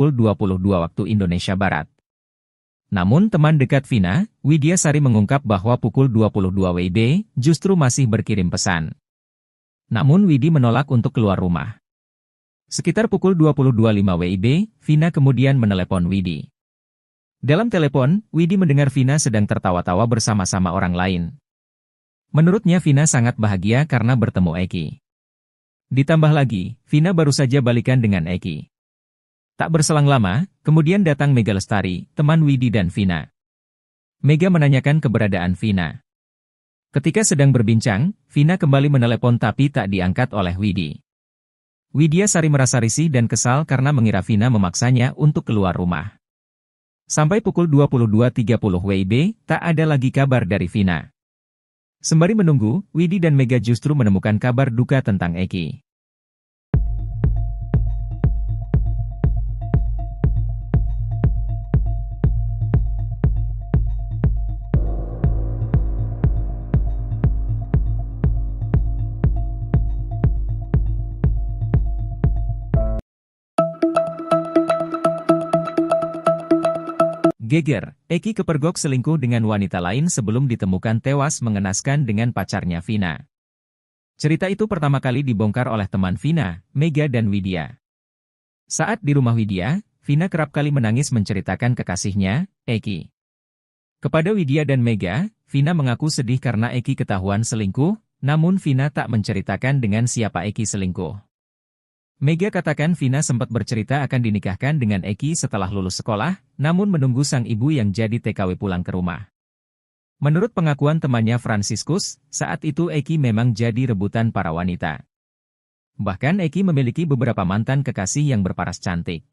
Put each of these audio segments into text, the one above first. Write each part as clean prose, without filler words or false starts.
pukul 22 waktu Indonesia Barat. Namun teman dekat Vina, Widya Sari mengungkap bahwa pukul 22 WIB justru masih berkirim pesan. Namun Widi menolak untuk keluar rumah. Sekitar pukul 22.05 WIB, Vina kemudian menelepon Widi. Dalam telepon, Widi mendengar Vina sedang tertawa-tawa bersama-sama orang lain. Menurutnya Vina sangat bahagia karena bertemu Eki. Ditambah lagi, Vina baru saja balikan dengan Eki. Tak berselang lama, kemudian datang Mega Lestari, teman Widi dan Vina. Mega menanyakan keberadaan Vina. Ketika sedang berbincang, Vina kembali menelepon tapi tak diangkat oleh Widi. Widya Sari merasa risih dan kesal karena mengira Vina memaksanya untuk keluar rumah. Sampai pukul 22.30 WIB, tak ada lagi kabar dari Vina. Sembari menunggu, Widi dan Mega justru menemukan kabar duka tentang Eki. Geger, Eki kepergok selingkuh dengan wanita lain sebelum ditemukan tewas mengenaskan dengan pacarnya Vina. Cerita itu pertama kali dibongkar oleh teman Vina, Mega dan Widya. Saat di rumah Widya, Vina kerap kali menangis menceritakan kekasihnya, Eki. Kepada Widya dan Mega, Vina mengaku sedih karena Eki ketahuan selingkuh, namun Vina tak menceritakan dengan siapa Eki selingkuh. Mega katakan Vina sempat bercerita akan dinikahkan dengan Eki setelah lulus sekolah, namun menunggu sang ibu yang jadi TKW pulang ke rumah. Menurut pengakuan temannya Franciscus, saat itu Eki memang jadi rebutan para wanita. Bahkan Eki memiliki beberapa mantan kekasih yang berparas cantik.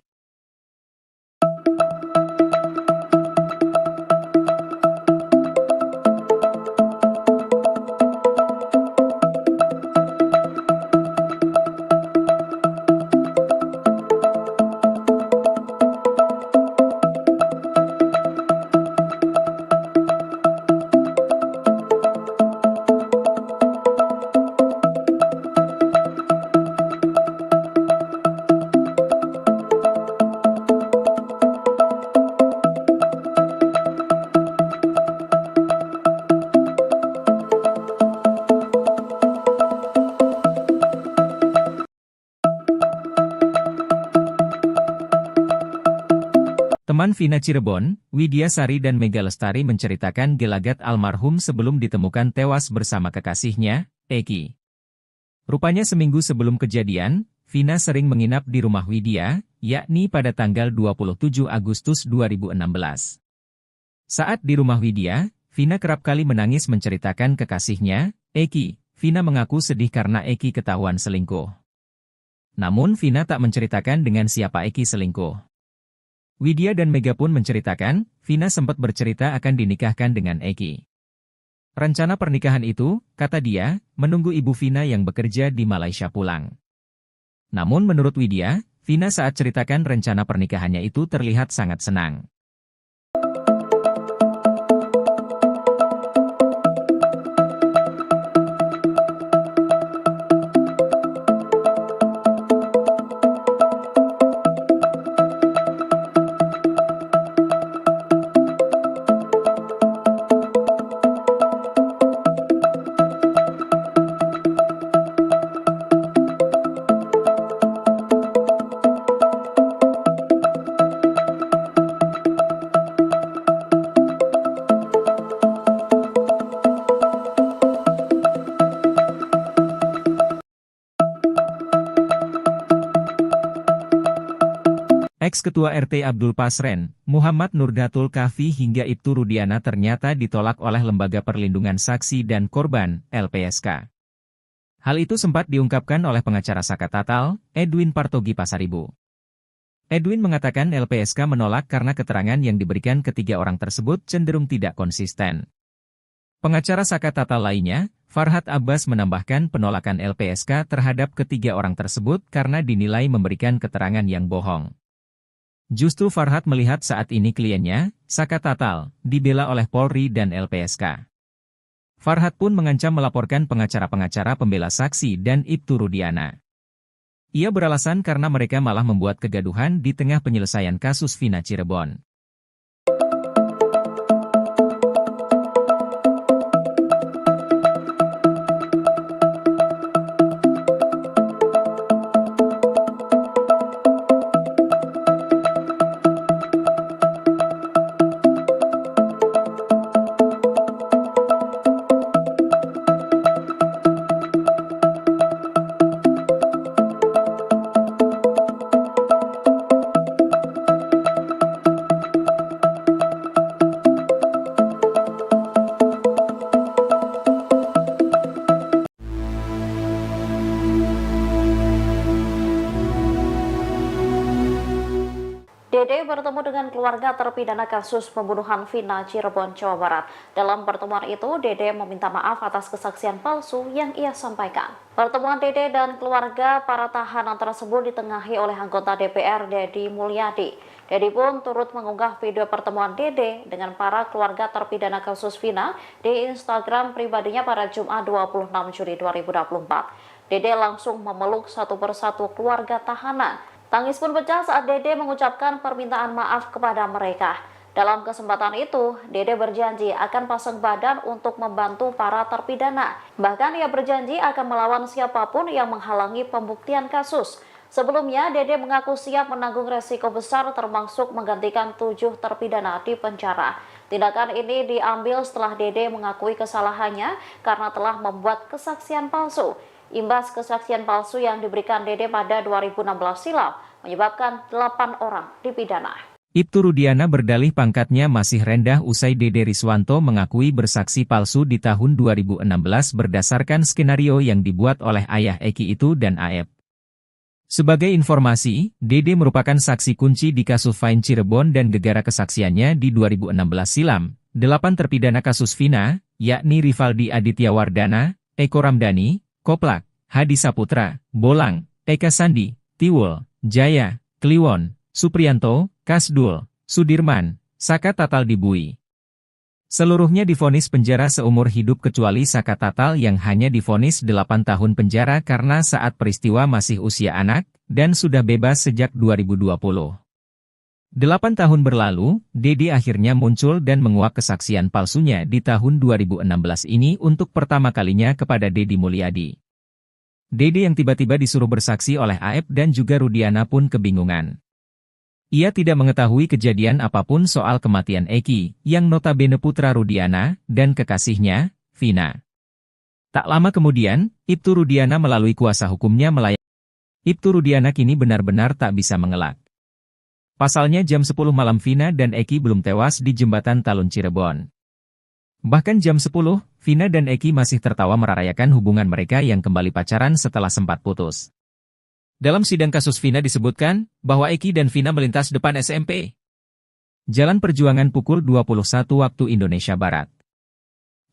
Teman Vina Cirebon, Widya Sari dan Mega Lestari menceritakan gelagat almarhum sebelum ditemukan tewas bersama kekasihnya, Eki. Rupanya seminggu sebelum kejadian, Vina sering menginap di rumah Widya, yakni pada tanggal 27 Agustus 2016. Saat di rumah Widya, Vina kerap kali menangis menceritakan kekasihnya, Eki. Vina mengaku sedih karena Eki ketahuan selingkuh. Namun Vina tak menceritakan dengan siapa Eki selingkuh. Widya dan Mega pun menceritakan, Vina sempat bercerita akan dinikahkan dengan Eki. Rencana pernikahan itu, kata dia, menunggu ibu Vina yang bekerja di Malaysia pulang. Namun menurut Widya, Vina saat ceritakan rencana pernikahannya itu terlihat sangat senang. Ex-Ketua RT Abdul Pasren, Muhammad Nurdatul Kahfi hingga Ibtu Rudiana ternyata ditolak oleh Lembaga Perlindungan Saksi dan Korban, LPSK. Hal itu sempat diungkapkan oleh pengacara Saka Tatal, Edwin Partogi Pasaribu. Edwin mengatakan LPSK menolak karena keterangan yang diberikan ketiga orang tersebut cenderung tidak konsisten. Pengacara Saka Tatal lainnya, Farhad Abbas menambahkan penolakan LPSK terhadap ketiga orang tersebut karena dinilai memberikan keterangan yang bohong. Justru Farhad melihat saat ini kliennya, Saka Tatal, dibela oleh Polri dan LPSK. Farhad pun mengancam melaporkan pengacara-pengacara pembela saksi dan Ibtu Rudiana. Ia beralasan karena mereka malah membuat kegaduhan di tengah penyelesaian kasus Vina Cirebon. Dede bertemu dengan keluarga terpidana kasus pembunuhan Vina Cirebon, Jawa Barat. Dalam pertemuan itu, Dede meminta maaf atas kesaksian palsu yang ia sampaikan. Pertemuan Dede dan keluarga para tahanan tersebut ditengahi oleh anggota DPR Deddy Mulyadi. Deddy pun turut mengunggah video pertemuan Dede dengan para keluarga terpidana kasus Vina di Instagram pribadinya pada Jumat 26 Juli 2024. Dede langsung memeluk satu persatu keluarga tahanan. Tangis pun pecah saat Dede mengucapkan permintaan maaf kepada mereka. Dalam kesempatan itu, Dede berjanji akan pasang badan untuk membantu para terpidana. Bahkan ia berjanji akan melawan siapapun yang menghalangi pembuktian kasus. Sebelumnya, Dede mengaku siap menanggung resiko besar termasuk menggantikan 7 terpidana di penjara. Tindakan ini diambil setelah Dede mengakui kesalahannya karena telah membuat kesaksian palsu. Imbas kesaksian palsu yang diberikan Dede pada 2016 silam menyebabkan 8 orang dipidana. Ibtu Rudiana berdalih pangkatnya masih rendah usai Dede Riswanto mengakui bersaksi palsu di tahun 2016 berdasarkan skenario yang dibuat oleh ayah Eki itu dan Aep. Sebagai informasi, Dede merupakan saksi kunci di kasus Vina Cirebon dan gegara kesaksiannya di 2016 silam. 8 terpidana kasus Vina, yakni Rivaldi Aditya Wardana, Eko Ramdhani, Koplak, Hadi Saputra, Bolang, Eka Sandi, Tiwul, Jaya, Kliwon, Supriyanto, Kasdul, Sudirman, Saka Tatal Dibui. Seluruhnya divonis penjara seumur hidup kecuali Saka Tatal yang hanya divonis 8 tahun penjara karena saat peristiwa masih usia anak, dan sudah bebas sejak 2020. 8 tahun berlalu, Dede akhirnya muncul dan menguak kesaksian palsunya di tahun 2016 ini untuk pertama kalinya kepada Deddy Mulyadi. Dede yang tiba-tiba disuruh bersaksi oleh Aep dan juga Rudiana pun kebingungan. Ia tidak mengetahui kejadian apapun soal kematian Eki, yang notabene putra Rudiana, dan kekasihnya, Vina. Tak lama kemudian, Ibtu Rudiana melalui kuasa hukumnya melayani. Ibtu Rudiana kini benar-benar tak bisa mengelak. Pasalnya jam 10 malam Vina dan Eki belum tewas di jembatan Talun Cirebon. Bahkan jam 10, Vina dan Eki masih tertawa merayakan hubungan mereka yang kembali pacaran setelah sempat putus. Dalam sidang kasus Vina disebutkan, bahwa Eki dan Vina melintas depan SMP. Jalan Perjuangan pukul 21 waktu Indonesia Barat.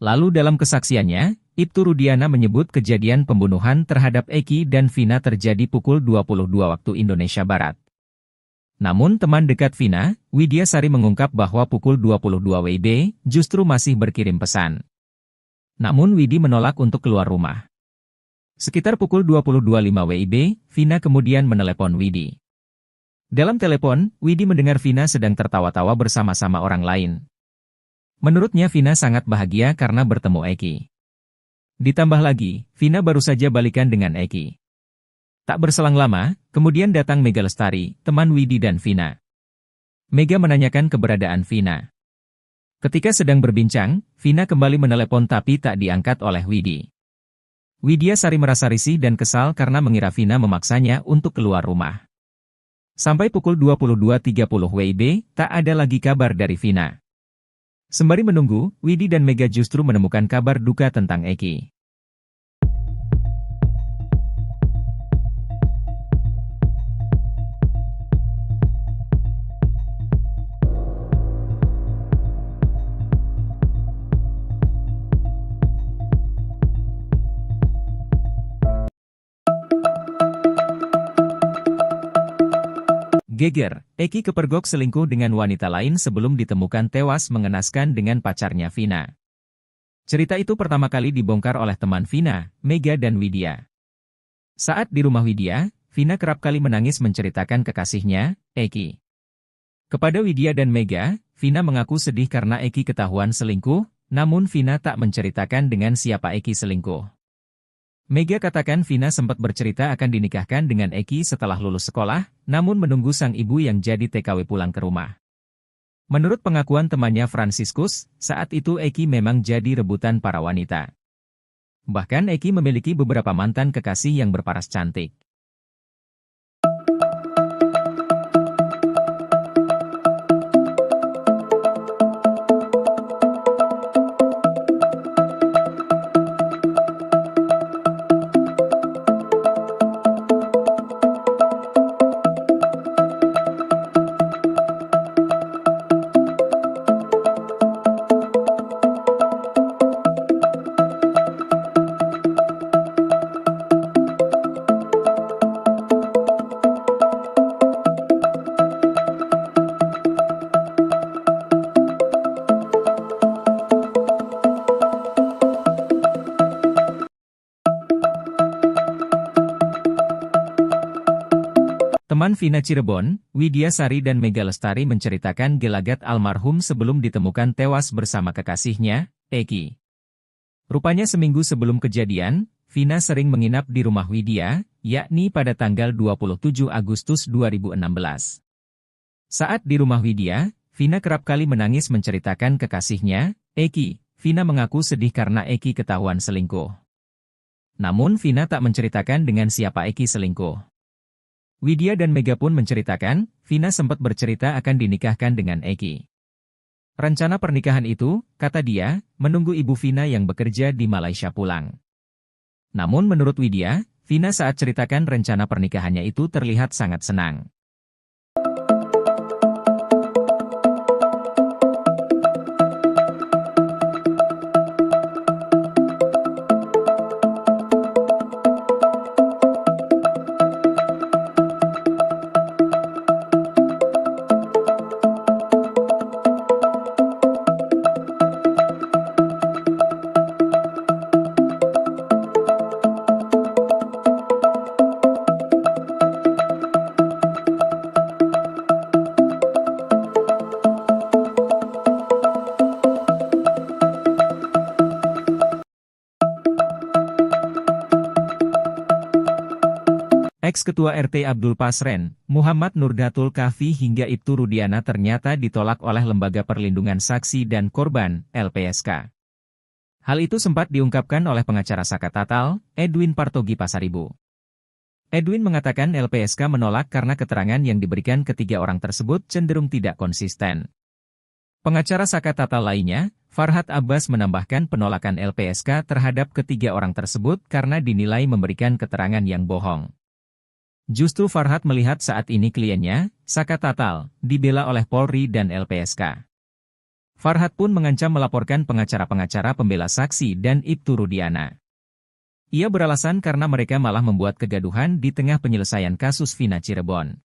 Lalu dalam kesaksiannya, Ibtu Rudiana menyebut kejadian pembunuhan terhadap Eki dan Vina terjadi pukul 22 waktu Indonesia Barat. Namun teman dekat Vina, Widya Sari mengungkap bahwa pukul 22 WIB justru masih berkirim pesan. Namun Widi menolak untuk keluar rumah. Sekitar pukul 22.05 WIB, Vina kemudian menelepon Widi. Dalam telepon, Widi mendengar Vina sedang tertawa-tawa bersama-sama orang lain. Menurutnya Vina sangat bahagia karena bertemu Eki. Ditambah lagi, Vina baru saja balikan dengan Eki. Tak berselang lama, kemudian datang Mega Lestari, teman Widi dan Vina. Mega menanyakan keberadaan Vina. Ketika sedang berbincang, Vina kembali menelepon tapi tak diangkat oleh Widi. Widya Sari merasa risih dan kesal karena mengira Vina memaksanya untuk keluar rumah. Sampai pukul 22.30 WIB, tak ada lagi kabar dari Vina. Sembari menunggu, Widi dan Mega justru menemukan kabar duka tentang Eki. Geger, Eki kepergok selingkuh dengan wanita lain sebelum ditemukan tewas mengenaskan dengan pacarnya Vina. Cerita itu pertama kali dibongkar oleh teman Vina, Mega dan Widya. Saat di rumah Widya, Vina kerap kali menangis menceritakan kekasihnya, Eki. Kepada Widya dan Mega, Vina mengaku sedih karena Eki ketahuan selingkuh, namun Vina tak menceritakan dengan siapa Eki selingkuh. Mega katakan Vina sempat bercerita akan dinikahkan dengan Eki setelah lulus sekolah, namun menunggu sang ibu yang jadi TKW pulang ke rumah. Menurut pengakuan temannya Franciscus, saat itu Eki memang jadi rebutan para wanita. Bahkan Eki memiliki beberapa mantan kekasih yang berparas cantik. Teman Vina Cirebon, Widya Sari dan Mega Lestari menceritakan gelagat almarhum sebelum ditemukan tewas bersama kekasihnya, Eki. Rupanya seminggu sebelum kejadian, Vina sering menginap di rumah Widya, yakni pada tanggal 27 Agustus 2016. Saat di rumah Widya, Vina kerap kali menangis menceritakan kekasihnya, Eki. Vina mengaku sedih karena Eki ketahuan selingkuh. Namun Vina tak menceritakan dengan siapa Eki selingkuh. Widya dan Mega pun menceritakan, Vina sempat bercerita akan dinikahkan dengan Eki. Rencana pernikahan itu, kata dia, menunggu ibu Vina yang bekerja di Malaysia pulang. Namun menurut Widya, Vina saat ceritakan rencana pernikahannya itu terlihat sangat senang. Ex-Ketua RT Abdul Pasren, Muhammad Nurdatul Kahfi hingga Ibtu Rudiana ternyata ditolak oleh Lembaga Perlindungan Saksi dan Korban, LPSK. Hal itu sempat diungkapkan oleh pengacara Saka Tatal, Edwin Partogi Pasaribu. Edwin mengatakan LPSK menolak karena keterangan yang diberikan ketiga orang tersebut cenderung tidak konsisten. Pengacara Saka Tatal lainnya, Farhad Abbas menambahkan penolakan LPSK terhadap ketiga orang tersebut karena dinilai memberikan keterangan yang bohong. Justru Farhad melihat saat ini kliennya, Saka Tatal, dibela oleh Polri dan LPSK. Farhad pun mengancam melaporkan pengacara-pengacara pembela saksi dan Ibtu Rudiana. Ia beralasan karena mereka malah membuat kegaduhan di tengah penyelesaian kasus Vina Cirebon.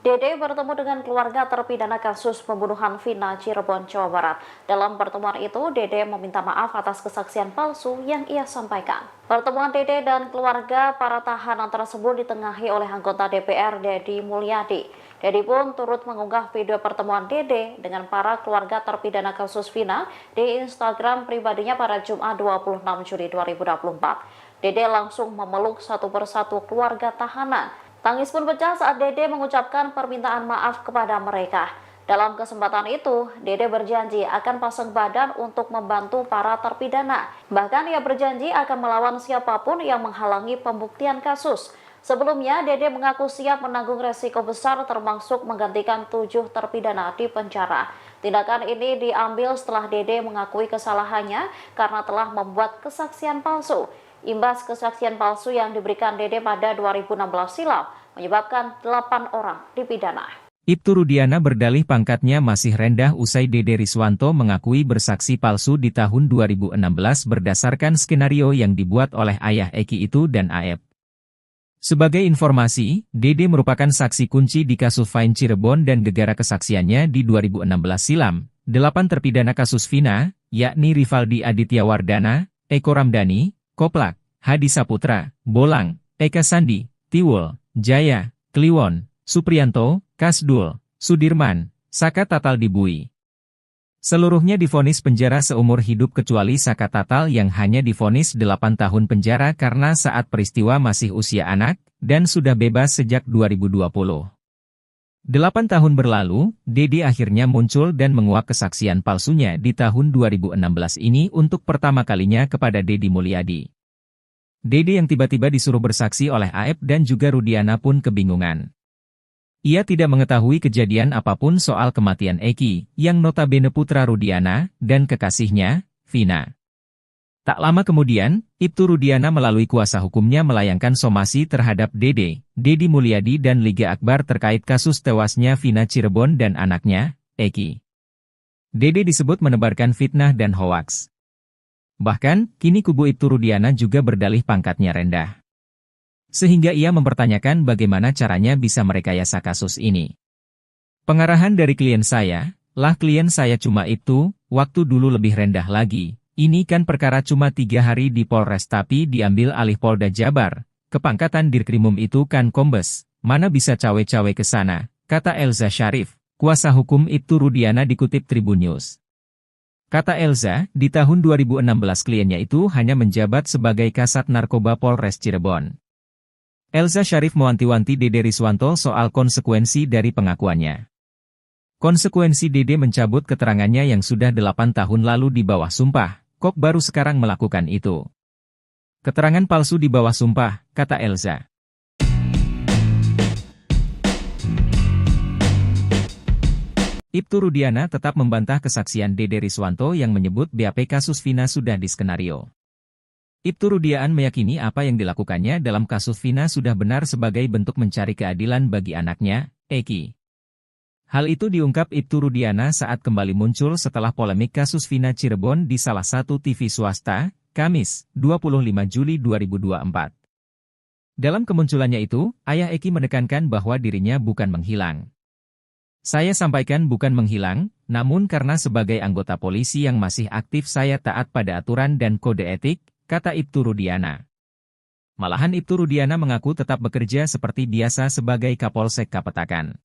Dede bertemu dengan keluarga terpidana kasus pembunuhan Vina Cirebon, Jawa Barat. Dalam pertemuan itu, Dede meminta maaf atas kesaksian palsu yang ia sampaikan. Pertemuan Dede dan keluarga para tahanan tersebut ditengahi oleh anggota DPR Dedi Mulyadi. Dedi pun turut mengunggah video pertemuan Dede dengan para keluarga terpidana kasus Vina di Instagram pribadinya pada Jumat 26 Juli 2024. Dede langsung memeluk satu persatu keluarga tahanan. Tangis pun pecah saat Dede mengucapkan permintaan maaf kepada mereka. Dalam kesempatan itu, Dede berjanji akan pasang badan untuk membantu para terpidana. Bahkan ia berjanji akan melawan siapapun yang menghalangi pembuktian kasus. Sebelumnya, Dede mengaku siap menanggung resiko besar termasuk menggantikan 7 terpidana di penjara. Tindakan ini diambil setelah Dede mengakui kesalahannya karena telah membuat kesaksian palsu. Imbas kesaksian palsu yang diberikan Dede pada 2016 silam menyebabkan 8 orang dipidana. Ibtu Rudiana berdalih pangkatnya masih rendah usai Dede Riswanto mengakui bersaksi palsu di tahun 2016 berdasarkan skenario yang dibuat oleh ayah Eki itu dan Aep. Sebagai informasi, Dede merupakan saksi kunci di kasus Fine Cirebon dan gegara kesaksiannya di 2016 silam. 8 terpidana kasus Vina, yakni Rivaldi Aditya Wardana, Eko Ramdhani, Koplak, Hadi Saputra, Bolang, Eka Sandi, Tiwul, Jaya, Kliwon, Supriyanto, Kasdul, Sudirman, Saka Tatal Dibui. Seluruhnya divonis penjara seumur hidup kecuali Saka Tatal yang hanya divonis 8 tahun penjara karena saat peristiwa masih usia anak, dan sudah bebas sejak 2020. 8 tahun berlalu, Dede akhirnya muncul dan menguak kesaksian palsunya di tahun 2016 ini untuk pertama kalinya kepada Deddy Mulyadi. Dede yang tiba-tiba disuruh bersaksi oleh Aep dan juga Rudiana pun kebingungan. Ia tidak mengetahui kejadian apapun soal kematian Eki, yang notabene putra Rudiana, dan kekasihnya, Vina. Tak lama kemudian, Ibtu Rudiana melalui kuasa hukumnya melayangkan somasi terhadap Dede, Deddy Mulyadi dan Liga Akbar terkait kasus tewasnya Vina Cirebon dan anaknya, Eki. Dede disebut menebarkan fitnah dan hoaks. Bahkan, kini kubu Ibtu Rudiana juga berdalih pangkatnya rendah. Sehingga ia mempertanyakan bagaimana caranya bisa merekayasa kasus ini. Pengarahan dari klien saya, klien saya cuma itu, waktu dulu lebih rendah lagi. Ini kan perkara cuma 3 hari di Polres tapi diambil alih Polda Jabar. Kepangkatan Dirkrimum itu kan kombes, mana bisa cawe-cawe ke sana, kata Elza Syarif, kuasa hukum Ibtu Rudiana dikutip Tribun News. Kata Elza, di tahun 2016 kliennya itu hanya menjabat sebagai Kasat Narkoba Polres Cirebon. Elza Syarif mewanti-wanti Dede Riswanto soal konsekuensi dari pengakuannya. Konsekuensi Dede mencabut keterangannya yang sudah 8 tahun lalu di bawah sumpah, kok baru sekarang melakukan itu. Keterangan palsu di bawah sumpah, kata Elza. Ibtu Rudiana tetap membantah kesaksian Dede Riswanto yang menyebut BAP kasus Vina sudah diskenario. Ibtu Rudiana meyakini apa yang dilakukannya dalam kasus Vina sudah benar sebagai bentuk mencari keadilan bagi anaknya, Eki. Hal itu diungkap Ibtu Rudiana saat kembali muncul setelah polemik kasus Vina Cirebon di salah satu TV swasta, Kamis, 25 Juli 2024. Dalam kemunculannya itu, ayah Eki menekankan bahwa dirinya bukan menghilang. Saya sampaikan bukan menghilang, namun karena sebagai anggota polisi yang masih aktif saya taat pada aturan dan kode etik, kata Ibtu Rudiana. Malahan Ibtu Rudiana mengaku tetap bekerja seperti biasa sebagai Kapolsek Kapetakan.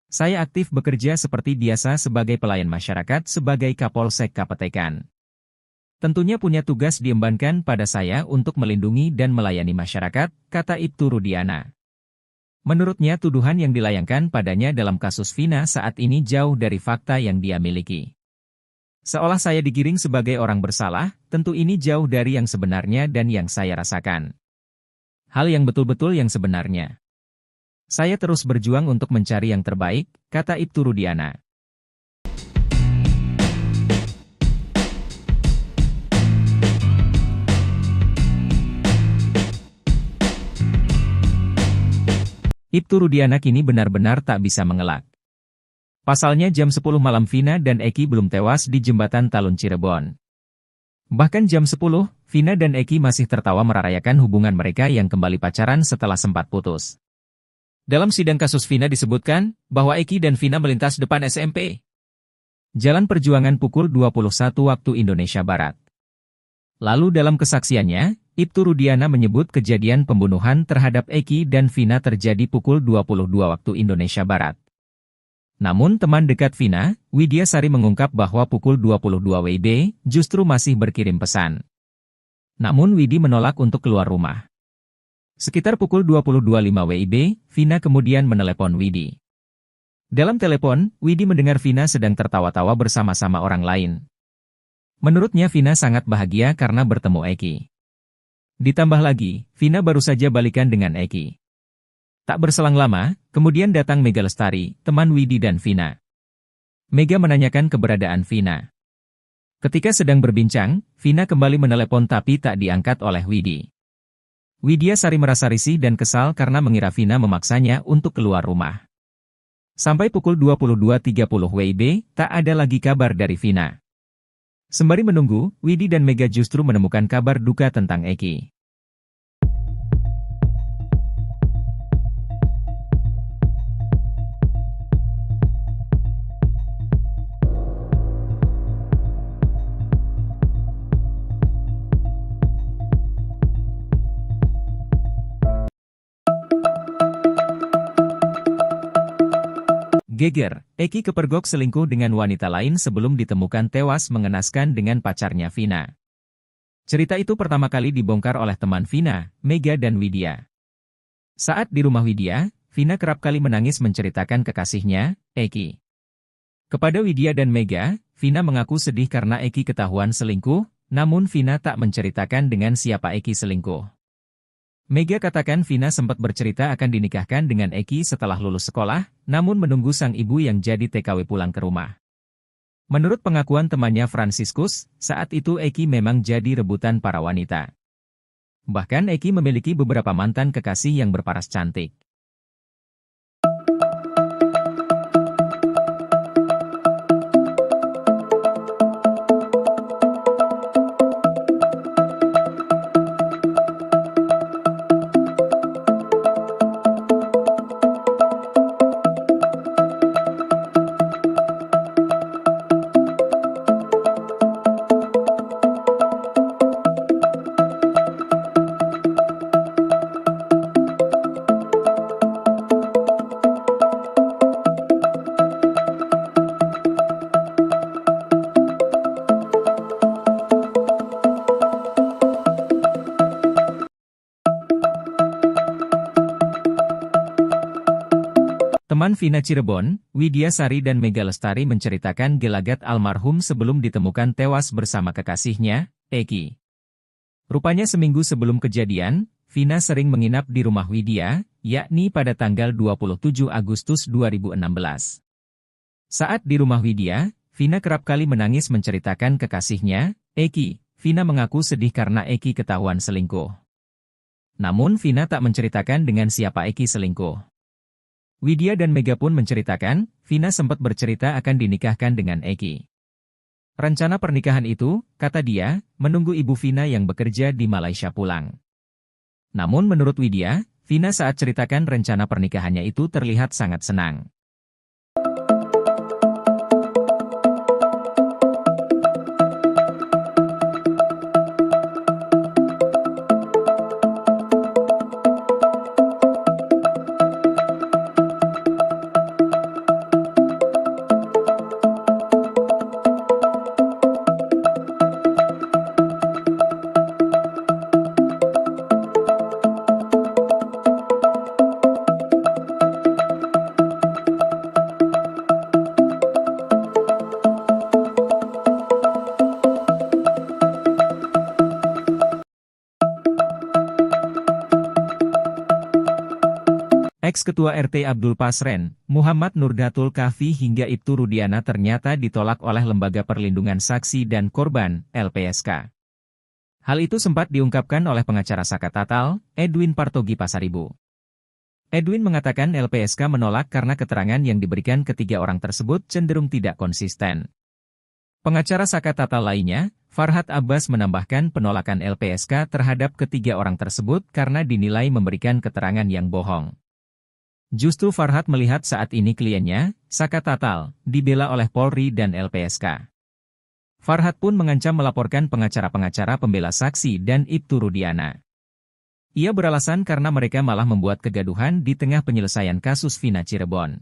Saya aktif bekerja seperti biasa sebagai pelayan masyarakat sebagai Kapolsek Kapetakan. Tentunya punya tugas diembankan pada saya untuk melindungi dan melayani masyarakat, kata Ibtu Rudiana. Menurutnya tuduhan yang dilayangkan padanya dalam kasus Vina saat ini jauh dari fakta yang dia miliki. Seolah saya digiring sebagai orang bersalah, tentu ini jauh dari yang sebenarnya dan yang saya rasakan. Hal yang betul-betul yang sebenarnya. Saya terus berjuang untuk mencari yang terbaik, kata Ibtu Rudiana. Ibtu Rudiana kini benar-benar tak bisa mengelak. Pasalnya jam 10 malam Vina dan Eki belum tewas di jembatan Talun Cirebon. Bahkan jam 10, Vina dan Eki masih tertawa merarayakan hubungan mereka yang kembali pacaran setelah sempat putus. Dalam sidang kasus Vina disebutkan, bahwa Eki dan Vina melintas depan SMP. Jalan Perjuangan pukul 21 waktu Indonesia Barat. Lalu dalam kesaksiannya, Ibtu Rudiana menyebut kejadian pembunuhan terhadap Eki dan Vina terjadi pukul 22 waktu Indonesia Barat. Namun teman dekat Vina, Widya Sari mengungkap bahwa pukul 22 WIB justru masih berkirim pesan. Namun Widi menolak untuk keluar rumah. Sekitar pukul 22.05 WIB, Vina kemudian menelepon Widi. Dalam telepon, Widi mendengar Vina sedang tertawa-tawa bersama-sama orang lain. Menurutnya Vina sangat bahagia karena bertemu Eki. Ditambah lagi, Vina baru saja balikan dengan Eki. Tak berselang lama, kemudian datang Mega Lestari, teman Widi dan Vina. Mega menanyakan keberadaan Vina. Ketika sedang berbincang, Vina kembali menelepon tapi tak diangkat oleh Widi. Widya Sari merasa risih dan kesal karena mengira Vina memaksanya untuk keluar rumah. Sampai pukul 22.30 WIB, tak ada lagi kabar dari Vina. Sembari menunggu, Widi dan Mega justru menemukan kabar duka tentang Eki. Geger, Eki kepergok selingkuh dengan wanita lain sebelum ditemukan tewas mengenaskan dengan pacarnya Vina. Cerita itu pertama kali dibongkar oleh teman Vina, Mega dan Widya. Saat di rumah Widya, Vina kerap kali menangis menceritakan kekasihnya, Eki. Kepada Widya dan Mega, Vina mengaku sedih karena Eki ketahuan selingkuh, namun Vina tak menceritakan dengan siapa Eki selingkuh. Mega katakan Vina sempat bercerita akan dinikahkan dengan Eki setelah lulus sekolah, namun menunggu sang ibu yang jadi TKW pulang ke rumah. Menurut pengakuan temannya Franciscus, saat itu Eki memang jadi rebutan para wanita. Bahkan Eki memiliki beberapa mantan kekasih yang berparas cantik. Teman Vina Cirebon, Widya Sari dan Mega Lestari menceritakan gelagat almarhum sebelum ditemukan tewas bersama kekasihnya, Eki. Rupanya seminggu sebelum kejadian, Vina sering menginap di rumah Widya, yakni pada tanggal 27 Agustus 2016. Saat di rumah Widya, Vina kerap kali menangis menceritakan kekasihnya, Eki. Vina mengaku sedih karena Eki ketahuan selingkuh. Namun Vina tak menceritakan dengan siapa Eki selingkuh. Widya dan Mega pun menceritakan, Vina sempat bercerita akan dinikahkan dengan Eki. Rencana pernikahan itu, kata dia, menunggu ibu Vina yang bekerja di Malaysia pulang. Namun menurut Widya, Vina saat ceritakan rencana pernikahannya itu terlihat sangat senang. Ex-Ketua RT Abdul Pasren, Muhammad Nurdatul Kahfi hingga Ibtu Rudiana ternyata ditolak oleh Lembaga Perlindungan Saksi dan Korban, LPSK. Hal itu sempat diungkapkan oleh pengacara Saka Tatal, Edwin Partogi Pasaribu. Edwin mengatakan LPSK menolak karena keterangan yang diberikan ketiga orang tersebut cenderung tidak konsisten. Pengacara Saka Tatal lainnya, Farhad Abbas menambahkan penolakan LPSK terhadap ketiga orang tersebut karena dinilai memberikan keterangan yang bohong. Justru Farhad melihat saat ini kliennya, Saka Tatal, dibela oleh Polri dan LPSK. Farhad pun mengancam melaporkan pengacara-pengacara pembela saksi dan Ibtu Rudiana. Ia beralasan karena mereka malah membuat kegaduhan di tengah penyelesaian kasus Vina Cirebon.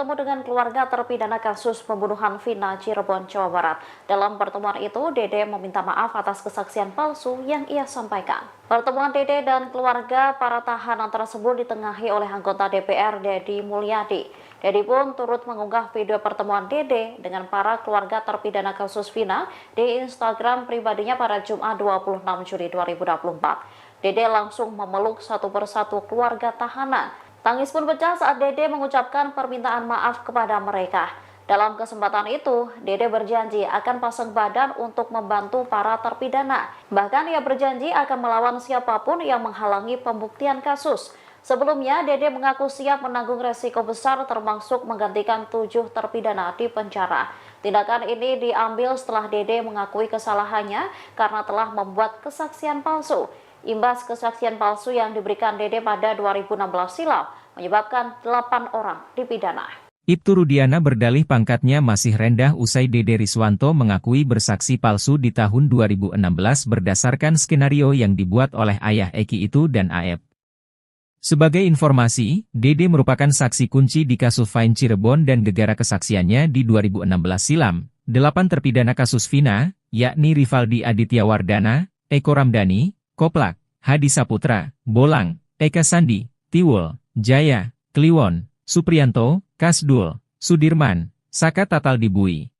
bertemu dengan keluarga terpidana kasus pembunuhan Vina Cirebon, Jawa Barat. Dalam pertemuan itu, Dede meminta maaf atas kesaksian palsu yang ia sampaikan. Pertemuan Dede dan keluarga para tahanan tersebut ditengahi oleh anggota DPR Deddy Mulyadi. Deddy pun turut mengunggah video pertemuan Dede dengan para keluarga terpidana kasus Vina di Instagram pribadinya pada Jumat 26 Juli 2024. Dede langsung memeluk satu persatu keluarga tahanan. Tangis pun pecah saat Dede mengucapkan permintaan maaf kepada mereka. Dalam kesempatan itu, Dede berjanji akan pasang badan untuk membantu para terpidana. Bahkan ia berjanji akan melawan siapapun yang menghalangi pembuktian kasus. Sebelumnya, Dede mengaku siap menanggung resiko besar termasuk menggantikan 7 terpidana di penjara. Tindakan ini diambil setelah Dede mengakui kesalahannya karena telah membuat kesaksian palsu. Imbas kesaksian palsu yang diberikan Dede pada 2016 silam menyebabkan 8 orang dipidana. Ibtu Rudiana berdalih pangkatnya masih rendah usai Dede Riswanto mengakui bersaksi palsu di tahun 2016 berdasarkan skenario yang dibuat oleh ayah Eki itu dan Aep. Sebagai informasi, Dede merupakan saksi kunci di kasus Vina Cirebon dan gegara kesaksiannya di 2016 silam. 8 terpidana kasus Vina, yakni Rivaldi Aditya Wardana, Eko Ramdhani, Koplak, Hadi Saputra, Bolang, Eka Sandi, Tiwul, Jaya, Kliwon, Supriyanto, Kasdul, Sudirman, Saka Tatal Dibui.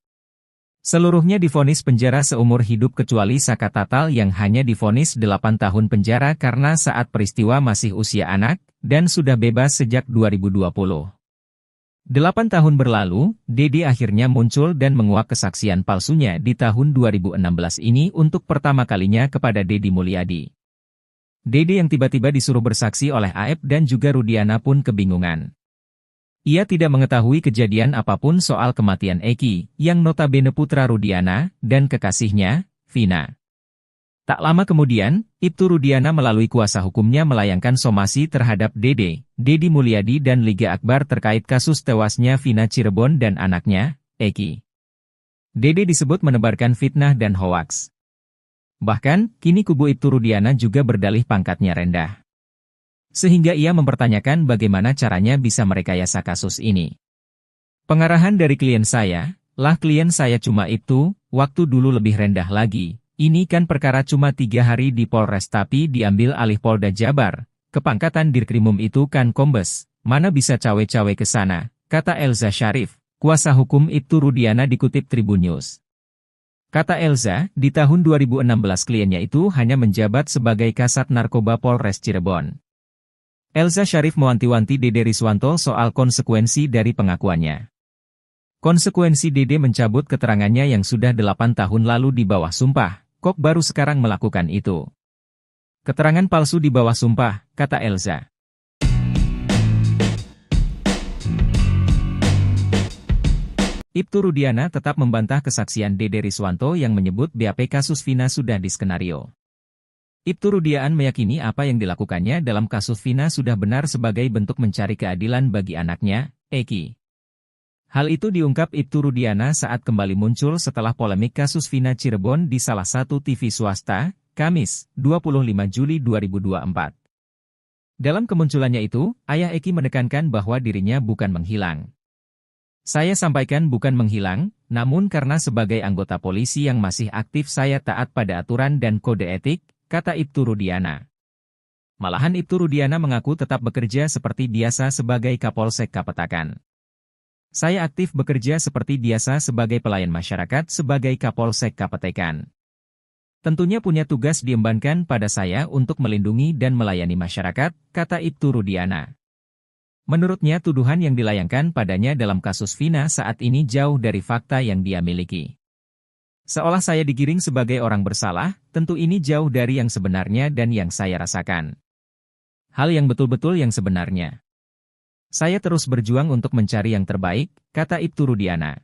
Seluruhnya divonis penjara seumur hidup kecuali Saka Tatal yang hanya divonis 8 tahun penjara karena saat peristiwa masih usia anak, dan sudah bebas sejak 2020. 8 tahun berlalu, Dede akhirnya muncul dan menguak kesaksian palsunya di tahun 2016 ini untuk pertama kalinya kepada Deddy Mulyadi. Dede yang tiba-tiba disuruh bersaksi oleh Aep dan juga Rudiana pun kebingungan. Ia tidak mengetahui kejadian apapun soal kematian Eki, yang notabene putra Rudiana, dan kekasihnya, Vina. Tak lama kemudian, Ibtu Rudiana melalui kuasa hukumnya melayangkan somasi terhadap Dede, Deddy Mulyadi dan Liga Akbar terkait kasus tewasnya Vina Cirebon dan anaknya, Eki. Dede disebut menebarkan fitnah dan hoaks. Bahkan, kini kubu Ibtu Rudiana juga berdalih pangkatnya rendah. Sehingga ia mempertanyakan bagaimana caranya bisa merekayasa kasus ini. Pengarahan dari klien saya, klien saya cuma itu, waktu dulu lebih rendah lagi. Ini kan perkara cuma 3 hari di Polres tapi diambil alih Polda Jabar. Kepangkatan Dirkrimum itu kan kombes, mana bisa cawe-cawe ke sana, kata Elza Syarif, kuasa hukum Ibtu Rudiana dikutip Tribun News. Kata Elza, di tahun 2016 kliennya itu hanya menjabat sebagai Kasat Narkoba Polres Cirebon. Elza Syarif mewanti-wanti Dede Riswanto soal konsekuensi dari pengakuannya. Konsekuensi Dede mencabut keterangannya yang sudah 8 tahun lalu di bawah sumpah. Kok baru sekarang melakukan itu? Keterangan palsu di bawah sumpah, kata Elza. Ibtu Rudiana tetap membantah kesaksian Dede Riswanto yang menyebut BAP kasus Vina sudah diskenario. Ibtu Rudiana meyakini apa yang dilakukannya dalam kasus Vina sudah benar sebagai bentuk mencari keadilan bagi anaknya, Eki. Hal itu diungkap Ibtu Rudiana saat kembali muncul setelah polemik kasus Vina Cirebon di salah satu TV swasta, Kamis, 25 Juli 2024. Dalam kemunculannya itu, ayah Eki menekankan bahwa dirinya bukan menghilang. Saya sampaikan bukan menghilang, namun karena sebagai anggota polisi yang masih aktif saya taat pada aturan dan kode etik, kata Ibtu Rudiana. Malahan Ibtu Rudiana mengaku tetap bekerja seperti biasa sebagai Kapolsek Kapetakan. Saya aktif bekerja seperti biasa sebagai pelayan masyarakat sebagai Kapolsek Kapetakan. Tentunya punya tugas diembankan pada saya untuk melindungi dan melayani masyarakat, kata Ibtu Rudiana. Menurutnya tuduhan yang dilayangkan padanya dalam kasus Vina saat ini jauh dari fakta yang dia miliki. Seolah saya digiring sebagai orang bersalah, tentu ini jauh dari yang sebenarnya dan yang saya rasakan. Hal yang betul-betul yang sebenarnya. Saya terus berjuang untuk mencari yang terbaik, kata Ibtu Rudiana.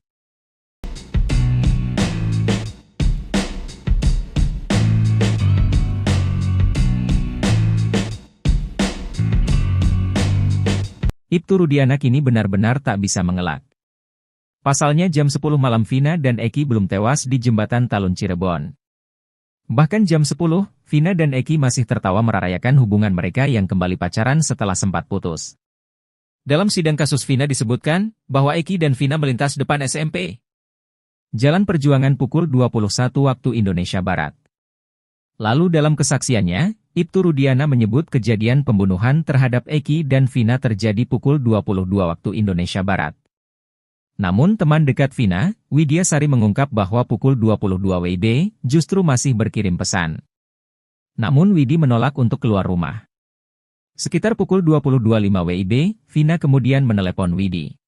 Ibtu Rudiana kini benar-benar tak bisa mengelak. Pasalnya jam 10 malam Vina dan Eki belum tewas di jembatan Talun Cirebon. Bahkan jam 10, Vina dan Eki masih tertawa merayakan hubungan mereka yang kembali pacaran setelah sempat putus. Dalam sidang kasus Vina disebutkan bahwa Eki dan Vina melintas depan SMP Jalan Perjuangan pukul 21 waktu Indonesia Barat. Lalu dalam kesaksiannya, Ibtu Rudiana menyebut kejadian pembunuhan terhadap Eki dan Vina terjadi pukul 22 waktu Indonesia Barat. Namun teman dekat Vina, Widya Sari mengungkap bahwa pukul 22 WIB justru masih berkirim pesan. Namun Widi menolak untuk keluar rumah. Sekitar pukul 22.05 WIB, Vina kemudian menelepon Widi.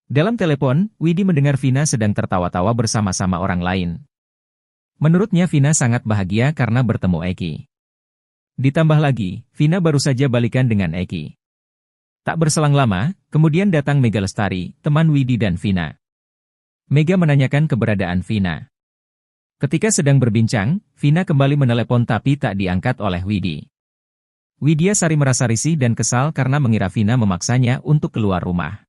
Dalam telepon, Widi mendengar Vina sedang tertawa-tawa bersama-sama orang lain. Menurutnya Vina sangat bahagia karena bertemu Eki. Ditambah lagi, Vina baru saja balikan dengan Eki. Tak berselang lama, kemudian datang Mega Lestari, teman Widi dan Vina. Mega menanyakan keberadaan Vina. Ketika sedang berbincang, Vina kembali menelepon tapi tak diangkat oleh Widi. Widya Sari merasa risih dan kesal karena mengira Vina memaksanya untuk keluar rumah.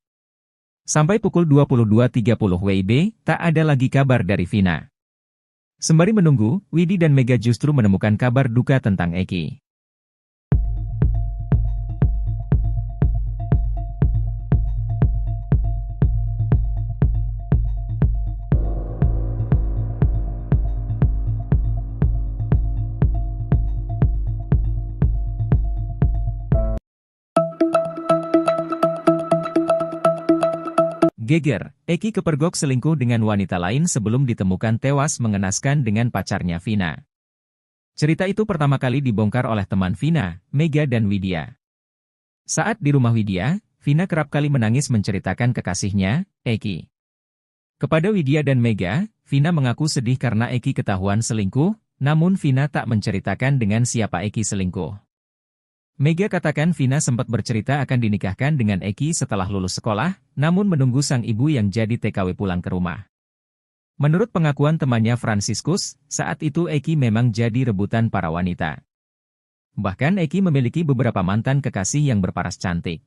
Sampai pukul 22.30 WIB, tak ada lagi kabar dari Vina. Sembari menunggu, Widi dan Mega justru menemukan kabar duka tentang Eki. Geger, Eki kepergok selingkuh dengan wanita lain sebelum ditemukan tewas mengenaskan dengan pacarnya Vina. Cerita itu pertama kali dibongkar oleh teman Vina, Mega dan Widya. Saat di rumah Widya, Vina kerap kali menangis menceritakan kekasihnya, Eki. Kepada Widya dan Mega, Vina mengaku sedih karena Eki ketahuan selingkuh, namun Vina tak menceritakan dengan siapa Eki selingkuh. Mega katakan Vina sempat bercerita akan dinikahkan dengan Eki setelah lulus sekolah, namun menunggu sang ibu yang jadi TKW pulang ke rumah. Menurut pengakuan temannya Franciscus, saat itu Eki memang jadi rebutan para wanita. Bahkan Eki memiliki beberapa mantan kekasih yang berparas cantik.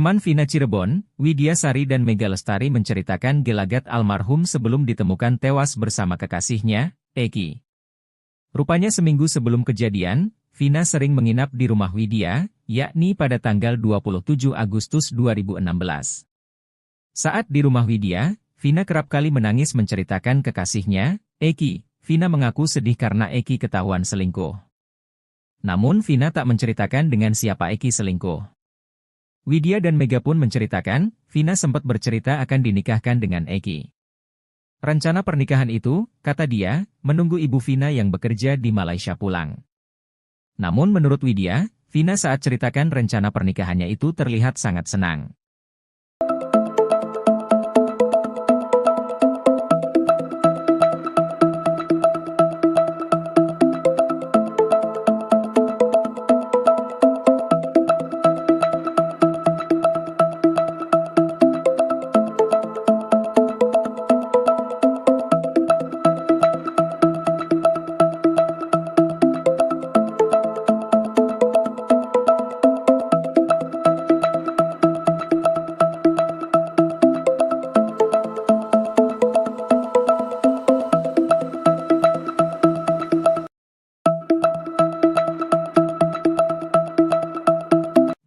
Teman Vina Cirebon, Widya Sari dan Mega Lestari menceritakan gelagat almarhum sebelum ditemukan tewas bersama kekasihnya, Eki. Rupanya seminggu sebelum kejadian, Vina sering menginap di rumah Widya, yakni pada tanggal 27 Agustus 2016. Saat di rumah Widya, Vina kerap kali menangis menceritakan kekasihnya, Eki. Vina mengaku sedih karena Eki ketahuan selingkuh. Namun Vina tak menceritakan dengan siapa Eki selingkuh. Widya dan Mega pun menceritakan, Vina sempat bercerita akan dinikahkan dengan Eki. Rencana pernikahan itu, kata dia, menunggu ibu Vina yang bekerja di Malaysia pulang. Namun menurut Widya, Vina saat ceritakan rencana pernikahannya itu terlihat sangat senang.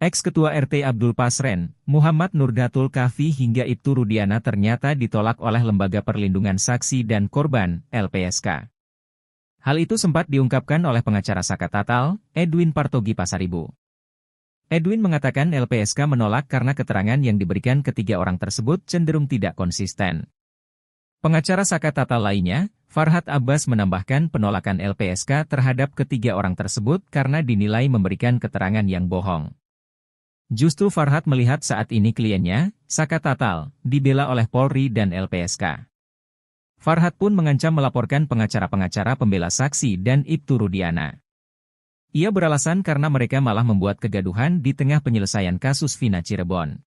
Ex-Ketua RT Abdul Pasren, Muhammad Nurdatul Kahfi hingga Ibtu Rudiana ternyata ditolak oleh Lembaga Perlindungan Saksi dan Korban, LPSK. Hal itu sempat diungkapkan oleh pengacara Saka Tatal, Edwin Partogi Pasaribu. Edwin mengatakan LPSK menolak karena keterangan yang diberikan ketiga orang tersebut cenderung tidak konsisten. Pengacara Saka Tatal lainnya, Farhad Abbas menambahkan penolakan LPSK terhadap ketiga orang tersebut karena dinilai memberikan keterangan yang bohong. Justru Farhat melihat saat ini kliennya, Saka Tatal, dibela oleh Polri dan LPSK. Farhat pun mengancam melaporkan pengacara-pengacara pembela saksi dan Ibtu Rudiana. Ia beralasan karena mereka malah membuat kegaduhan di tengah penyelesaian kasus Vina Cirebon.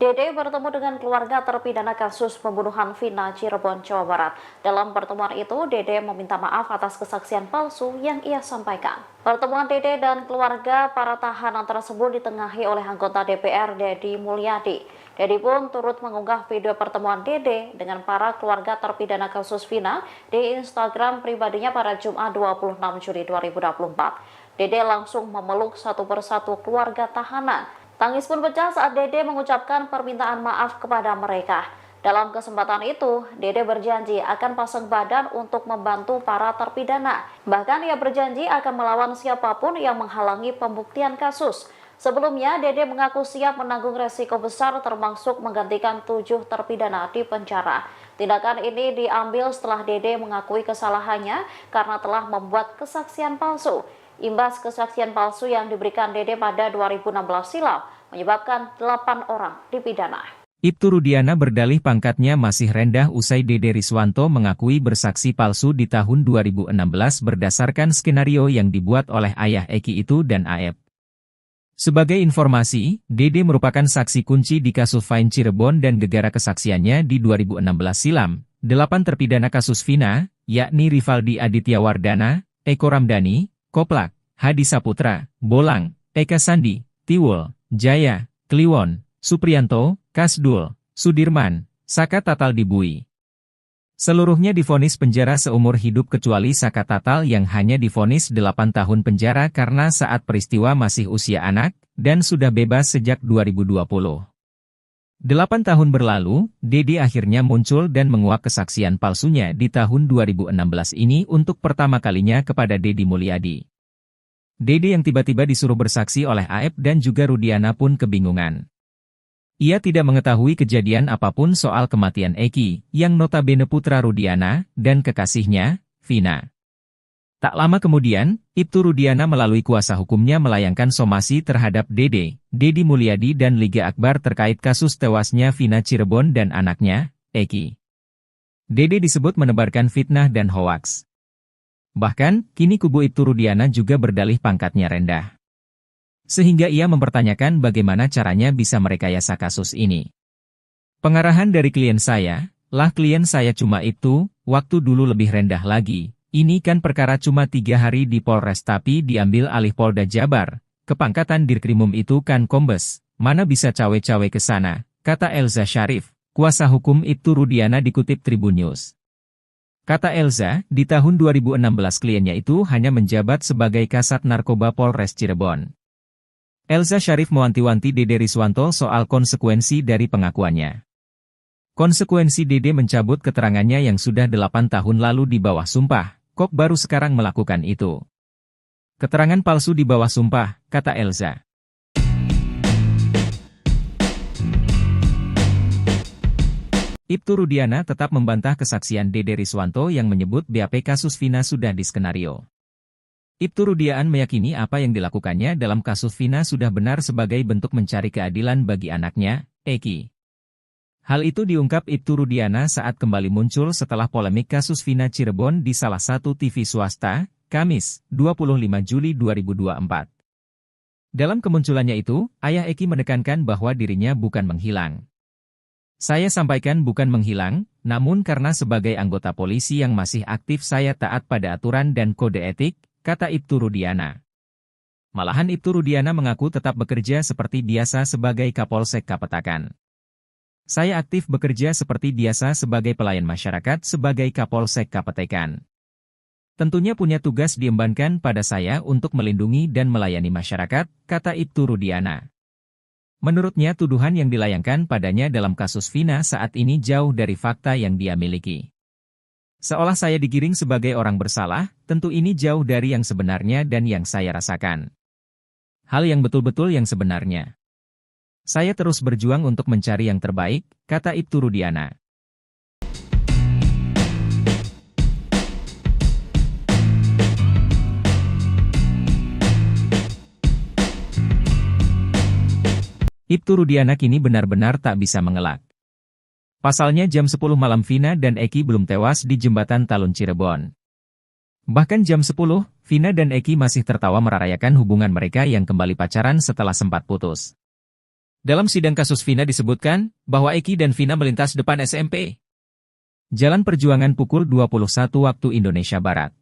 Dede bertemu dengan keluarga terpidana kasus pembunuhan Vina Cirebon, Jawa Barat. Dalam pertemuan itu, Dede meminta maaf atas kesaksian palsu yang ia sampaikan. Pertemuan Dede dan keluarga para tahanan tersebut ditengahi oleh anggota DPR Deddy Mulyadi. Deddy pun turut mengunggah video pertemuan Dede dengan para keluarga terpidana kasus Vina di Instagram pribadinya pada Jumat 26 Juli 2024. Dede langsung memeluk satu persatu keluarga tahanan. Tangis pun pecah saat Dede mengucapkan permintaan maaf kepada mereka. Dalam kesempatan itu, Dede berjanji akan pasang badan untuk membantu para terpidana. Bahkan ia berjanji akan melawan siapapun yang menghalangi pembuktian kasus. Sebelumnya, Dede mengaku siap menanggung resiko besar termasuk menggantikan 7 terpidana di penjara. Tindakan ini diambil setelah Dede mengakui kesalahannya karena telah membuat kesaksian palsu. Imbas kesaksian palsu yang diberikan Dede pada 2016 silam menyebabkan 8 orang dipidana. Ibtu Rudiana berdalih pangkatnya masih rendah usai Dede Riswanto mengakui bersaksi palsu di tahun 2016 berdasarkan skenario yang dibuat oleh ayah Eki itu dan Aep. Sebagai informasi, Dede merupakan saksi kunci di kasus Vina Cirebon dan gegara kesaksiannya di 2016 silam. 8 terpidana kasus Vina, yakni Rivaldi Aditya Wardana, Eko Ramdhani, Koplak, Hadi Saputra, Bolang, Eka Sandi, Tiwul, Jaya, Kliwon, Supriyanto, Kasdul, Sudirman, Saka Tatal dibui. Seluruhnya divonis penjara seumur hidup kecuali Saka Tatal yang hanya divonis 8 tahun penjara karena saat peristiwa masih usia anak, dan sudah bebas sejak 2020. 8 tahun berlalu, Dede akhirnya muncul dan menguak kesaksian palsunya di tahun 2016 ini untuk pertama kalinya kepada Deddy Mulyadi. Dede yang tiba-tiba disuruh bersaksi oleh Aep dan juga Rudiana pun kebingungan. Ia tidak mengetahui kejadian apapun soal kematian Eki, yang notabene putra Rudiana, dan kekasihnya, Vina. Tak lama kemudian, Ibtu Rudiana melalui kuasa hukumnya melayangkan somasi terhadap Dede, Deddy Mulyadi dan Liga Akbar terkait kasus tewasnya Vina Cirebon dan anaknya, Eki. Dede disebut menebarkan fitnah dan hoaks. Bahkan, kini kubu Ibtu Rudiana juga berdalih pangkatnya rendah. Sehingga ia mempertanyakan bagaimana caranya bisa merekayasa kasus ini. Pengarahan dari klien saya, lah klien saya cuma itu, waktu dulu lebih rendah lagi. Ini kan perkara cuma 3 hari di Polres tapi diambil alih Polda Jabar. Kepangkatan Dirkrimum itu kan kombes, mana bisa cawe-cawe ke sana, kata Elza Syarif, kuasa hukum Ibtu Rudiana dikutip Tribun News. Kata Elza, di tahun 2016 kliennya itu hanya menjabat sebagai Kasat Narkoba Polres Cirebon. Elza Syarif mewanti-wanti Dede Riswanto soal konsekuensi dari pengakuannya. Konsekuensi Dede mencabut keterangannya yang sudah 8 tahun lalu di bawah sumpah. Kok baru sekarang melakukan itu? Keterangan palsu di bawah sumpah, kata Elza. Ibtu Rudiana tetap membantah kesaksian Dede Riswanto yang menyebut BAP kasus Vina sudah diskenario. Ibtu Rudiana meyakini apa yang dilakukannya dalam kasus Vina sudah benar sebagai bentuk mencari keadilan bagi anaknya, Eki. Hal itu diungkap Ibtu Rudiana saat kembali muncul setelah polemik kasus Vina Cirebon di salah satu TV swasta, Kamis, 25 Juli 2024. Dalam kemunculannya itu, ayah Eki menekankan bahwa dirinya bukan menghilang. Saya sampaikan bukan menghilang, namun karena sebagai anggota polisi yang masih aktif saya taat pada aturan dan kode etik, kata Ibtu Rudiana. Malahan Ibtu Rudiana mengaku tetap bekerja seperti biasa sebagai Kapolsek Kapetakan. Saya aktif bekerja seperti biasa sebagai pelayan masyarakat sebagai Kapolsek Kapetekan. Tentunya punya tugas diembankan pada saya untuk melindungi dan melayani masyarakat, kata Ibtu Rudiana. Menurutnya tuduhan yang dilayangkan padanya dalam kasus Vina saat ini jauh dari fakta yang dia miliki. Seolah saya digiring sebagai orang bersalah, tentu ini jauh dari yang sebenarnya dan yang saya rasakan. Hal yang betul-betul yang sebenarnya. Saya terus berjuang untuk mencari yang terbaik, kata Ibtu Rudiana. Ibtu Rudiana kini benar-benar tak bisa mengelak. Pasalnya jam 10 malam Vina dan Eki belum tewas di jembatan Talun Cirebon. Bahkan jam 10, Vina dan Eki masih tertawa merayakan hubungan mereka yang kembali pacaran setelah sempat putus. Dalam sidang kasus Vina disebutkan bahwa Eki dan Vina melintas depan SMP. Jalan Perjuangan pukul 21 waktu Indonesia Barat.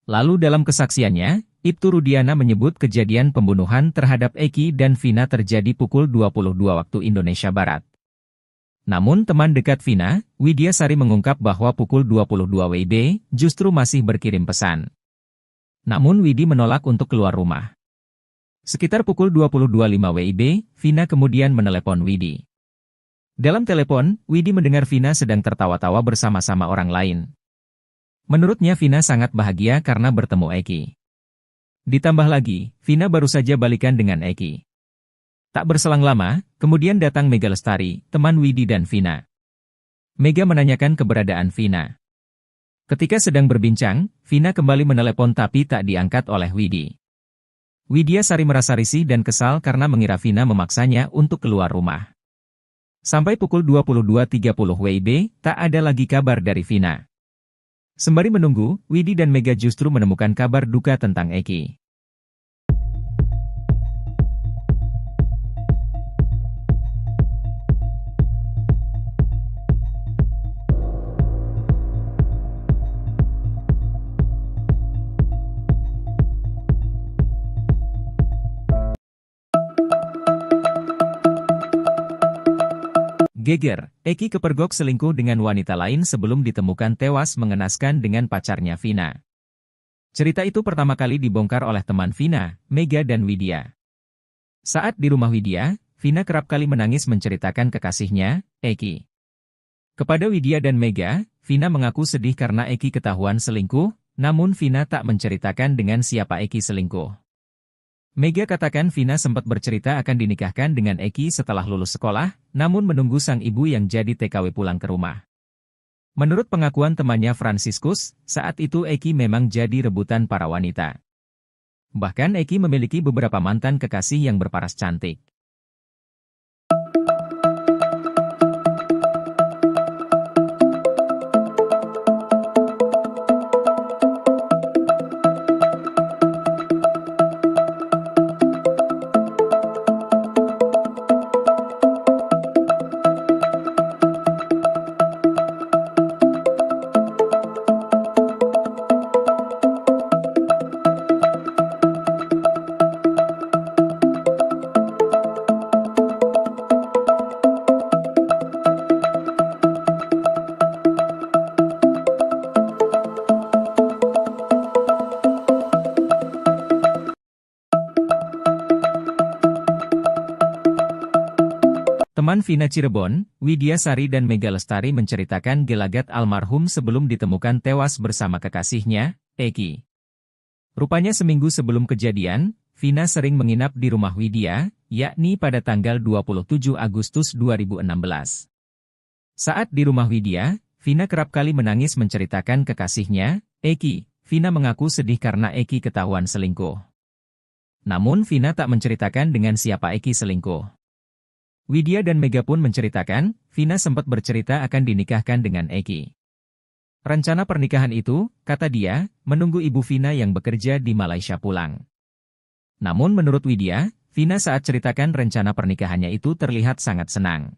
Lalu dalam kesaksiannya, Ibtu Rudiana menyebut kejadian pembunuhan terhadap Eki dan Vina terjadi pukul 22 waktu Indonesia Barat. Namun teman dekat Vina, Widya Sari mengungkap bahwa pukul 22 WIB justru masih berkirim pesan. Namun Widi menolak untuk keluar rumah. Sekitar pukul 22.05 WIB, Vina kemudian menelepon Widi. Dalam telepon, Widi mendengar Vina sedang tertawa-tawa bersama-sama orang lain. Menurutnya Vina sangat bahagia karena bertemu Eki. Ditambah lagi, Vina baru saja balikan dengan Eki. Tak berselang lama, kemudian datang Mega Lestari, teman Widi dan Vina. Mega menanyakan keberadaan Vina. Ketika sedang berbincang, Vina kembali menelepon tapi tak diangkat oleh Widi. Widya Sari merasa risih dan kesal karena mengira Vina memaksanya untuk keluar rumah. Sampai pukul 22.30 WIB, tak ada lagi kabar dari Vina. Sembari menunggu, Widi dan Mega justru menemukan kabar duka tentang Eki. Geger, Eki kepergok selingkuh dengan wanita lain sebelum ditemukan tewas mengenaskan dengan pacarnya Vina. Cerita itu pertama kali dibongkar oleh teman Vina, Mega dan Widya. Saat di rumah Widya, Vina kerap kali menangis menceritakan kekasihnya, Eki. Kepada Widya dan Mega, Vina mengaku sedih karena Eki ketahuan selingkuh, namun Vina tak menceritakan dengan siapa Eki selingkuh. Mega katakan Vina sempat bercerita akan dinikahkan dengan Eki setelah lulus sekolah, namun menunggu sang ibu yang jadi TKW pulang ke rumah. Menurut pengakuan temannya Franciscus, saat itu Eki memang jadi rebutan para wanita. Bahkan Eki memiliki beberapa mantan kekasih yang berparas cantik. Teman Vina Cirebon, Widya Sari dan Mega Lestari menceritakan gelagat almarhum sebelum ditemukan tewas bersama kekasihnya, Eki. Rupanya seminggu sebelum kejadian, Vina sering menginap di rumah Widya, yakni pada tanggal 27 Agustus 2016. Saat di rumah Widya, Vina kerap kali menangis menceritakan kekasihnya, Eki. Vina mengaku sedih karena Eki ketahuan selingkuh. Namun Vina tak menceritakan dengan siapa Eki selingkuh. Widya dan Mega pun menceritakan, Vina sempat bercerita akan dinikahkan dengan Eki. Rencana pernikahan itu, kata dia, menunggu ibu Vina yang bekerja di Malaysia pulang. Namun menurut Widya, Vina saat ceritakan rencana pernikahannya itu terlihat sangat senang.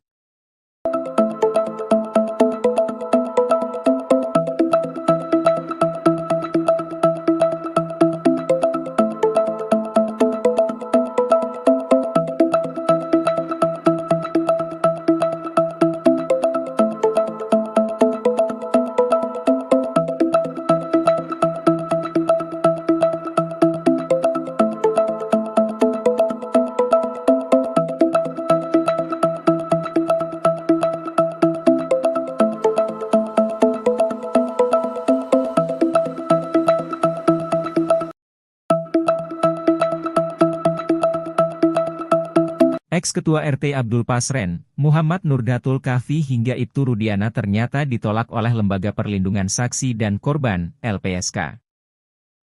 Ex-Ketua RT Abdul Pasren, Muhammad Nurdatul Kahfi hingga Ibtu Rudiana ternyata ditolak oleh Lembaga Perlindungan Saksi dan Korban, LPSK.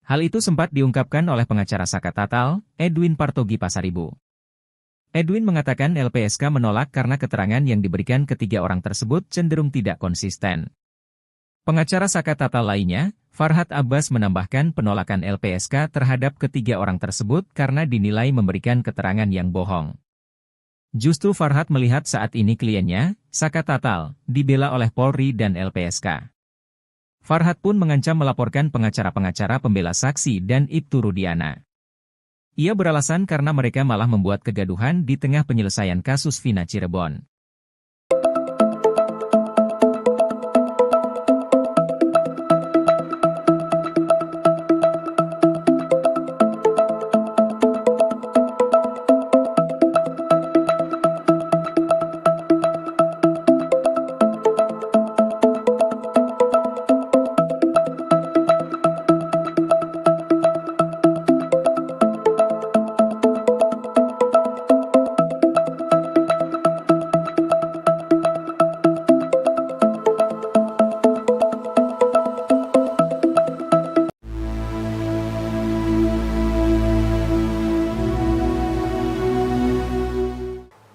Hal itu sempat diungkapkan oleh pengacara Saka Tatal, Edwin Partogi Pasaribu. Edwin mengatakan LPSK menolak karena keterangan yang diberikan ketiga orang tersebut cenderung tidak konsisten. Pengacara Saka Tatal lainnya, Farhad Abbas menambahkan penolakan LPSK terhadap ketiga orang tersebut karena dinilai memberikan keterangan yang bohong. Justru Farhad melihat saat ini kliennya, Saka Tatal, dibela oleh Polri dan LPSK. Farhad pun mengancam melaporkan pengacara-pengacara pembela saksi dan Ibtu Rudiana. Ia beralasan karena mereka malah membuat kegaduhan di tengah penyelesaian kasus Vina Cirebon.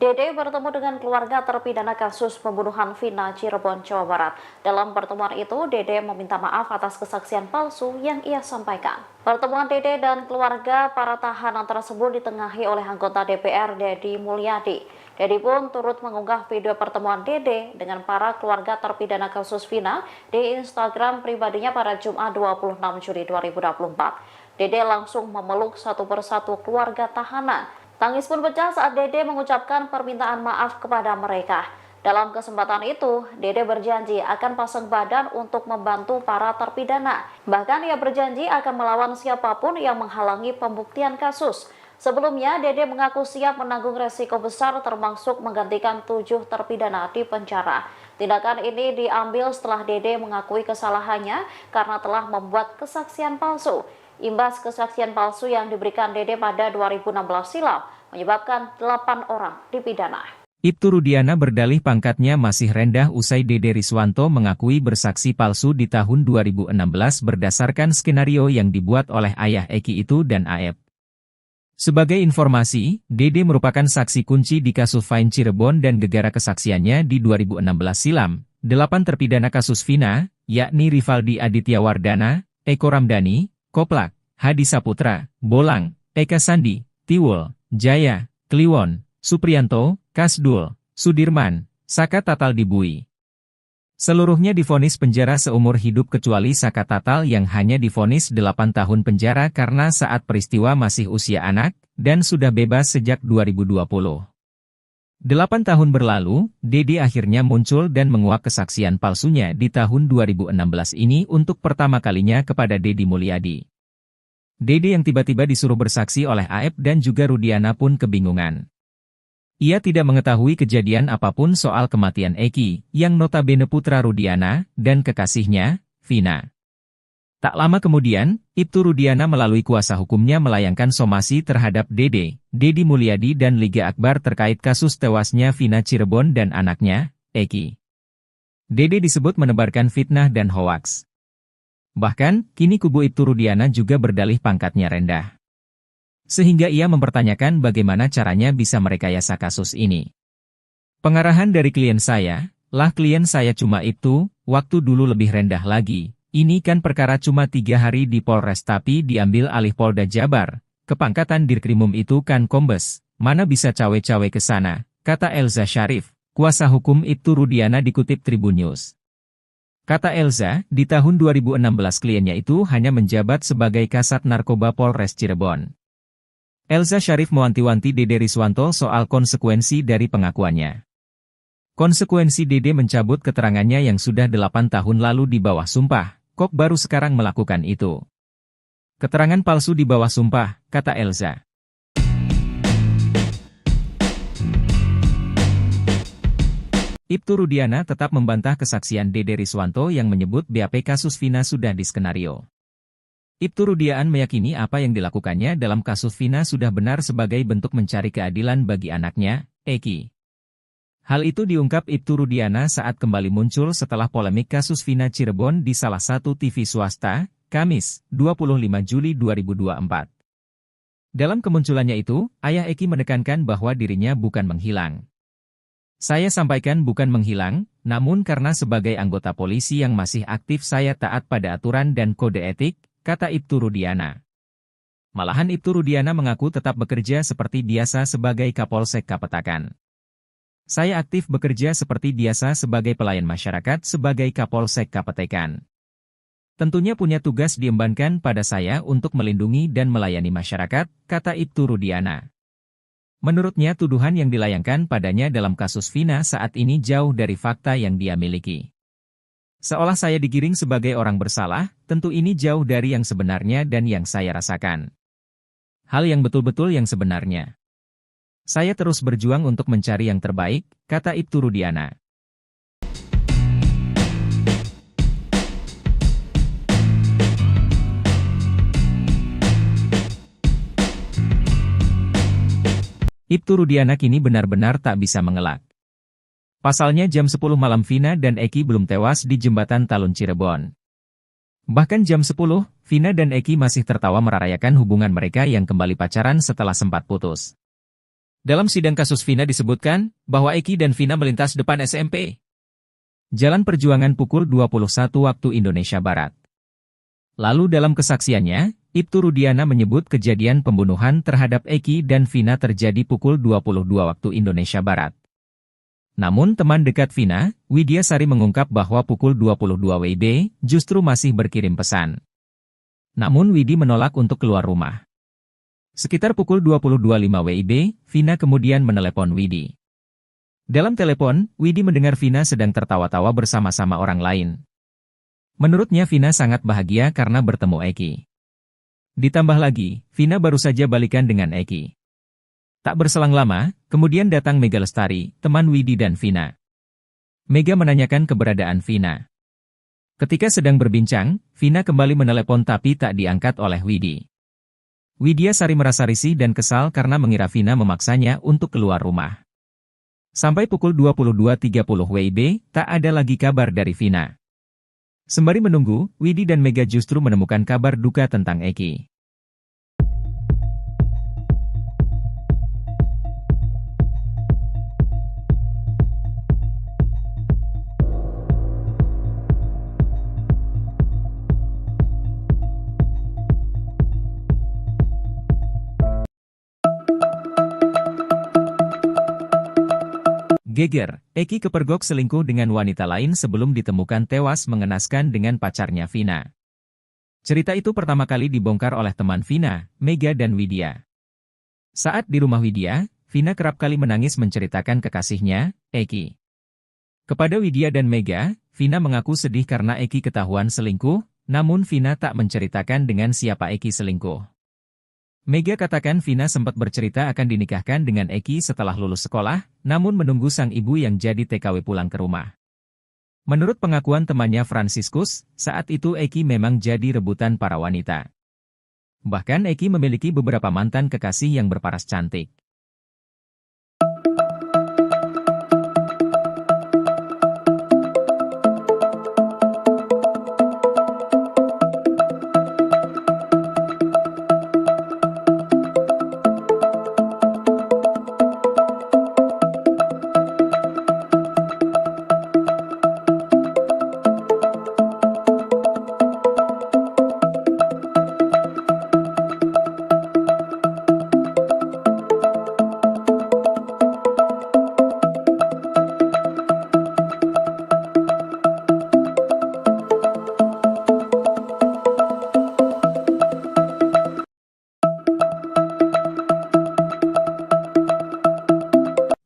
Dede bertemu dengan keluarga terpidana kasus pembunuhan Vina Cirebon, Jawa Barat. Dalam pertemuan itu, Dede meminta maaf atas kesaksian palsu yang ia sampaikan. Pertemuan Dede dan keluarga para tahanan tersebut ditengahi oleh anggota DPR Deddy Mulyadi. Deddy pun turut mengunggah video pertemuan Dede dengan para keluarga terpidana kasus Vina di Instagram pribadinya pada Jumat 26 Juli 2024. Dede langsung memeluk satu persatu keluarga tahanan. Tangis pun pecah saat Dede mengucapkan permintaan maaf kepada mereka. Dalam kesempatan itu, Dede berjanji akan pasang badan untuk membantu para terpidana. Bahkan ia berjanji akan melawan siapapun yang menghalangi pembuktian kasus. Sebelumnya, Dede mengaku siap menanggung resiko besar termasuk menggantikan 7 terpidana di penjara. Tindakan ini diambil setelah Dede mengakui kesalahannya karena telah membuat kesaksian palsu. Imbas kesaksian palsu yang diberikan Dede pada 2016 silam menyebabkan 8 orang dipidana. Ibtu Rudiana berdalih pangkatnya masih rendah usai Dede Riswanto mengakui bersaksi palsu di tahun 2016 berdasarkan skenario yang dibuat oleh ayah Eki itu dan Aep. Sebagai informasi, Dede merupakan saksi kunci di kasus Vina Cirebon dan gegara kesaksiannya di 2016 silam. 8 terpidana kasus Vina, yakni Rivaldi Aditya Wardana, Eko Ramdhani, Koplak, Hadi Saputra, Bolang, Eka Sandi, Tiwul, Jaya, Kliwon, Supriyanto, Kasdul, Sudirman, Saka Tatal dibui. Seluruhnya divonis penjara seumur hidup kecuali Saka Tatal yang hanya divonis 8 tahun penjara karena saat peristiwa masih usia anak, dan sudah bebas sejak 2020. 8 tahun berlalu, Dede akhirnya muncul dan menguak kesaksian palsunya di tahun 2016 ini untuk pertama kalinya kepada Deddy Mulyadi. Dede yang tiba-tiba disuruh bersaksi oleh Aep dan juga Rudiana pun kebingungan. Ia tidak mengetahui kejadian apapun soal kematian Eki, yang notabene putra Rudiana, dan kekasihnya, Vina. Tak lama kemudian, Ibtu Rudiana melalui kuasa hukumnya melayangkan somasi terhadap Dede, Deddy Mulyadi dan Liga Akbar terkait kasus tewasnya Vina Cirebon dan anaknya, Eki. Dede disebut menebarkan fitnah dan hoaks. Bahkan, kini kubu Ibtu Rudiana juga berdalih pangkatnya rendah. Sehingga ia mempertanyakan bagaimana caranya bisa merekayasa kasus ini. Pengarahan dari klien saya, lah klien saya cuma itu, waktu dulu lebih rendah lagi. Ini kan perkara cuma 3 hari di Polres tapi diambil alih Polda Jabar. Kepangkatan Dirkrimum itu kan kombes, mana bisa cawe-cawe ke sana, kata Elza Syarif, kuasa hukum Ibtu Rudiana dikutip Tribun News. Kata Elza, di tahun 2016 kliennya itu hanya menjabat sebagai Kasat Narkoba Polres Cirebon. Elza Syarif mewanti-wanti Dede Riswanto soal konsekuensi dari pengakuannya. Konsekuensi Dede mencabut keterangannya yang sudah 8 tahun lalu di bawah sumpah, kok baru sekarang melakukan itu. Keterangan palsu di bawah sumpah, kata Elza. Ibtu Rudiana tetap membantah kesaksian Dede Riswanto yang menyebut BAP kasus Vina sudah diskenario. Ibtu Rudiana meyakini apa yang dilakukannya dalam kasus Vina sudah benar sebagai bentuk mencari keadilan bagi anaknya, Eki. Hal itu diungkap Ibtu Rudiana saat kembali muncul setelah polemik kasus Vina Cirebon di salah satu TV swasta, Kamis, 25 Juli 2024. Dalam kemunculannya itu, ayah Eki menekankan bahwa dirinya bukan menghilang. Saya sampaikan bukan menghilang, namun karena sebagai anggota polisi yang masih aktif saya taat pada aturan dan kode etik, kata Ibtu Rudiana. Malahan Ibtu Rudiana mengaku tetap bekerja seperti biasa sebagai Kapolsek Kapetakan. Saya aktif bekerja seperti biasa sebagai pelayan masyarakat sebagai Kapolsek Kapetakan. Tentunya punya tugas diembankan pada saya untuk melindungi dan melayani masyarakat, kata Ibtu Rudiana. Menurutnya tuduhan yang dilayangkan padanya dalam kasus Vina saat ini jauh dari fakta yang dia miliki. Seolah saya digiring sebagai orang bersalah, tentu ini jauh dari yang sebenarnya dan yang saya rasakan. Hal yang betul-betul yang sebenarnya. Saya terus berjuang untuk mencari yang terbaik, kata Ibtu Rudiana. Ibtu Rudiana kini benar-benar tak bisa mengelak. Pasalnya jam 10 malam Vina dan Eki belum tewas di jembatan Talun Cirebon. Bahkan jam 10, Vina dan Eki masih tertawa merayakan hubungan mereka yang kembali pacaran setelah sempat putus. Dalam sidang kasus Vina disebutkan bahwa Eki dan Vina melintas depan SMP. Jalan Perjuangan pukul 21 waktu Indonesia Barat. Lalu dalam kesaksiannya, Ibtu Rudiana menyebut kejadian pembunuhan terhadap Eki dan Vina terjadi pukul 22 waktu Indonesia Barat. Namun teman dekat Vina, Widya Sari mengungkap bahwa pukul 22 WIB justru masih berkirim pesan. Namun Widi menolak untuk keluar rumah. Sekitar pukul 22.05 WIB, Vina kemudian menelepon Widi. Dalam telepon, Widi mendengar Vina sedang tertawa-tawa bersama-sama orang lain. Menurutnya Vina sangat bahagia karena bertemu Eki. Ditambah lagi, Vina baru saja balikan dengan Eki. Tak berselang lama, kemudian datang Mega Lestari, teman Widi dan Vina. Mega menanyakan keberadaan Vina. Ketika sedang berbincang, Vina kembali menelepon tapi tak diangkat oleh Widi. Widya Sari merasa risih dan kesal karena mengira Vina memaksanya untuk keluar rumah. Sampai pukul 22.30 WIB, tak ada lagi kabar dari Vina. Sembari menunggu, Widi dan Mega justru menemukan kabar duka tentang Eki. Geger, Eki kepergok selingkuh dengan wanita lain sebelum ditemukan tewas mengenaskan dengan pacarnya Vina. Cerita itu pertama kali dibongkar oleh teman Vina, Mega dan Widya. Saat di rumah Widya, Vina kerap kali menangis menceritakan kekasihnya, Eki. Kepada Widya dan Mega, Vina mengaku sedih karena Eki ketahuan selingkuh, namun Vina tak menceritakan dengan siapa Eki selingkuh. Mega katakan Vina sempat bercerita akan dinikahkan dengan Eki setelah lulus sekolah, namun menunggu sang ibu yang jadi TKW pulang ke rumah. Menurut pengakuan temannya Franciscus, saat itu Eki memang jadi rebutan para wanita. Bahkan Eki memiliki beberapa mantan kekasih yang berparas cantik.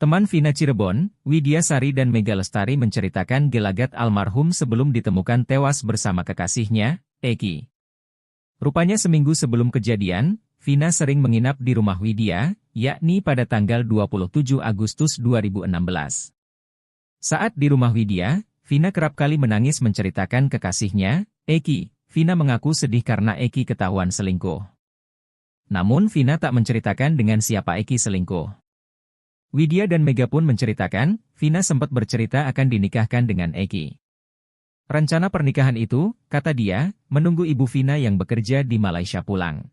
Teman Vina Cirebon, Widya Sari dan Mega Lestari menceritakan gelagat almarhum sebelum ditemukan tewas bersama kekasihnya, Eki. Rupanya seminggu sebelum kejadian, Vina sering menginap di rumah Widya, yakni pada tanggal 27 Agustus 2016. Saat di rumah Widya, Vina kerap kali menangis menceritakan kekasihnya, Eki, Vina mengaku sedih karena Eki ketahuan selingkuh. Namun Vina tak menceritakan dengan siapa Eki selingkuh. Widya dan Mega pun menceritakan, Vina sempat bercerita akan dinikahkan dengan Eki. Rencana pernikahan itu, kata dia, menunggu ibu Vina yang bekerja di Malaysia pulang.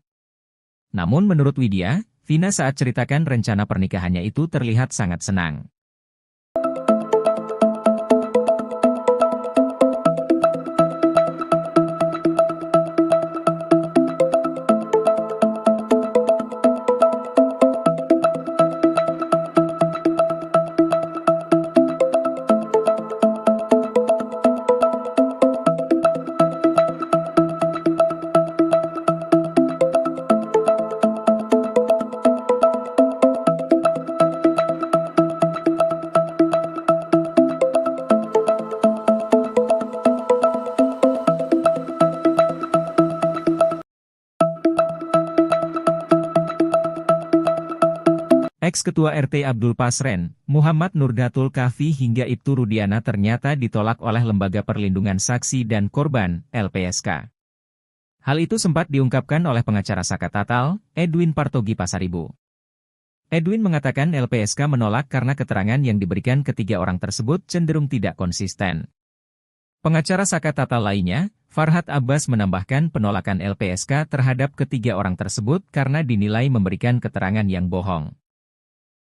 Namun menurut Widya, Vina saat ceritakan rencana pernikahannya itu terlihat sangat senang. Ex-Ketua RT Abdul Pasren, Muhammad Nurdatul Kahfi hingga Ibtu Rudiana ternyata ditolak oleh Lembaga Perlindungan Saksi dan Korban, LPSK. Hal itu sempat diungkapkan oleh pengacara Saka Tatal, Edwin Partogi Pasaribu. Edwin mengatakan LPSK menolak karena keterangan yang diberikan ketiga orang tersebut cenderung tidak konsisten. Pengacara Saka Tatal lainnya, Farhad Abbas menambahkan penolakan LPSK terhadap ketiga orang tersebut karena dinilai memberikan keterangan yang bohong.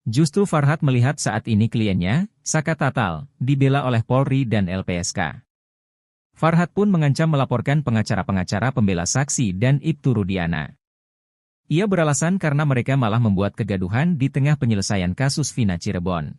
Justru Farhad melihat saat ini kliennya, Saka Tatal, dibela oleh Polri dan LPSK. Farhad pun mengancam melaporkan pengacara-pengacara pembela saksi dan Ibtu Rudiana. Ia beralasan karena mereka malah membuat kegaduhan di tengah penyelesaian kasus Vina Cirebon.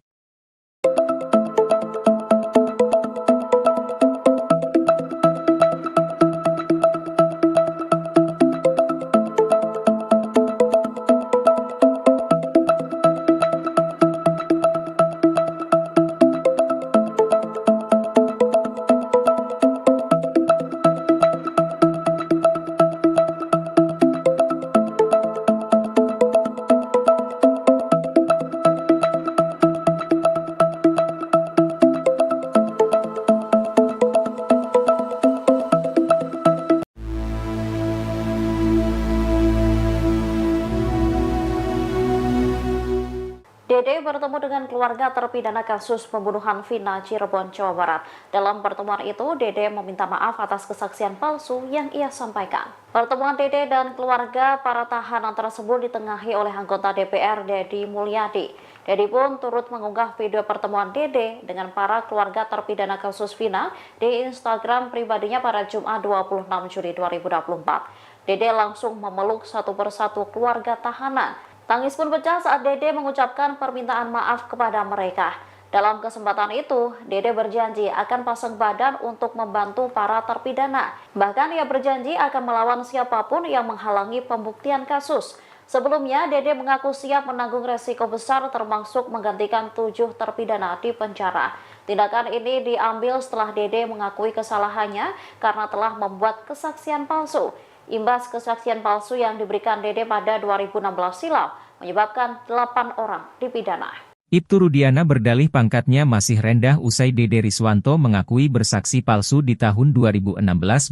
Dede bertemu dengan keluarga terpidana kasus pembunuhan Vina Cirebon, Jawa Barat. Dalam pertemuan itu, Dede meminta maaf atas kesaksian palsu yang ia sampaikan. Pertemuan Dede dan keluarga para tahanan tersebut ditengahi oleh anggota DPR Deddy Mulyadi. Deddy pun turut mengunggah video pertemuan Dede dengan para keluarga terpidana kasus Vina di Instagram pribadinya pada Jumat 26 Juli 2024. Dede langsung memeluk satu persatu keluarga tahanan. Tangis pun pecah saat Dede mengucapkan permintaan maaf kepada mereka. Dalam kesempatan itu, Dede berjanji akan pasang badan untuk membantu para terpidana. Bahkan ia berjanji akan melawan siapapun yang menghalangi pembuktian kasus. Sebelumnya, Dede mengaku siap menanggung resiko besar termasuk menggantikan 7 terpidana di penjara. Tindakan ini diambil setelah Dede mengakui kesalahannya karena telah membuat kesaksian palsu. Imbas kesaksian palsu yang diberikan Dede pada 2016 silam menyebabkan 8 orang dipidana. Ibtu Rudiana berdalih pangkatnya masih rendah usai Dede Riswanto mengakui bersaksi palsu di tahun 2016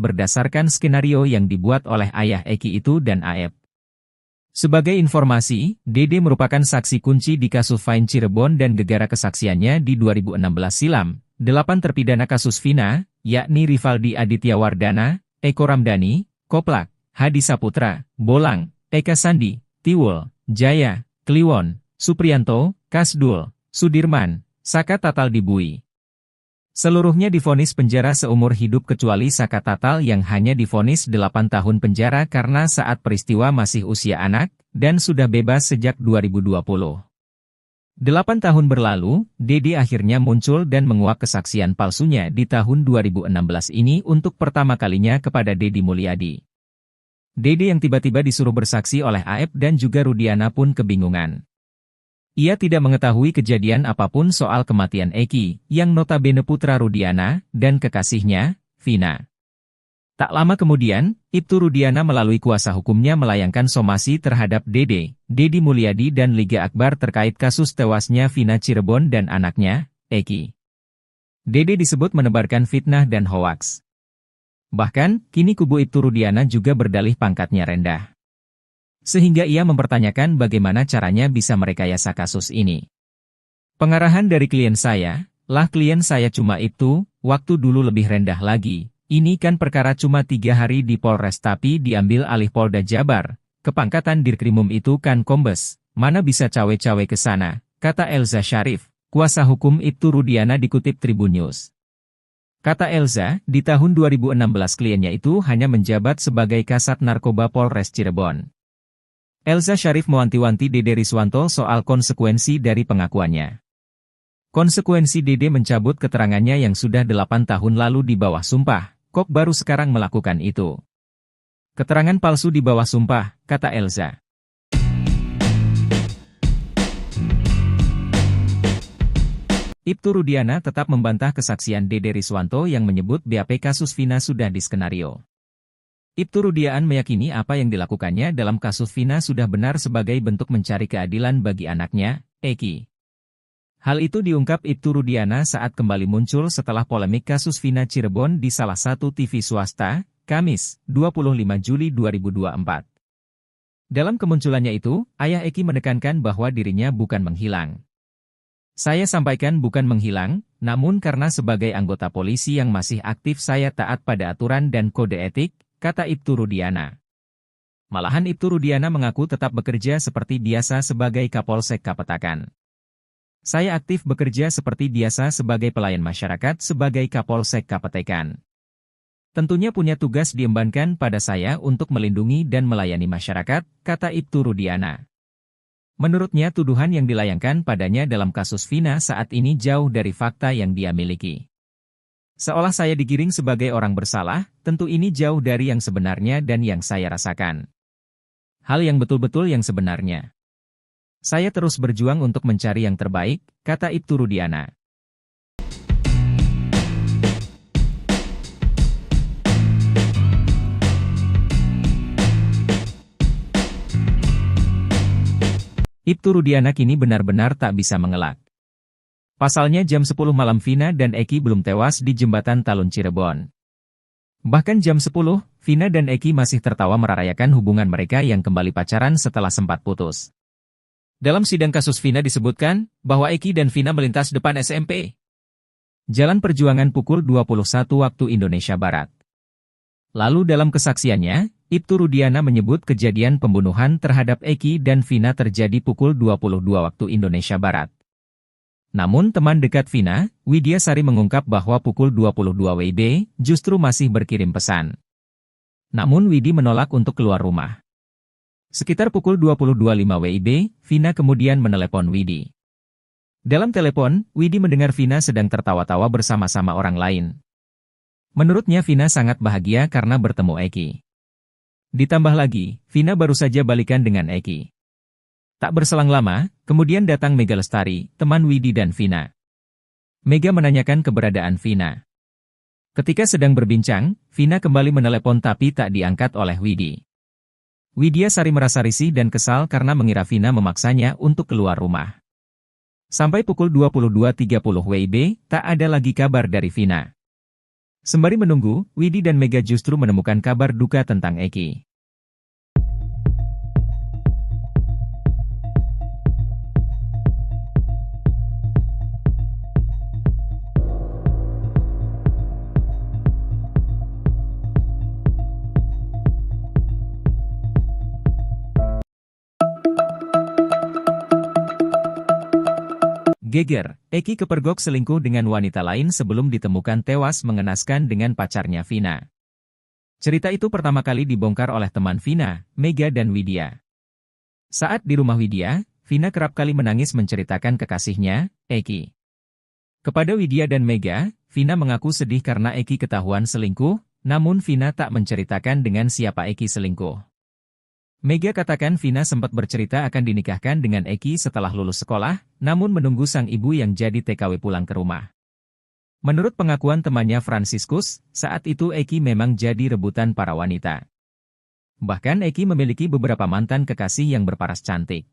berdasarkan skenario yang dibuat oleh ayah Eki itu dan Aep. Sebagai informasi, Dede merupakan saksi kunci di kasus Vina Cirebon dan gegara kesaksiannya di 2016 silam. 8 terpidana kasus Vina, yakni Rivaldi Aditya Wardana, Eko Ramdhani, Koplak, Hadi Saputra, Bolang, Eka Sandi, Tiwul, Jaya, Kliwon, Supriyanto, Kasdul, Sudirman, Saka Tatal dibui. Seluruhnya divonis penjara seumur hidup kecuali Saka Tatal yang hanya divonis 8 tahun penjara karena saat peristiwa masih usia anak, dan sudah bebas sejak 2020. 8 tahun berlalu, Dede akhirnya muncul dan menguak kesaksian palsunya di tahun 2016 ini untuk pertama kalinya kepada Deddy Mulyadi. Dede yang tiba-tiba disuruh bersaksi oleh Aep dan juga Rudiana pun kebingungan. Ia tidak mengetahui kejadian apapun soal kematian Eki, yang notabene putra Rudiana, dan kekasihnya, Vina. Tak lama kemudian, Ibtu Rudiana melalui kuasa hukumnya melayangkan somasi terhadap Dede, Deddy Mulyadi dan Liga Akbar terkait kasus tewasnya Vina Cirebon dan anaknya, Eki. Dede disebut menebarkan fitnah dan hoaks. Bahkan, kini kubu Ibtu Rudiana juga berdalih pangkatnya rendah. Sehingga ia mempertanyakan bagaimana caranya bisa merekayasa kasus ini. Pengarahan dari klien saya, lah klien saya cuma itu, waktu dulu lebih rendah lagi. Ini kan perkara cuma 3 hari di Polres tapi diambil alih Polda Jabar. Kepangkatan Dirkrimum itu kan kombes, mana bisa cawe-cawe ke sana, kata Elza Syarif, kuasa hukum Ibtu Rudiana dikutip Tribun News. Kata Elza, di tahun 2016 kliennya itu hanya menjabat sebagai Kasat Narkoba Polres Cirebon. Elza Syarif mewanti-wanti Dede Riswanto soal konsekuensi dari pengakuannya. Konsekuensi Dede mencabut keterangannya yang sudah 8 tahun lalu di bawah sumpah, kok baru sekarang melakukan itu. Keterangan palsu di bawah sumpah, kata Elza. Ibtu Rudiana tetap membantah kesaksian Dede Riswanto yang menyebut BAP kasus Vina sudah diskenario. Ibtu Rudiana meyakini apa yang dilakukannya dalam kasus Vina sudah benar sebagai bentuk mencari keadilan bagi anaknya, Eki. Hal itu diungkap Ibtu Rudiana saat kembali muncul setelah polemik kasus Vina Cirebon di salah satu TV swasta, Kamis, 25 Juli 2024. Dalam kemunculannya itu, ayah Eki menekankan bahwa dirinya bukan menghilang. Saya sampaikan bukan menghilang, namun karena sebagai anggota polisi yang masih aktif saya taat pada aturan dan kode etik, kata Ibtu Rudiana. Malahan Ibtu Rudiana mengaku tetap bekerja seperti biasa sebagai Kapolsek Kapetakan. Saya aktif bekerja seperti biasa sebagai pelayan masyarakat sebagai Kapolsek Kapetakan. Tentunya punya tugas diembankan pada saya untuk melindungi dan melayani masyarakat, kata Ibtu Rudiana. Menurutnya tuduhan yang dilayangkan padanya dalam kasus Vina saat ini jauh dari fakta yang dia miliki. Seolah saya digiring sebagai orang bersalah, tentu ini jauh dari yang sebenarnya dan yang saya rasakan. Hal yang betul-betul yang sebenarnya. Saya terus berjuang untuk mencari yang terbaik, kata Ibtu Rudiana. Ibtu Rudiana kini benar-benar tak bisa mengelak. Pasalnya jam 10 malam Vina dan Eki belum tewas di jembatan Talun Cirebon. Bahkan jam 10, Vina dan Eki masih tertawa merayakan hubungan mereka yang kembali pacaran setelah sempat putus. Dalam sidang kasus Vina disebutkan bahwa Eki dan Vina melintas depan SMP. Jalan Perjuangan pukul 21 waktu Indonesia Barat. Lalu dalam kesaksiannya, Ibtu Rudiana menyebut kejadian pembunuhan terhadap Eki dan Vina terjadi pukul 22 waktu Indonesia Barat. Namun teman dekat Vina, Widya Sari mengungkap bahwa pukul 22 WIB justru masih berkirim pesan. Namun Widi menolak untuk keluar rumah. Sekitar pukul 22.05 WIB, Vina kemudian menelepon Widi. Dalam telepon, Widi mendengar Vina sedang tertawa-tawa bersama-sama orang lain. Menurutnya Vina sangat bahagia karena bertemu Eki. Ditambah lagi, Vina baru saja balikan dengan Eki. Tak berselang lama, kemudian datang Mega Lestari, teman Widi dan Vina. Mega menanyakan keberadaan Vina. Ketika sedang berbincang, Vina kembali menelepon tapi tak diangkat oleh Widi. Widya Sari merasa risih dan kesal karena mengira Vina memaksanya untuk keluar rumah. Sampai pukul 22.30 WIB, tak ada lagi kabar dari Vina. Sembari menunggu, Widi dan Mega justru menemukan kabar duka tentang Eki. Geger, Eki kepergok selingkuh dengan wanita lain sebelum ditemukan tewas mengenaskan dengan pacarnya Vina. Cerita itu pertama kali dibongkar oleh teman Vina, Mega dan Widya. Saat di rumah Widya, Vina kerap kali menangis menceritakan kekasihnya, Eki. Kepada Widya dan Mega, Vina mengaku sedih karena Eki ketahuan selingkuh, namun Vina tak menceritakan dengan siapa Eki selingkuh. Mega katakan Vina sempat bercerita akan dinikahkan dengan Eki setelah lulus sekolah, namun menunggu sang ibu yang jadi TKW pulang ke rumah. Menurut pengakuan temannya Franciscus, saat itu Eki memang jadi rebutan para wanita. Bahkan Eki memiliki beberapa mantan kekasih yang berparas cantik.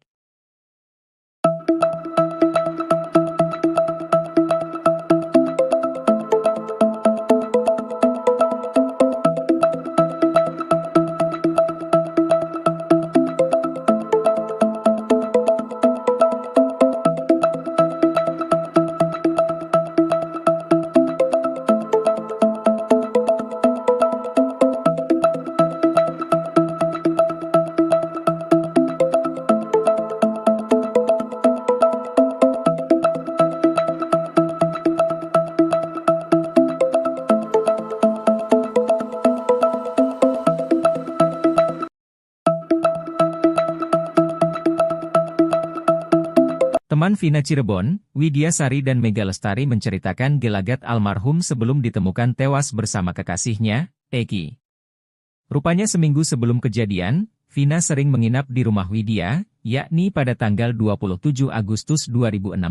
Teman Vina Cirebon, Widya Sari dan Mega Lestari menceritakan gelagat almarhum sebelum ditemukan tewas bersama kekasihnya, Eki. Rupanya seminggu sebelum kejadian, Vina sering menginap di rumah Widya, yakni pada tanggal 27 Agustus 2016.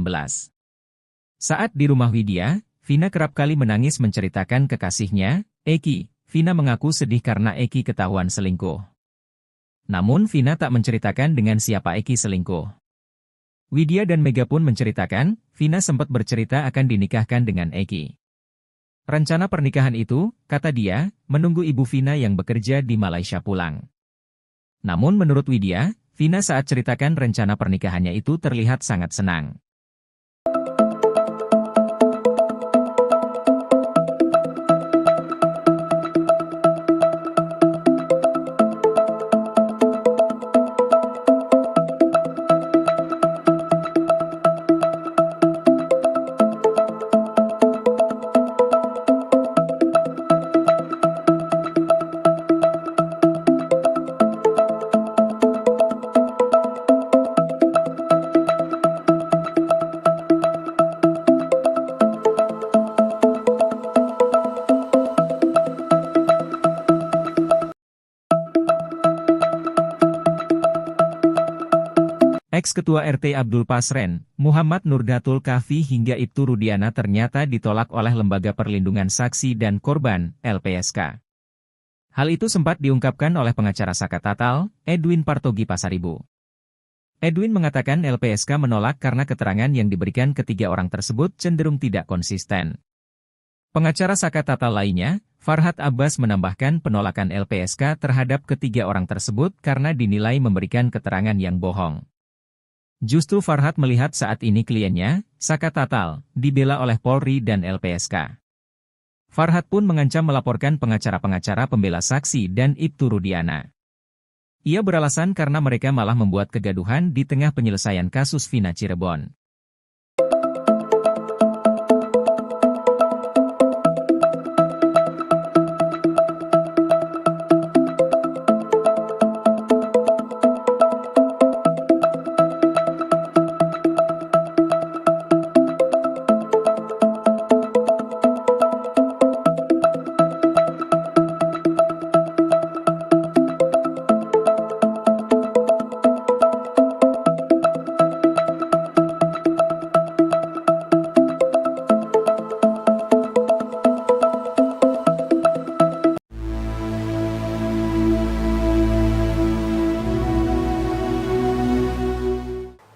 Saat di rumah Widya, Vina kerap kali menangis menceritakan kekasihnya, Eki. Vina mengaku sedih karena Eki ketahuan selingkuh. Namun Vina tak menceritakan dengan siapa Eki selingkuh. Widya dan Mega pun menceritakan, Vina sempat bercerita akan dinikahkan dengan Eki. Rencana pernikahan itu, kata dia, menunggu ibu Vina yang bekerja di Malaysia pulang. Namun menurut Widya, Vina saat ceritakan rencana pernikahannya itu terlihat sangat senang. Ex-Ketua RT Abdul Pasren, Muhammad Nurdatul Kahfi hingga Ibtu Rudiana ternyata ditolak oleh Lembaga Perlindungan Saksi dan Korban, LPSK. Hal itu sempat diungkapkan oleh pengacara Saka Tatal, Edwin Partogi Pasaribu. Edwin mengatakan LPSK menolak karena keterangan yang diberikan ketiga orang tersebut cenderung tidak konsisten. Pengacara Saka Tatal lainnya, Farhad Abbas menambahkan penolakan LPSK terhadap ketiga orang tersebut karena dinilai memberikan keterangan yang bohong. Justru Farhad melihat saat ini kliennya, Saka Tatal, dibela oleh Polri dan LPSK. Farhad pun mengancam melaporkan pengacara-pengacara pembela saksi dan Ibtu Rudiana. Ia beralasan karena mereka malah membuat kegaduhan di tengah penyelesaian kasus Vina Cirebon.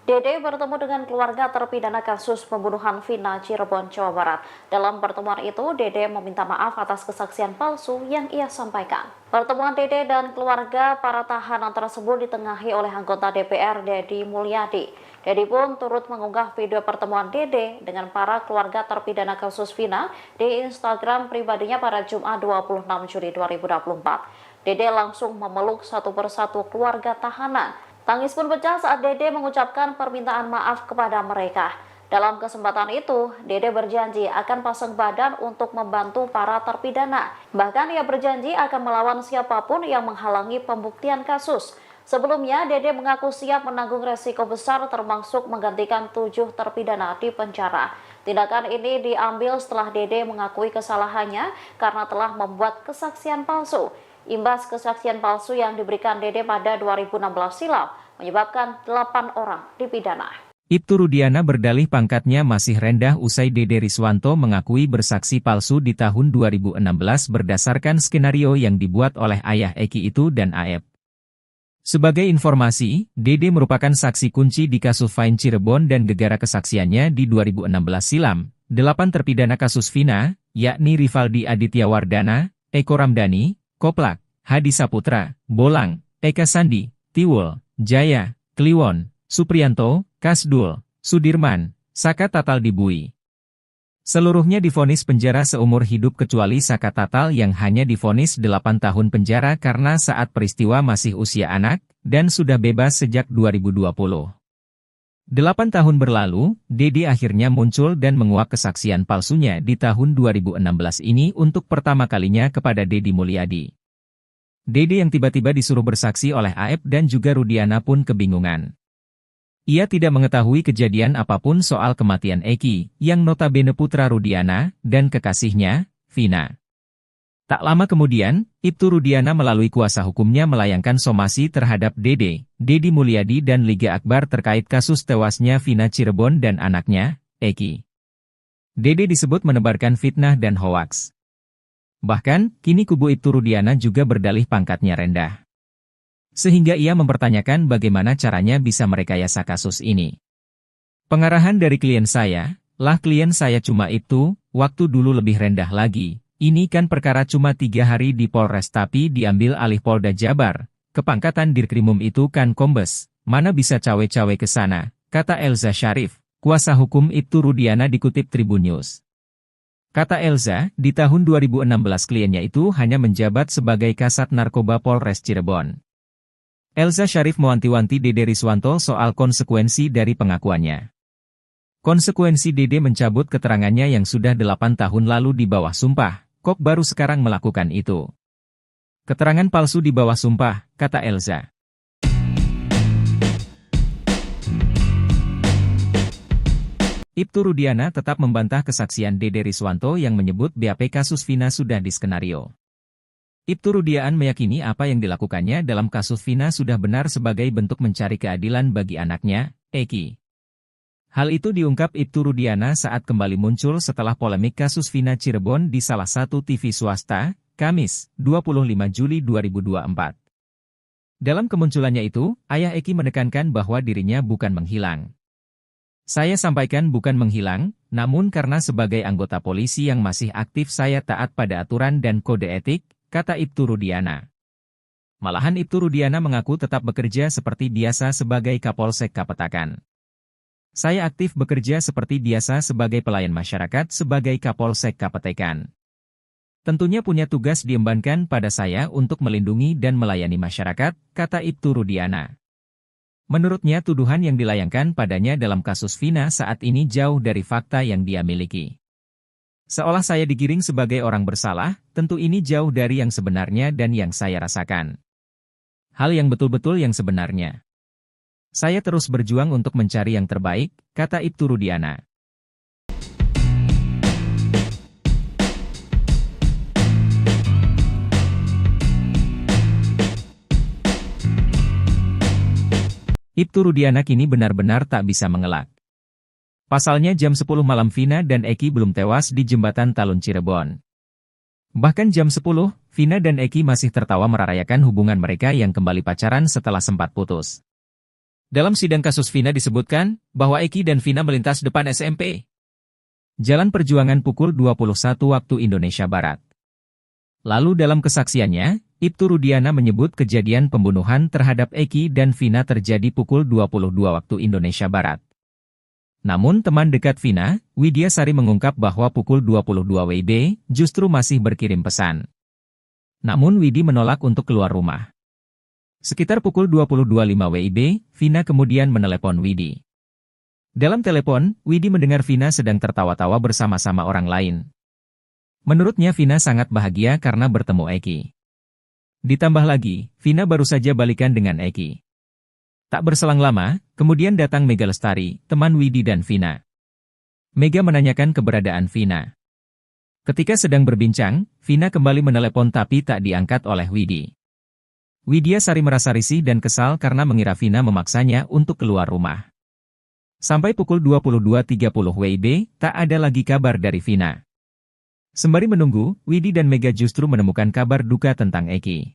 Dede bertemu dengan keluarga terpidana kasus pembunuhan Vina Cirebon, Jawa Barat. Dalam pertemuan itu, Dede meminta maaf atas kesaksian palsu yang ia sampaikan. Pertemuan Dede dan keluarga para tahanan tersebut ditengahi oleh anggota DPR Deddy Mulyadi. Deddy pun turut mengunggah video pertemuan Dede dengan para keluarga terpidana kasus Vina di Instagram pribadinya pada Jumat 26 Juli 2024. Dede langsung memeluk satu persatu keluarga tahanan. Tangis pun pecah saat Dede mengucapkan permintaan maaf kepada mereka. Dalam kesempatan itu, Dede berjanji akan pasang badan untuk membantu para terpidana. Bahkan ia berjanji akan melawan siapapun yang menghalangi pembuktian kasus. Sebelumnya, Dede mengaku siap menanggung resiko besar termasuk menggantikan 7 terpidana di penjara. Tindakan ini diambil setelah Dede mengakui kesalahannya karena telah membuat kesaksian palsu. Imbas kesaksian palsu yang diberikan Dede pada 2016 silam, menyebabkan 8 orang dipidana. Ibtu Rudiana berdalih pangkatnya masih rendah usai Dede Riswanto mengakui bersaksi palsu di tahun 2016 berdasarkan skenario yang dibuat oleh ayah Eki itu dan Aep. Sebagai informasi, Dede merupakan saksi kunci di kasus Vina Cirebon dan gegara kesaksiannya di 2016 silam. 8 terpidana kasus Vina, yakni Rivaldi Aditya Wardana, Eko Ramdhani, Koplak, Hadi Saputra, Bolang, Eka Sandi, Tiwul, Jaya, Kliwon, Supriyanto, Kasdul, Sudirman, Saka Tatal dibui. Seluruhnya divonis penjara seumur hidup kecuali Saka Tatal yang hanya divonis 8 tahun penjara karena saat peristiwa masih usia anak, dan sudah bebas sejak 2020. 8 tahun berlalu, Dede akhirnya muncul dan menguak kesaksian palsunya di tahun 2016 ini untuk pertama kalinya kepada Deddy Mulyadi. Dede yang tiba-tiba disuruh bersaksi oleh Aep dan juga Rudiana pun kebingungan. Ia tidak mengetahui kejadian apapun soal kematian Eki, yang notabene putra Rudiana, dan kekasihnya, Vina. Tak lama kemudian, Ibtu Rudiana melalui kuasa hukumnya melayangkan somasi terhadap Dede, Dedi Mulyadi dan Liga Akbar terkait kasus tewasnya Vina Cirebon dan anaknya, Eki. Dede disebut menebarkan fitnah dan hoaks. Bahkan, kini kubu Ibtu Rudiana juga berdalih pangkatnya rendah. Sehingga ia mempertanyakan bagaimana caranya bisa merekayasa kasus ini. Pengarahan dari klien saya, klien saya cuma itu, waktu dulu lebih rendah lagi. Ini kan perkara cuma 3 hari di Polres tapi diambil alih Polda Jabar. Kepangkatan Dirkrimum itu kan kombes, mana bisa cawe-cawe ke sana, kata Elza Syarif, kuasa hukum Ibtu Rudiana dikutip Tribun News. Kata Elza, di tahun 2016 kliennya itu hanya menjabat sebagai Kasat Narkoba Polres Cirebon. Elza Syarif mewanti-wanti Dede Riswanto soal konsekuensi dari pengakuannya. Konsekuensi Dede mencabut keterangannya yang sudah 8 tahun lalu di bawah sumpah, kok baru sekarang melakukan itu. Keterangan palsu di bawah sumpah, kata Elza. Ibtu Rudiana tetap membantah kesaksian Dede Riswanto yang menyebut BAP kasus Vina sudah diskenario. Ibtu Rudiana meyakini apa yang dilakukannya dalam kasus Vina sudah benar sebagai bentuk mencari keadilan bagi anaknya, Eki. Hal itu diungkap Ibtu Rudiana saat kembali muncul setelah polemik kasus Vina Cirebon di salah satu TV swasta, Kamis, 25 Juli 2024. Dalam kemunculannya itu, ayah Eki menekankan bahwa dirinya bukan menghilang. Saya sampaikan bukan menghilang, namun karena sebagai anggota polisi yang masih aktif saya taat pada aturan dan kode etik, kata Ibtu Rudiana. Malahan Ibtu Rudiana mengaku tetap bekerja seperti biasa sebagai Kapolsek Kapetakan. Saya aktif bekerja seperti biasa sebagai pelayan masyarakat sebagai Kapolsek Kapetakan. Tentunya punya tugas diembankan pada saya untuk melindungi dan melayani masyarakat, kata Ibtu Rudiana. Menurutnya tuduhan yang dilayangkan padanya dalam kasus Vina saat ini jauh dari fakta yang dia miliki. Seolah saya digiring sebagai orang bersalah, tentu ini jauh dari yang sebenarnya dan yang saya rasakan. Hal yang betul-betul yang sebenarnya. Saya terus berjuang untuk mencari yang terbaik, kata Ibtu Rudiana. Ibtu Rudiana kini benar-benar tak bisa mengelak. Pasalnya jam 10 malam Vina dan Eki belum tewas di jembatan Talun Cirebon. Bahkan jam 10, Vina dan Eki masih tertawa merarayakan hubungan mereka yang kembali pacaran setelah sempat putus. Dalam sidang kasus Vina disebutkan bahwa Eki dan Vina melintas depan SMP. Jalan Perjuangan pukul 21 waktu Indonesia Barat. Lalu dalam kesaksiannya, Ibtu Rudiana menyebut kejadian pembunuhan terhadap Eki dan Vina terjadi pukul 22 waktu Indonesia Barat. Namun teman dekat Vina, Widya Sari mengungkap bahwa pukul 22 WIB justru masih berkirim pesan. Namun Widi menolak untuk keluar rumah. Sekitar pukul 22.05 WIB, Vina kemudian menelepon Widi. Dalam telepon, Widi mendengar Vina sedang tertawa-tawa bersama-sama orang lain. Menurutnya Vina sangat bahagia karena bertemu Eki. Ditambah lagi, Vina baru saja balikan dengan Eki. Tak berselang lama, kemudian datang Mega Lestari, teman Widi dan Vina. Mega menanyakan keberadaan Vina. Ketika sedang berbincang, Vina kembali menelepon tapi tak diangkat oleh Widi. Widya Sari merasa risih dan kesal karena mengira Vina memaksanya untuk keluar rumah. Sampai pukul 22.30 WIB, tak ada lagi kabar dari Vina. Sembari menunggu, Widi dan Mega justru menemukan kabar duka tentang Eki.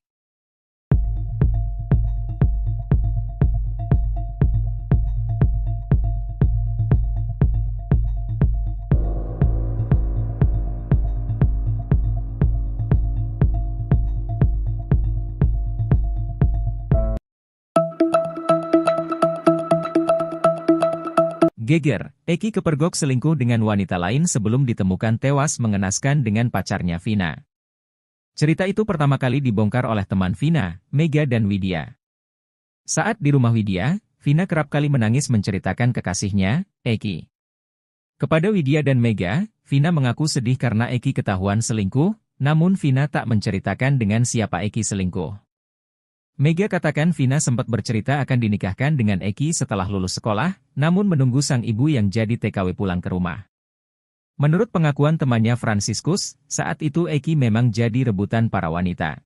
Geger, Eki kepergok selingkuh dengan wanita lain sebelum ditemukan tewas mengenaskan dengan pacarnya Vina. Cerita itu pertama kali dibongkar oleh teman Vina, Mega dan Widya. Saat di rumah Widya, Vina kerap kali menangis menceritakan kekasihnya, Eki. Kepada Widya dan Mega, Vina mengaku sedih karena Eki ketahuan selingkuh, namun Vina tak menceritakan dengan siapa Eki selingkuh. Mega katakan Vina sempat bercerita akan dinikahkan dengan Eki setelah lulus sekolah, namun menunggu sang ibu yang jadi TKW pulang ke rumah. Menurut pengakuan temannya Franciscus, saat itu Eki memang jadi rebutan para wanita.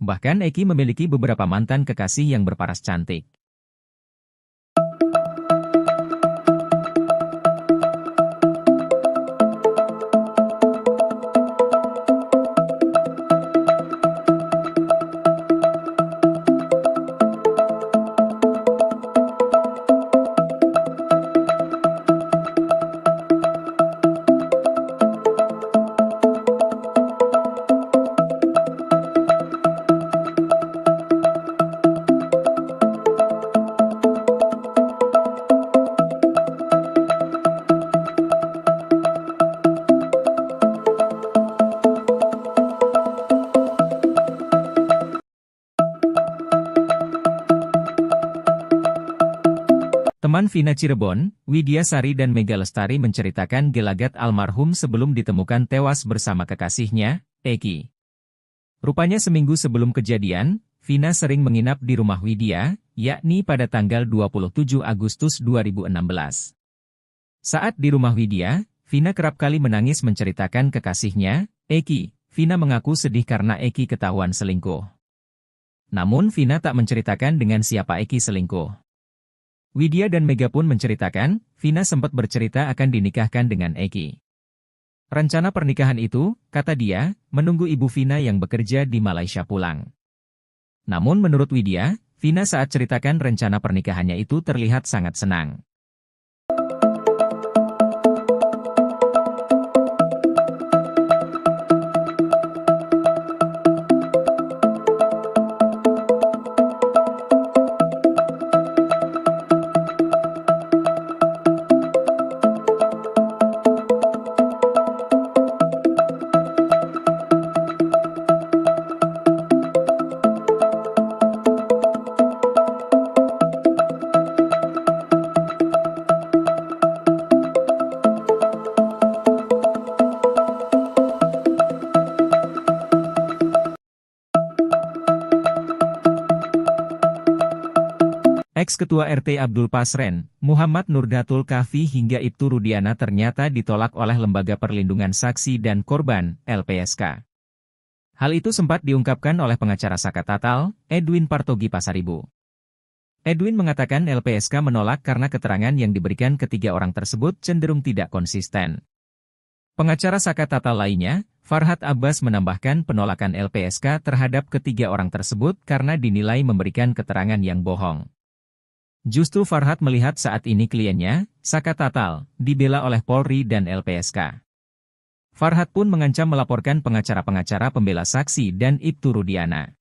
Bahkan Eki memiliki beberapa mantan kekasih yang berparas cantik. Teman Vina Cirebon, Widya Sari dan Mega Lestari menceritakan gelagat almarhum sebelum ditemukan tewas bersama kekasihnya, Eki. Rupanya seminggu sebelum kejadian, Vina sering menginap di rumah Widya, yakni pada tanggal 27 Agustus 2016. Saat di rumah Widya, Vina kerap kali menangis menceritakan kekasihnya, Eki. Vina mengaku sedih karena Eki ketahuan selingkuh. Namun Vina tak menceritakan dengan siapa Eki selingkuh. Widya dan Mega pun menceritakan, Vina sempat bercerita akan dinikahkan dengan Eki. Rencana pernikahan itu, kata dia, menunggu ibu Vina yang bekerja di Malaysia pulang. Namun menurut Widya, Vina saat ceritakan rencana pernikahannya itu terlihat sangat senang. Ex-Ketua RT Abdul Pasren, Muhammad Nurdatul Kahfi hingga Ibtu Rudiana ternyata ditolak oleh Lembaga Perlindungan Saksi dan Korban, LPSK. Hal itu sempat diungkapkan oleh pengacara Saka Tatal, Edwin Partogi Pasaribu. Edwin mengatakan LPSK menolak karena keterangan yang diberikan ketiga orang tersebut cenderung tidak konsisten. Pengacara Saka Tatal lainnya, Farhad Abbas menambahkan penolakan LPSK terhadap ketiga orang tersebut karena dinilai memberikan keterangan yang bohong. Justru Farhad melihat saat ini kliennya, Saka Tatal, dibela oleh Polri dan LPSK. Farhad pun mengancam melaporkan pengacara-pengacara pembela saksi dan Ibtu Rudiana.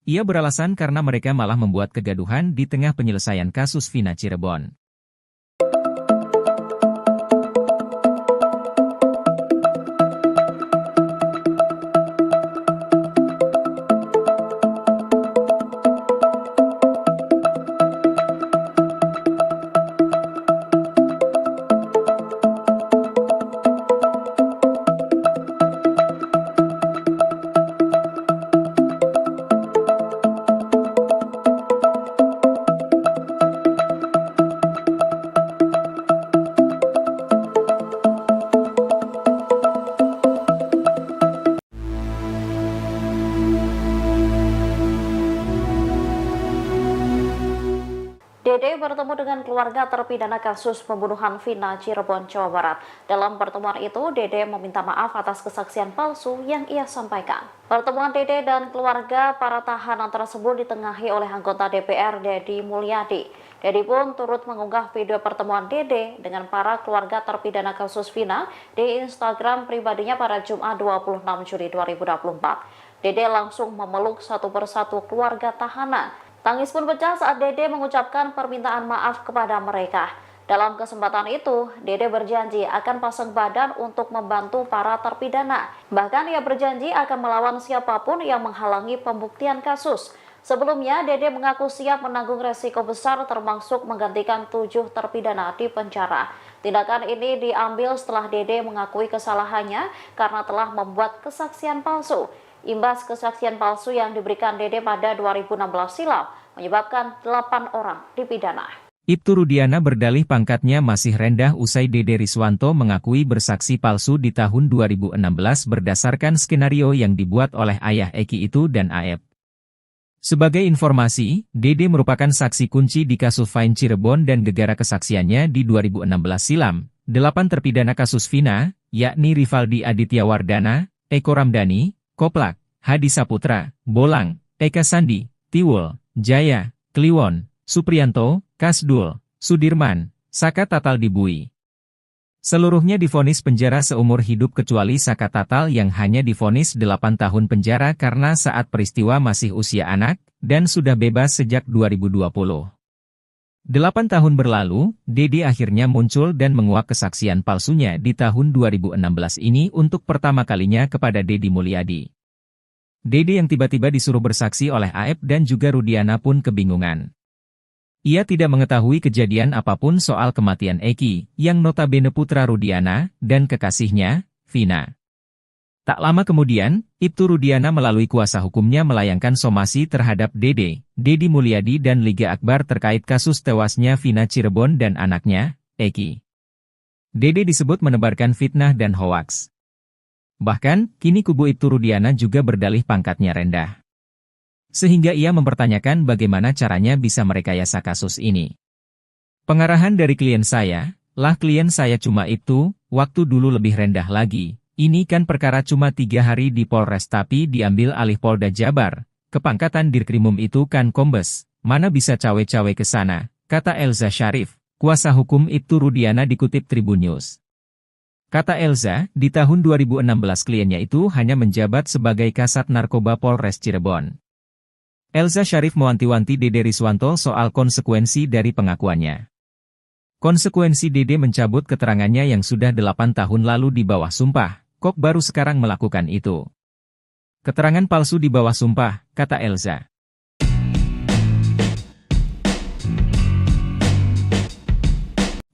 Ia beralasan karena mereka malah membuat kegaduhan di tengah penyelesaian kasus Vina Cirebon. Dede bertemu dengan keluarga terpidana kasus pembunuhan Vina Cirebon, Jawa Barat. Dalam pertemuan itu, Dede meminta maaf atas kesaksian palsu yang ia sampaikan. Pertemuan Dede dan keluarga para tahanan tersebut ditengahi oleh anggota DPR Dedi Mulyadi. Dedi pun turut mengunggah video pertemuan Dede dengan para keluarga terpidana kasus Vina di Instagram pribadinya pada Jumat 26 Juli 2024. Dede langsung memeluk satu persatu keluarga tahanan. Tangis pun pecah saat Dede mengucapkan permintaan maaf kepada mereka. Dalam kesempatan itu, Dede berjanji akan pasang badan untuk membantu para terpidana. Bahkan ia berjanji akan melawan siapapun yang menghalangi pembuktian kasus. Sebelumnya, Dede mengaku siap menanggung resiko besar termasuk menggantikan 7 terpidana di penjara. Tindakan ini diambil setelah Dede mengakui kesalahannya karena telah membuat kesaksian palsu. imbas kesaksian palsu yang diberikan Dede pada 2016 silam, menyebabkan 8 orang dipidana. Ibtu Rudiana berdalih pangkatnya masih rendah usai Dede Riswanto mengakui bersaksi palsu di tahun 2016 berdasarkan skenario yang dibuat oleh ayah Eki itu dan Aep. Sebagai informasi, Dede merupakan saksi kunci di kasus Fine Cirebon dan gegara kesaksiannya di 2016 silam. 8 terpidana kasus Vina, yakni Rivaldi Aditya Wardana, Eko Ramdhani, Koplak, Hadi Saputra, Bolang, Eka Sandi, Tiwul, Jaya, Kliwon, Supriyanto, Kasdul, Sudirman, Saka Tatal Dibui. Seluruhnya divonis penjara seumur hidup kecuali Saka Tatal yang hanya divonis 8 tahun penjara karena saat peristiwa masih usia anak, dan sudah bebas sejak 2020. 8 tahun berlalu, Dede akhirnya muncul dan menguak kesaksian palsunya di tahun 2016 ini untuk pertama kalinya kepada Deddy Mulyadi. Dede yang tiba-tiba disuruh bersaksi oleh Aep dan juga Rudiana pun kebingungan. Ia tidak mengetahui kejadian apapun soal kematian Eki, yang notabene putra Rudiana, dan kekasihnya, Vina. Tak lama kemudian, Ibtu Rudiana melalui kuasa hukumnya melayangkan somasi terhadap Dede, Deddy Mulyadi dan Liga Akbar terkait kasus tewasnya Vina Cirebon dan anaknya, Eki. Dede disebut menebarkan fitnah dan hoaks. Bahkan, kini kubu Ibtu Rudiana juga berdalih pangkatnya rendah. Sehingga ia mempertanyakan bagaimana caranya bisa merekayasa kasus ini. Pengarahan dari klien saya, klien saya cuma itu, waktu dulu lebih rendah lagi. Ini kan perkara cuma 3 hari di Polres tapi diambil alih Polda Jabar. Kepangkatan Dirkrimum itu kan kombes, mana bisa cawe-cawe ke sana, kata Elza Syarif, kuasa hukum Ibtu Rudiana dikutip Tribun News. Kata Elza, di tahun 2016 kliennya itu hanya menjabat sebagai Kasat Narkoba Polres Cirebon. Elza Syarif mewanti-wanti Dede Riswanto soal konsekuensi dari pengakuannya. Konsekuensi Dede mencabut keterangannya yang sudah 8 tahun lalu di bawah sumpah, kok baru sekarang melakukan itu. Keterangan palsu di bawah sumpah, kata Elza.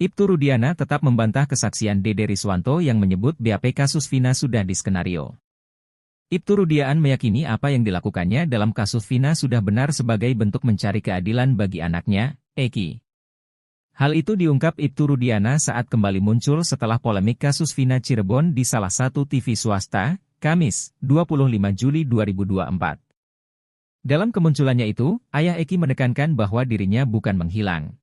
Ibtu Rudiana tetap membantah kesaksian Dede Riswanto yang menyebut BAP kasus Vina sudah diskenario. Ibtu Rudiana meyakini apa yang dilakukannya dalam kasus Vina sudah benar sebagai bentuk mencari keadilan bagi anaknya, Eki. Hal itu diungkap Ibtu Rudiana saat kembali muncul setelah polemik kasus Vina Cirebon di salah satu TV swasta, Kamis, 25 Juli 2024. Dalam kemunculannya itu, ayah Eki menekankan bahwa dirinya bukan menghilang.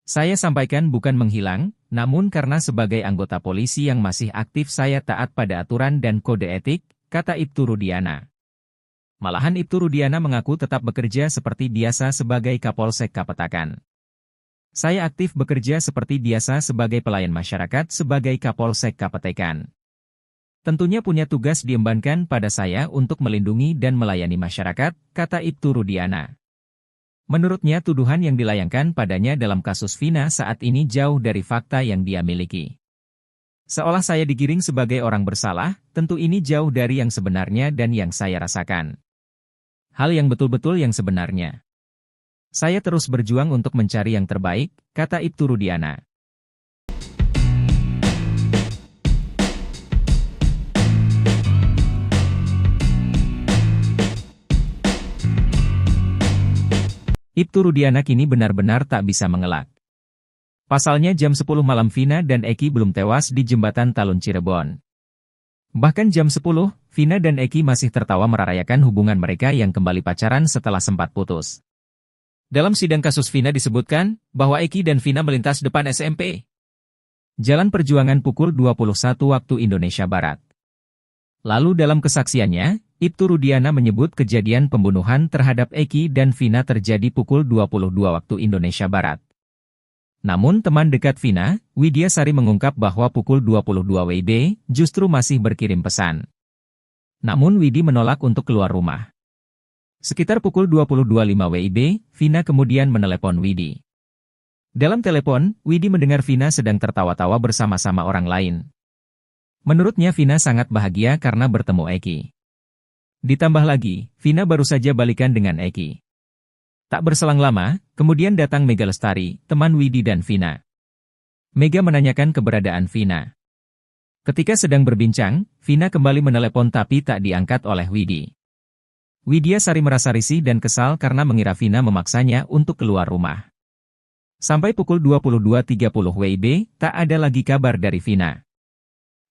Saya sampaikan bukan menghilang, namun karena sebagai anggota polisi yang masih aktif saya taat pada aturan dan kode etik, kata Ibtu Rudiana. Malahan Ibtu Rudiana mengaku tetap bekerja seperti biasa sebagai Kapolsek Kapetakan. Saya aktif bekerja seperti biasa sebagai pelayan masyarakat sebagai Kapolsek Kapetakan. Tentunya punya tugas diembankan pada saya untuk melindungi dan melayani masyarakat, kata Ibtu Rudiana. Menurutnya tuduhan yang dilayangkan padanya dalam kasus Vina saat ini jauh dari fakta yang dia miliki. Seolah saya digiring sebagai orang bersalah, tentu ini jauh dari yang sebenarnya dan yang saya rasakan. Hal yang betul-betul yang sebenarnya. Saya terus berjuang untuk mencari yang terbaik, kata Ibtu Rudiana. Ibtu Rudiana kini benar-benar tak bisa mengelak. Pasalnya jam 10 malam Vina dan Eki belum tewas di jembatan Talun Cirebon. Bahkan jam 10, Vina dan Eki masih tertawa merarayakan hubungan mereka yang kembali pacaran setelah sempat putus. Dalam sidang kasus Vina disebutkan, bahwa Eki dan Vina melintas depan SMP. Jalan Perjuangan pukul 21 waktu Indonesia Barat. Lalu dalam kesaksiannya, Ibtu Rudiana menyebut kejadian pembunuhan terhadap Eki dan Vina terjadi pukul 22 waktu Indonesia Barat. Namun teman dekat Vina, Widya Sari mengungkap bahwa pukul 22 WIB justru masih berkirim pesan. Namun Widi menolak untuk keluar rumah. Sekitar pukul 22.05 WIB, Vina kemudian menelepon Widi. Dalam telepon, Widi mendengar Vina sedang tertawa-tawa bersama-sama orang lain. Menurutnya Vina sangat bahagia karena bertemu Eki. Ditambah lagi, Vina baru saja balikan dengan Eki. Tak berselang lama, kemudian datang Mega Lestari, teman Widi dan Vina. Mega menanyakan keberadaan Vina. Ketika sedang berbincang, Vina kembali menelepon tapi tak diangkat oleh Widi. Widya Sari merasa risih dan kesal karena mengira Vina memaksanya untuk keluar rumah. Sampai pukul 22.30 WIB, tak ada lagi kabar dari Vina.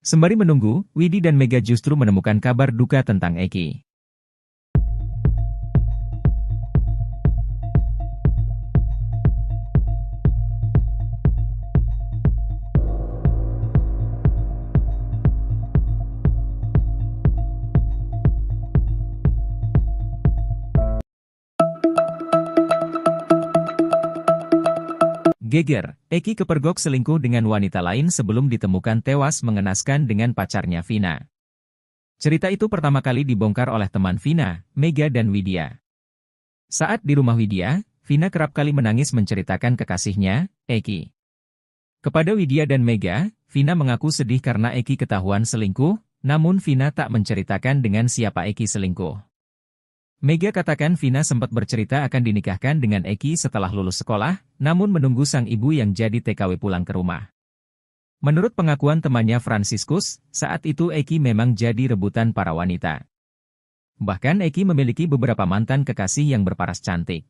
Sembari menunggu, Widi dan Mega justru menemukan kabar duka tentang Eki. Geger, Eki kepergok selingkuh dengan wanita lain sebelum ditemukan tewas mengenaskan dengan pacarnya Vina. Cerita itu pertama kali dibongkar oleh teman Vina, Mega dan Widya. Saat di rumah Widya, Vina kerap kali menangis menceritakan kekasihnya, Eki. Kepada Widya dan Mega, Vina mengaku sedih karena Eki ketahuan selingkuh, namun Vina tak menceritakan dengan siapa Eki selingkuh. Mega katakan Vina sempat bercerita akan dinikahkan dengan Eki setelah lulus sekolah, namun menunggu sang ibu yang jadi TKW pulang ke rumah. Menurut pengakuan temannya Franciscus, saat itu Eki memang jadi rebutan para wanita. Bahkan Eki memiliki beberapa mantan kekasih yang berparas cantik.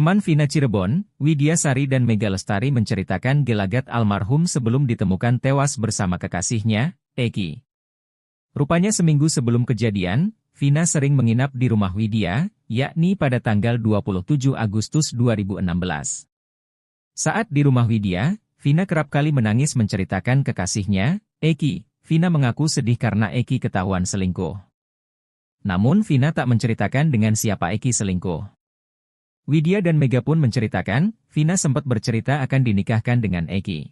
Teman Vina Cirebon, Widya Sari dan Mega Lestari menceritakan gelagat almarhum sebelum ditemukan tewas bersama kekasihnya, Eki. Rupanya seminggu sebelum kejadian, Vina sering menginap di rumah Widya, yakni pada tanggal 27 Agustus 2016. Saat di rumah Widya, Vina kerap kali menangis menceritakan kekasihnya, Eki. Vina mengaku sedih karena Eki ketahuan selingkuh. Namun Vina tak menceritakan dengan siapa Eki selingkuh. Widya dan Mega pun menceritakan, Vina sempat bercerita akan dinikahkan dengan Eki.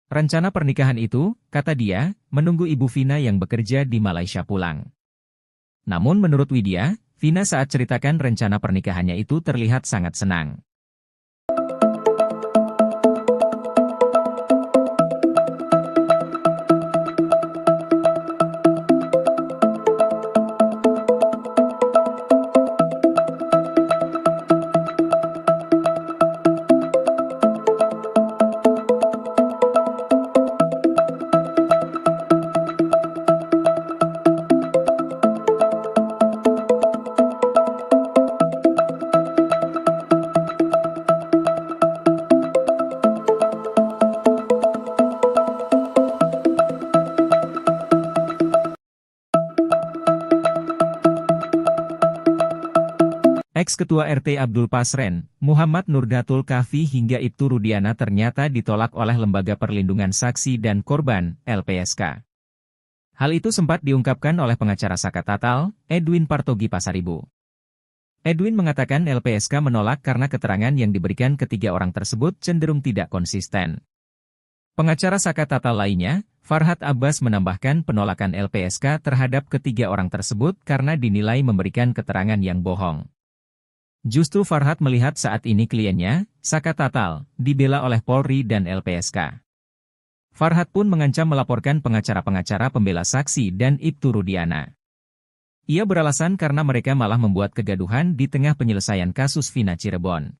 Rencana pernikahan itu, kata dia, menunggu ibu Vina yang bekerja di Malaysia pulang. Namun menurut Widya, Vina saat ceritakan rencana pernikahannya itu terlihat sangat senang. Ex-Ketua RT Abdul Pasren, Muhammad Nurdatul Kahfi hingga Ibtu Rudiana ternyata ditolak oleh Lembaga Perlindungan Saksi dan Korban, LPSK. Hal itu sempat diungkapkan oleh pengacara Saka Tatal, Edwin Partogi Pasaribu. Edwin mengatakan LPSK menolak karena keterangan yang diberikan ketiga orang tersebut cenderung tidak konsisten. Pengacara Saka Tatal lainnya, Farhad Abbas menambahkan penolakan LPSK terhadap ketiga orang tersebut karena dinilai memberikan keterangan yang bohong. Justru Farhad melihat saat ini kliennya, Saka Tatal, dibela oleh Polri dan LPSK. Farhad pun mengancam melaporkan pengacara-pengacara pembela saksi dan Ibtu Rudiana. Ia beralasan karena mereka malah membuat kegaduhan di tengah penyelesaian kasus Vina Cirebon.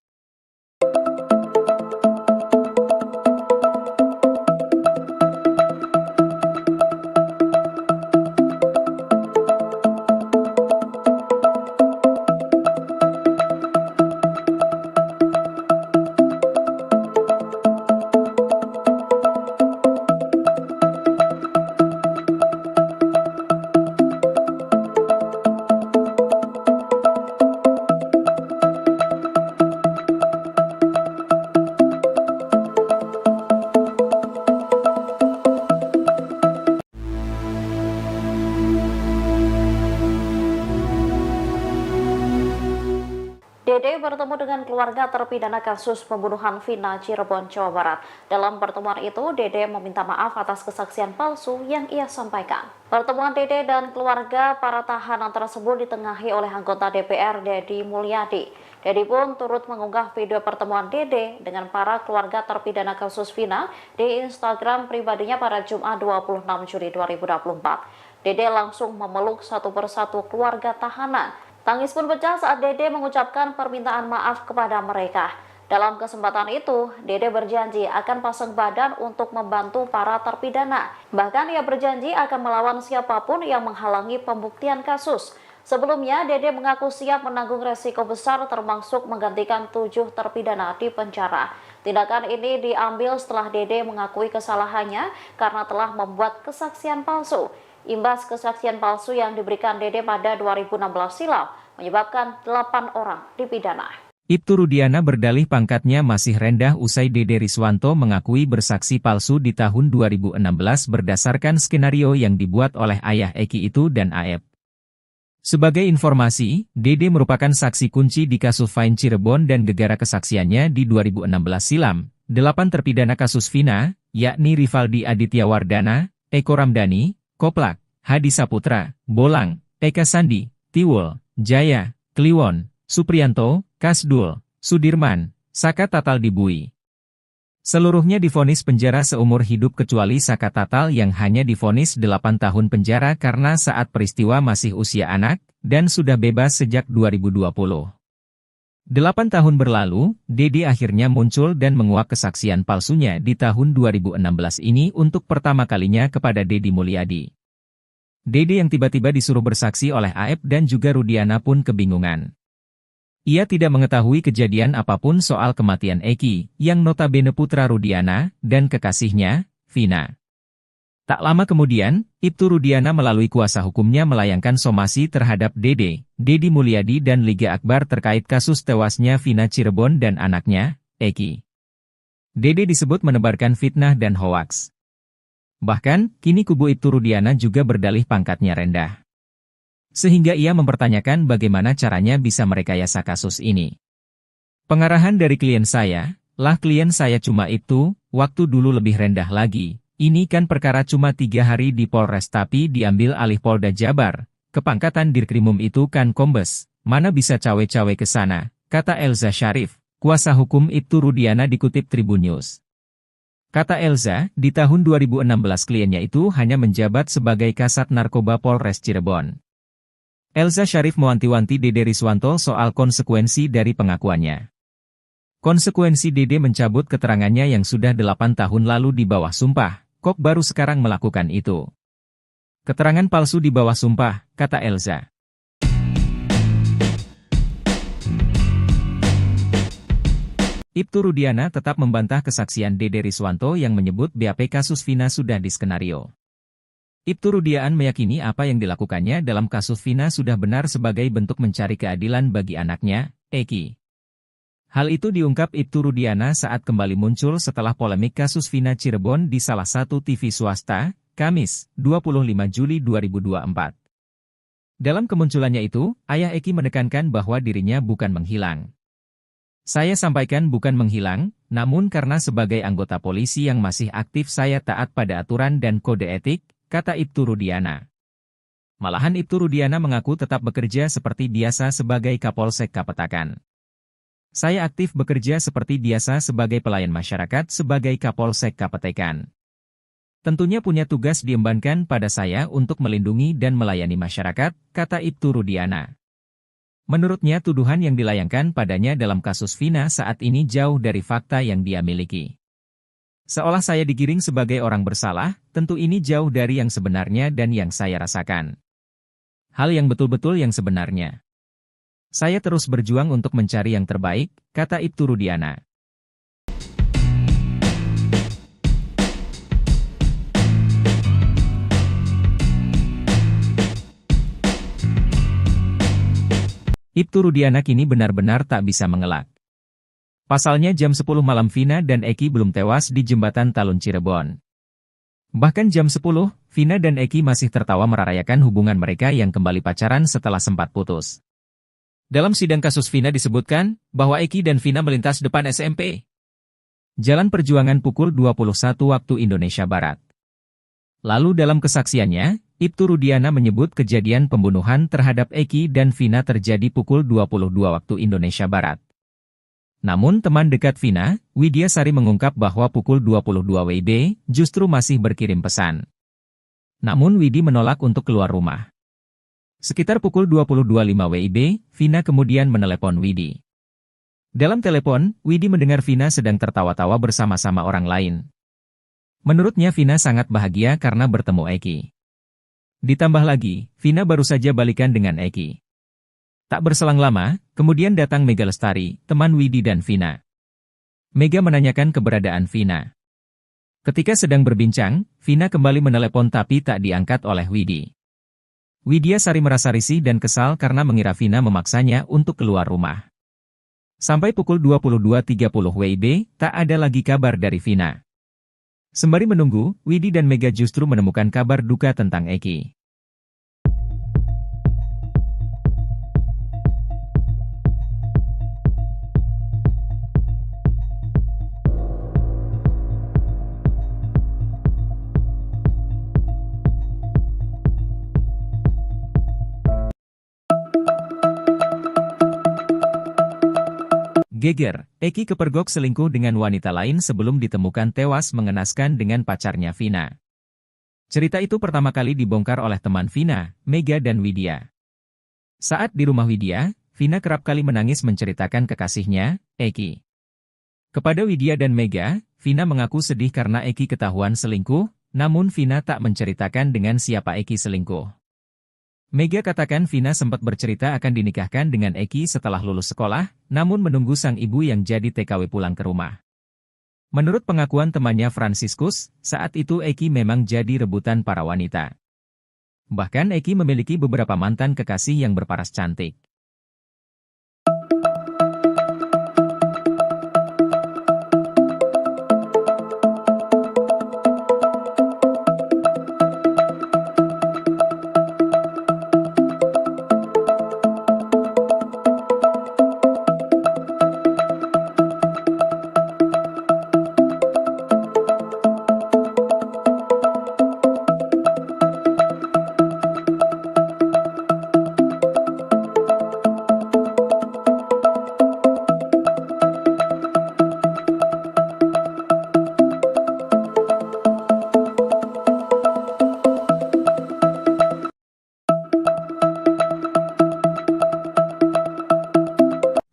bertemu dengan keluarga terpidana kasus pembunuhan Vina Cirebon, Jawa Barat. Dalam pertemuan itu, Dede meminta maaf atas kesaksian palsu yang ia sampaikan. Pertemuan Dede dan keluarga para tahanan tersebut ditengahi oleh anggota DPR Deddy Mulyadi. Deddy pun turut mengunggah video pertemuan Dede dengan para keluarga terpidana kasus Vina di Instagram pribadinya pada Jumat 26 Juli 2024. Dede langsung memeluk satu persatu keluarga tahanan. Tangis pun pecah saat Dede mengucapkan permintaan maaf kepada mereka. Dalam kesempatan itu, Dede berjanji akan pasang badan untuk membantu para terpidana. Bahkan ia berjanji akan melawan siapapun yang menghalangi pembuktian kasus. Sebelumnya, Dede mengaku siap menanggung resiko besar termasuk menggantikan 7 terpidana di penjara. Tindakan ini diambil setelah Dede mengakui kesalahannya karena telah membuat kesaksian palsu. Imbas kesaksian palsu yang diberikan Dede pada 2016 silam menyebabkan 8 orang dipidana. Ibtu Rudiana berdalih pangkatnya masih rendah usai Dede Riswanto mengakui bersaksi palsu di tahun 2016 berdasarkan skenario yang dibuat oleh ayah Eki itu dan Aep. Sebagai informasi, Dede merupakan saksi kunci di kasus Vina Cirebon dan gegara kesaksiannya di 2016 silam. 8 terpidana kasus Vina, yakni Rivaldi Aditya Wardana, Eko Ramdhani, Koplak, Hadi Saputra, Bolang, Eka Sandi, Tiwul, Jaya, Kliwon, Supriyanto, Kasdul, Sudirman, Saka Tatal Dibui. Seluruhnya divonis penjara seumur hidup kecuali Saka Tatal yang hanya divonis 8 tahun penjara karena saat peristiwa masih usia anak, dan sudah bebas sejak 2020. 8 tahun berlalu, Dede akhirnya muncul dan menguak kesaksian palsunya di tahun 2016 ini untuk pertama kalinya kepada Deddy Mulyadi. Dede yang tiba-tiba disuruh bersaksi oleh Aep dan juga Rudiana pun kebingungan. Ia tidak mengetahui kejadian apapun soal kematian Eki, yang notabene putra Rudiana, dan kekasihnya, Vina. Tak lama kemudian, Ibtu Rudiana melalui kuasa hukumnya melayangkan somasi terhadap Dede, Deddy Mulyadi dan Liga Akbar terkait kasus tewasnya Vina Cirebon dan anaknya, Eki. Dede disebut menebarkan fitnah dan hoaks. Bahkan, kini kubu Ibtu Rudiana juga berdalih pangkatnya rendah. Sehingga ia mempertanyakan bagaimana caranya bisa merekayasa kasus ini. Pengarahan dari klien saya, klien saya cuma itu, waktu dulu lebih rendah lagi. Ini kan perkara cuma 3 hari di Polres tapi diambil alih Polda Jabar. Kepangkatan Dirkrimum itu kan kombes, mana bisa cawe-cawe ke sana, kata Elza Syarif, kuasa hukum Ibtu Rudiana dikutip Tribun News. Kata Elza, di tahun 2016 kliennya itu hanya menjabat sebagai Kasat Narkoba Polres Cirebon. Elza Syarif mewanti-wanti Dede Riswanto soal konsekuensi dari pengakuannya. Konsekuensi Dede mencabut keterangannya yang sudah 8 tahun lalu di bawah sumpah, kok baru sekarang melakukan itu. Keterangan palsu di bawah sumpah, kata Elza. Ibtu Rudiana tetap membantah kesaksian Dede Riswanto yang menyebut BAP kasus Vina sudah diskenario. Ibtu Rudiana meyakini apa yang dilakukannya dalam kasus Vina sudah benar sebagai bentuk mencari keadilan bagi anaknya, Eki. Hal itu diungkap Ibtu Rudiana saat kembali muncul setelah polemik kasus Vina Cirebon di salah satu TV swasta, Kamis, 25 Juli 2024. Dalam kemunculannya itu, ayah Eki menekankan bahwa dirinya bukan menghilang. Saya sampaikan bukan menghilang, namun karena sebagai anggota polisi yang masih aktif saya taat pada aturan dan kode etik, kata Ibtu Rudiana. Malahan Ibtu Rudiana mengaku tetap bekerja seperti biasa sebagai Kapolsek Kapetakan. Saya aktif bekerja seperti biasa sebagai pelayan masyarakat sebagai Kapolsek Kapetakan. Tentunya punya tugas diembankan pada saya untuk melindungi dan melayani masyarakat, kata Ibtu Rudiana. Menurutnya tuduhan yang dilayangkan padanya dalam kasus Vina saat ini jauh dari fakta yang dia miliki. Seolah saya digiring sebagai orang bersalah, tentu ini jauh dari yang sebenarnya dan yang saya rasakan. Hal yang betul-betul yang sebenarnya. Saya terus berjuang untuk mencari yang terbaik, kata Ibtu Rudiana. Ibtu Rudiana kini benar-benar tak bisa mengelak. Pasalnya jam 10 malam Vina dan Eki belum tewas di jembatan Talun Cirebon. Bahkan jam 10, Vina dan Eki masih tertawa merarayakan hubungan mereka yang kembali pacaran setelah sempat putus. Dalam sidang kasus Vina disebutkan bahwa Eki dan Vina melintas depan SMP Jalan Perjuangan pukul 21 waktu Indonesia Barat. Lalu dalam kesaksiannya, Ibtu Rudiana menyebut kejadian pembunuhan terhadap Eki dan Vina terjadi pukul 22 waktu Indonesia Barat. Namun teman dekat Vina, Widya Sari mengungkap bahwa pukul 22 WIB justru masih berkirim pesan. Namun Widi menolak untuk keluar rumah. Sekitar pukul 22.05 WIB, Vina kemudian menelepon Widi. Dalam telepon, Widi mendengar Vina sedang tertawa-tawa bersama-sama orang lain. Menurutnya Vina sangat bahagia karena bertemu Eki. Ditambah lagi, Vina baru saja balikan dengan Eki. Tak berselang lama, kemudian datang Mega Lestari, teman Widi dan Vina. Mega menanyakan keberadaan Vina. Ketika sedang berbincang, Vina kembali menelepon tapi tak diangkat oleh Widi. Widya Sari merasa risih dan kesal karena mengira Vina memaksanya untuk keluar rumah. Sampai pukul 22.30 WIB, tak ada lagi kabar dari Vina. Sembari menunggu, Widi dan Mega justru menemukan kabar duka tentang Eki. Geger, Eki kepergok selingkuh dengan wanita lain sebelum ditemukan tewas mengenaskan dengan pacarnya Vina. Cerita itu pertama kali dibongkar oleh teman Vina, Mega dan Widya. Saat di rumah Widya, Vina kerap kali menangis menceritakan kekasihnya, Eki. Kepada Widya dan Mega, Vina mengaku sedih karena Eki ketahuan selingkuh, namun Vina tak menceritakan dengan siapa Eki selingkuh. Mega katakan Vina sempat bercerita akan dinikahkan dengan Eki setelah lulus sekolah, namun menunggu sang ibu yang jadi TKW pulang ke rumah. Menurut pengakuan temannya Franciscus, saat itu Eki memang jadi rebutan para wanita. Bahkan Eki memiliki beberapa mantan kekasih yang berparas cantik.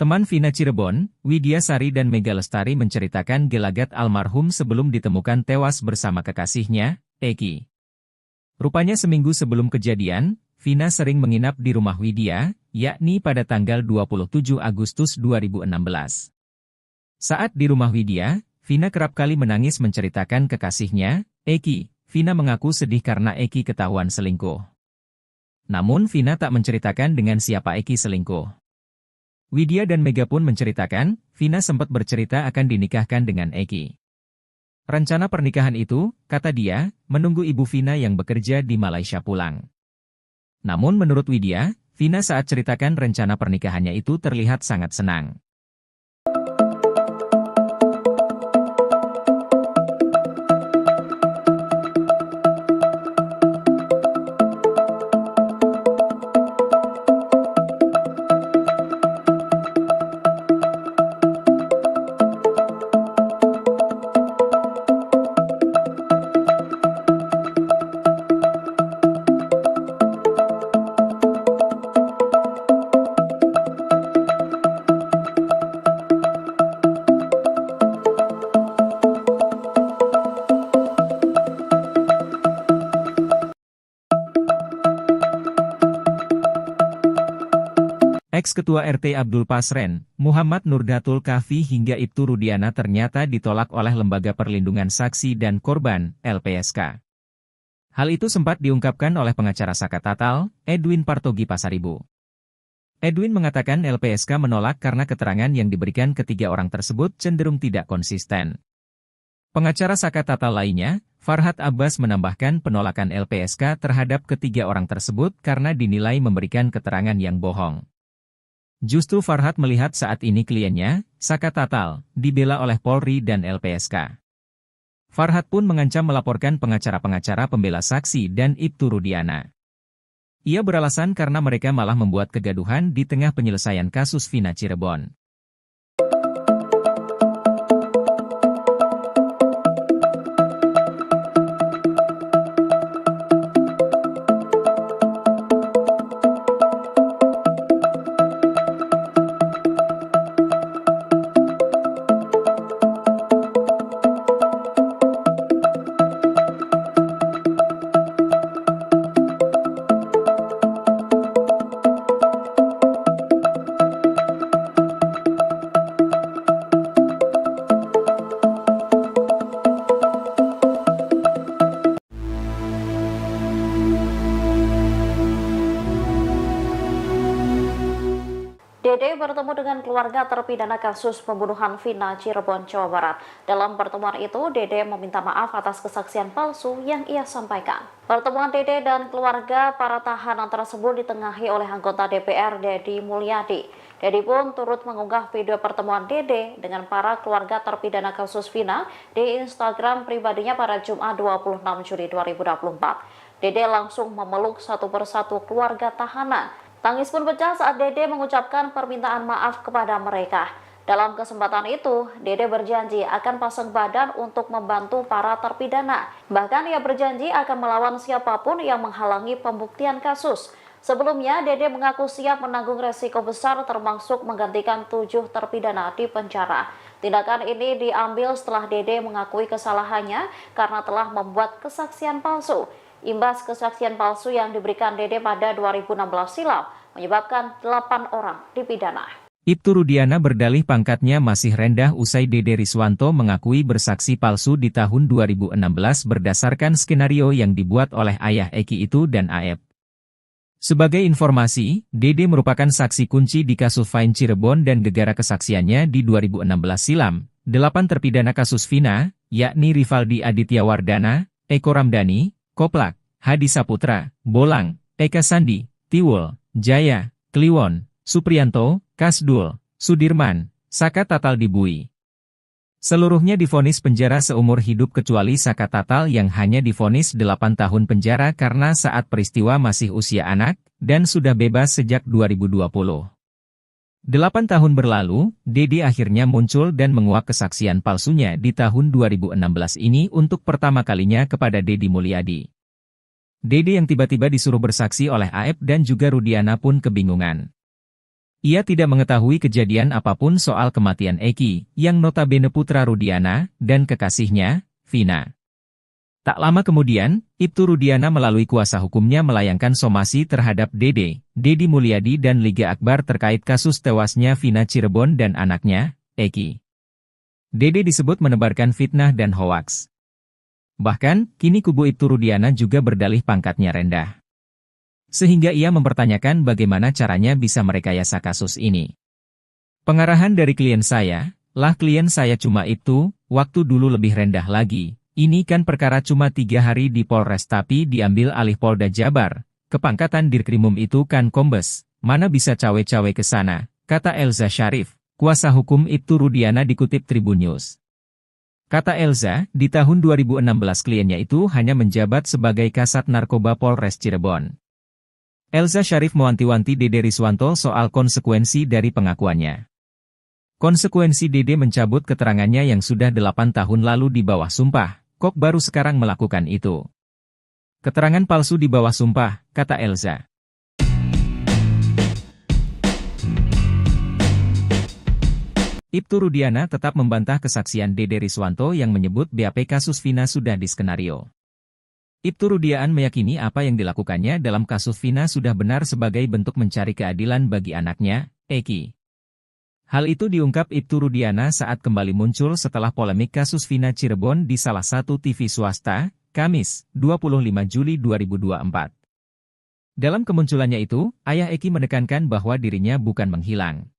Teman Vina Cirebon, Widya Sari dan Mega Lestari menceritakan gelagat almarhum sebelum ditemukan tewas bersama kekasihnya, Eki. Rupanya seminggu sebelum kejadian, Vina sering menginap di rumah Widya, yakni pada tanggal 27 Agustus 2016. Saat di rumah Widya, Vina kerap kali menangis menceritakan kekasihnya, Eki. Vina mengaku sedih karena Eki ketahuan selingkuh. Namun Vina tak menceritakan dengan siapa Eki selingkuh. Widya dan Mega pun menceritakan, Vina sempat bercerita akan dinikahkan dengan Eki. Rencana pernikahan itu, kata dia, menunggu ibu Vina yang bekerja di Malaysia pulang. Namun menurut Widya, Vina saat ceritakan rencana pernikahannya itu terlihat sangat senang. Ex-Ketua RT Abdul Pasren, Muhammad Nurdatul Kahfi hingga Ibtu Rudiana ternyata ditolak oleh Lembaga Perlindungan Saksi dan Korban, LPSK. Hal itu sempat diungkapkan oleh pengacara Saka Tatal, Edwin Partogi Pasaribu. Edwin mengatakan LPSK menolak karena keterangan yang diberikan ketiga orang tersebut cenderung tidak konsisten. Pengacara Saka Tatal lainnya, Farhad Abbas menambahkan penolakan LPSK terhadap ketiga orang tersebut karena dinilai memberikan keterangan yang bohong. Justru Farhat melihat saat ini kliennya, Saka Tatal, dibela oleh Polri dan LPSK. Farhat pun mengancam melaporkan pengacara-pengacara pembela saksi dan Ibtu Rudiana. Ia beralasan karena mereka malah membuat kegaduhan di tengah penyelesaian kasus Vina Cirebon. Dede bertemu dengan keluarga terpidana kasus pembunuhan Vina Cirebon, Jawa Barat. Dalam pertemuan itu, Dede meminta maaf atas kesaksian palsu yang ia sampaikan. Pertemuan Dede dan keluarga para tahanan tersebut ditengahi oleh anggota DPR Deddy Mulyadi. Deddy pun turut mengunggah video pertemuan Dede dengan para keluarga terpidana kasus Vina di Instagram pribadinya pada Jumat 26 Juli 2024. Dede langsung memeluk satu persatu keluarga tahanan. Tangis pun pecah saat Dede mengucapkan permintaan maaf kepada mereka. Dalam kesempatan itu, Dede berjanji akan pasang badan untuk membantu para terpidana. Bahkan ia berjanji akan melawan siapapun yang menghalangi pembuktian kasus. Sebelumnya, Dede mengaku siap menanggung resiko besar termasuk menggantikan 7 terpidana di penjara. Tindakan ini diambil setelah Dede mengakui kesalahannya karena telah membuat kesaksian palsu. Imbas kesaksian palsu yang diberikan Dede pada 2016 silam, menyebabkan 8 orang dipidana. Ibtu Rudiana berdalih pangkatnya masih rendah usai Dede Riswanto mengakui bersaksi palsu di tahun 2016 berdasarkan skenario yang dibuat oleh ayah Eki itu dan Aep. Sebagai informasi, Dede merupakan saksi kunci di kasus Vina Cirebon dan gegara kesaksiannya di 2016 silam. 8 terpidana kasus Vina, yakni Rivaldi Aditya Wardana, Eko Ramdhani, Koplak, Hadi Saputra, Bolang, Eka Sandi, Tiwul, Jaya, Kliwon, Supriyanto, Kasdul, Sudirman, Saka Tatal dibui. Seluruhnya divonis penjara seumur hidup kecuali Saka Tatal yang hanya divonis 8 tahun penjara karena saat peristiwa masih usia anak, dan sudah bebas sejak 2020. 8 tahun berlalu, Dede akhirnya muncul dan menguak kesaksian palsunya di tahun 2016 ini untuk pertama kalinya kepada Deddy Mulyadi. Dede yang tiba-tiba disuruh bersaksi oleh Aep dan juga Rudiana pun kebingungan. Ia tidak mengetahui kejadian apapun soal kematian Eki, yang notabene putra Rudiana, dan kekasihnya, Vina. Tak lama kemudian, Ibtu Rudiana melalui kuasa hukumnya melayangkan somasi terhadap Dede, Deddy Mulyadi dan Liga Akbar terkait kasus tewasnya Vina Cirebon dan anaknya, Eki. Dede disebut menebarkan fitnah dan hoaks. Bahkan, kini kubu Ibtu Rudiana juga berdalih pangkatnya rendah. Sehingga ia mempertanyakan bagaimana caranya bisa merekayasa kasus ini. Pengarahan dari klien saya, lah klien saya cuma itu, waktu dulu lebih rendah lagi. Ini kan perkara cuma 3 hari di Polres tapi diambil alih Polda Jabar. Kepangkatan Dirkrimum itu kan kombes, mana bisa cawe-cawe ke sana, kata Elza Syarif, kuasa hukum Ibtu Rudiana dikutip Tribun News. Kata Elza, di tahun 2016 kliennya itu hanya menjabat sebagai Kasat Narkoba Polres Cirebon. Elza Syarif mewanti-wanti Dede Riswanto soal konsekuensi dari pengakuannya. Konsekuensi Dede mencabut keterangannya yang sudah 8 tahun lalu di bawah sumpah, kok baru sekarang melakukan itu. Keterangan palsu di bawah sumpah, kata Elza. Ibtu Rudiana tetap membantah kesaksian Dede Riswanto yang menyebut BAP kasus Vina sudah diskenario. Ibtu Rudiana meyakini apa yang dilakukannya dalam kasus Vina sudah benar sebagai bentuk mencari keadilan bagi anaknya, Eki. Hal itu diungkap Ibtu Rudiana saat kembali muncul setelah polemik kasus Vina Cirebon di salah satu TV swasta, Kamis, 25 Juli 2024. Dalam kemunculannya itu, ayah Eki menekankan bahwa dirinya bukan menghilang.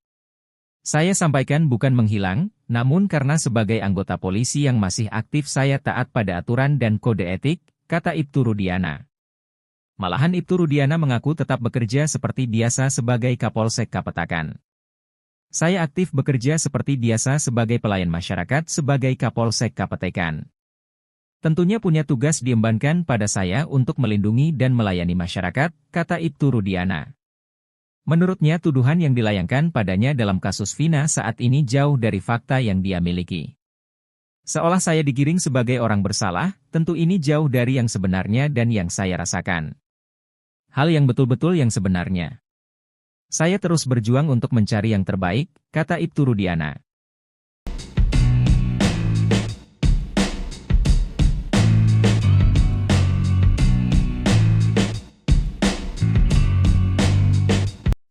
Saya sampaikan bukan menghilang, namun karena sebagai anggota polisi yang masih aktif saya taat pada aturan dan kode etik, kata Ibtu Rudiana. Malahan Ibtu Rudiana mengaku tetap bekerja seperti biasa sebagai Kapolsek Kapetakan. Saya aktif bekerja seperti biasa sebagai pelayan masyarakat sebagai Kapolsek Kapetekan. Tentunya punya tugas diembankan pada saya untuk melindungi dan melayani masyarakat, kata Ibtu Rudiana. Menurutnya tuduhan yang dilayangkan padanya dalam kasus Vina saat ini jauh dari fakta yang dia miliki. Seolah saya digiring sebagai orang bersalah, tentu ini jauh dari yang sebenarnya dan yang saya rasakan. Hal yang betul-betul yang sebenarnya. Saya terus berjuang untuk mencari yang terbaik, kata Ibtu Rudiana.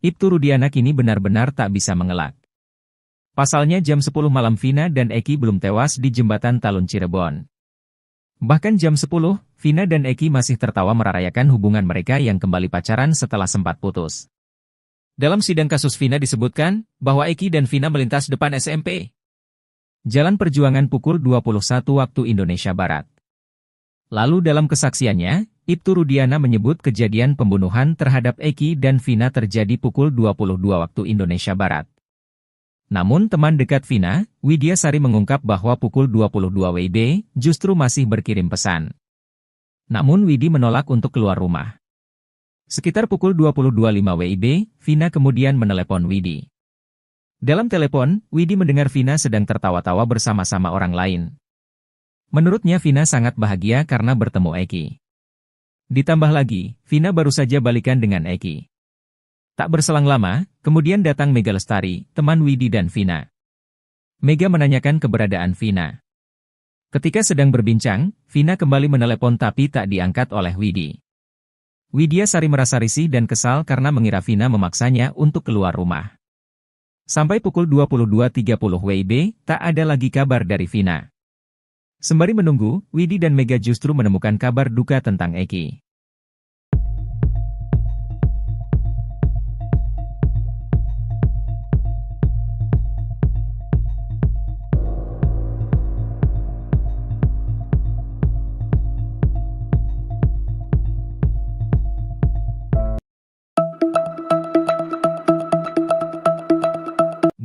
Ibtu Rudiana kini benar-benar tak bisa mengelak. Pasalnya jam 10 malam Vina dan Eki belum tewas di jembatan Talun Cirebon. Bahkan jam 10, Vina dan Eki masih tertawa merarayakan hubungan mereka yang kembali pacaran setelah sempat putus. Dalam sidang kasus Vina disebutkan bahwa Eki dan Vina melintas depan SMP. Jalan Perjuangan pukul 21 waktu Indonesia Barat. Lalu dalam kesaksiannya, Ibtu Rudiana menyebut kejadian pembunuhan terhadap Eki dan Vina terjadi pukul 22 waktu Indonesia Barat. Namun teman dekat Vina, Widya Sari mengungkap bahwa pukul 22 WIB justru masih berkirim pesan. Namun Widi menolak untuk keluar rumah. Sekitar pukul 22.05 WIB, Vina kemudian menelepon Widi. Dalam telepon, Widi mendengar Vina sedang tertawa-tawa bersama-sama orang lain. Menurutnya Vina sangat bahagia karena bertemu Eki. Ditambah lagi, Vina baru saja balikan dengan Eki. Tak berselang lama, kemudian datang Mega Lestari, teman Widi dan Vina. Mega menanyakan keberadaan Vina. Ketika sedang berbincang, Vina kembali menelepon tapi tak diangkat oleh Widi. Widya Sari merasa risih dan kesal karena mengira Vina memaksanya untuk keluar rumah. Sampai pukul 22.30 WIB, tak ada lagi kabar dari Vina. Sembari menunggu, Widi dan Mega justru menemukan kabar duka tentang Eki.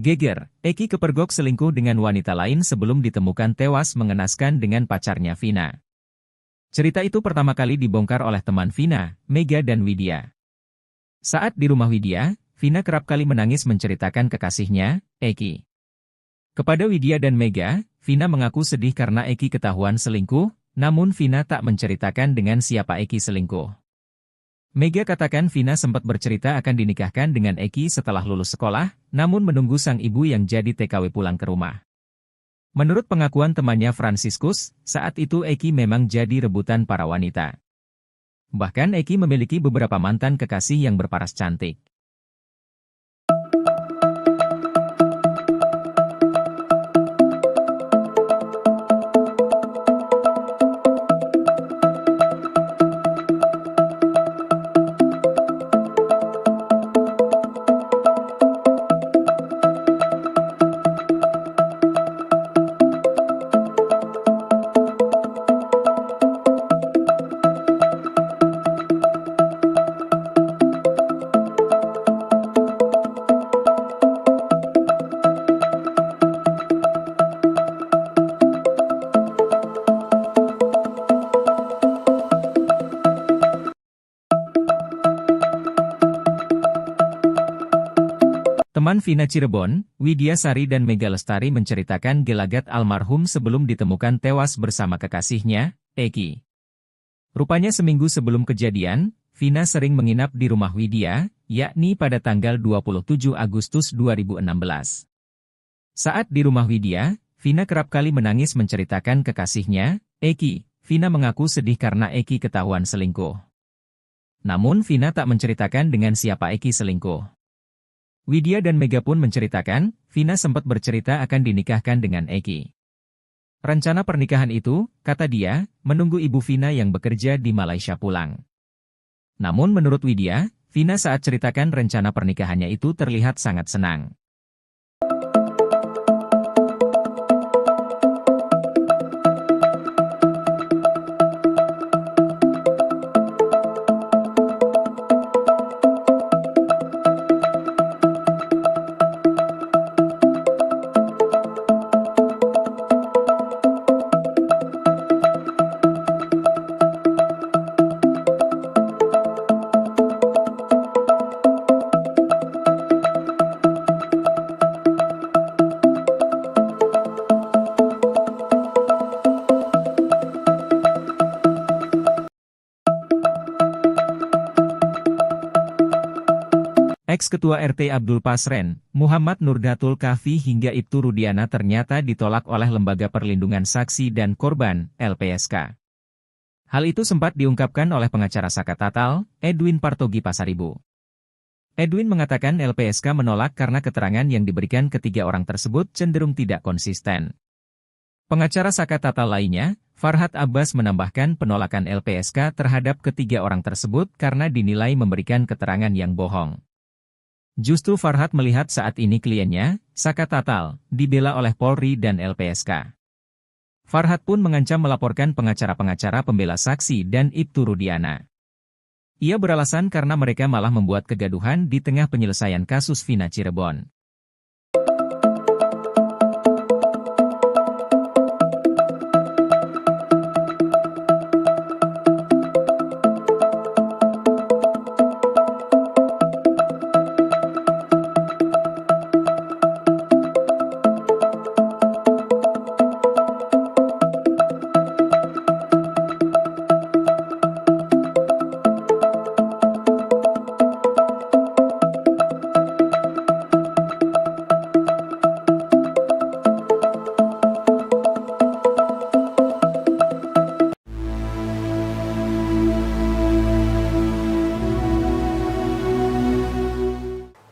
Geger, Eki kepergok selingkuh dengan wanita lain sebelum ditemukan tewas mengenaskan dengan pacarnya Vina. Cerita itu pertama kali dibongkar oleh teman Vina, Mega dan Widya. Saat di rumah Widya, Vina kerap kali menangis menceritakan kekasihnya, Eki. Kepada Widya dan Mega, Vina mengaku sedih karena Eki ketahuan selingkuh, namun Vina tak menceritakan dengan siapa Eki selingkuh. Mega katakan Vina sempat bercerita akan dinikahkan dengan Eki setelah lulus sekolah, namun menunggu sang ibu yang jadi TKW pulang ke rumah. Menurut pengakuan temannya Franciscus, saat itu Eki memang jadi rebutan para wanita. Bahkan Eki memiliki beberapa mantan kekasih yang berparas cantik. Teman Vina Cirebon, Widya Sari dan Mega Lestari menceritakan gelagat almarhum sebelum ditemukan tewas bersama kekasihnya, Eki. Rupanya seminggu sebelum kejadian, Vina sering menginap di rumah Widya, yakni pada tanggal 27 Agustus 2016. Saat di rumah Widya, Vina kerap kali menangis menceritakan kekasihnya, Eki. Vina mengaku sedih karena Eki ketahuan selingkuh. Namun Vina tak menceritakan dengan siapa Eki selingkuh. Widya dan Mega pun menceritakan, Vina sempat bercerita akan dinikahkan dengan Eki. Rencana pernikahan itu, kata dia, menunggu ibu Vina yang bekerja di Malaysia pulang. Namun menurut Widya, Vina saat ceritakan rencana pernikahannya itu terlihat sangat senang. Ex-Ketua RT Abdul Pasren, Muhammad Nurdatul Kahfi hingga Ibtu Rudiana ternyata ditolak oleh Lembaga Perlindungan Saksi dan Korban, LPSK. Hal itu sempat diungkapkan oleh pengacara Saka Tatal, Edwin Partogi Pasaribu. Edwin mengatakan LPSK menolak karena keterangan yang diberikan ketiga orang tersebut cenderung tidak konsisten. Pengacara Saka Tatal lainnya, Farhad Abbas menambahkan penolakan LPSK terhadap ketiga orang tersebut karena dinilai memberikan keterangan yang bohong. Justru Farhad melihat saat ini kliennya, Saka Tatal, dibela oleh Polri dan LPSK. Farhad pun mengancam melaporkan pengacara-pengacara pembela saksi dan Ibtu Rudiana. Ia beralasan karena mereka malah membuat kegaduhan di tengah penyelesaian kasus Vina Cirebon.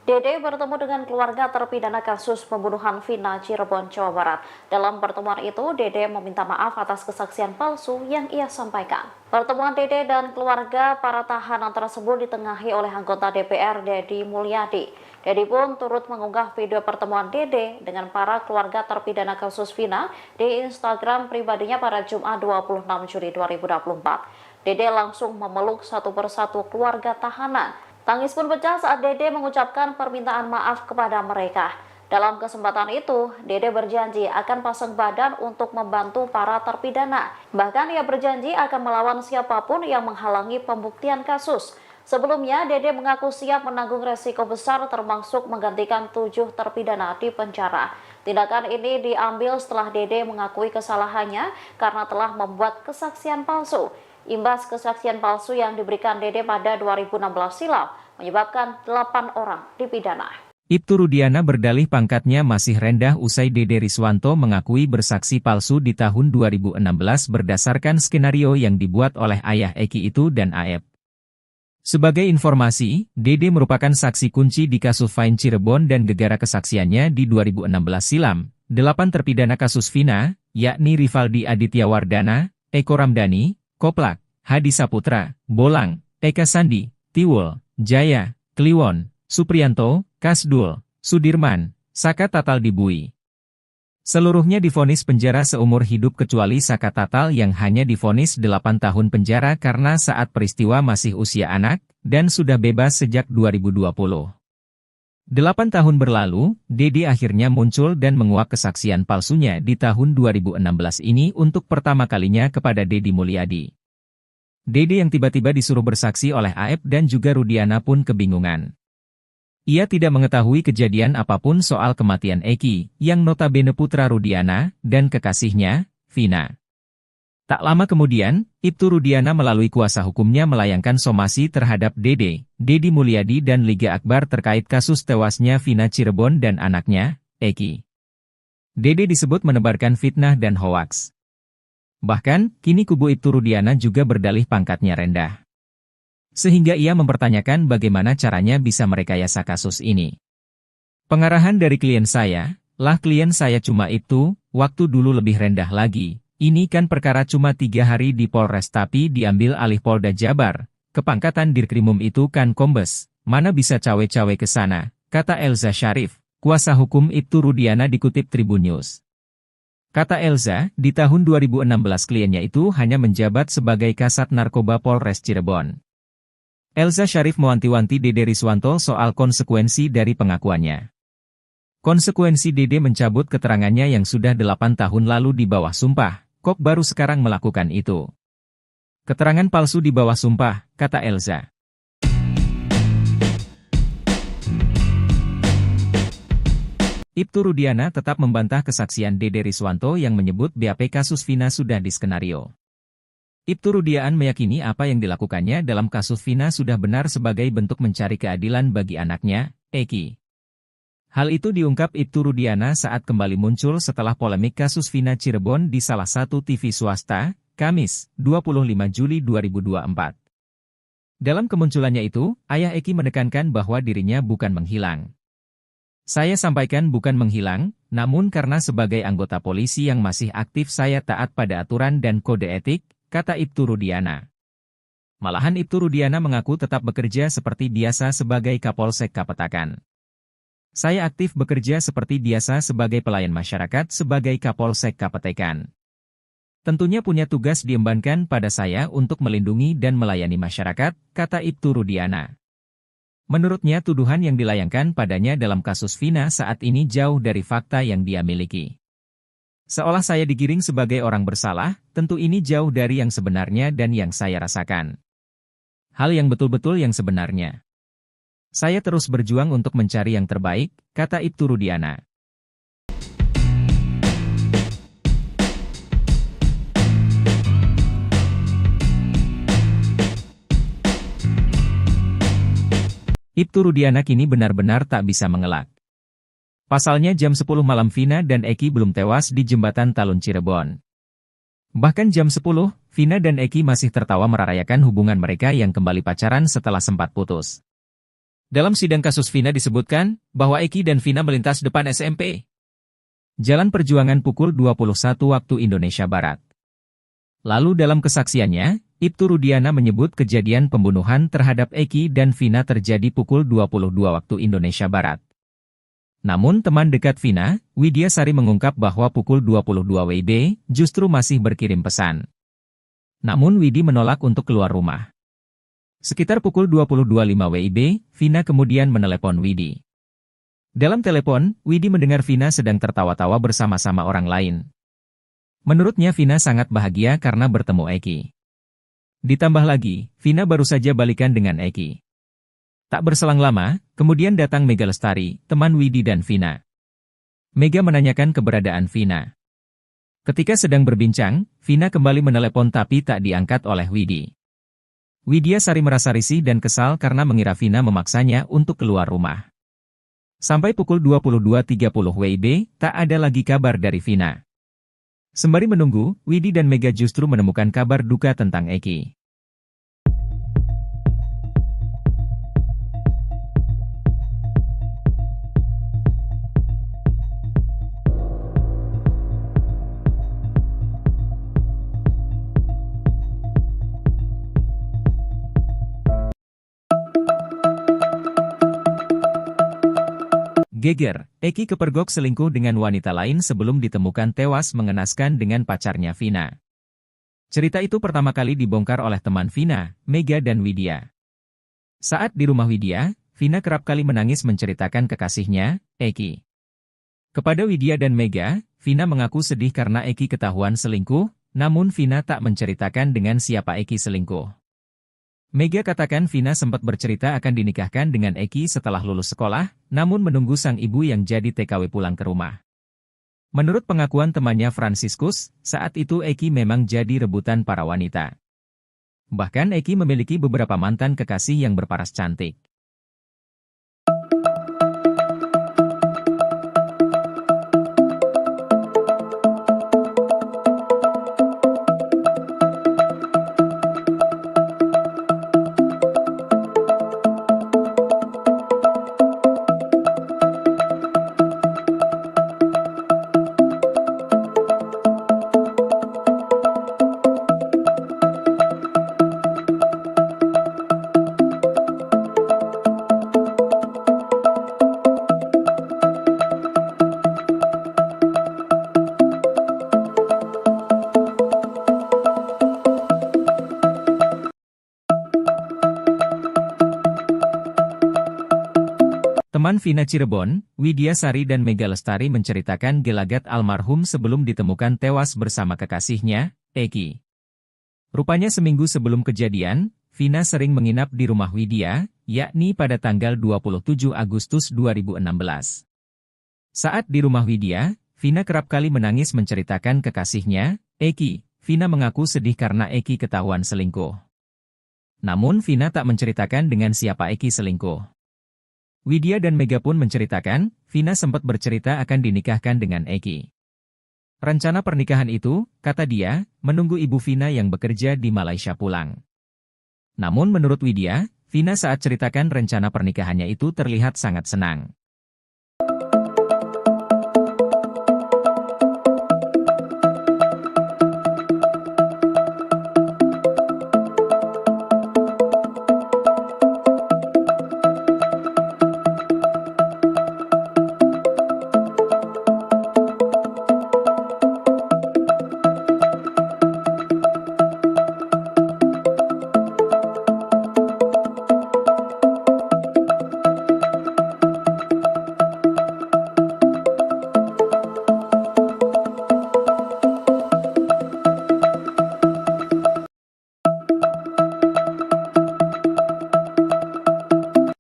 Dede bertemu dengan keluarga terpidana kasus pembunuhan Vina Cirebon, Jawa Barat. Dalam pertemuan itu, Dede meminta maaf atas kesaksian palsu yang ia sampaikan. Pertemuan Dede dan keluarga para tahanan tersebut ditengahi oleh anggota DPR Deddy Mulyadi. Deddy pun turut mengunggah video pertemuan Dede dengan para keluarga terpidana kasus Vina di Instagram pribadinya pada Jumat 26 Juli 2024. Dede langsung memeluk satu persatu keluarga tahanan. Tangis pun pecah saat Dede mengucapkan permintaan maaf kepada mereka. Dalam kesempatan itu, Dede berjanji akan pasang badan untuk membantu para terpidana. Bahkan ia berjanji akan melawan siapapun yang menghalangi pembuktian kasus. Sebelumnya, Dede mengaku siap menanggung resiko besar termasuk menggantikan 7 terpidana di penjara. Tindakan ini diambil setelah Dede mengakui kesalahannya karena telah membuat kesaksian palsu. Imbas kesaksian palsu yang diberikan Dede pada 2016 silam, menyebabkan 8 orang dipidana. Ibtu Rudiana berdalih pangkatnya masih rendah usai Dede Riswanto mengakui bersaksi palsu di tahun 2016 berdasarkan skenario yang dibuat oleh ayah Eki itu dan Aep. Sebagai informasi, Dede merupakan saksi kunci di kasus Vina Cirebon dan gegara kesaksiannya di 2016 silam. 8 terpidana kasus Vina, yakni Rivaldi Aditya Wardana, Eko Ramdhani, Koplak, Hadi Saputra, Bolang, Eka Sandi, Tiwul, Jaya, Kliwon, Supriyanto, Kasdul, Sudirman, Saka Tatal dibui. Seluruhnya divonis penjara seumur hidup kecuali Saka Tatal yang hanya divonis 8 tahun penjara karena saat peristiwa masih usia anak, dan sudah bebas sejak 2020. 8 tahun berlalu, Dede akhirnya muncul dan menguak kesaksian palsunya di tahun 2016 ini untuk pertama kalinya kepada Deddy Mulyadi. Dede yang tiba-tiba disuruh bersaksi oleh Aep dan juga Rudiana pun kebingungan. Ia tidak mengetahui kejadian apapun soal kematian Eki, yang notabene putra Rudiana, dan kekasihnya, Vina. Tak lama kemudian, Ibtu Rudiana melalui kuasa hukumnya melayangkan somasi terhadap Dede, Deddy Mulyadi dan Liga Akbar terkait kasus tewasnya Vina Cirebon dan anaknya, Eki. Dede disebut menebarkan fitnah dan hoaks. Bahkan, kini kubu Ibtu Rudiana juga berdalih pangkatnya rendah. Sehingga ia mempertanyakan bagaimana caranya bisa merekayasa kasus ini. Pengarahan dari klien saya, lah klien saya cuma itu, waktu dulu lebih rendah lagi. Ini kan perkara cuma 3 hari di Polres tapi diambil alih Polda Jabar. Kepangkatan Dirkrimum itu kan kombes, mana bisa cawe-cawe ke sana, kata Elza Syarif, kuasa hukum Ibtu Rudiana dikutip Tribun News. Kata Elza, di tahun 2016 kliennya itu hanya menjabat sebagai Kasat Narkoba Polres Cirebon. Elza Syarif mewanti-wanti Dede Riswanto soal konsekuensi dari pengakuannya. Konsekuensi Dede mencabut keterangannya yang sudah 8 tahun lalu di bawah sumpah, kok baru sekarang melakukan itu. Keterangan palsu di bawah sumpah, kata Elza. Ibtu Rudiana tetap membantah kesaksian Dede Riswanto yang menyebut BAP kasus Vina sudah diskenario. Ibtu Rudiana meyakini apa yang dilakukannya dalam kasus Vina sudah benar sebagai bentuk mencari keadilan bagi anaknya, Eki. Hal itu diungkap Ibtu Rudiana saat kembali muncul setelah polemik kasus Vina Cirebon di salah satu TV swasta, Kamis, 25 Juli 2024. Dalam kemunculannya itu, ayah Eki menekankan bahwa dirinya bukan menghilang. Saya sampaikan bukan menghilang, namun karena sebagai anggota polisi yang masih aktif saya taat pada aturan dan kode etik, kata Ibtu Rudiana. Malahan Ibtu Rudiana mengaku tetap bekerja seperti biasa sebagai Kapolsek Kapetakan. Saya aktif bekerja seperti biasa sebagai pelayan masyarakat sebagai Kapolsek Kapetakan. Tentunya punya tugas diembankan pada saya untuk melindungi dan melayani masyarakat, kata Ibtu Rudiana. Menurutnya tuduhan yang dilayangkan padanya dalam kasus Vina saat ini jauh dari fakta yang dia miliki. Seolah saya digiring sebagai orang bersalah, tentu ini jauh dari yang sebenarnya dan yang saya rasakan. Hal yang betul-betul yang sebenarnya. Saya terus berjuang untuk mencari yang terbaik, kata Ibtu Rudiana. Ibtu Rudiana kini benar-benar tak bisa mengelak. Pasalnya jam 10 malam Vina dan Eki belum tewas di jembatan Talun Cirebon. Bahkan jam 10, Vina dan Eki masih tertawa merarayakan hubungan mereka yang kembali pacaran setelah sempat putus. Dalam sidang kasus Vina disebutkan bahwa Eki dan Vina melintas depan SMP. Jalan Perjuangan pukul 21 waktu Indonesia Barat. Lalu dalam kesaksiannya, Ibtu Rudiana menyebut kejadian pembunuhan terhadap Eki dan Vina terjadi pukul 22 waktu Indonesia Barat. Namun teman dekat Vina, Widya Sari mengungkap bahwa pukul 22 WIB justru masih berkirim pesan. Namun Widi menolak untuk keluar rumah. Sekitar pukul 22.05 WIB, Vina kemudian menelepon Widi. Dalam telepon, Widi mendengar Vina sedang tertawa-tawa bersama-sama orang lain. Menurutnya Vina sangat bahagia karena bertemu Eki. Ditambah lagi, Vina baru saja balikan dengan Eki. Tak berselang lama, kemudian datang Mega Lestari, teman Widi dan Vina. Mega menanyakan keberadaan Vina. Ketika sedang berbincang, Vina kembali menelepon tapi tak diangkat oleh Widi. Widya Sari merasa risih dan kesal karena mengira Vina memaksanya untuk keluar rumah. Sampai pukul 22.30 WIB, tak ada lagi kabar dari Vina. Sembari menunggu, Widi dan Mega justru menemukan kabar duka tentang Eki. Geger, Eki kepergok selingkuh dengan wanita lain sebelum ditemukan tewas mengenaskan dengan pacarnya Vina. Cerita itu pertama kali dibongkar oleh teman Vina, Mega dan Widya. Saat di rumah Widya, Vina kerap kali menangis menceritakan kekasihnya, Eki. Kepada Widya dan Mega, Vina mengaku sedih karena Eki ketahuan selingkuh, namun Vina tak menceritakan dengan siapa Eki selingkuh. Mega katakan Vina sempat bercerita akan dinikahkan dengan Eki setelah lulus sekolah, namun menunggu sang ibu yang jadi TKW pulang ke rumah. Menurut pengakuan temannya Franciscus, saat itu Eki memang jadi rebutan para wanita. Bahkan Eki memiliki beberapa mantan kekasih yang berparas cantik. Teman Vina Cirebon, Widya Sari dan Mega Lestari menceritakan gelagat almarhum sebelum ditemukan tewas bersama kekasihnya, Eki. Rupanya seminggu sebelum kejadian, Vina sering menginap di rumah Widya, yakni pada tanggal 27 Agustus 2016. Saat di rumah Widya, Vina kerap kali menangis menceritakan kekasihnya, Eki. Vina mengaku sedih karena Eki ketahuan selingkuh. Namun Vina tak menceritakan dengan siapa Eki selingkuh. Widya dan Mega pun menceritakan, Vina sempat bercerita akan dinikahkan dengan Eki. Rencana pernikahan itu, kata dia, menunggu ibu Vina yang bekerja di Malaysia pulang. Namun menurut Widya, Vina saat ceritakan rencana pernikahannya itu terlihat sangat senang.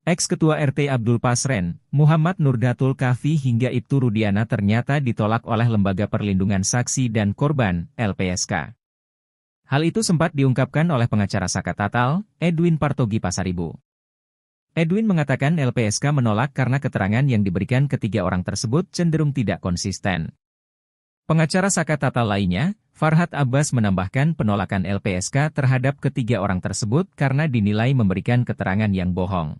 Ex-Ketua RT Abdul Pasren, Muhammad Nurdatul Kahfi hingga Ibtu Rudiana ternyata ditolak oleh Lembaga Perlindungan Saksi dan Korban, LPSK. Hal itu sempat diungkapkan oleh pengacara Saka Tatal, Edwin Partogi Pasaribu. Edwin mengatakan LPSK menolak karena keterangan yang diberikan ketiga orang tersebut cenderung tidak konsisten. Pengacara Saka Tatal lainnya, Farhad Abbas menambahkan penolakan LPSK terhadap ketiga orang tersebut karena dinilai memberikan keterangan yang bohong.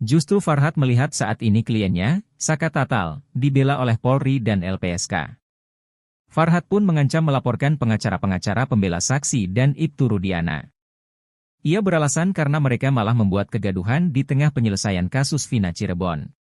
Justru Farhad melihat saat ini kliennya, Saka Tatal, dibela oleh Polri dan LPSK. Farhad pun mengancam melaporkan pengacara-pengacara pembela saksi dan Ibtu Rudiana. Ia beralasan karena mereka malah membuat kegaduhan di tengah penyelesaian kasus Vina Cirebon.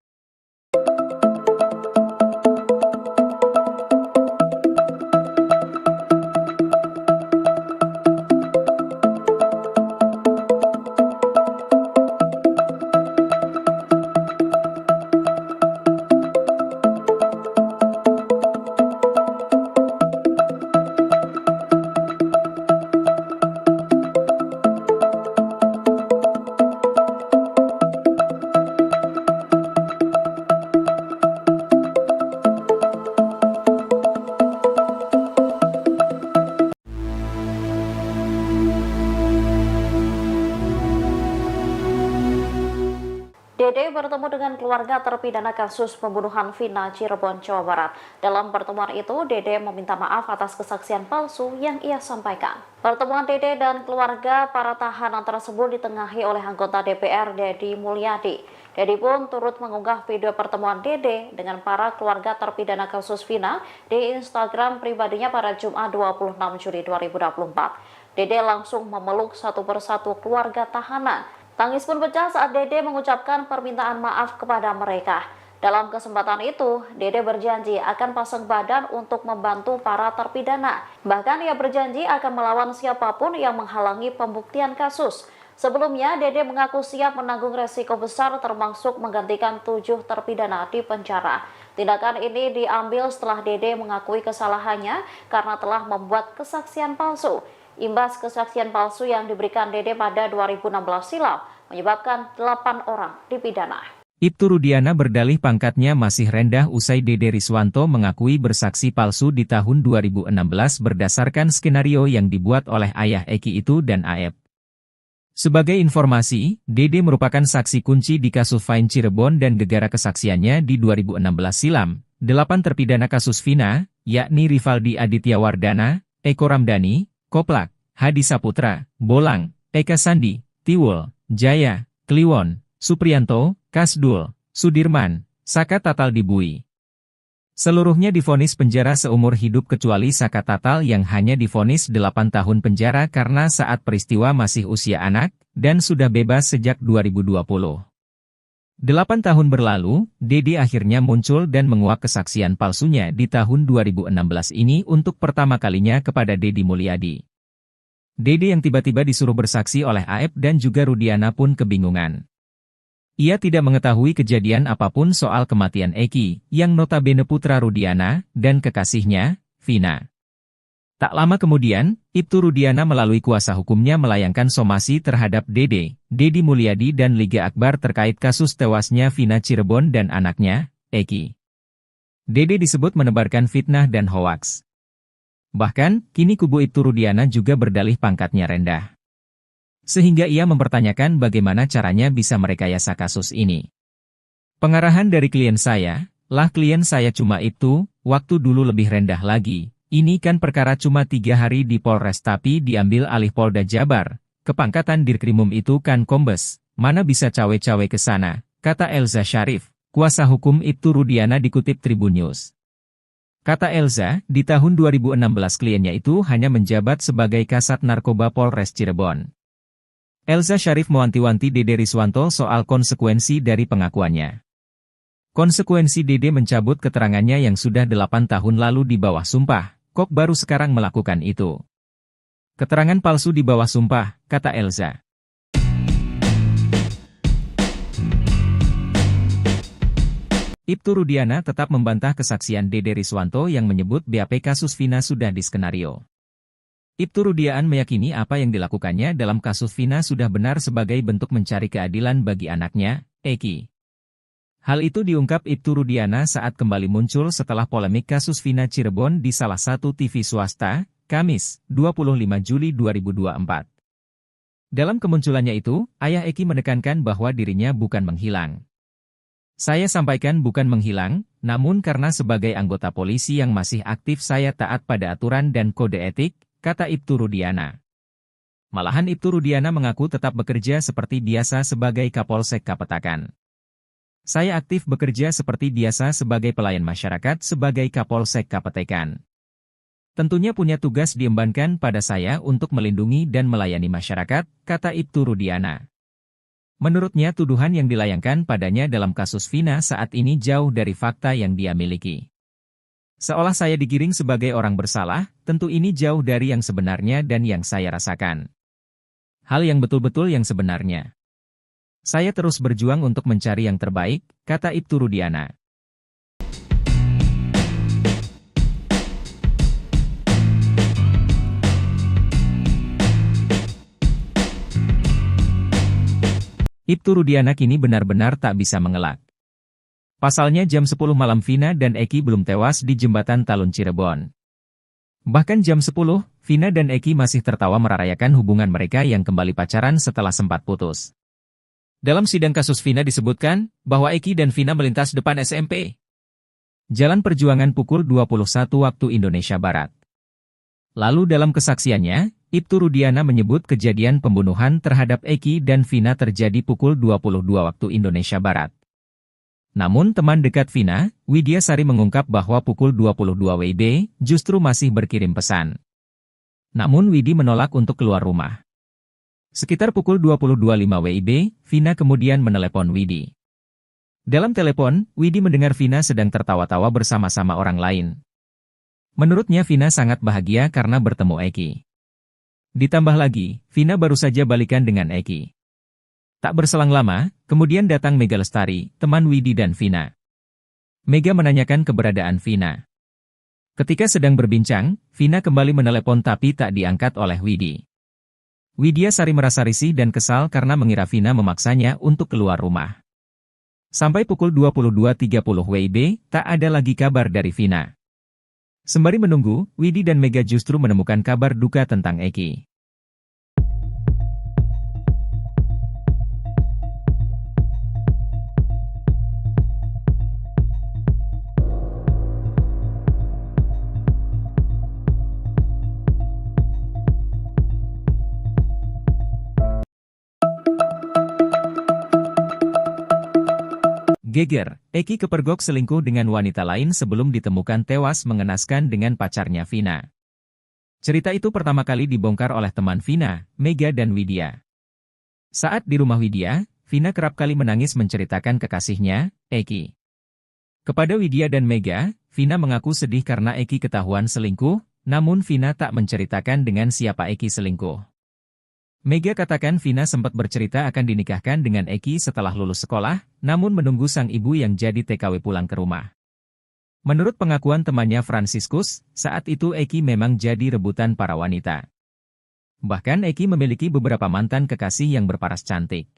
Dede bertemu dengan keluarga terpidana kasus pembunuhan Vina Cirebon, Jawa Barat. Dalam pertemuan itu, Dede meminta maaf atas kesaksian palsu yang ia sampaikan. Pertemuan Dede dan keluarga para tahanan tersebut ditengahi oleh anggota DPR Deddy Mulyadi. Deddy pun turut mengunggah video pertemuan Dede dengan para keluarga terpidana kasus Vina di Instagram pribadinya pada Jumat 26 Juli 2024. Dede langsung memeluk satu persatu keluarga tahanan. Tangis pun pecah saat Dede mengucapkan permintaan maaf kepada mereka. Dalam kesempatan itu, Dede berjanji akan pasang badan untuk membantu para terpidana. Bahkan ia berjanji akan melawan siapapun yang menghalangi pembuktian kasus. Sebelumnya, Dede mengaku siap menanggung resiko besar termasuk menggantikan 7 terpidana di penjara. Tindakan ini diambil setelah Dede mengakui kesalahannya karena telah membuat kesaksian palsu. Imbas kesaksian palsu yang diberikan Dede pada 2016 silam, menyebabkan 8 orang dipidana. Ibtu Rudiana berdalih pangkatnya masih rendah usai Dede Riswanto mengakui bersaksi palsu di tahun 2016 berdasarkan skenario yang dibuat oleh ayah Eki itu dan Aep. Sebagai informasi, Dede merupakan saksi kunci di kasus Vina Cirebon dan gegara kesaksiannya di 2016 silam. 8 terpidana kasus Vina, yakni Rivaldi Aditya Wardana, Eko Ramdhani, Koplak, Hadi Saputra, Bolang, Eka Sandi, Tiwul, Jaya, Kliwon, Supriyanto, Kasdul, Sudirman, Saka Tatal dibui. Seluruhnya divonis penjara seumur hidup kecuali Saka Tatal yang hanya divonis 8 tahun penjara karena saat peristiwa masih usia anak, dan sudah bebas sejak 2020. 8 tahun berlalu, Dede akhirnya muncul dan menguak kesaksian palsunya di tahun 2016 ini untuk pertama kalinya kepada Deddy Mulyadi. Dede yang tiba-tiba disuruh bersaksi oleh Aep dan juga Rudiana pun kebingungan. Ia tidak mengetahui kejadian apapun soal kematian Eki, yang notabene putra Rudiana, dan kekasihnya, Vina. Tak lama kemudian, Ibtu Rudiana melalui kuasa hukumnya melayangkan somasi terhadap Dede, Deddy Mulyadi dan Liga Akbar terkait kasus tewasnya Vina Cirebon dan anaknya, Eki. Dede disebut menebarkan fitnah dan hoaks. Bahkan, kini kubu Ibtu Rudiana juga berdalih pangkatnya rendah. Sehingga ia mempertanyakan bagaimana caranya bisa merekayasa kasus ini. Pengarahan dari klien saya, lah klien saya cuma itu, waktu dulu lebih rendah lagi. Ini kan perkara cuma 3 hari di Polres tapi diambil alih Polda Jabar. Kepangkatan Dirkrimum itu kan kombes, mana bisa cawe-cawe ke sana, kata Elza Syarif, kuasa hukum Ibtu Rudiana dikutip Tribun News. Kata Elza, di tahun 2016 kliennya itu hanya menjabat sebagai Kasat Narkoba Polres Cirebon. Elza Syarif mewanti-wanti Dede Riswanto soal konsekuensi dari pengakuannya. Konsekuensi Dede mencabut keterangannya yang sudah 8 tahun lalu di bawah sumpah, kok baru sekarang melakukan itu. Keterangan palsu di bawah sumpah, kata Elza. Ibtu Rudiana tetap membantah kesaksian Dede Riswanto yang menyebut BAP kasus Vina sudah diskenario. Ibtu Rudiana meyakini apa yang dilakukannya dalam kasus Vina sudah benar sebagai bentuk mencari keadilan bagi anaknya, Eki. Hal itu diungkap Ibtu Rudiana saat kembali muncul setelah polemik kasus Vina Cirebon di salah satu TV swasta, Kamis, 25 Juli 2024. Dalam kemunculannya itu, ayah Eki menekankan bahwa dirinya bukan menghilang. Saya sampaikan bukan menghilang, namun karena sebagai anggota polisi yang masih aktif saya taat pada aturan dan kode etik, kata Ibtu Rudiana. Malahan Ibtu Rudiana mengaku tetap bekerja seperti biasa sebagai Kapolsek Kapetakan. Saya aktif bekerja seperti biasa sebagai pelayan masyarakat sebagai Kapolsek Kapetakan. Tentunya punya tugas diembankan pada saya untuk melindungi dan melayani masyarakat, kata Ibtu Rudiana. Menurutnya tuduhan yang dilayangkan padanya dalam kasus Vina saat ini jauh dari fakta yang dia miliki. Seolah saya digiring sebagai orang bersalah, tentu ini jauh dari yang sebenarnya dan yang saya rasakan. Hal yang betul-betul yang sebenarnya. Saya terus berjuang untuk mencari yang terbaik, kata Ibtu Rudiana. Ibtu Rudiana kini benar-benar tak bisa mengelak. Pasalnya jam 10 malam Vina dan Eki belum tewas di jembatan Talun Cirebon. Bahkan jam 10, Vina dan Eki masih tertawa merarayakan hubungan mereka yang kembali pacaran setelah sempat putus. Dalam sidang kasus Vina disebutkan, bahwa Eki dan Vina melintas depan SMP. Jalan Perjuangan pukul 21 waktu Indonesia Barat. Lalu dalam kesaksiannya, Ibtu Rudiana menyebut kejadian pembunuhan terhadap Eki dan Vina terjadi pukul 22 waktu Indonesia Barat. Namun teman dekat Vina, Widya Sari mengungkap bahwa pukul 22 WIB justru masih berkirim pesan. Namun Widi menolak untuk keluar rumah. Sekitar pukul 22.05 WIB, Vina kemudian menelepon Widi. Dalam telepon, Widi mendengar Vina sedang tertawa-tawa bersama-sama orang lain. Menurutnya Vina sangat bahagia karena bertemu Eki. Ditambah lagi, Vina baru saja balikan dengan Eki. Tak berselang lama, kemudian datang Mega Lestari, teman Widi dan Vina. Mega menanyakan keberadaan Vina. Ketika sedang berbincang, Vina kembali menelepon tapi tak diangkat oleh Widi. Widya Sari merasa risih dan kesal karena mengira Vina memaksanya untuk keluar rumah. Sampai pukul 22.30 WIB, tak ada lagi kabar dari Vina. Sembari menunggu, Widi dan Mega justru menemukan kabar duka tentang Eki. Geger, Eki kepergok selingkuh dengan wanita lain sebelum ditemukan tewas mengenaskan dengan pacarnya Vina. Cerita itu pertama kali dibongkar oleh teman Vina, Mega dan Widya. Saat di rumah Widya, Vina kerap kali menangis menceritakan kekasihnya, Eki. Kepada Widya dan Mega, Vina mengaku sedih karena Eki ketahuan selingkuh, namun Vina tak menceritakan dengan siapa Eki selingkuh. Mega katakan Vina sempat bercerita akan dinikahkan dengan Eki setelah lulus sekolah, namun menunggu sang ibu yang jadi TKW pulang ke rumah. Menurut pengakuan temannya Franciscus, saat itu Eki memang jadi rebutan para wanita. Bahkan Eki memiliki beberapa mantan kekasih yang berparas cantik.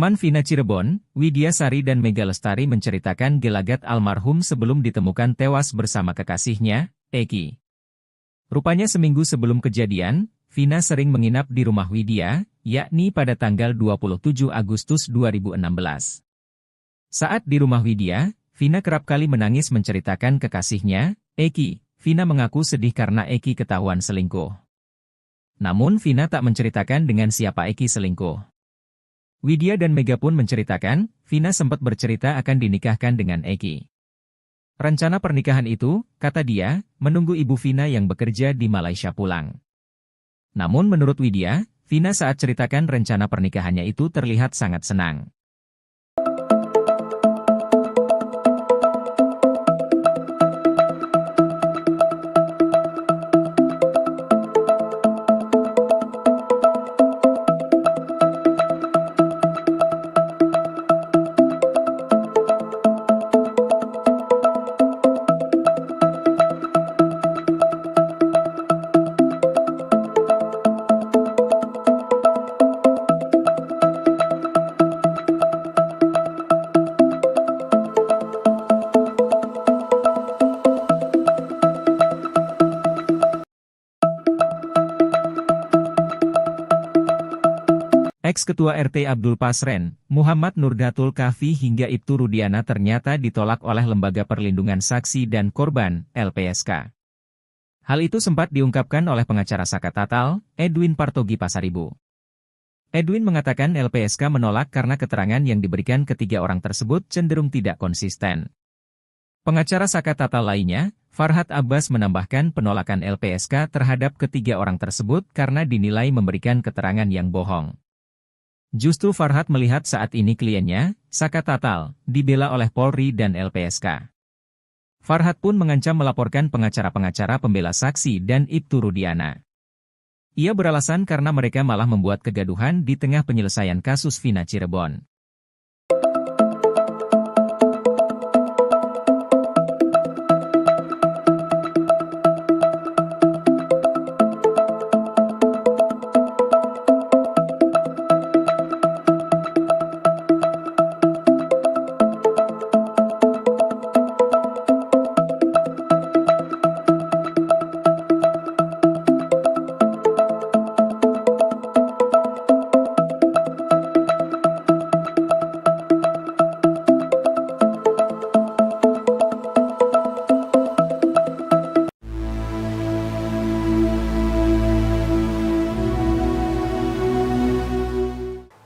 Teman Vina Cirebon, Widya Sari dan Mega Lestari menceritakan gelagat almarhum sebelum ditemukan tewas bersama kekasihnya, Eki. Rupanya seminggu sebelum kejadian, Vina sering menginap di rumah Widya, yakni pada tanggal 27 Agustus 2016. Saat di rumah Widya, Vina kerap kali menangis menceritakan kekasihnya, Eki. Vina mengaku sedih karena Eki ketahuan selingkuh. Namun Vina tak menceritakan dengan siapa Eki selingkuh. Widya dan Mega pun menceritakan, Vina sempat bercerita akan dinikahkan dengan Eki. Rencana pernikahan itu, kata dia, menunggu ibu Vina yang bekerja di Malaysia pulang. Namun menurut Widya, Vina saat ceritakan rencana pernikahannya itu terlihat sangat senang. Ex-Ketua RT Abdul Pasren, Muhammad Nurdatul Kahfi hingga Ibtu Rudiana ternyata ditolak oleh Lembaga Perlindungan Saksi dan Korban, LPSK. Hal itu sempat diungkapkan oleh pengacara Saka Tatal, Edwin Partogi Pasaribu. Edwin mengatakan LPSK menolak karena keterangan yang diberikan ketiga orang tersebut cenderung tidak konsisten. Pengacara Saka Tatal lainnya, Farhad Abbas menambahkan penolakan LPSK terhadap ketiga orang tersebut karena dinilai memberikan keterangan yang bohong. Justru Farhad melihat saat ini kliennya, Saka Tatal, dibela oleh Polri dan LPSK. Farhad pun mengancam melaporkan pengacara-pengacara pembela saksi dan Ibtu Rudiana. Ia beralasan karena mereka malah membuat kegaduhan di tengah penyelesaian kasus Vina Cirebon.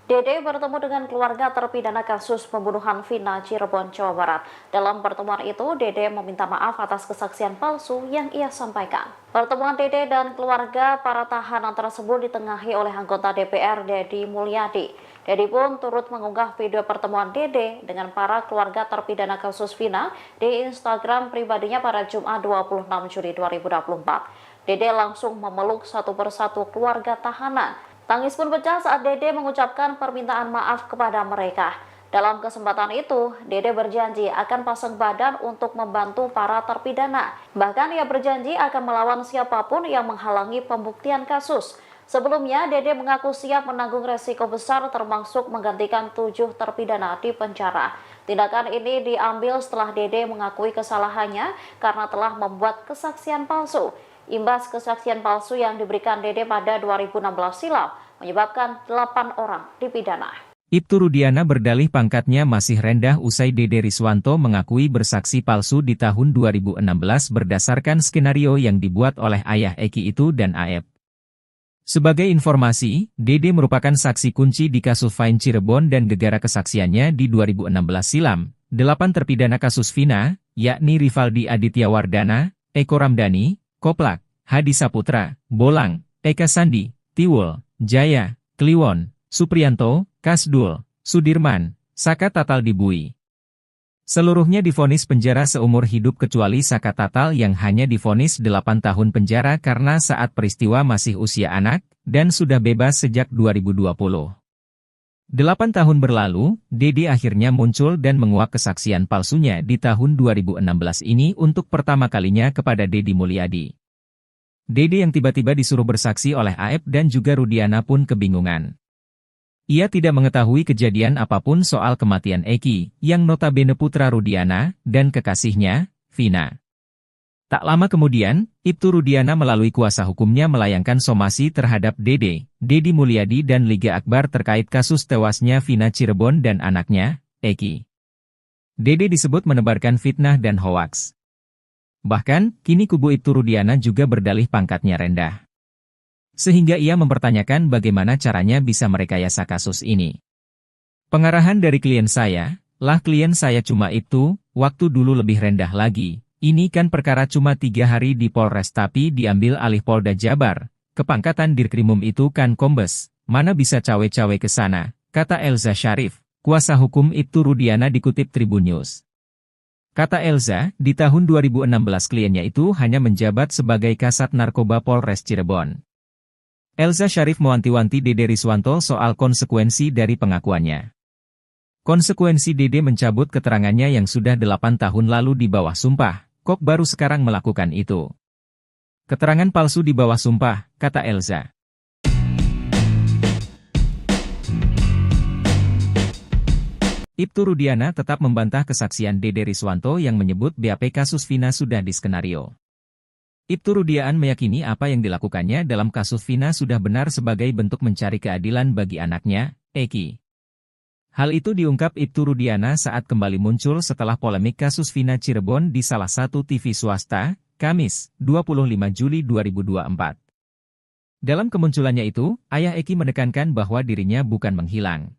Dede bertemu dengan keluarga terpidana kasus pembunuhan Vina Cirebon, Jawa Barat. Dalam pertemuan itu, Dede meminta maaf atas kesaksian palsu yang ia sampaikan. Pertemuan Dede dan keluarga para tahanan tersebut ditengahi oleh anggota DPR Deddy Mulyadi. Deddy pun turut mengunggah video pertemuan Dede dengan para keluarga terpidana kasus Vina di Instagram pribadinya pada Jumat 26 Juli 2024. Dede langsung memeluk satu persatu keluarga tahanan. Tangis pun pecah saat Dede mengucapkan permintaan maaf kepada mereka. Dalam kesempatan itu, Dede berjanji akan pasang badan untuk membantu para terpidana. Bahkan ia berjanji akan melawan siapapun yang menghalangi pembuktian kasus. Sebelumnya, Dede mengaku siap menanggung resiko besar termasuk menggantikan 7 terpidana di penjara. Tindakan ini diambil setelah Dede mengakui kesalahannya karena telah membuat kesaksian palsu. Imbas kesaksian palsu yang diberikan Dede pada 2016 silam, menyebabkan 8 orang dipidana. Ibtu Rudiana berdalih pangkatnya masih rendah usai Dede Riswanto mengakui bersaksi palsu di tahun 2016 berdasarkan skenario yang dibuat oleh ayah Eki itu dan Aep. Sebagai informasi, Dede merupakan saksi kunci di kasus Vina Cirebon dan gegara kesaksiannya di 2016 silam. 8 terpidana kasus Vina, yakni Rivaldi Aditya Wardana, Eko Ramdhani, Koplak, Hadi Saputra, Bolang, Eka Sandi, Tiwul, Jaya, Kliwon, Supriyanto, Kasdul, Sudirman, Saka Tatal dibui. Seluruhnya divonis penjara seumur hidup kecuali Saka Tatal yang hanya divonis 8 tahun penjara karena saat peristiwa masih usia anak, dan sudah bebas sejak 2020. 8 tahun berlalu, Dede akhirnya muncul dan menguak kesaksian palsunya di tahun 2016 ini untuk pertama kalinya kepada Deddy Mulyadi. Dede yang tiba-tiba disuruh bersaksi oleh Aep dan juga Rudiana pun kebingungan. Ia tidak mengetahui kejadian apapun soal kematian Eki, yang notabene putra Rudiana, dan kekasihnya, Vina. Tak lama kemudian, Ibtu Rudiana melalui kuasa hukumnya melayangkan somasi terhadap Dede, Dedi Mulyadi dan Liga Akbar terkait kasus tewasnya Vina Cirebon dan anaknya, Eki. Dede disebut menebarkan fitnah dan hoaks. Bahkan, kini kubu Ibtu Rudiana juga berdalih pangkatnya rendah. Sehingga ia mempertanyakan bagaimana caranya bisa merekayasa kasus ini. Pengarahan dari klien saya, lah klien saya cuma itu, waktu dulu lebih rendah lagi. Ini kan perkara cuma 3 hari di Polres tapi diambil alih Polda Jabar. Kepangkatan Dirkrimum itu kan kombes, mana bisa cawe-cawe ke sana, kata Elza Syarif, kuasa hukum Ibtu Rudiana dikutip Tribun News. Kata Elza, di tahun 2016 kliennya itu hanya menjabat sebagai Kasat Narkoba Polres Cirebon. Elza Syarif mewanti-wanti Dede Riswanto soal konsekuensi dari pengakuannya. Konsekuensi Dede mencabut keterangannya yang sudah 8 tahun lalu di bawah sumpah, kok baru sekarang melakukan itu. Keterangan palsu di bawah sumpah, kata Elza. Ibtu Rudiana tetap membantah kesaksian Dede Riswanto yang menyebut BAP kasus Vina sudah diskenario. Ibtu Rudiana meyakini apa yang dilakukannya dalam kasus Vina sudah benar sebagai bentuk mencari keadilan bagi anaknya, Eki. Hal itu diungkap Ibtu Rudiana saat kembali muncul setelah polemik kasus Vina Cirebon di salah satu TV swasta, Kamis, 25 Juli 2024. Dalam kemunculannya itu, ayah Eki menekankan bahwa dirinya bukan menghilang.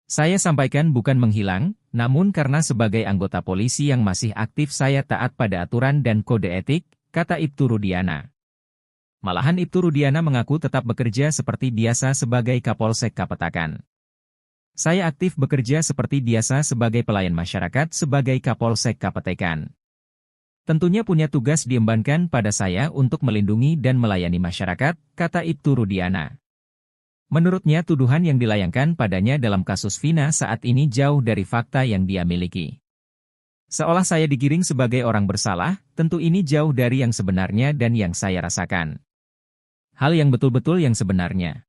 Saya sampaikan bukan menghilang, namun karena sebagai anggota polisi yang masih aktif saya taat pada aturan dan kode etik, kata Ibtu Rudiana. Malahan Ibtu Rudiana mengaku tetap bekerja seperti biasa sebagai Kapolsek Kapetakan. Saya aktif bekerja seperti biasa sebagai pelayan masyarakat sebagai Kapolsek Kapetakan. Tentunya punya tugas diembankan pada saya untuk melindungi dan melayani masyarakat, kata Ibtu Rudiana. Menurutnya tuduhan yang dilayangkan padanya dalam kasus Vina saat ini jauh dari fakta yang dia miliki. Seolah saya digiring sebagai orang bersalah, tentu ini jauh dari yang sebenarnya dan yang saya rasakan. Hal yang betul-betul yang sebenarnya.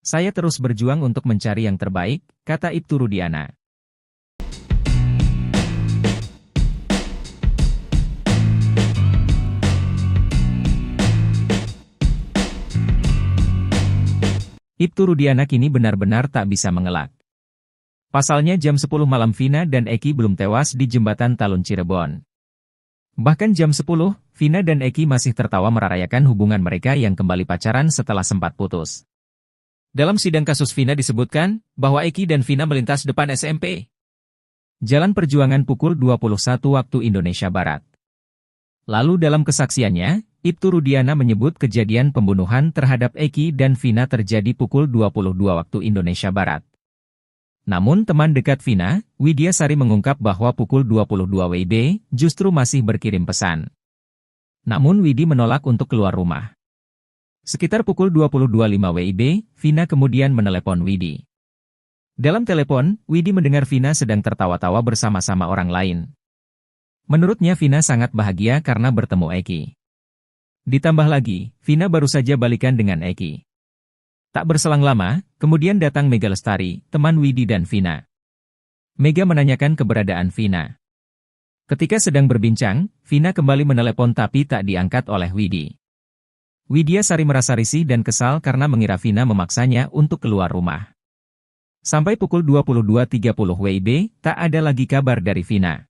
Saya terus berjuang untuk mencari yang terbaik, kata Ibtu Rudiana. Ibtu Rudiana kini benar-benar tak bisa mengelak. Pasalnya jam 10 malam Vina dan Eki belum tewas di jembatan Talun Cirebon. Bahkan jam 10, Vina dan Eki masih tertawa merayakan hubungan mereka yang kembali pacaran setelah sempat putus. Dalam sidang kasus Vina disebutkan, bahwa Eki dan Vina melintas depan SMP. Jalan Perjuangan pukul 21 waktu Indonesia Barat. Lalu dalam kesaksiannya, Ibtu Rudiana menyebut kejadian pembunuhan terhadap Eki dan Vina terjadi pukul 22 waktu Indonesia Barat. Namun teman dekat Vina, Widya Sari mengungkap bahwa pukul 22 WIB justru masih berkirim pesan. Namun Widi menolak untuk keluar rumah. Sekitar pukul 22.05 WIB, Vina kemudian menelepon Widi. Dalam telepon, Widi mendengar Vina sedang tertawa-tawa bersama-sama orang lain. Menurutnya Vina sangat bahagia karena bertemu Eki. Ditambah lagi, Vina baru saja balikan dengan Eki. Tak berselang lama, kemudian datang Mega Lestari, teman Widi dan Vina. Mega menanyakan keberadaan Vina. Ketika sedang berbincang, Vina kembali menelepon tapi tak diangkat oleh Widi. Widya Sari merasa risih dan kesal karena mengira Vina memaksanya untuk keluar rumah. Sampai pukul 22.30 WIB, tak ada lagi kabar dari Vina.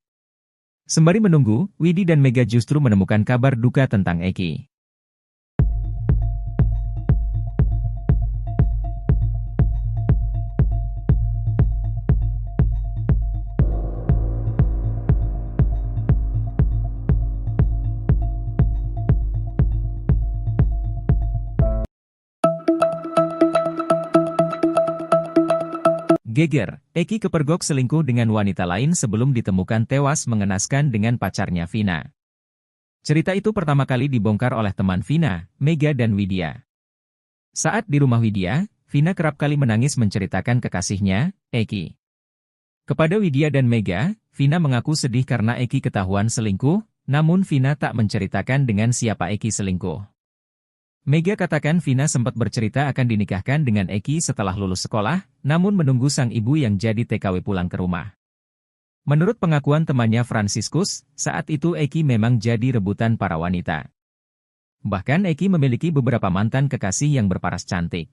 Sembari menunggu, Widi dan Mega justru menemukan kabar duka tentang Eki. Geger, Eki kepergok selingkuh dengan wanita lain sebelum ditemukan tewas mengenaskan dengan pacarnya Vina. Cerita itu pertama kali dibongkar oleh teman Vina, Mega dan Widya. Saat di rumah Widya, Vina kerap kali menangis menceritakan kekasihnya, Eki. Kepada Widya dan Mega, Vina mengaku sedih karena Eki ketahuan selingkuh, namun Vina tak menceritakan dengan siapa Eki selingkuh. Mega katakan Vina sempat bercerita akan dinikahkan dengan Eki setelah lulus sekolah, namun menunggu sang ibu yang jadi TKW pulang ke rumah. Menurut pengakuan temannya Franciscus, saat itu Eki memang jadi rebutan para wanita. Bahkan Eki memiliki beberapa mantan kekasih yang berparas cantik.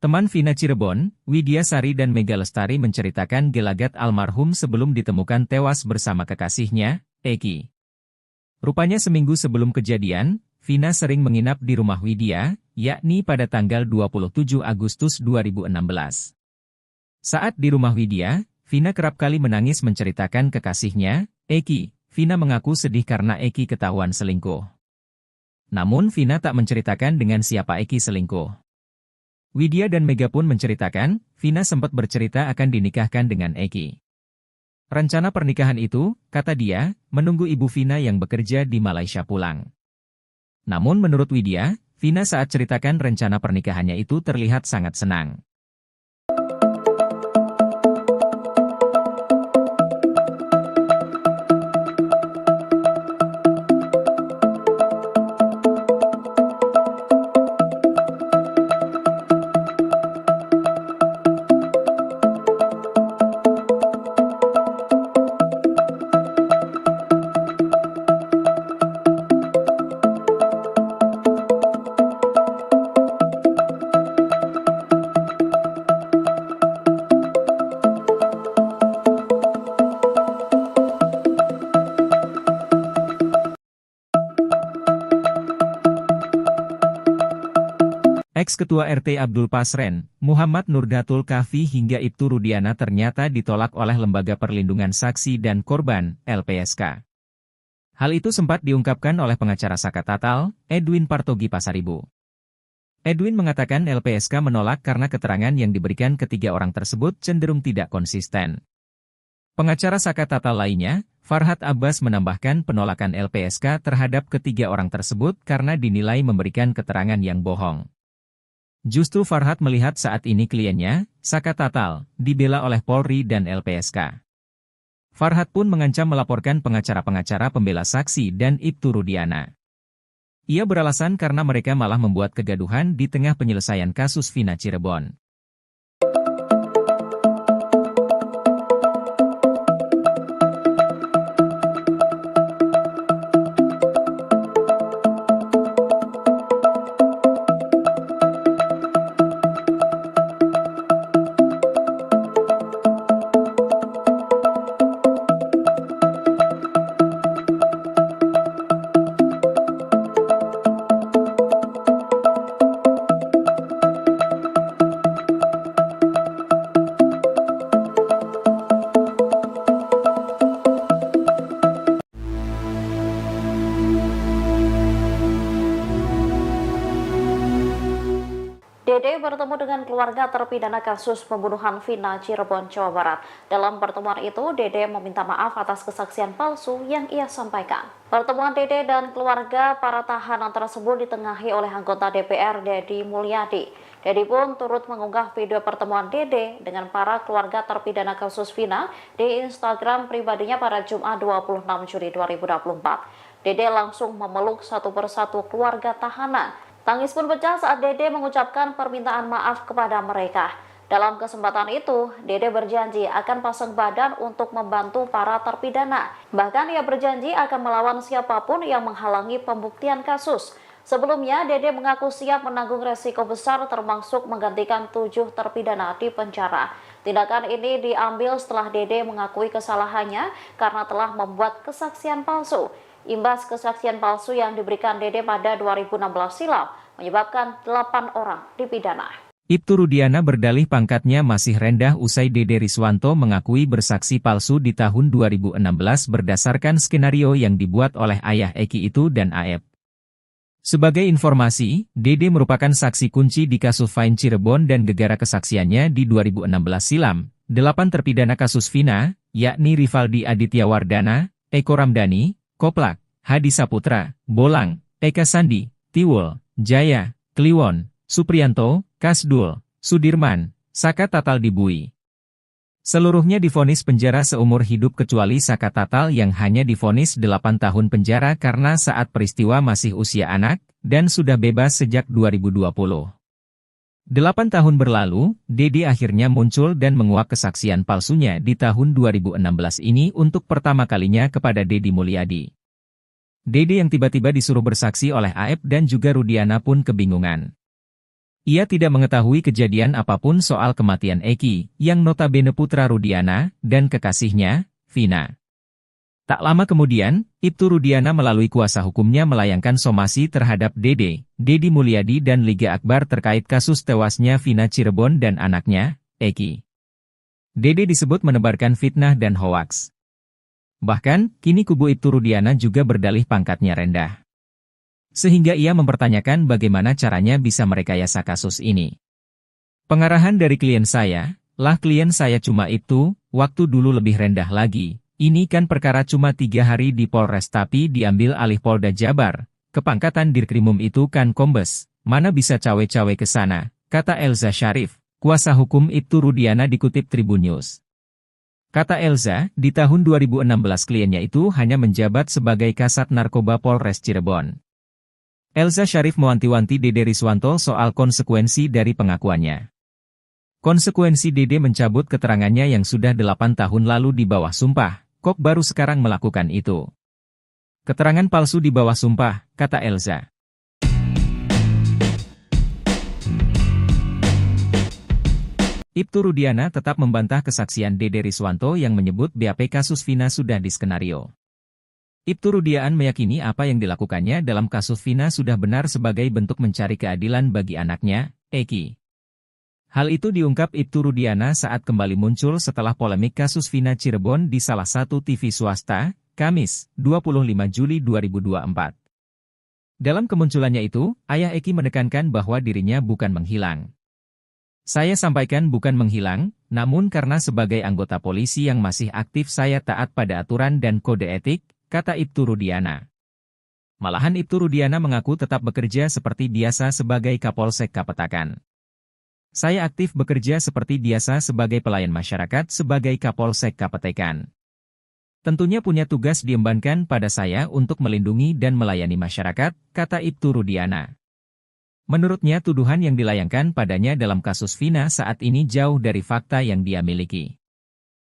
Teman Vina Cirebon, Widya Sari dan Mega Lestari menceritakan gelagat almarhum sebelum ditemukan tewas bersama kekasihnya, Eki. Rupanya seminggu sebelum kejadian, Vina sering menginap di rumah Widya, yakni pada tanggal 27 Agustus 2016. Saat di rumah Widya, Vina kerap kali menangis menceritakan kekasihnya, Eki. Vina mengaku sedih karena Eki ketahuan selingkuh. Namun Vina tak menceritakan dengan siapa Eki selingkuh. Widya dan Mega pun menceritakan, Vina sempat bercerita akan dinikahkan dengan Eki. Rencana pernikahan itu, kata dia, menunggu ibu Vina yang bekerja di Malaysia pulang. Namun menurut Widya, Vina saat ceritakan rencana pernikahannya itu terlihat sangat senang. Ex-Ketua RT Abdul Pasren, Muhammad Nurdatul Kahfi hingga Ibtu Rudiana ternyata ditolak oleh Lembaga Perlindungan Saksi dan Korban, LPSK. Hal itu sempat diungkapkan oleh pengacara Saka Tatal, Edwin Partogi Pasaribu. Edwin mengatakan LPSK menolak karena keterangan yang diberikan ketiga orang tersebut cenderung tidak konsisten. Pengacara Saka Tatal lainnya, Farhad Abbas menambahkan penolakan LPSK terhadap ketiga orang tersebut karena dinilai memberikan keterangan yang bohong. Justru Farhad melihat saat ini kliennya, Saka Tatal, dibela oleh Polri dan LPSK. Farhad pun mengancam melaporkan pengacara-pengacara pembela saksi dan Ibtu Rudiana. Ia beralasan karena mereka malah membuat kegaduhan di tengah penyelesaian kasus Vina Cirebon. Dede bertemu dengan keluarga terpidana kasus pembunuhan Vina Cirebon, Jawa Barat. Dalam pertemuan itu, Dede meminta maaf atas kesaksian palsu yang ia sampaikan. Pertemuan Dede dan keluarga para tahanan tersebut ditengahi oleh anggota DPR Dedi Mulyadi. Dedi pun turut mengunggah video pertemuan Dede dengan para keluarga terpidana kasus Vina di Instagram pribadinya pada Jumat 26 Juli 2024. Dede langsung memeluk satu persatu keluarga tahanan. Tangis pun pecah saat Dede mengucapkan permintaan maaf kepada mereka. Dalam kesempatan itu, Dede berjanji akan pasang badan untuk membantu para terpidana. Bahkan ia berjanji akan melawan siapapun yang menghalangi pembuktian kasus. Sebelumnya, Dede mengaku siap menanggung resiko besar termasuk menggantikan 7 terpidana di penjara. Tindakan ini diambil setelah Dede mengakui kesalahannya karena telah membuat kesaksian palsu. Imbas kesaksian palsu yang diberikan Dede pada 2016 silam menyebabkan 8 orang dipidana. Ibtu Rudiana berdalih pangkatnya masih rendah usai Dede Riswanto mengakui bersaksi palsu di tahun 2016 berdasarkan skenario yang dibuat oleh ayah Eki itu dan Aep. Sebagai informasi, Dede merupakan saksi kunci di kasus Fine Cirebon dan gegara kesaksiannya di 2016 silam. 8 terpidana kasus Vina, yakni Rivaldi Aditya Wardana, Eko Ramdhani, Koplak, Hadi Saputra, Bolang, Eka Sandi, Tiwul, Jaya, Kliwon, Supriyanto, Kasdul, Sudirman, Saka Tatal Dibui. Seluruhnya divonis penjara seumur hidup kecuali Saka Tatal yang hanya divonis 8 tahun penjara karena saat peristiwa masih usia anak, dan sudah bebas sejak 2020. 8 tahun berlalu, Dede akhirnya muncul dan menguak kesaksian palsunya di tahun 2016 ini untuk pertama kalinya kepada Deddy Mulyadi. Dede yang tiba-tiba disuruh bersaksi oleh Aep dan juga Rudiana pun kebingungan. Ia tidak mengetahui kejadian apapun soal kematian Eki, yang notabene putra Rudiana, dan kekasihnya, Vina. Tak lama kemudian, Ibtu Rudiana melalui kuasa hukumnya melayangkan somasi terhadap Dede, Deddy Mulyadi dan Liga Akbar terkait kasus tewasnya Vina Cirebon dan anaknya, Eki. Dede disebut menebarkan fitnah dan hoaks. Bahkan, kini kubu Ibtu Rudiana juga berdalih pangkatnya rendah. Sehingga ia mempertanyakan bagaimana caranya bisa merekayasa kasus ini. Pengarahan dari klien saya, lah klien saya cuma itu, waktu dulu lebih rendah lagi. Ini kan perkara cuma 3 hari di Polres tapi diambil alih Polda Jabar. Kepangkatan Dirkrimum itu kan kombes, mana bisa cawe-cawe ke sana, kata Elza Syarif, kuasa hukum Ibtu Rudiana dikutip Tribun News. Kata Elza, di tahun 2016 kliennya itu hanya menjabat sebagai Kasat Narkoba Polres Cirebon. Elza Syarif mewanti-wanti Dede Riswanto soal konsekuensi dari pengakuannya. Konsekuensi Dede mencabut keterangannya yang sudah 8 tahun lalu di bawah sumpah, kok baru sekarang melakukan itu. Keterangan palsu di bawah sumpah, kata Elza. Ibtu Rudiana tetap membantah kesaksian Dede Riswanto yang menyebut BAP kasus Vina sudah diskenario. Ibtu Rudiana meyakini apa yang dilakukannya dalam kasus Vina sudah benar sebagai bentuk mencari keadilan bagi anaknya, Eki. Hal itu diungkap Ibtu Rudiana saat kembali muncul setelah polemik kasus Vina Cirebon di salah satu TV swasta, Kamis, 25 Juli 2024. Dalam kemunculannya itu, ayah Eki menekankan bahwa dirinya bukan menghilang. Saya sampaikan bukan menghilang, namun karena sebagai anggota polisi yang masih aktif saya taat pada aturan dan kode etik, kata Ibtu Rudiana. Malahan Ibtu Rudiana mengaku tetap bekerja seperti biasa sebagai Kapolsek Kapetakan. Saya aktif bekerja seperti biasa sebagai pelayan masyarakat sebagai Kapolsek Kapetakan. Tentunya punya tugas diembankan pada saya untuk melindungi dan melayani masyarakat, kata Ibtu Rudiana. Menurutnya tuduhan yang dilayangkan padanya dalam kasus Vina saat ini jauh dari fakta yang dia miliki.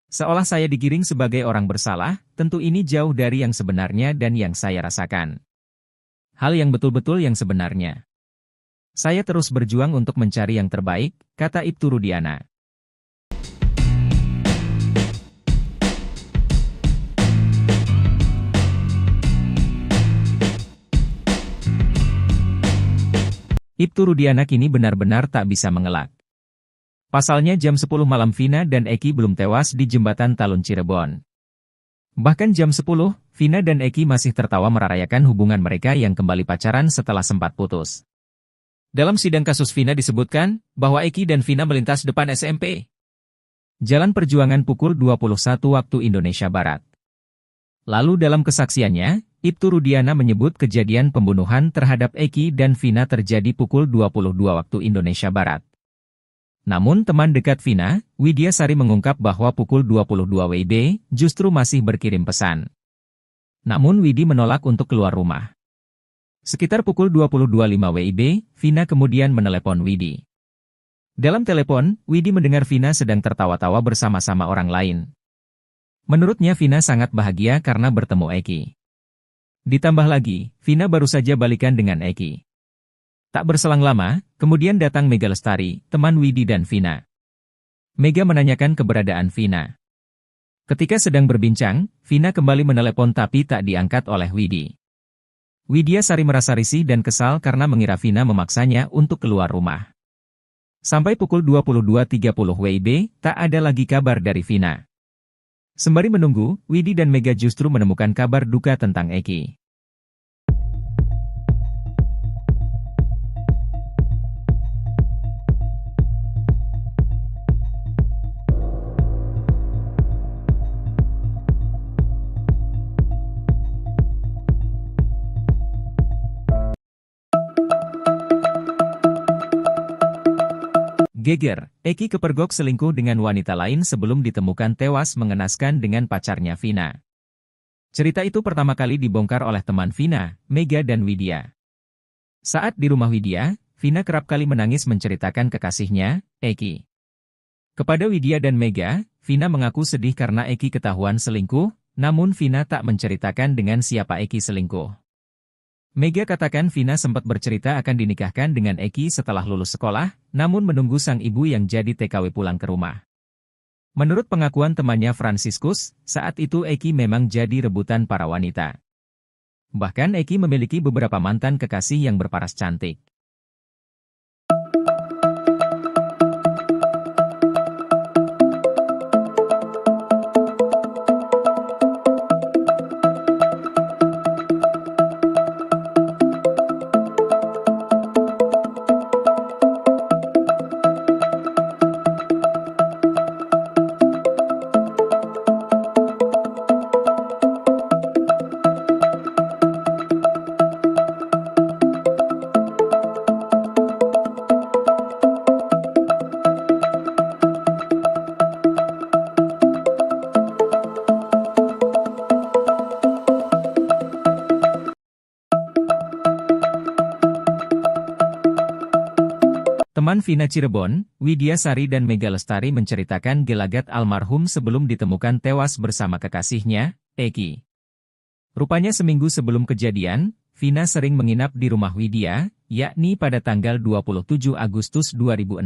Seolah saya digiring sebagai orang bersalah, tentu ini jauh dari yang sebenarnya dan yang saya rasakan. Hal yang betul-betul yang sebenarnya. Saya terus berjuang untuk mencari yang terbaik, kata Ibtu Rudiana. Ibtu Rudiana kini benar-benar tak bisa mengelak. Pasalnya jam 10 malam Vina dan Eki belum tewas di jembatan Talun Cirebon. Bahkan jam 10, Vina dan Eki masih tertawa merayakan hubungan mereka yang kembali pacaran setelah sempat putus. Dalam sidang kasus Vina disebutkan, bahwa Eki dan Vina melintas depan SMP. Jalan Perjuangan pukul 21 waktu Indonesia Barat. Lalu dalam kesaksiannya, Ibtu Rudiana menyebut kejadian pembunuhan terhadap Eki dan Vina terjadi pukul 22 waktu Indonesia Barat. Namun teman dekat Vina, Widya Sari mengungkap bahwa pukul 22 WIB justru masih berkirim pesan. Namun Widi menolak untuk keluar rumah. Sekitar pukul 22.05 WIB, Vina kemudian menelepon Widi. Dalam telepon, Widi mendengar Vina sedang tertawa-tawa bersama-sama orang lain. Menurutnya Vina sangat bahagia karena bertemu Eki. Ditambah lagi, Vina baru saja balikan dengan Eki. Tak berselang lama, kemudian datang Mega Lestari, teman Widi dan Vina. Mega menanyakan keberadaan Vina. Ketika sedang berbincang, Vina kembali menelepon tapi tak diangkat oleh Widi. Widyasari merasa risih dan kesal karena mengira Vina memaksanya untuk keluar rumah. Sampai pukul 22.30 WIB, tak ada lagi kabar dari Vina. Sembari menunggu, Widi dan Mega justru menemukan kabar duka tentang Eki. Geger, Eki kepergok selingkuh dengan wanita lain sebelum ditemukan tewas mengenaskan dengan pacarnya Vina. Cerita itu pertama kali dibongkar oleh teman Vina, Mega dan Widya. Saat di rumah Widya, Vina kerap kali menangis menceritakan kekasihnya, Eki. Kepada Widya dan Mega, Vina mengaku sedih karena Eki ketahuan selingkuh, namun Vina tak menceritakan dengan siapa Eki selingkuh. Mega katakan Vina sempat bercerita akan dinikahkan dengan Eki setelah lulus sekolah, namun menunggu sang ibu yang jadi TKW pulang ke rumah. Menurut pengakuan temannya Franciscus, saat itu Eki memang jadi rebutan para wanita. Bahkan Eki memiliki beberapa mantan kekasih yang berparas cantik. Teman Vina Cirebon, Widyasari dan Mega Lestari menceritakan gelagat almarhum sebelum ditemukan tewas bersama kekasihnya, Eki. Rupanya seminggu sebelum kejadian, Vina sering menginap di rumah Widya, yakni pada tanggal 27 Agustus 2016.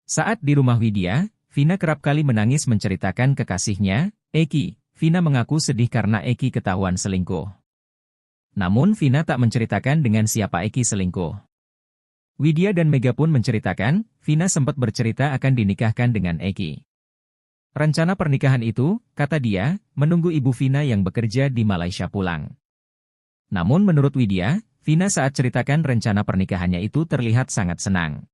Saat di rumah Widya, Vina kerap kali menangis menceritakan kekasihnya, Eki. Vina mengaku sedih karena Eki ketahuan selingkuh. Namun Vina tak menceritakan dengan siapa Eki selingkuh. Widya dan Mega pun menceritakan, Vina sempat bercerita akan dinikahkan dengan Eki. Rencana pernikahan itu, kata dia, menunggu ibu Vina yang bekerja di Malaysia pulang. Namun menurut Widya, Vina saat ceritakan rencana pernikahannya itu terlihat sangat senang.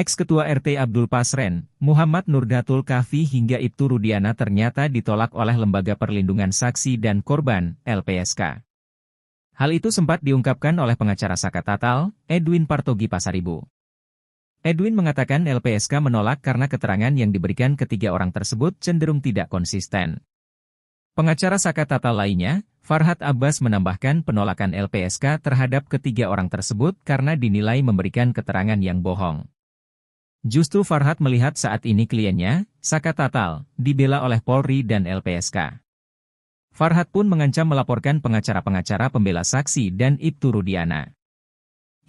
Ex-Ketua RT Abdul Pasren, Muhammad Nurdatul Kahfi hingga Ibtu Rudiana ternyata ditolak oleh Lembaga Perlindungan Saksi dan Korban, LPSK. Hal itu sempat diungkapkan oleh pengacara Saka Tatal, Edwin Partogi Pasaribu. Edwin mengatakan LPSK menolak karena keterangan yang diberikan ketiga orang tersebut cenderung tidak konsisten. Pengacara Saka Tatal lainnya, Farhad Abbas menambahkan penolakan LPSK terhadap ketiga orang tersebut karena dinilai memberikan keterangan yang bohong. Justru Farhad melihat saat ini kliennya, Saka Tatal, dibela oleh Polri dan LPSK. Farhad pun mengancam melaporkan pengacara-pengacara pembela saksi dan Ibtu Rudiana.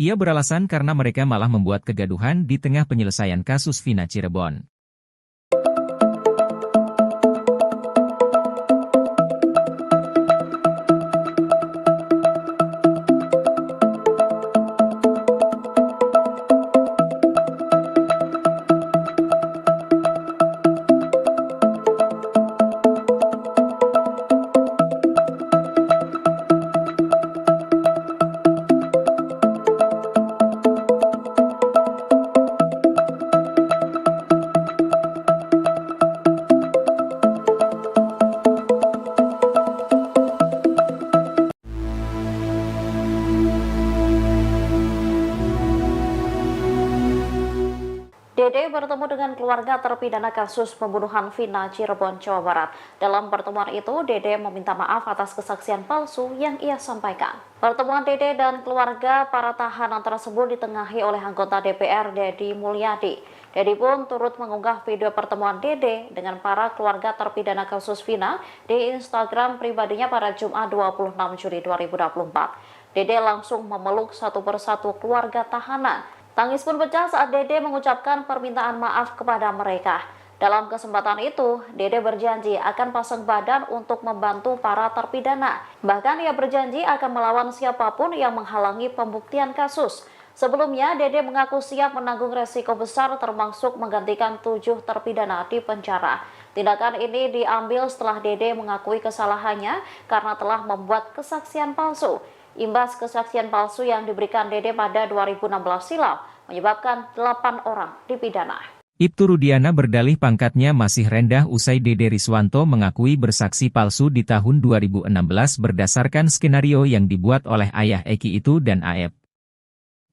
Ia beralasan karena mereka malah membuat kegaduhan di tengah penyelesaian kasus Vina Cirebon. Dede bertemu dengan keluarga terpidana kasus pembunuhan Vina Cirebon, Jawa Barat. Dalam pertemuan itu, Dede meminta maaf atas kesaksian palsu yang ia sampaikan. Pertemuan Dede dan keluarga para tahanan tersebut ditengahi oleh anggota DPR Deddy Mulyadi. Deddy pun turut mengunggah video pertemuan Dede dengan para keluarga terpidana kasus Vina di Instagram pribadinya pada Jumat 26 Juli 2024. Dede langsung memeluk satu persatu keluarga tahanan. Tangis pun pecah saat Dede mengucapkan permintaan maaf kepada mereka. Dalam kesempatan itu, Dede berjanji akan pasang badan untuk membantu para terpidana. Bahkan ia berjanji akan melawan siapapun yang menghalangi pembuktian kasus. Sebelumnya, Dede mengaku siap menanggung resiko besar termasuk menggantikan 7 terpidana di penjara. Tindakan ini diambil setelah Dede mengakui kesalahannya karena telah membuat kesaksian palsu. Imbas kesaksian palsu yang diberikan Dede pada 2016 silam menyebabkan 8 orang dipidana. Ibtu Rudiana berdalih pangkatnya masih rendah usai Dede Riswanto mengakui bersaksi palsu di tahun 2016 berdasarkan skenario yang dibuat oleh ayah Eki itu dan Aep.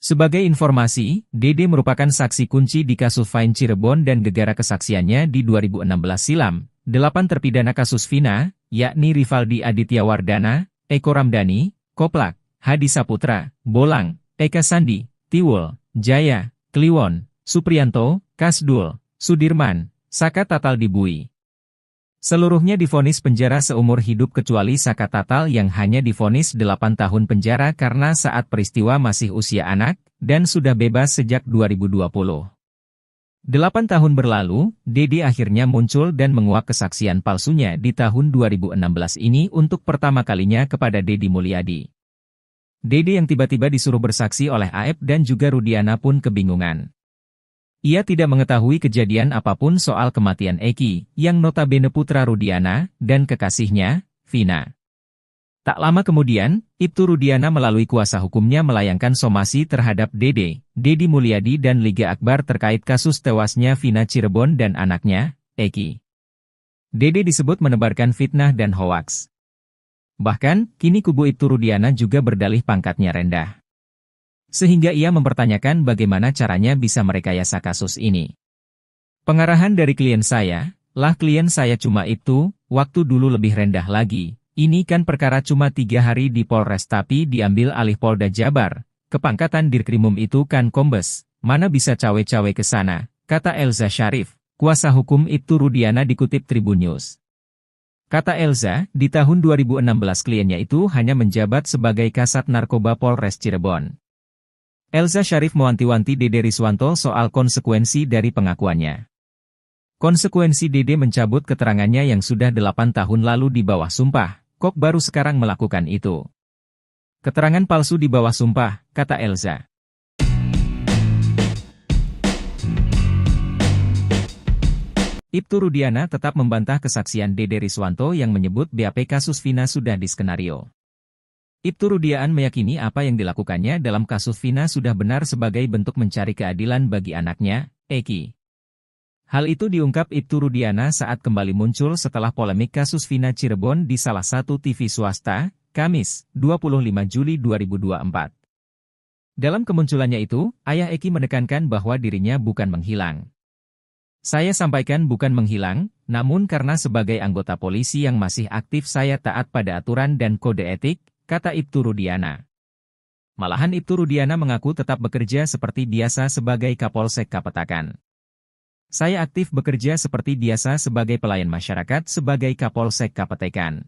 Sebagai informasi, Dede merupakan saksi kunci di kasus Vina Cirebon dan gegara kesaksiannya di 2016 silam. 8 terpidana kasus Vina, yakni Rivaldi Aditya Wardana, Eko Ramdhani, Koplak, Hadi Saputra, Bolang, Eka Sandi, Tiwul, Jaya, Kliwon, Supriyanto, Kasdul, Sudirman, Saka Tatal Dibui. Seluruhnya divonis penjara seumur hidup kecuali Saka Tatal yang hanya divonis 8 tahun penjara karena saat peristiwa masih usia anak, dan sudah bebas sejak 2020. 8 tahun berlalu, Dede akhirnya muncul dan menguak kesaksian palsunya di tahun 2016 ini untuk pertama kalinya kepada Deddy Mulyadi. Dede yang tiba-tiba disuruh bersaksi oleh Aep dan juga Rudiana pun kebingungan. Ia tidak mengetahui kejadian apapun soal kematian Eki, yang notabene putra Rudiana, dan kekasihnya, Vina. Tak lama kemudian, Ibtu Rudiana melalui kuasa hukumnya melayangkan somasi terhadap Dede, Deddy Mulyadi dan Liga Akbar terkait kasus tewasnya Vina Cirebon dan anaknya, Eki. Dede disebut menebarkan fitnah dan hoaks. Bahkan, kini kubu Ibtu Rudiana juga berdalih pangkatnya rendah. Sehingga ia mempertanyakan bagaimana caranya bisa merekayasa kasus ini. Pengarahan dari klien saya, klien saya cuma itu, waktu dulu lebih rendah lagi. Ini kan perkara cuma 3 hari di Polres tapi diambil alih Polda Jabar. Kepangkatan Dirkrimum itu kan kombes, mana bisa cawe-cawe ke sana, kata Elza Syarif, kuasa hukum Ibtu Rudiana dikutip Tribun News. Kata Elza, di tahun 2016 kliennya itu hanya menjabat sebagai Kasat Narkoba Polres Cirebon. Elza Syarif mewanti-wanti Dede Riswanto soal konsekuensi dari pengakuannya. Konsekuensi Dede mencabut keterangannya yang sudah 8 tahun lalu di bawah sumpah. Kok baru sekarang melakukan itu? Keterangan palsu di bawah sumpah, kata Elza. Ibtu Rudiana tetap membantah kesaksian Dede Riswanto yang menyebut BAP kasus Vina sudah diskenario. Ibtu Rudiana meyakini apa yang dilakukannya dalam kasus Vina sudah benar sebagai bentuk mencari keadilan bagi anaknya, Eki. Hal itu diungkap Ibtu Rudiana saat kembali muncul setelah polemik kasus Vina Cirebon di salah satu TV swasta, Kamis, 25 Juli 2024. Dalam kemunculannya itu, ayah Eki menekankan bahwa dirinya bukan menghilang. Saya sampaikan bukan menghilang, namun karena sebagai anggota polisi yang masih aktif saya taat pada aturan dan kode etik, kata Ibtu Rudiana. Malahan Ibtu Rudiana mengaku tetap bekerja seperti biasa sebagai Kapolsek Kapetakan. Saya aktif bekerja seperti biasa sebagai pelayan masyarakat sebagai Kapolsek Kapetakan.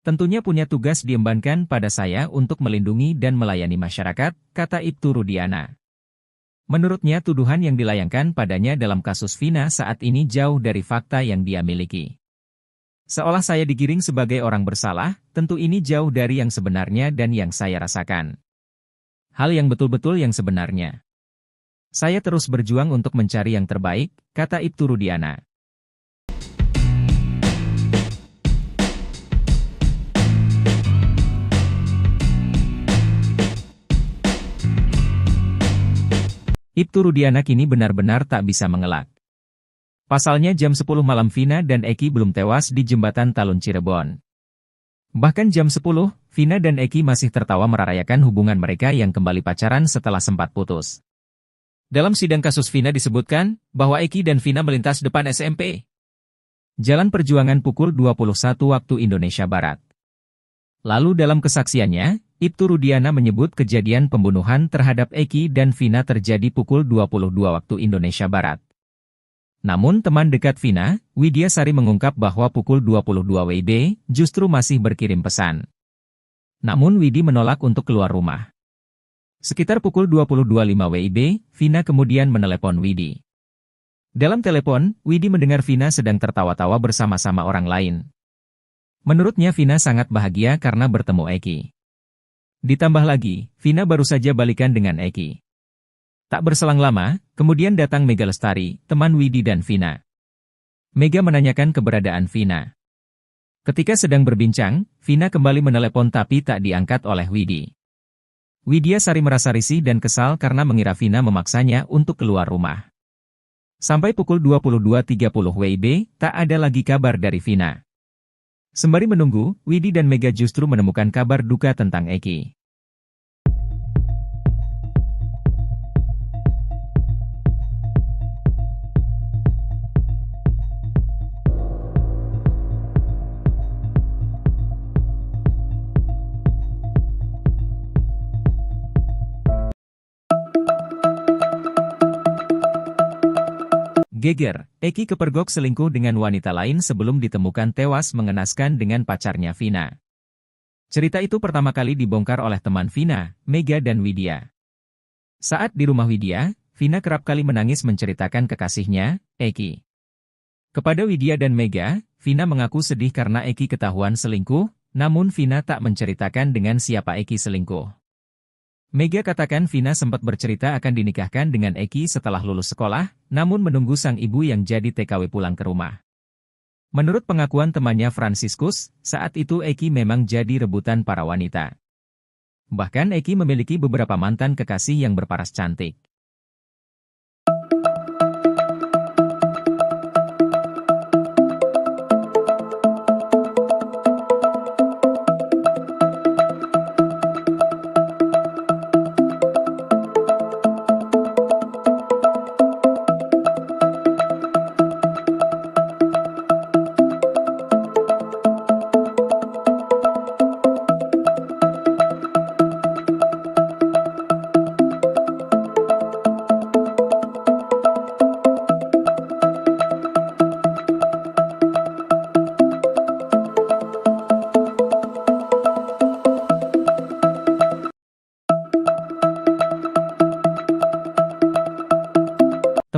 Tentunya punya tugas diembankan pada saya untuk melindungi dan melayani masyarakat, kata Ibtu Rudiana. Menurutnya tuduhan yang dilayangkan padanya dalam kasus Vina saat ini jauh dari fakta yang dia miliki. Seolah saya digiring sebagai orang bersalah, tentu ini jauh dari yang sebenarnya dan yang saya rasakan. Hal yang betul-betul yang sebenarnya. Saya terus berjuang untuk mencari yang terbaik, kata Ibtu Rudiana. Ibtu Rudiana kini benar-benar tak bisa mengelak. Pasalnya jam 10 malam Vina dan Eki belum tewas di jembatan Talun Cirebon. Bahkan jam 10, Vina dan Eki masih tertawa merayakan hubungan mereka yang kembali pacaran setelah sempat putus. Dalam sidang kasus Vina disebutkan bahwa Eki dan Vina melintas depan SMP Jalan Perjuangan pukul 21 waktu Indonesia Barat. Lalu dalam kesaksiannya, Ibtu Rudiana menyebut kejadian pembunuhan terhadap Eki dan Vina terjadi pukul 22 waktu Indonesia Barat. Namun teman dekat Vina, Widya Sari mengungkap bahwa pukul 22 WIB justru masih berkirim pesan. Namun Widi menolak untuk keluar rumah. Sekitar pukul 22.05 WIB, Vina kemudian menelepon Widi. Dalam telepon, Widi mendengar Vina sedang tertawa-tawa bersama-sama orang lain. Menurutnya Vina sangat bahagia karena bertemu Eki. Ditambah lagi, Vina baru saja balikan dengan Eki. Tak berselang lama, kemudian datang Mega Lestari, teman Widi dan Vina. Mega menanyakan keberadaan Vina. Ketika sedang berbincang, Vina kembali menelepon tapi tak diangkat oleh Widi. Widya Sari merasa risih dan kesal karena mengira Vina memaksanya untuk keluar rumah. Sampai pukul 22.30 WIB, tak ada lagi kabar dari Vina. Sembari menunggu, Widi dan Mega justru menemukan kabar duka tentang Eki. Geger, Eki kepergok selingkuh dengan wanita lain sebelum ditemukan tewas mengenaskan dengan pacarnya Vina. Cerita itu pertama kali dibongkar oleh teman Vina, Mega dan Widya. Saat di rumah Widya, Vina kerap kali menangis menceritakan kekasihnya, Eki. Kepada Widya dan Mega, Vina mengaku sedih karena Eki ketahuan selingkuh, namun Vina tak menceritakan dengan siapa Eki selingkuh. Mega katakan Vina sempat bercerita akan dinikahkan dengan Eki setelah lulus sekolah, namun menunggu sang ibu yang jadi TKW pulang ke rumah. Menurut pengakuan temannya Franciscus, saat itu Eki memang jadi rebutan para wanita. Bahkan Eki memiliki beberapa mantan kekasih yang berparas cantik.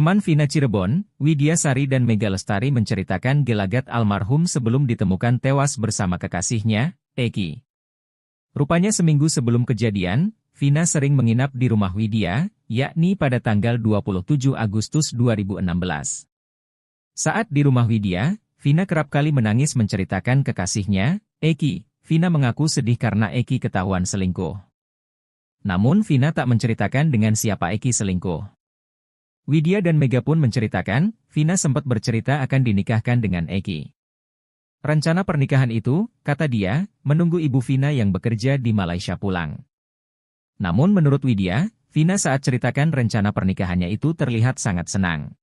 Teman Vina Cirebon, Widya Sari dan Mega Lestari menceritakan gelagat almarhum sebelum ditemukan tewas bersama kekasihnya, Eki. Rupanya seminggu sebelum kejadian, Vina sering menginap di rumah Widya, yakni pada tanggal 27 Agustus 2016. Saat di rumah Widya, Vina kerap kali menangis menceritakan kekasihnya, Eki. Vina mengaku sedih karena Eki ketahuan selingkuh. Namun Vina tak menceritakan dengan siapa Eki selingkuh. Widya dan Mega pun menceritakan, Vina sempat bercerita akan dinikahkan dengan Eki. Rencana pernikahan itu, kata dia, menunggu ibu Vina yang bekerja di Malaysia pulang. Namun menurut Widya, Vina saat ceritakan rencana pernikahannya itu terlihat sangat senang.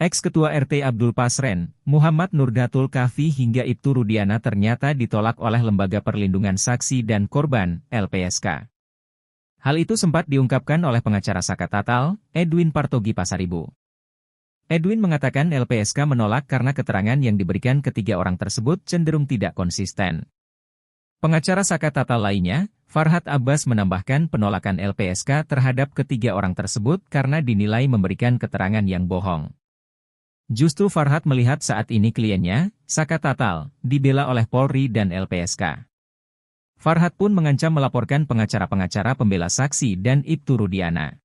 Ex-Ketua RT Abdul Pasren, Muhammad Nurdatul Kahfi hingga Ibtu Rudiana ternyata ditolak oleh Lembaga Perlindungan Saksi dan Korban, LPSK. Hal itu sempat diungkapkan oleh pengacara Saka Tatal, Edwin Partogi Pasaribu. Edwin mengatakan LPSK menolak karena keterangan yang diberikan ketiga orang tersebut cenderung tidak konsisten. Pengacara Saka Tatal lainnya, Farhad Abbas menambahkan penolakan LPSK terhadap ketiga orang tersebut karena dinilai memberikan keterangan yang bohong. Justru Farhat melihat saat ini kliennya, Saka Tatal, dibela oleh Polri dan LPSK. Farhat pun mengancam melaporkan pengacara-pengacara pembela saksi dan Ibtu Rudiana.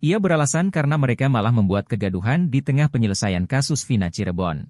Ia beralasan karena mereka malah membuat kegaduhan di tengah penyelesaian kasus Vina Cirebon.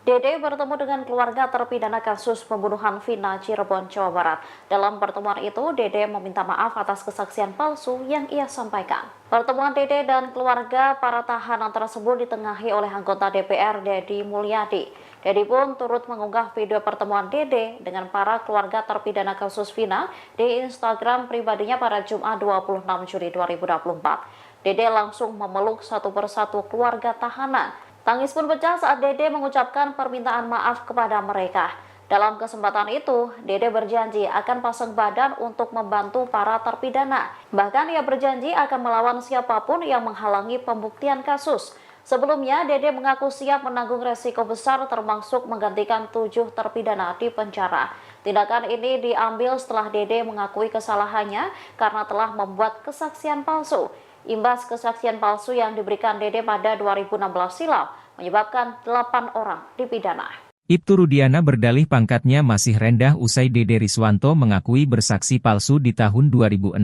Dede bertemu dengan keluarga terpidana kasus pembunuhan Vina Cirebon, Jawa Barat. Dalam pertemuan itu, Dede meminta maaf atas kesaksian palsu yang ia sampaikan. Pertemuan Dede dan keluarga para tahanan tersebut ditengahi oleh anggota DPR Deddy Mulyadi. Deddy pun turut mengunggah video pertemuan Dede dengan para keluarga terpidana kasus Vina di Instagram pribadinya pada Jumat 26 Juli 2024. Dede langsung memeluk satu persatu keluarga tahanan. Tangis pun pecah saat Dede mengucapkan permintaan maaf kepada mereka. Dalam kesempatan itu, Dede berjanji akan pasang badan untuk membantu para terpidana. Bahkan ia berjanji akan melawan siapapun yang menghalangi pembuktian kasus. Sebelumnya, Dede mengaku siap menanggung resiko besar termasuk menggantikan 7 terpidana di penjara. Tindakan ini diambil setelah Dede mengakui kesalahannya karena telah membuat kesaksian palsu. Imbas kesaksian palsu yang diberikan Dede pada 2016 silam menyebabkan 8 orang dipidana. Ibtu Rudiana berdalih pangkatnya masih rendah usai Dede Riswanto mengakui bersaksi palsu di tahun 2016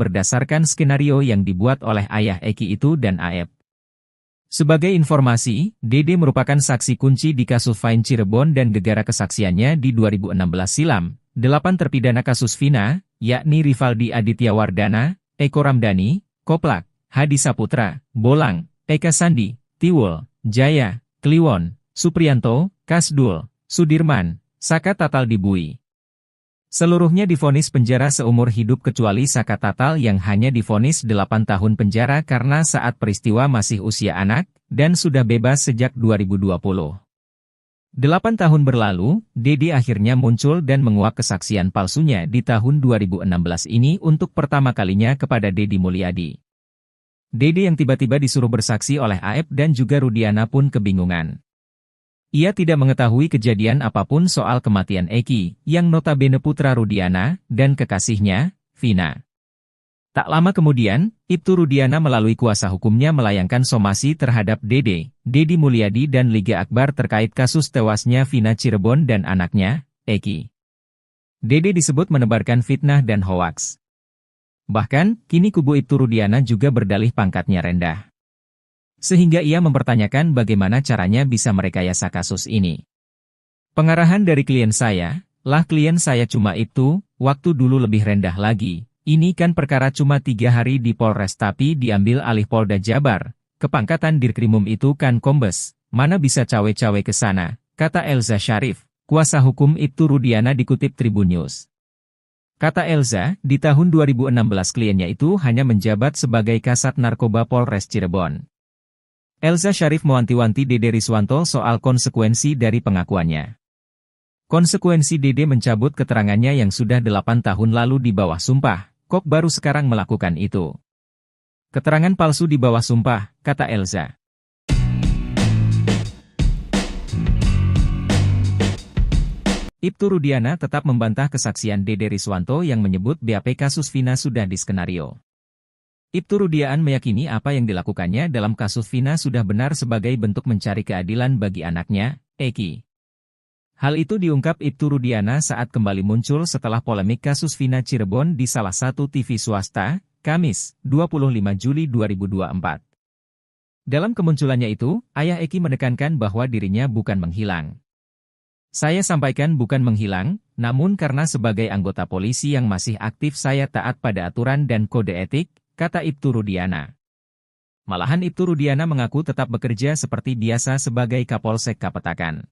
berdasarkan skenario yang dibuat oleh ayah Eki itu dan Aep. Sebagai informasi, Dede merupakan saksi kunci di kasus Vina Cirebon dan gegara kesaksiannya di 2016 silam. 8 terpidana kasus Vina, yakni Rivaldi Aditya Wardana, Eko Ramdhani, Koplak, Hadi Saputra, Bolang, Eka Sandi, Tiwul, Jaya, Kliwon, Supriyanto, Kasdul, Sudirman, Saka Tatal dibui. Seluruhnya divonis penjara seumur hidup kecuali Saka Tatal yang hanya divonis 8 tahun penjara karena saat peristiwa masih usia anak, dan sudah bebas sejak 2020. 8 tahun berlalu, Dede akhirnya muncul dan menguak kesaksian palsunya di tahun 2016 ini untuk pertama kalinya kepada Deddy Mulyadi. Dede yang tiba-tiba disuruh bersaksi oleh Aep dan juga Rudiana pun kebingungan. Ia tidak mengetahui kejadian apapun soal kematian Eki, yang notabene putra Rudiana, dan kekasihnya, Vina. Tak lama kemudian, Ibtu Rudiana melalui kuasa hukumnya melayangkan somasi terhadap Dede, Deddy Mulyadi dan Liga Akbar terkait kasus tewasnya Vina Cirebon dan anaknya, Eki. Dede disebut menebarkan fitnah dan hoaks. Bahkan, kini kubu Ibtu Rudiana juga berdalih pangkatnya rendah. Sehingga ia mempertanyakan bagaimana caranya bisa merekayasa kasus ini. Pengarahan dari klien saya, klien saya cuma itu, waktu dulu lebih rendah lagi. Ini kan perkara cuma 3 hari di Polres tapi diambil alih Polda Jabar. Kepangkatan Dirkrimum itu kan kombes, mana bisa cawe-cawe ke sana, kata Elza Syarif, kuasa hukum Ibtu Rudiana dikutip Tribun News. Kata Elza, di tahun 2016 kliennya itu hanya menjabat sebagai Kasat Narkoba Polres Cirebon. Elza Syarif mewanti-wanti Dede Riswanto soal konsekuensi dari pengakuannya. Konsekuensi Dede mencabut keterangannya yang sudah 8 tahun lalu di bawah sumpah. Kok baru sekarang melakukan itu? Keterangan palsu di bawah sumpah, kata Elza. Ibtu Rudiana tetap membantah kesaksian Dede Riswanto yang menyebut BAP kasus Vina sudah diskenario. Ibtu Rudiana meyakini apa yang dilakukannya dalam kasus Vina sudah benar sebagai bentuk mencari keadilan bagi anaknya, Eki. Hal itu diungkap Ibtu Rudiana saat kembali muncul setelah polemik kasus Vina Cirebon di salah satu TV swasta, Kamis, 25 Juli 2024. Dalam kemunculannya itu, ayah Eki menekankan bahwa dirinya bukan menghilang. Saya sampaikan bukan menghilang, namun karena sebagai anggota polisi yang masih aktif saya taat pada aturan dan kode etik, kata Ibtu Rudiana. Malahan Ibtu Rudiana mengaku tetap bekerja seperti biasa sebagai Kapolsek Kapetakan.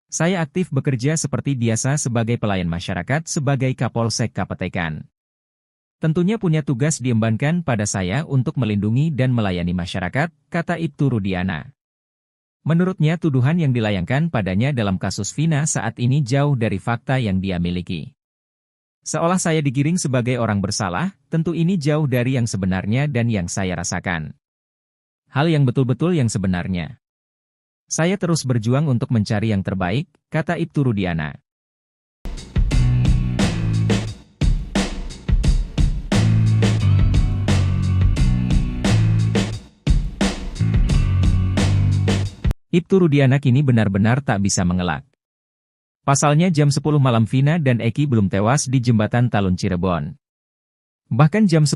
Saya aktif bekerja seperti biasa sebagai pelayan masyarakat sebagai Kapolsek Kapetekan. Tentunya punya tugas diembankan pada saya untuk melindungi dan melayani masyarakat, kata Ibtu Rudiana. Menurutnya tuduhan yang dilayangkan padanya dalam kasus Vina saat ini jauh dari fakta yang dia miliki. Seolah saya digiring sebagai orang bersalah, tentu ini jauh dari yang sebenarnya dan yang saya rasakan. Hal yang betul-betul yang sebenarnya. Saya terus berjuang untuk mencari yang terbaik, kata Ibtu Rudiana. Ibtu Rudiana kini benar-benar tak bisa mengelak. Pasalnya jam 10 malam Vina dan Eki belum tewas di jembatan Talun Cirebon. Bahkan jam 10,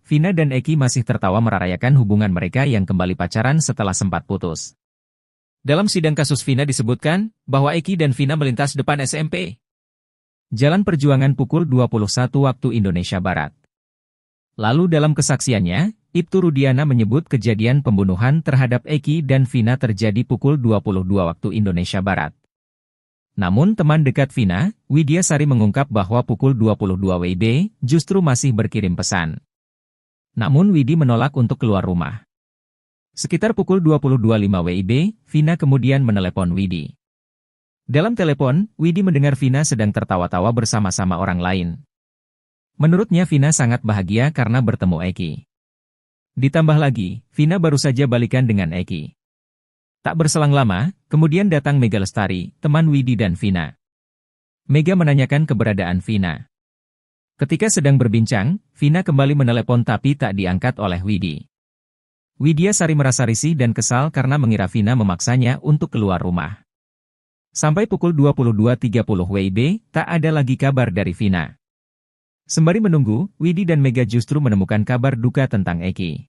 Vina dan Eki masih tertawa merayakan hubungan mereka yang kembali pacaran setelah sempat putus. Dalam sidang kasus Vina disebutkan bahwa Eki dan Vina melintas depan SMP. Jalan Perjuangan pukul 21 waktu Indonesia Barat. Lalu dalam kesaksiannya, Ibtu Rudiana menyebut kejadian pembunuhan terhadap Eki dan Vina terjadi pukul 22 waktu Indonesia Barat. Namun teman dekat Vina, Widya Sari mengungkap bahwa pukul 22 WIB justru masih berkirim pesan. Namun Widi menolak untuk keluar rumah. Sekitar pukul 22.05 WIB, Vina kemudian menelepon Widi. Dalam telepon, Widi mendengar Vina sedang tertawa-tawa bersama-sama orang lain. Menurutnya Vina sangat bahagia karena bertemu Eki. Ditambah lagi, Vina baru saja balikan dengan Eki. Tak berselang lama, kemudian datang Mega Lestari, teman Widi dan Vina. Mega menanyakan keberadaan Vina. Ketika sedang berbincang, Vina kembali menelepon tapi tak diangkat oleh Widi. Widya Sari merasa risih dan kesal karena mengira Vina memaksanya untuk keluar rumah. Sampai pukul 22.30 WIB, tak ada lagi kabar dari Vina. Sembari menunggu, Widi dan Mega justru menemukan kabar duka tentang Eki.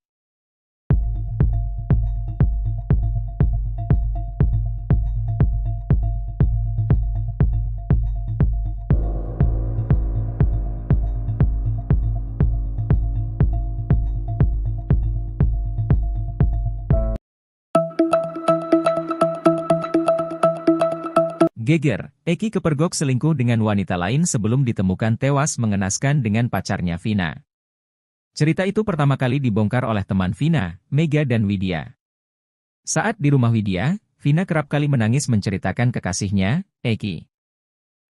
Geger, Eki kepergok selingkuh dengan wanita lain sebelum ditemukan tewas mengenaskan dengan pacarnya Vina. Cerita itu pertama kali dibongkar oleh teman Vina, Mega dan Widya. Saat di rumah Widya, Vina kerap kali menangis menceritakan kekasihnya, Eki.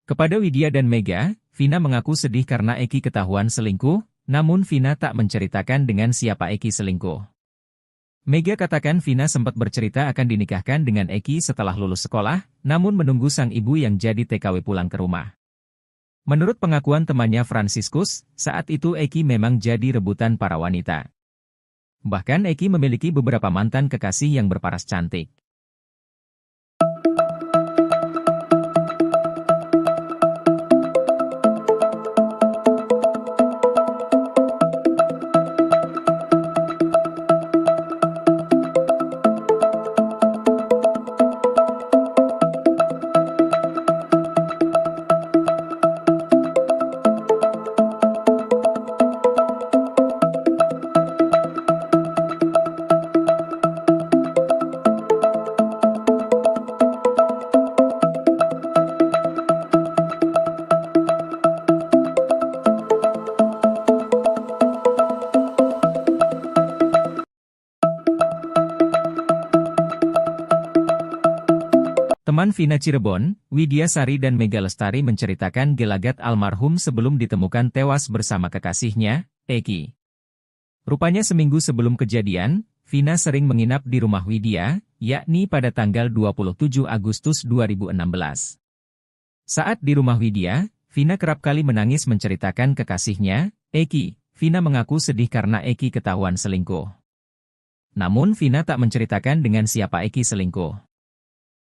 Kepada Widya dan Mega, Vina mengaku sedih karena Eki ketahuan selingkuh, namun Vina tak menceritakan dengan siapa Eki selingkuh. Mega katakan Vina sempat bercerita akan dinikahkan dengan Eki setelah lulus sekolah, namun menunggu sang ibu yang jadi TKW pulang ke rumah. Menurut pengakuan temannya Franciscus, saat itu Eki memang jadi rebutan para wanita. Bahkan Eki memiliki beberapa mantan kekasih yang berparas cantik. Teman Vina Cirebon, Widya Sari dan Mega Lestari menceritakan gelagat almarhum sebelum ditemukan tewas bersama kekasihnya, Eki. Rupanya seminggu sebelum kejadian, Vina sering menginap di rumah Widya, yakni pada tanggal 27 Agustus 2016. Saat di rumah Widya, Vina kerap kali menangis menceritakan kekasihnya, Eki. Vina mengaku sedih karena Eki ketahuan selingkuh. Namun Vina tak menceritakan dengan siapa Eki selingkuh.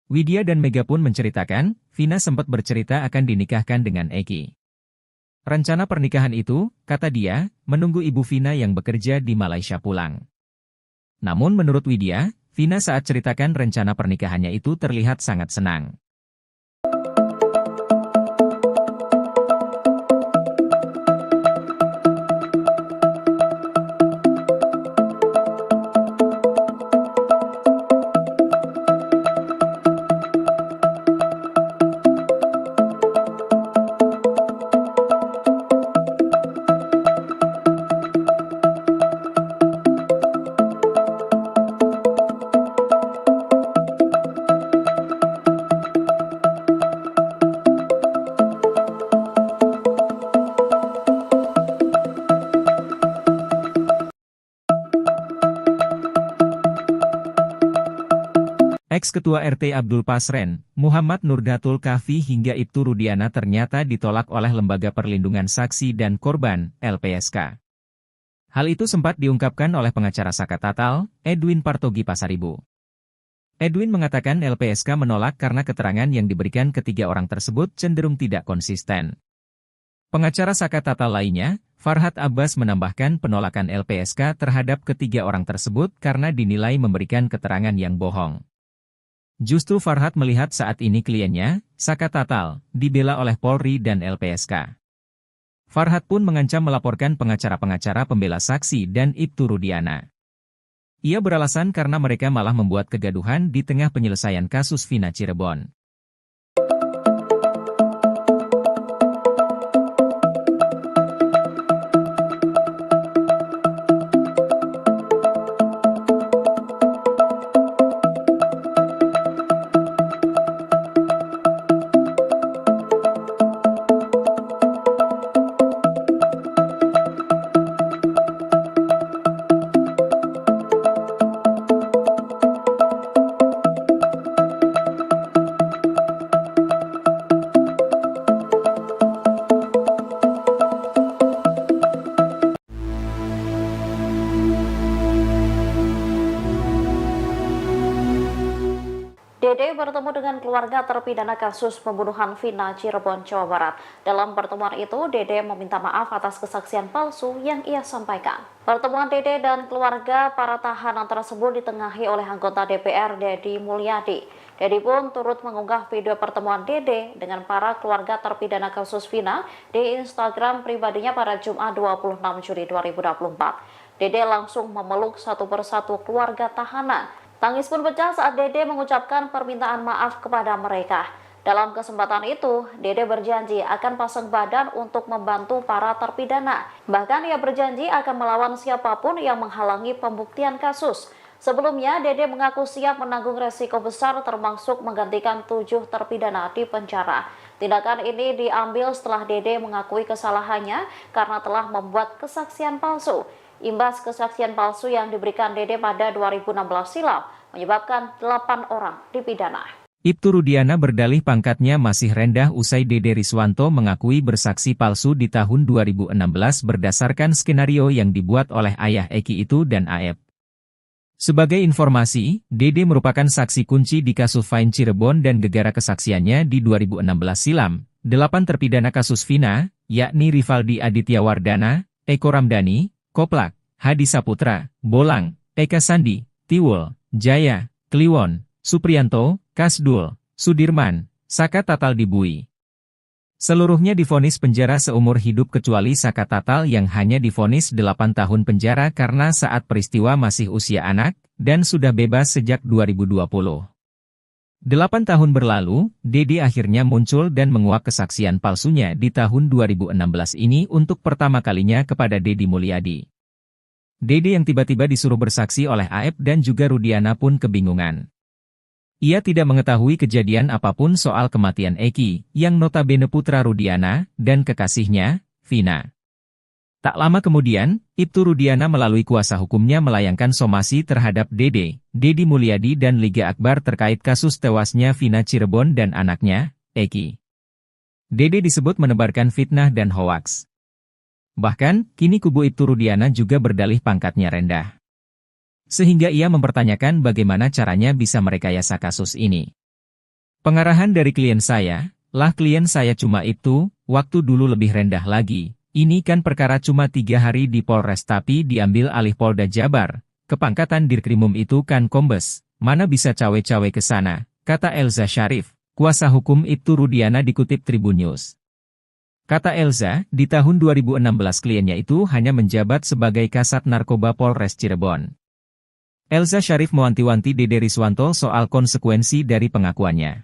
Widya dan Mega pun menceritakan, Vina sempat bercerita akan dinikahkan dengan Eki. Rencana pernikahan itu, kata dia, menunggu ibu Vina yang bekerja di Malaysia pulang. Namun menurut Widya, Vina saat ceritakan rencana pernikahannya itu terlihat sangat senang. Ex-Ketua RT Abdul Pasren, Muhammad Nurdatul Kahfi hingga Ibtu Rudiana ternyata ditolak oleh Lembaga Perlindungan Saksi dan Korban, LPSK. Hal itu sempat diungkapkan oleh pengacara Saka Tatal, Edwin Partogi Pasaribu. Edwin mengatakan LPSK menolak karena keterangan yang diberikan ketiga orang tersebut cenderung tidak konsisten. Pengacara Saka Tatal lainnya, Farhad Abbas menambahkan penolakan LPSK terhadap ketiga orang tersebut karena dinilai memberikan keterangan yang bohong. Justru Farhad melihat saat ini kliennya, Saka Tatal, dibela oleh Polri dan LPSK. Farhad pun mengancam melaporkan pengacara-pengacara pembela saksi dan Ibtu Rudiana. Ia beralasan karena mereka malah membuat kegaduhan di tengah penyelesaian kasus Vina Cirebon. Dede bertemu dengan keluarga terpidana kasus pembunuhan Vina Cirebon, Jawa Barat. Dalam pertemuan itu, Dede meminta maaf atas kesaksian palsu yang ia sampaikan. Pertemuan Dede dan keluarga para tahanan tersebut ditengahi oleh anggota DPR Deddy Mulyadi. Deddy pun turut mengunggah video pertemuan Dede dengan para keluarga terpidana kasus Vina di Instagram pribadinya pada Jumat 26 Juli 2024. Dede langsung memeluk satu persatu keluarga tahanan. Tangis pun pecah saat Dede mengucapkan permintaan maaf kepada mereka. Dalam kesempatan itu, Dede berjanji akan pasang badan untuk membantu para terpidana. Bahkan ia berjanji akan melawan siapapun yang menghalangi pembuktian kasus. Sebelumnya, Dede mengaku siap menanggung resiko besar termasuk menggantikan 7 terpidana di penjara. Tindakan ini diambil setelah Dede mengakui kesalahannya karena telah membuat kesaksian palsu. Imbas kesaksian palsu yang diberikan Dede pada 2016 silam, menyebabkan 8 orang dipidana. Ibtu Rudiana berdalih pangkatnya masih rendah usai Dede Riswanto mengakui bersaksi palsu di tahun 2016 berdasarkan skenario yang dibuat oleh ayah Eki itu dan Aep. Sebagai informasi, Dede merupakan saksi kunci di kasus Vina Cirebon dan gegara kesaksiannya di 2016 silam. 8 terpidana kasus Vina, yakni Rivaldi Aditya Wardana, Eko Ramdhani, Koplak, Hadi Saputra, Bolang, Eka Sandi, Tiwul, Jaya, Kliwon, Supriyanto, Kasdul, Sudirman, Saka Tatal dibui. Seluruhnya divonis penjara seumur hidup kecuali Saka Tatal yang hanya divonis 8 tahun penjara karena saat peristiwa masih usia anak, dan sudah bebas sejak 2020. 8 tahun berlalu, Dede akhirnya muncul dan menguak kesaksian palsunya di tahun 2016 ini untuk pertama kalinya kepada Deddy Mulyadi. Dede yang tiba-tiba disuruh bersaksi oleh Aep dan juga Rudiana pun kebingungan. Ia tidak mengetahui kejadian apapun soal kematian Eki, yang notabene putra Rudiana, dan kekasihnya, Vina. Tak lama kemudian, Ibtu Rudiana melalui kuasa hukumnya melayangkan somasi terhadap Dede, Deddy Mulyadi dan Liga Akbar terkait kasus tewasnya Vina Cirebon dan anaknya, Eki. Dede disebut menebarkan fitnah dan hoaks. Bahkan, kini kubu Ibtu Rudiana juga berdalih pangkatnya rendah. Sehingga ia mempertanyakan bagaimana caranya bisa merekayasa kasus ini. Pengarahan dari klien saya, klien saya cuma itu, waktu dulu lebih rendah lagi. Ini kan perkara cuma 3 hari di Polres tapi diambil alih Polda Jabar. Kepangkatan Dirkrimum itu kan kombes, mana bisa cawe-cawe ke sana, kata Elza Syarif, kuasa hukum Ibtu Rudiana dikutip Tribun News. Kata Elza, di tahun 2016 kliennya itu hanya menjabat sebagai Kasat Narkoba Polres Cirebon. Elza Syarif mewanti-wanti Dede Riswanto soal konsekuensi dari pengakuannya.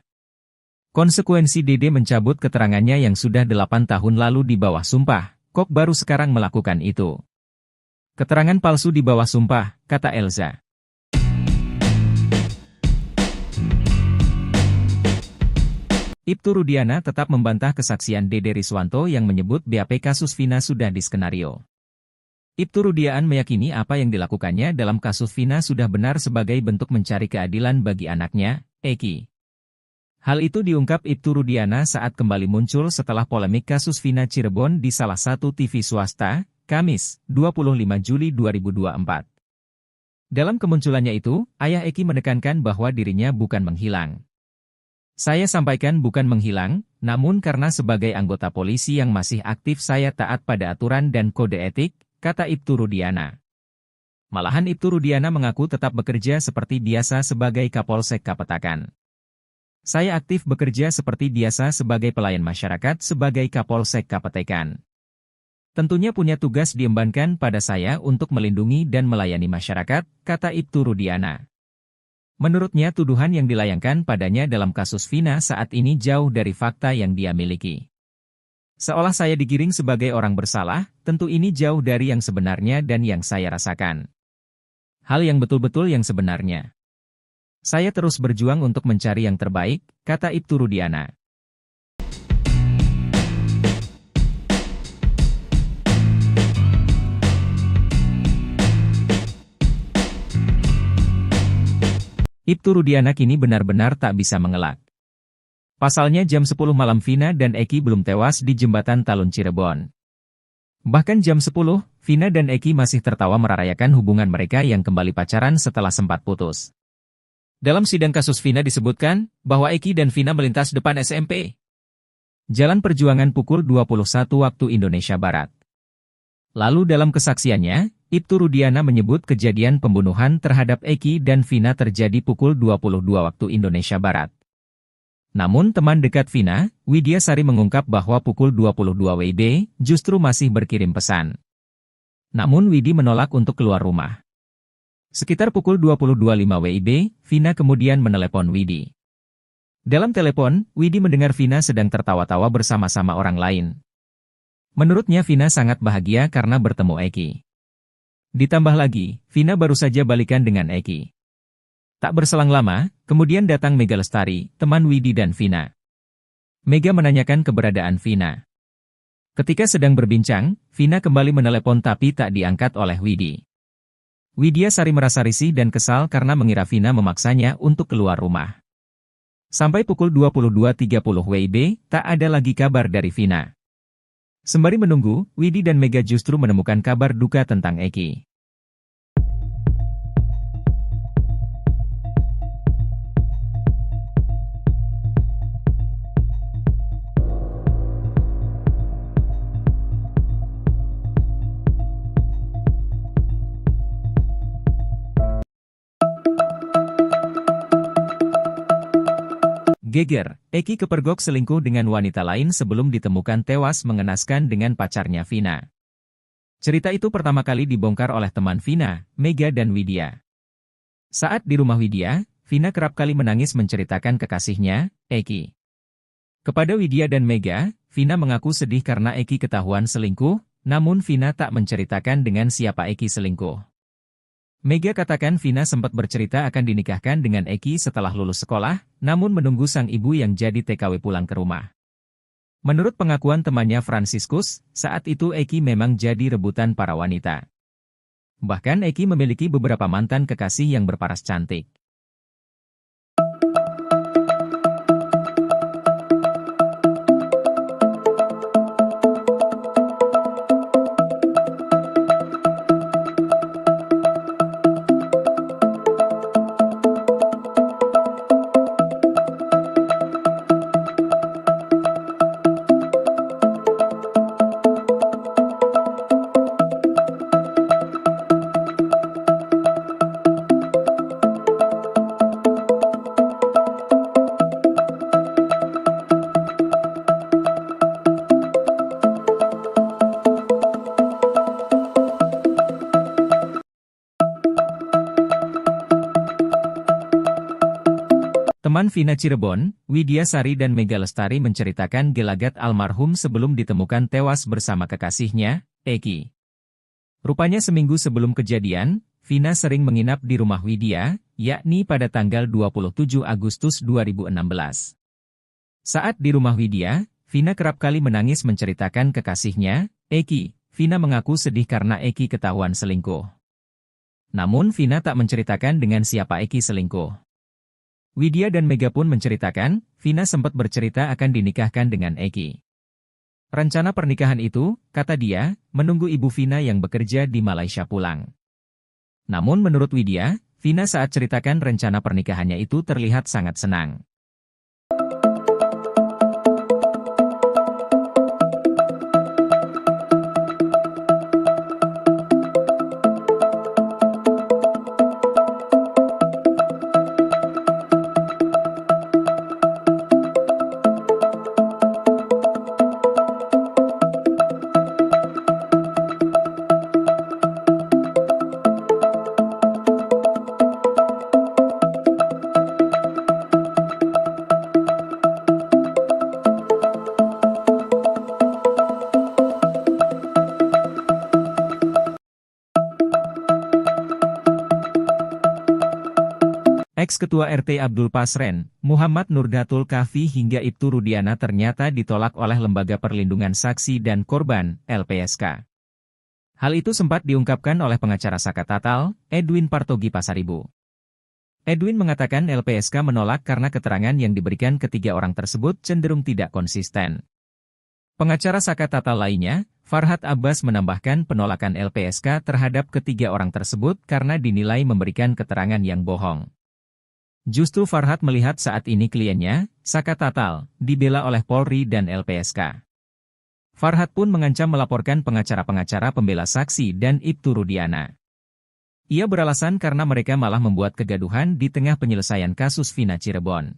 Konsekuensi Dede mencabut keterangannya yang sudah 8 tahun lalu di bawah sumpah. Kok baru sekarang melakukan itu? Keterangan palsu di bawah sumpah, kata Elza. Ibtu Rudiana tetap membantah kesaksian Dede Riswanto yang menyebut BAP kasus Vina sudah diskenario. Ibtu Rudiaan meyakini apa yang dilakukannya dalam kasus Vina sudah benar sebagai bentuk mencari keadilan bagi anaknya, Eki. Hal itu diungkap Ibtu Rudiana saat kembali muncul setelah polemik kasus Vina Cirebon di salah satu TV swasta, Kamis, 25 Juli 2024. Dalam kemunculannya itu, ayah Eki menekankan bahwa dirinya bukan menghilang. Saya sampaikan bukan menghilang, namun karena sebagai anggota polisi yang masih aktif saya taat pada aturan dan kode etik, kata Ibtu Rudiana. Malahan Ibtu Rudiana mengaku tetap bekerja seperti biasa sebagai Kapolsek Kapetakan. Saya aktif bekerja seperti biasa sebagai pelayan masyarakat sebagai Kapolsek Kapetakan. Tentunya punya tugas diembankan pada saya untuk melindungi dan melayani masyarakat, kata Ibtu Rudiana. Menurutnya tuduhan yang dilayangkan padanya dalam kasus Vina saat ini jauh dari fakta yang dia miliki. Seolah saya digiring sebagai orang bersalah, tentu ini jauh dari yang sebenarnya dan yang saya rasakan. Hal yang betul-betul yang sebenarnya. Saya terus berjuang untuk mencari yang terbaik, kata Ibtu Rudiana. Ibtu Rudiana kini benar-benar tak bisa mengelak. Pasalnya jam 10 malam Vina dan Eki belum tewas di jembatan Talun Cirebon. Bahkan jam 10, Vina dan Eki masih tertawa merayakan hubungan mereka yang kembali pacaran setelah sempat putus. Dalam sidang kasus Vina disebutkan bahwa Eki dan Vina melintas depan SMP. Jalan Perjuangan pukul 21 waktu Indonesia Barat. Lalu dalam kesaksiannya, Ibtu Rudiana menyebut kejadian pembunuhan terhadap Eki dan Vina terjadi pukul 22 waktu Indonesia Barat. Namun teman dekat Vina, Widya Sari mengungkap bahwa pukul 22 WIB justru masih berkirim pesan. Namun Widi menolak untuk keluar rumah. Sekitar pukul 22.05 WIB, Vina kemudian menelepon Widi. Dalam telepon, Widi mendengar Vina sedang tertawa-tawa bersama-sama orang lain. Menurutnya Vina sangat bahagia karena bertemu Eki. Ditambah lagi, Vina baru saja balikan dengan Eki. Tak berselang lama, kemudian datang Mega Lestari, teman Widi dan Vina. Mega menanyakan keberadaan Vina. Ketika sedang berbincang, Vina kembali menelepon tapi tak diangkat oleh Widi. Widya Sari merasa risih dan kesal karena mengira Vina memaksanya untuk keluar rumah. Sampai pukul 22.30 WIB, tak ada lagi kabar dari Vina. Sembari menunggu, Widi dan Mega justru menemukan kabar duka tentang Eki. Geger, Eki kepergok selingkuh dengan wanita lain sebelum ditemukan tewas mengenaskan dengan pacarnya Vina. Cerita itu pertama kali dibongkar oleh teman Vina, Mega dan Widya. Saat di rumah Widya, Vina kerap kali menangis menceritakan kekasihnya, Eki. Kepada Widya dan Mega, Vina mengaku sedih karena Eki ketahuan selingkuh, namun Vina tak menceritakan dengan siapa Eki selingkuh. Mega katakan Vina sempat bercerita akan dinikahkan dengan Eki setelah lulus sekolah, namun menunggu sang ibu yang jadi TKW pulang ke rumah. Menurut pengakuan temannya Franciscus, saat itu Eki memang jadi rebutan para wanita. Bahkan Eki memiliki beberapa mantan kekasih yang berparas cantik. Teman Vina Cirebon, Widya Sari dan Mega Lestari menceritakan gelagat almarhum sebelum ditemukan tewas bersama kekasihnya, Eki. Rupanya seminggu sebelum kejadian, Vina sering menginap di rumah Widya, yakni pada tanggal 27 Agustus 2016. Saat di rumah Widya, Vina kerap kali menangis menceritakan kekasihnya, Eki. Vina mengaku sedih karena Eki ketahuan selingkuh. Namun Vina tak menceritakan dengan siapa Eki selingkuh. Widya dan Mega pun menceritakan, Vina sempat bercerita akan dinikahkan dengan Eki. Rencana pernikahan itu, kata dia, menunggu ibu Vina yang bekerja di Malaysia pulang. Namun menurut Widya, Vina saat ceritakan rencana pernikahannya itu terlihat sangat senang. Ex-Ketua RT Abdul Pasren, Muhammad Nurdatul Kahfi hingga Ibtu Rudiana ternyata ditolak oleh Lembaga Perlindungan Saksi dan Korban, LPSK. Hal itu sempat diungkapkan oleh pengacara Saka Tatal, Edwin Partogi Pasaribu. Edwin mengatakan LPSK menolak karena keterangan yang diberikan ketiga orang tersebut cenderung tidak konsisten. Pengacara Saka Tatal lainnya, Farhad Abbas menambahkan penolakan LPSK terhadap ketiga orang tersebut karena dinilai memberikan keterangan yang bohong. Justru Farhad melihat saat ini kliennya, Saka Tatal, dibela oleh Polri dan LPSK. Farhad pun mengancam melaporkan pengacara-pengacara pembela saksi dan Ibtu Rudiana. Ia beralasan karena mereka malah membuat kegaduhan di tengah penyelesaian kasus Vina Cirebon.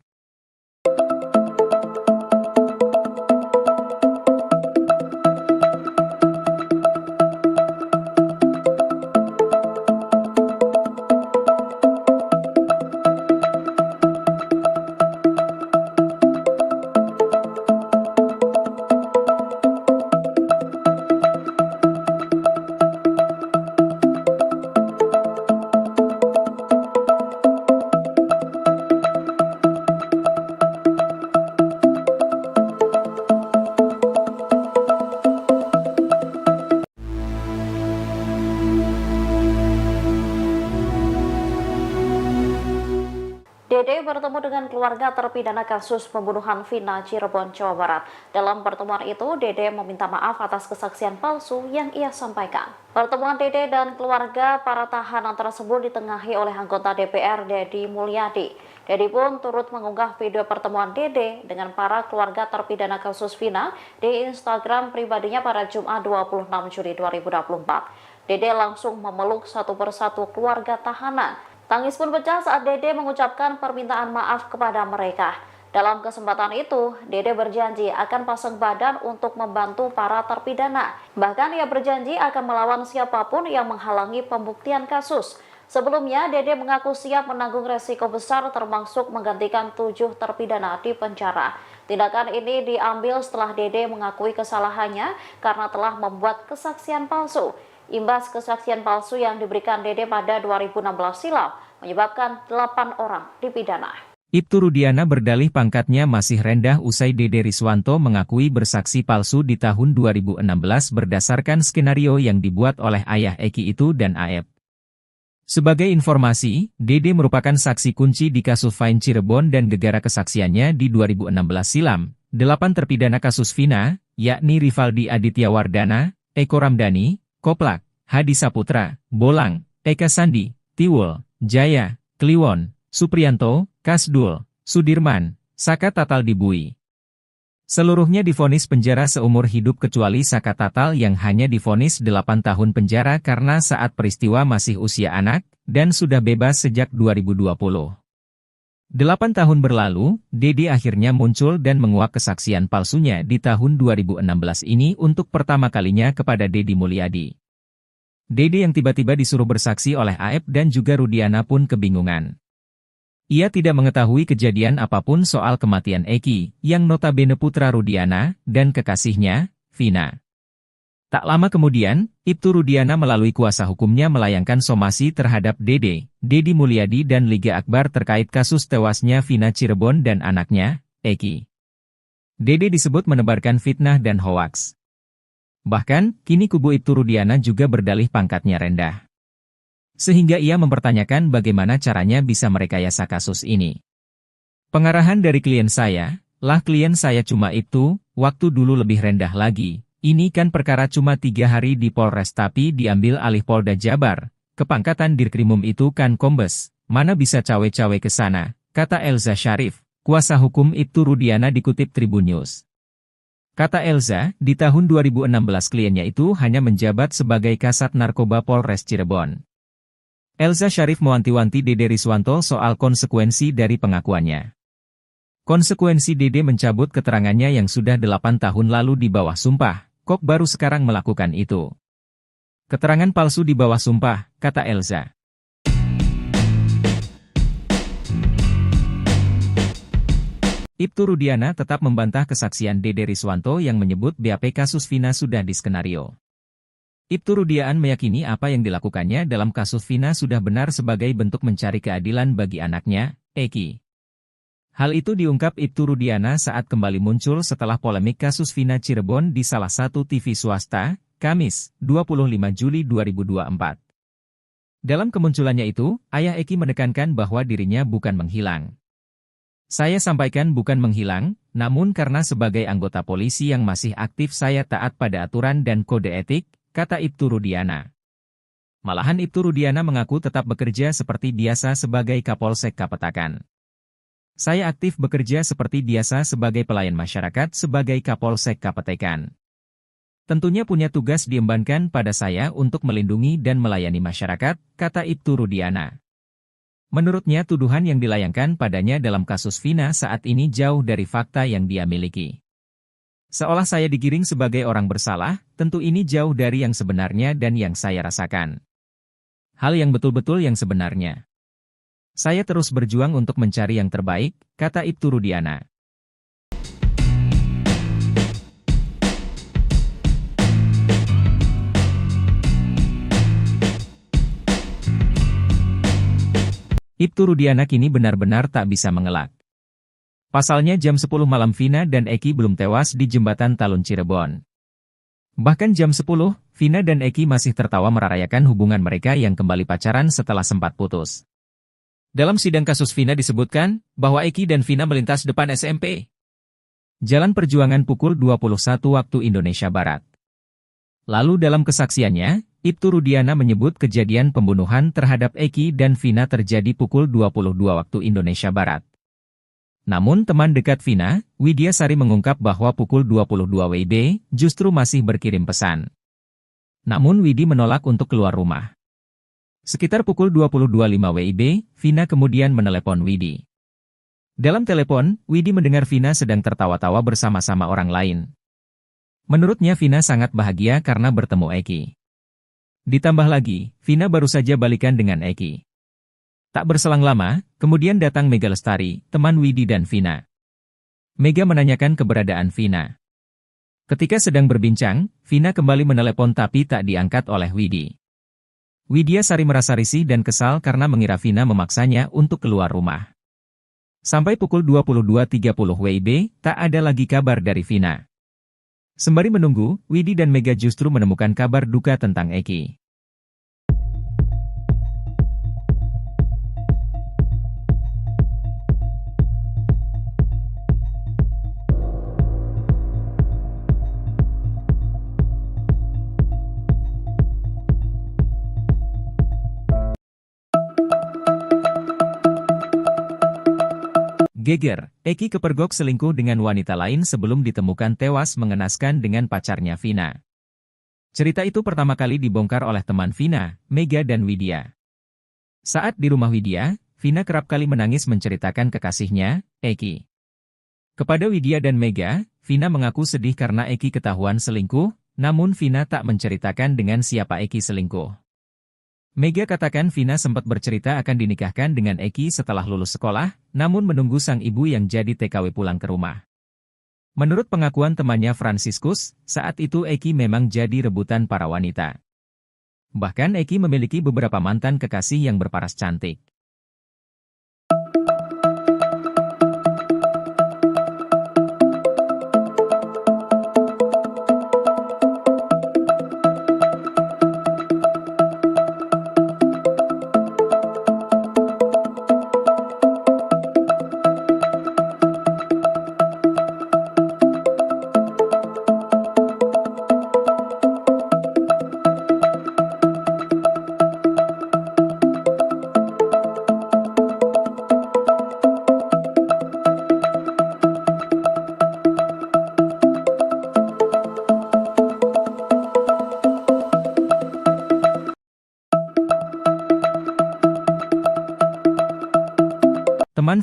Dede bertemu dengan keluarga terpidana kasus pembunuhan Vina Cirebon, Jawa Barat. Dalam pertemuan itu, Dede meminta maaf atas kesaksian palsu yang ia sampaikan. Pertemuan Dede dan keluarga para tahanan tersebut ditengahi oleh anggota DPR Deddy Mulyadi. Deddy pun turut mengunggah video pertemuan Dede dengan para keluarga terpidana kasus Vina di Instagram pribadinya pada Jumat 26 Juli 2024. Dede langsung memeluk satu persatu keluarga tahanan. Tangis pun pecah saat Dede mengucapkan permintaan maaf kepada mereka. Dalam kesempatan itu, Dede berjanji akan pasang badan untuk membantu para terpidana. Bahkan ia berjanji akan melawan siapapun yang menghalangi pembuktian kasus. Sebelumnya, Dede mengaku siap menanggung resiko besar termasuk menggantikan 7 terpidana di penjara. Tindakan ini diambil setelah Dede mengakui kesalahannya karena telah membuat kesaksian palsu. Imbas kesaksian palsu yang diberikan Dede pada 2016 silam menyebabkan 8 orang dipidana. Ibtu Rudiana berdalih pangkatnya masih rendah usai Dede Riswanto mengakui bersaksi palsu di tahun 2016 berdasarkan skenario yang dibuat oleh ayah Eki itu dan Aep. Sebagai informasi, Dede merupakan saksi kunci di kasus Vina Cirebon dan gegara kesaksiannya di 2016 silam. 8 terpidana kasus Vina, yakni Rivaldi Aditya Wardana, Eko Ramdhani, Koplak, Hadi Saputra, Bolang, Eka Sandi, Tiwul, Jaya, Kliwon, Supriyanto, Kasdul, Sudirman, Saka Tatal Dibui. Seluruhnya divonis penjara seumur hidup kecuali Saka Tatal yang hanya divonis 8 tahun penjara karena saat peristiwa masih usia anak, dan sudah bebas sejak 2020. 8 tahun berlalu, Dede akhirnya muncul dan menguak kesaksian palsunya di tahun 2016 ini untuk pertama kalinya kepada Deddy Mulyadi. Dede yang tiba-tiba disuruh bersaksi oleh Aep dan juga Rudiana pun kebingungan. Ia tidak mengetahui kejadian apapun soal kematian Eki, yang notabene putra Rudiana, dan kekasihnya, Vina. Tak lama kemudian, Ibtu Rudiana melalui kuasa hukumnya melayangkan somasi terhadap Dede, Deddy Mulyadi dan Liga Akbar terkait kasus tewasnya Vina Cirebon dan anaknya, Eki. Dede disebut menebarkan fitnah dan hoaks. Bahkan, kini kubu Ibtu Rudiana juga berdalih pangkatnya rendah. Sehingga ia mempertanyakan bagaimana caranya bisa merekayasa kasus ini. Pengarahan dari klien saya, lah klien saya cuma itu, waktu dulu lebih rendah lagi. Ini kan perkara cuma 3 hari di Polres tapi diambil alih Polda Jabar. Kepangkatan Dirkrimum itu kan kombes, mana bisa cawe-cawe ke sana, kata Elza Syarif, kuasa hukum Ibtu Rudiana dikutip Tribun News. Kata Elza, di tahun 2016 kliennya itu hanya menjabat sebagai Kasat Narkoba Polres Cirebon. Elza Syarif mewanti-wanti Dede Riswanto soal konsekuensi dari pengakuannya. Konsekuensi Dede mencabut keterangannya yang sudah 8 tahun lalu di bawah sumpah, kok baru sekarang melakukan itu. Keterangan palsu di bawah sumpah, kata Elza. Ibtu Rudiana tetap membantah kesaksian Dede Riswanto yang menyebut BAP kasus Vina sudah diskenario. Ibtu Rudiana meyakini apa yang dilakukannya dalam kasus Vina sudah benar sebagai bentuk mencari keadilan bagi anaknya, Eki. Hal itu diungkap Ibtu Rudiana saat kembali muncul setelah polemik kasus Vina Cirebon di salah satu TV swasta, Kamis, 25 Juli 2024. Dalam kemunculannya itu, ayah Eki menekankan bahwa dirinya bukan menghilang. Saya sampaikan bukan menghilang, namun karena sebagai anggota polisi yang masih aktif saya taat pada aturan dan kode etik, kata Ibtu Rudiana. Malahan Ibtu Rudiana mengaku tetap bekerja seperti biasa sebagai Kapolsek Kapetakan. Saya aktif bekerja seperti biasa sebagai pelayan masyarakat sebagai Kapolsek Kapetakan. Tentunya punya tugas diembankan pada saya untuk melindungi dan melayani masyarakat, kata Ibtu Rudiana. Menurutnya tuduhan yang dilayangkan padanya dalam kasus Vina saat ini jauh dari fakta yang dia miliki. Seolah saya digiring sebagai orang bersalah, tentu ini jauh dari yang sebenarnya dan yang saya rasakan. Hal yang betul-betul yang sebenarnya. Saya terus berjuang untuk mencari yang terbaik, kata Ibtu Rudiana. Ibtu Rudiana kini benar-benar tak bisa mengelak. Pasalnya jam 10 malam Vina dan Eki belum tewas di jembatan Talun Cirebon. Bahkan jam 10, Vina dan Eki masih tertawa merayakan hubungan mereka yang kembali pacaran setelah sempat putus. Dalam sidang kasus Vina disebutkan, bahwa Eki dan Vina melintas depan SMP. Jalan Perjuangan pukul 21 waktu Indonesia Barat. Lalu dalam kesaksiannya, Ibtu Rudiana menyebut kejadian pembunuhan terhadap Eki dan Vina terjadi pukul 22 waktu Indonesia Barat. Namun teman dekat Vina, Widya Sari mengungkap bahwa pukul 22 WIB justru masih berkirim pesan. Namun Widi menolak untuk keluar rumah. Sekitar pukul 22.05 WIB, Vina kemudian menelepon Widi. Dalam telepon, Widi mendengar Vina sedang tertawa-tawa bersama-sama orang lain. Menurutnya Vina sangat bahagia karena bertemu Eki. Ditambah lagi, Vina baru saja balikan dengan Eki. Tak berselang lama, kemudian datang Mega Lestari, teman Widi dan Vina. Mega menanyakan keberadaan Vina. Ketika sedang berbincang, Vina kembali menelepon tapi tak diangkat oleh Widi. Widya Sari merasa risih dan kesal karena mengira Vina memaksanya untuk keluar rumah. Sampai pukul 22.30 WIB, tak ada lagi kabar dari Vina. Sembari menunggu, Widi dan Mega justru menemukan kabar duka tentang Eki. Geger, Eki kepergok selingkuh dengan wanita lain sebelum ditemukan tewas mengenaskan dengan pacarnya Vina. Cerita itu pertama kali dibongkar oleh teman Vina, Mega dan Widya. Saat di rumah Widya, Vina kerap kali menangis menceritakan kekasihnya, Eki. Kepada Widya dan Mega, Vina mengaku sedih karena Eki ketahuan selingkuh, namun Vina tak menceritakan dengan siapa Eki selingkuh. Mega katakan Vina sempat bercerita akan dinikahkan dengan Eki setelah lulus sekolah, namun menunggu sang ibu yang jadi TKW pulang ke rumah. Menurut pengakuan temannya Franciscus, saat itu Eki memang jadi rebutan para wanita. Bahkan Eki memiliki beberapa mantan kekasih yang berparas cantik.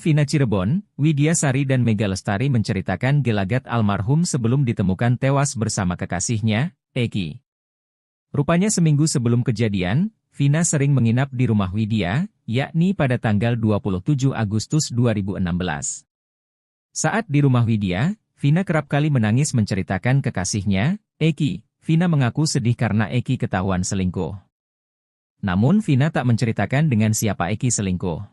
Vina Cirebon, Widya Sari dan Mega Lestari menceritakan gelagat almarhum sebelum ditemukan tewas bersama kekasihnya, Eki. Rupanya seminggu sebelum kejadian, Vina sering menginap di rumah Widya, yakni pada tanggal 27 Agustus 2016. Saat di rumah Widya, Vina kerap kali menangis menceritakan kekasihnya, Eki. Vina mengaku sedih karena Eki ketahuan selingkuh. Namun Vina tak menceritakan dengan siapa Eki selingkuh.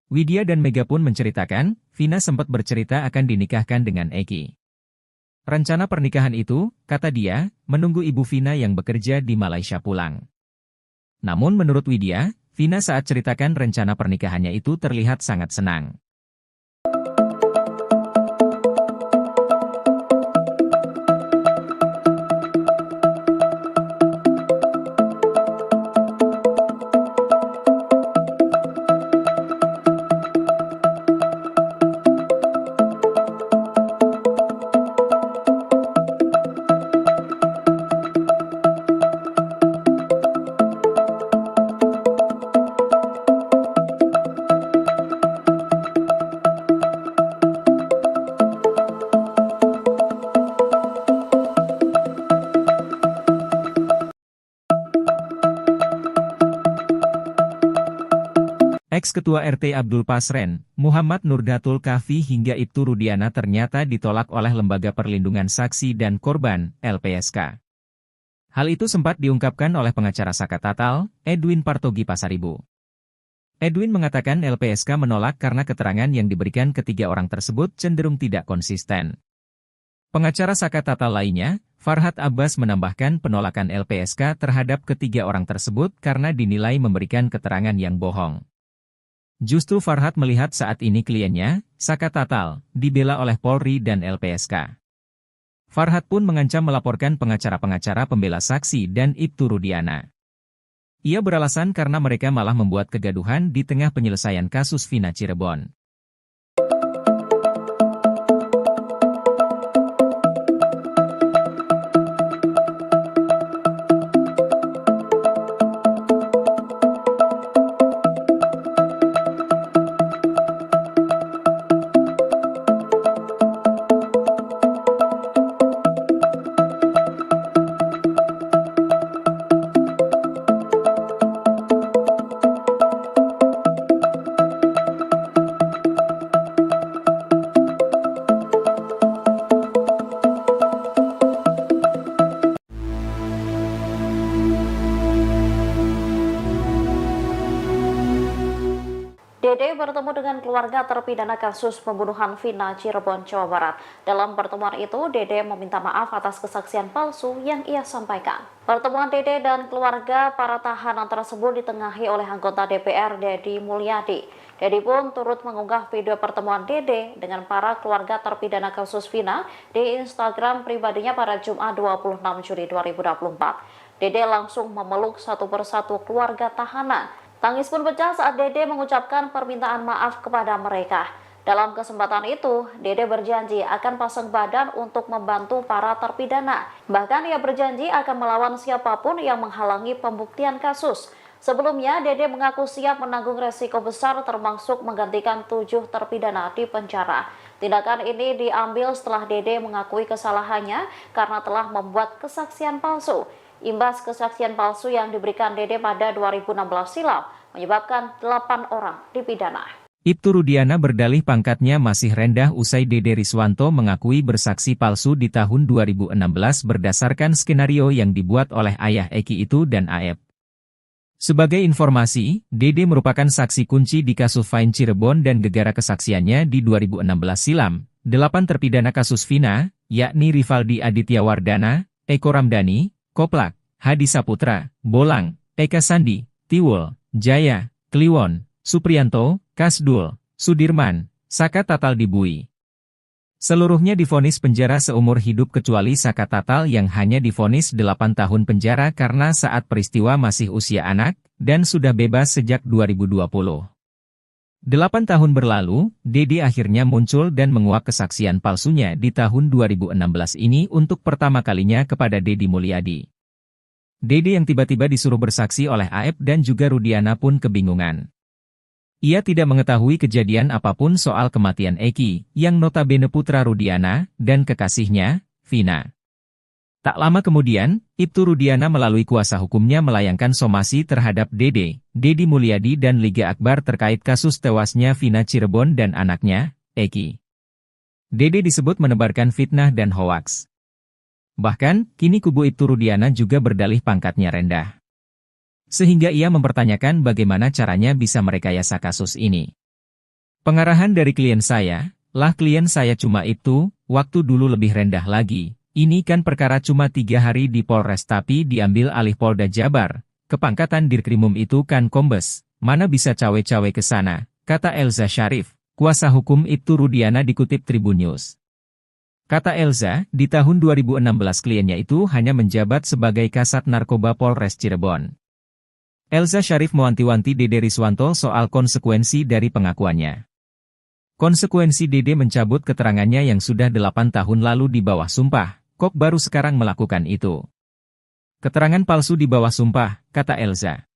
Widya dan Mega pun menceritakan, Vina sempat bercerita akan dinikahkan dengan Eki. Rencana pernikahan itu, kata dia, menunggu ibu Vina yang bekerja di Malaysia pulang. Namun menurut Widya, Vina saat ceritakan rencana pernikahannya itu terlihat sangat senang. Ex-Ketua RT Abdul Pasren, Muhammad Nurdatul Kahfi hingga Ibtu Rudiana ternyata ditolak oleh Lembaga Perlindungan Saksi dan Korban, LPSK. Hal itu sempat diungkapkan oleh pengacara Saka Tatal, Edwin Partogi Pasaribu. Edwin mengatakan LPSK menolak karena keterangan yang diberikan ketiga orang tersebut cenderung tidak konsisten. Pengacara Saka Tatal lainnya, Farhad Abbas menambahkan penolakan LPSK terhadap ketiga orang tersebut karena dinilai memberikan keterangan yang bohong. Justru Farhad melihat saat ini kliennya, Saka Tatal, dibela oleh Polri dan LPSK. Farhad pun mengancam melaporkan pengacara-pengacara pembela saksi dan Ibtu Rudiana. Ia beralasan karena mereka malah membuat kegaduhan di tengah penyelesaian kasus Vina Cirebon. Dede bertemu dengan keluarga terpidana kasus pembunuhan Vina Cirebon, Jawa Barat. Dalam pertemuan itu, Dede meminta maaf atas kesaksian palsu yang ia sampaikan. Pertemuan Dede dan keluarga para tahanan tersebut ditengahi oleh anggota DPR Deddy Mulyadi. Deddy pun turut mengunggah video pertemuan Dede dengan para keluarga terpidana kasus Vina di Instagram pribadinya pada Jumat 26 Juli 2024. Dede langsung memeluk satu persatu keluarga tahanan. Tangis pun pecah saat Dede mengucapkan permintaan maaf kepada mereka. Dalam kesempatan itu, Dede berjanji akan pasang badan untuk membantu para terpidana. Bahkan ia berjanji akan melawan siapapun yang menghalangi pembuktian kasus. Sebelumnya, Dede mengaku siap menanggung resiko besar termasuk menggantikan 7 terpidana di penjara. Tindakan ini diambil setelah Dede mengakui kesalahannya karena telah membuat kesaksian palsu. Imbas kesaksian palsu yang diberikan Dede pada 2016 silam menyebabkan 8 orang dipidana. Ibtu Rudiana berdalih pangkatnya masih rendah usai Dede Riswanto mengakui bersaksi palsu di tahun 2016 berdasarkan skenario yang dibuat oleh ayah Eki itu dan Aep. Sebagai informasi, Dede merupakan saksi kunci di kasus Vina Cirebon dan gegara kesaksiannya di 2016 silam. 8 terpidana kasus Vina, yakni Rivaldi Aditya Wardana, Eko Ramdhani, Koplak, Hadi Saputra, Bolang, Eka Sandi, Tiwul, Jaya, Kliwon, Supriyanto, Kasdul, Sudirman, Saka Tatal Dibui. Seluruhnya divonis penjara seumur hidup kecuali Saka Tatal yang hanya divonis 8 tahun penjara karena saat peristiwa masih usia anak, dan sudah bebas sejak 2020. 8 tahun berlalu, Dede akhirnya muncul dan menguak kesaksian palsunya di tahun 2016 ini untuk pertama kalinya kepada Deddy Mulyadi. Dede yang tiba-tiba disuruh bersaksi oleh Aep dan juga Rudiana pun kebingungan. Ia tidak mengetahui kejadian apapun soal kematian Eki, yang notabene putra Rudiana, dan kekasihnya, Vina. Tak lama kemudian, Ibtu Rudiana melalui kuasa hukumnya melayangkan somasi terhadap Dede, Dedi Mulyadi dan Liga Akbar terkait kasus tewasnya Vina Cirebon dan anaknya, Eki. Dede disebut menebarkan fitnah dan hoaks. Bahkan, kini kubu Ibtu Rudiana juga berdalih pangkatnya rendah. Sehingga ia mempertanyakan bagaimana caranya bisa merekayasa kasus ini. Pengarahan dari klien saya, lah klien saya cuma itu, waktu dulu lebih rendah lagi. Ini kan perkara cuma 3 hari di Polres tapi diambil alih Polda Jabar. Kepangkatan Dirkrimum itu kan kombes, mana bisa cawe-cawe ke sana, kata Elza Syarif, kuasa hukum Ibtu Rudiana dikutip Tribun News. Kata Elza, di tahun 2016 kliennya itu hanya menjabat sebagai Kasat Narkoba Polres Cirebon. Elza Syarif mewanti-wanti Dede Riswanto soal konsekuensi dari pengakuannya. Konsekuensi Dede mencabut keterangannya yang sudah 8 tahun lalu di bawah sumpah. Kok baru sekarang melakukan itu? Keterangan palsu di bawah sumpah, kata Elza.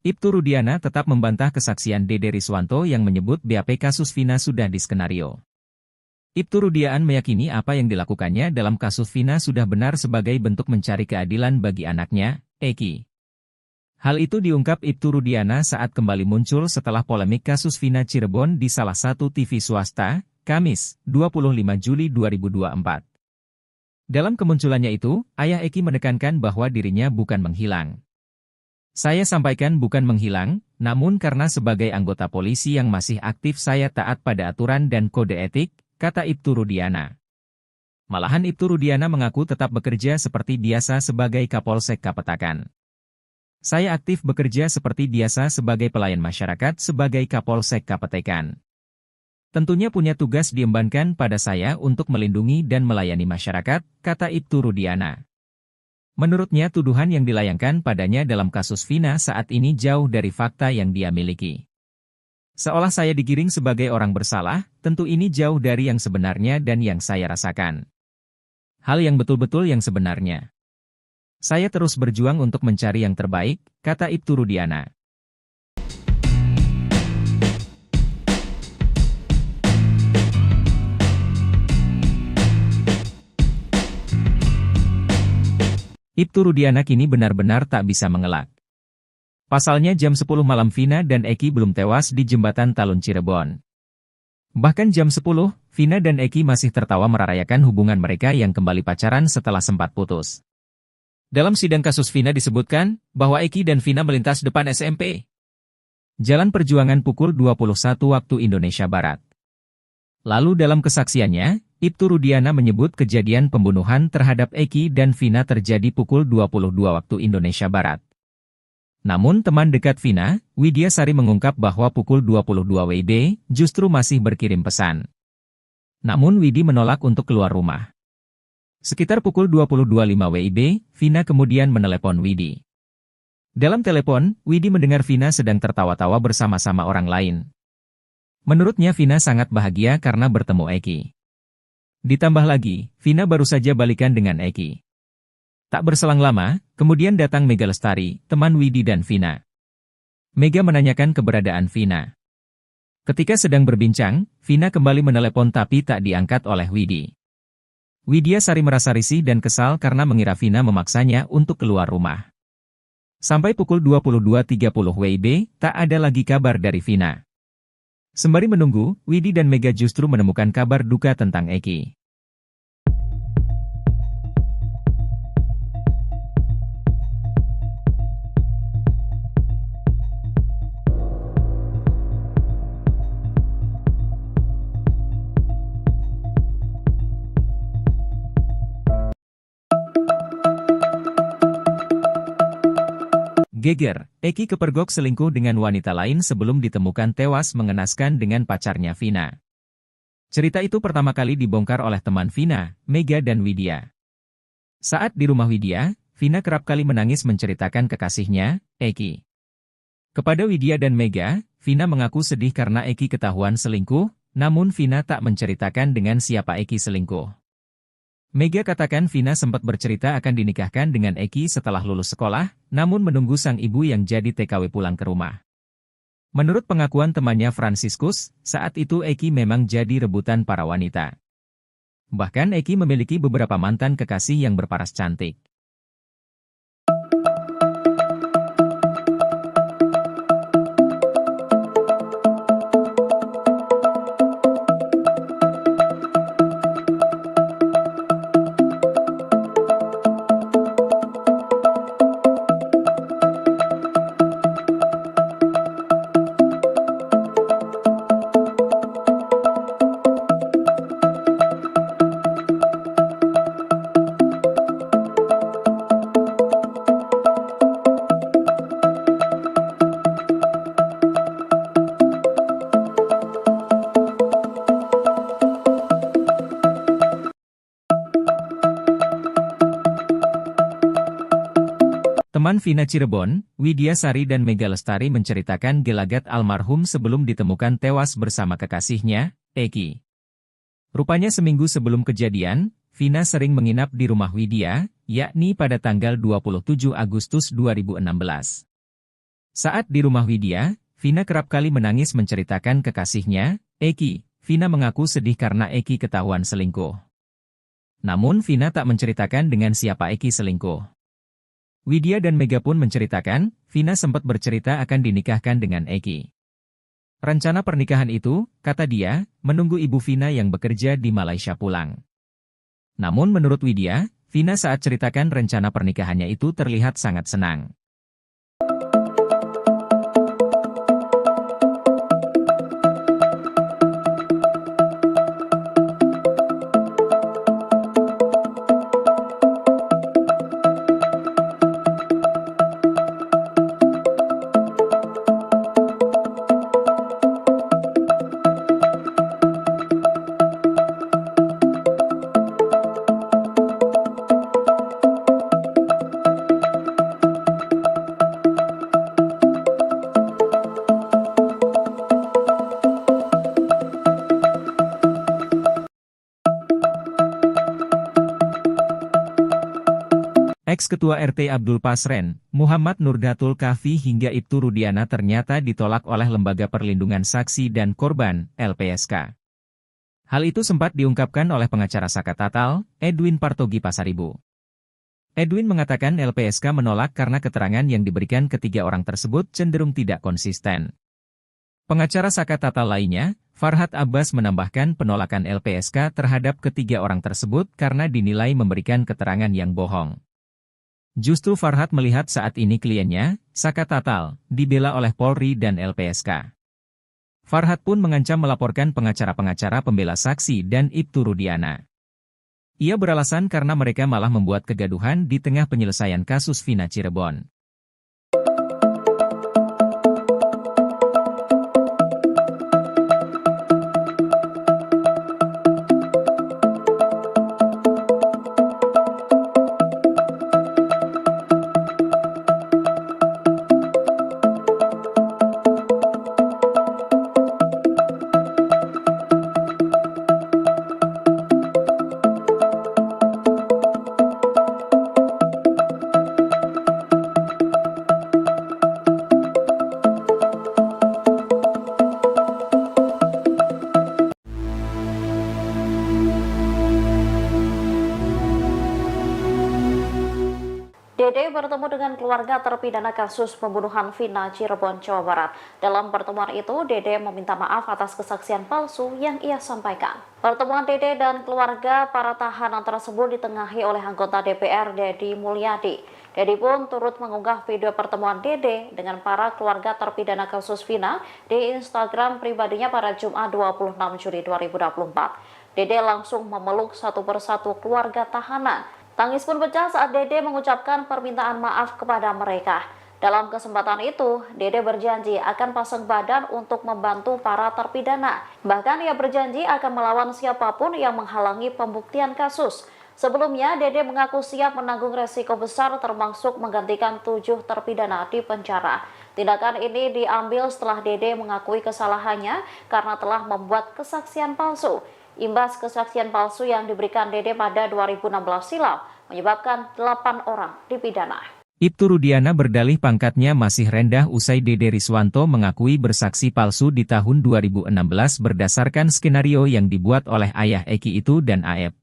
Ibtu Rudiana tetap membantah kesaksian Dede Riswanto yang menyebut BAP kasus Vina sudah diskenario. Ibtu Rudiana meyakini apa yang dilakukannya dalam kasus Vina sudah benar sebagai bentuk mencari keadilan bagi anaknya, Eki. Hal itu diungkap Ibtu Rudiana saat kembali muncul setelah polemik kasus Vina Cirebon di salah satu TV swasta, Kamis, 25 Juli 2024. Dalam kemunculannya itu, ayah Eki menekankan bahwa dirinya bukan menghilang. Saya sampaikan bukan menghilang, namun karena sebagai anggota polisi yang masih aktif saya taat pada aturan dan kode etik, kata Ibtu Rudiana. Malahan Ibtu Rudiana mengaku tetap bekerja seperti biasa sebagai Kapolsek Kapetakan. Saya aktif bekerja seperti biasa sebagai pelayan masyarakat sebagai Kapolsek Kapetakan. Tentunya punya tugas diembankan pada saya untuk melindungi dan melayani masyarakat, kata Ibtu Rudiana. Menurutnya tuduhan yang dilayangkan padanya dalam kasus Vina saat ini jauh dari fakta yang dia miliki. Seolah saya digiring sebagai orang bersalah, tentu ini jauh dari yang sebenarnya dan yang saya rasakan. Hal yang betul-betul yang sebenarnya. Saya terus berjuang untuk mencari yang terbaik, kata Ibtu Rudiana. Ibtu Rudiana kini benar-benar tak bisa mengelak. Pasalnya jam 10 malam Vina dan Eki belum tewas di jembatan Talun Cirebon. Bahkan jam 10, Vina dan Eki masih tertawa merayakan hubungan mereka yang kembali pacaran setelah sempat putus. Dalam sidang kasus Vina disebutkan, bahwa Eki dan Vina melintas depan SMP. Jalan Perjuangan pukul 21 waktu Indonesia Barat. Lalu dalam kesaksiannya, Ibtu Rudiana menyebut kejadian pembunuhan terhadap Eki dan Vina terjadi pukul 22 waktu Indonesia Barat. Namun teman dekat Vina, Widya Sari mengungkap bahwa pukul 22 WIB justru masih berkirim pesan. Namun Widi menolak untuk keluar rumah. Sekitar pukul 22.05 WIB, Vina kemudian menelepon Widi. Dalam telepon, Widi mendengar Vina sedang tertawa-tawa bersama-sama orang lain. Menurutnya Vina sangat bahagia karena bertemu Eki. Ditambah lagi, Vina baru saja balikan dengan Eki. Tak berselang lama, kemudian datang Mega Lestari, teman Widi dan Vina. Mega menanyakan keberadaan Vina. Ketika sedang berbincang, Vina kembali menelepon tapi tak diangkat oleh Widi. Widya Sari merasa risih dan kesal karena mengira Vina memaksanya untuk keluar rumah. Sampai pukul 22.30 WIB, tak ada lagi kabar dari Vina. Sembari menunggu, Widi dan Mega justru menemukan kabar duka tentang Eki. Geger, Eki kepergok selingkuh dengan wanita lain sebelum ditemukan tewas mengenaskan dengan pacarnya Vina. Cerita itu pertama kali dibongkar oleh teman Vina, Mega dan Widya. Saat di rumah Widya, Vina kerap kali menangis menceritakan kekasihnya, Eki. Kepada Widya dan Mega, Vina mengaku sedih karena Eki ketahuan selingkuh, namun Vina tak menceritakan dengan siapa Eki selingkuh. Mega katakan Vina sempat bercerita akan dinikahkan dengan Eki setelah lulus sekolah, namun menunggu sang ibu yang jadi TKW pulang ke rumah. Menurut pengakuan temannya Franciscus, saat itu Eki memang jadi rebutan para wanita. Bahkan Eki memiliki beberapa mantan kekasih yang berparas cantik. Teman Vina Cirebon, Widya Sari dan Mega Lestari menceritakan gelagat almarhum sebelum ditemukan tewas bersama kekasihnya, Eki. Rupanya seminggu sebelum kejadian, Vina sering menginap di rumah Widya, yakni pada tanggal 27 Agustus 2016. Saat di rumah Widya, Vina kerap kali menangis menceritakan kekasihnya, Eki. Vina mengaku sedih karena Eki ketahuan selingkuh. Namun Vina tak menceritakan dengan siapa Eki selingkuh. Widya dan Mega pun menceritakan, Vina sempat bercerita akan dinikahkan dengan Eki. Rencana pernikahan itu, kata dia, menunggu ibu Vina yang bekerja di Malaysia pulang. Namun menurut Widya, Vina saat ceritakan rencana pernikahannya itu terlihat sangat senang. Ex-Ketua RT Abdul Pasren, Muhammad Nurdatul Kahfi hingga Ibtu Rudiana ternyata ditolak oleh Lembaga Perlindungan Saksi dan Korban, LPSK. Hal itu sempat diungkapkan oleh pengacara Saka Tatal, Edwin Partogi Pasaribu. Edwin mengatakan LPSK menolak karena keterangan yang diberikan ketiga orang tersebut cenderung tidak konsisten. Pengacara Saka Tatal lainnya, Farhad Abbas menambahkan penolakan LPSK terhadap ketiga orang tersebut karena dinilai memberikan keterangan yang bohong. Justru Farhad melihat saat ini kliennya, Saka Tatal, dibela oleh Polri dan LPSK. Farhad pun mengancam melaporkan pengacara-pengacara pembela saksi dan Ibtu Rudiana. Ia beralasan karena mereka malah membuat kegaduhan di tengah penyelesaian kasus Vina Cirebon. Dede bertemu dengan keluarga terpidana kasus pembunuhan Vina Cirebon, Jawa Barat. Dalam pertemuan itu, Dede meminta maaf atas kesaksian palsu yang ia sampaikan. Pertemuan Dede dan keluarga para tahanan tersebut ditengahi oleh anggota DPR Dedi Mulyadi. Dedi pun turut mengunggah video pertemuan Dede dengan para keluarga terpidana kasus Vina di Instagram pribadinya pada Jumat 26 Juli 2024. Dede langsung memeluk satu persatu keluarga tahanan. Tangis pun pecah saat Dede mengucapkan permintaan maaf kepada mereka. Dalam kesempatan itu, Dede berjanji akan pasang badan untuk membantu para terpidana. Bahkan ia berjanji akan melawan siapapun yang menghalangi pembuktian kasus. Sebelumnya, Dede mengaku siap menanggung resiko besar termasuk menggantikan 7 terpidana di penjara. Tindakan ini diambil setelah Dede mengakui kesalahannya karena telah membuat kesaksian palsu. imbas kesaksian palsu yang diberikan Dede pada 2016 silam, menyebabkan 8 orang dipidana. Ibtu Rudiana berdalih pangkatnya masih rendah usai Dede Riswanto mengakui bersaksi palsu di tahun 2016 berdasarkan skenario yang dibuat oleh ayah Eki itu dan Aep.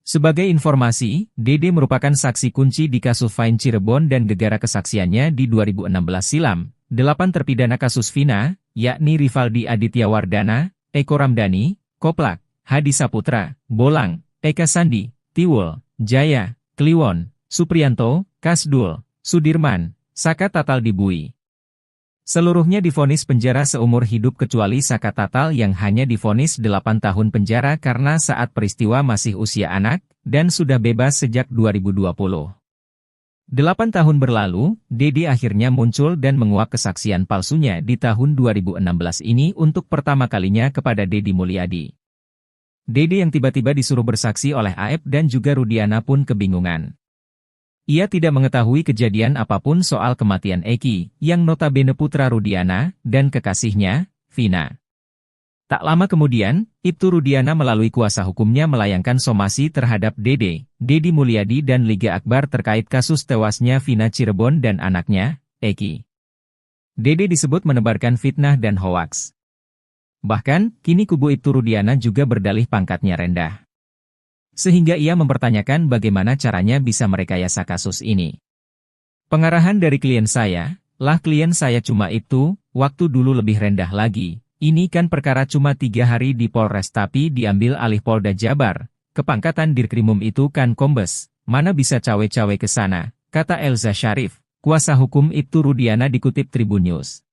Sebagai informasi, Dede merupakan saksi kunci di kasus Fine Cirebon dan gegara kesaksiannya di 2016 silam. 8 terpidana kasus Vina, yakni Rivaldi Aditya Wardana, Eko Ramdhani, Koplak, Hadi Saputra, Bolang, Eka Sandi, Tiwul, Jaya, Kliwon, Supriyanto, Kasdul, Sudirman, Saka Tatal Dibui. Seluruhnya divonis penjara seumur hidup kecuali Saka Tatal yang hanya divonis 8 tahun penjara karena saat peristiwa masih usia anak, dan sudah bebas sejak 2020. 8 tahun berlalu, Dede akhirnya muncul dan menguak kesaksian palsunya di tahun 2016 ini untuk pertama kalinya kepada Deddy Mulyadi. Dede yang tiba-tiba disuruh bersaksi oleh Aep dan juga Rudiana pun kebingungan. Ia tidak mengetahui kejadian apapun soal kematian Eki, yang notabene putra Rudiana, dan kekasihnya, Vina. Tak lama kemudian, Ibtu Rudiana melalui kuasa hukumnya melayangkan somasi terhadap Dede, Deddy Mulyadi dan Liga Akbar terkait kasus tewasnya Vina Cirebon dan anaknya, Eki. Dede disebut menebarkan fitnah dan hoaks. Bahkan, kini kubu Ibtu Rudiana juga berdalih pangkatnya rendah. Sehingga ia mempertanyakan bagaimana caranya bisa merekayasa kasus ini. Pengarahan dari klien saya, klien saya cuma itu, waktu dulu lebih rendah lagi. Ini kan perkara cuma 3 hari di Polres tapi diambil alih Polda Jabar. Kepangkatan Dirkrimum itu kan kombes, mana bisa cawe-cawe ke sana, kata Elza Syarif, kuasa hukum Ibtu Rudiana dikutip Tribun News.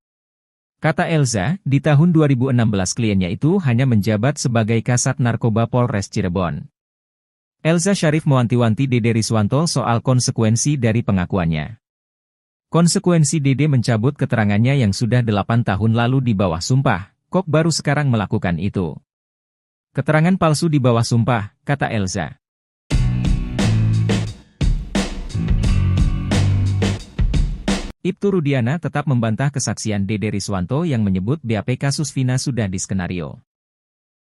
Kata Elza, di tahun 2016 kliennya itu hanya menjabat sebagai Kasat Narkoba Polres Cirebon. Elza Syarif mewanti-wanti Dede Riswanto soal konsekuensi dari pengakuannya. Konsekuensi Dede mencabut keterangannya yang sudah 8 tahun lalu di bawah sumpah, kok baru sekarang melakukan itu. Keterangan palsu di bawah sumpah, kata Elza. Ibtu Rudiana tetap membantah kesaksian Dede Riswanto yang menyebut BAP kasus Vina sudah diskenario.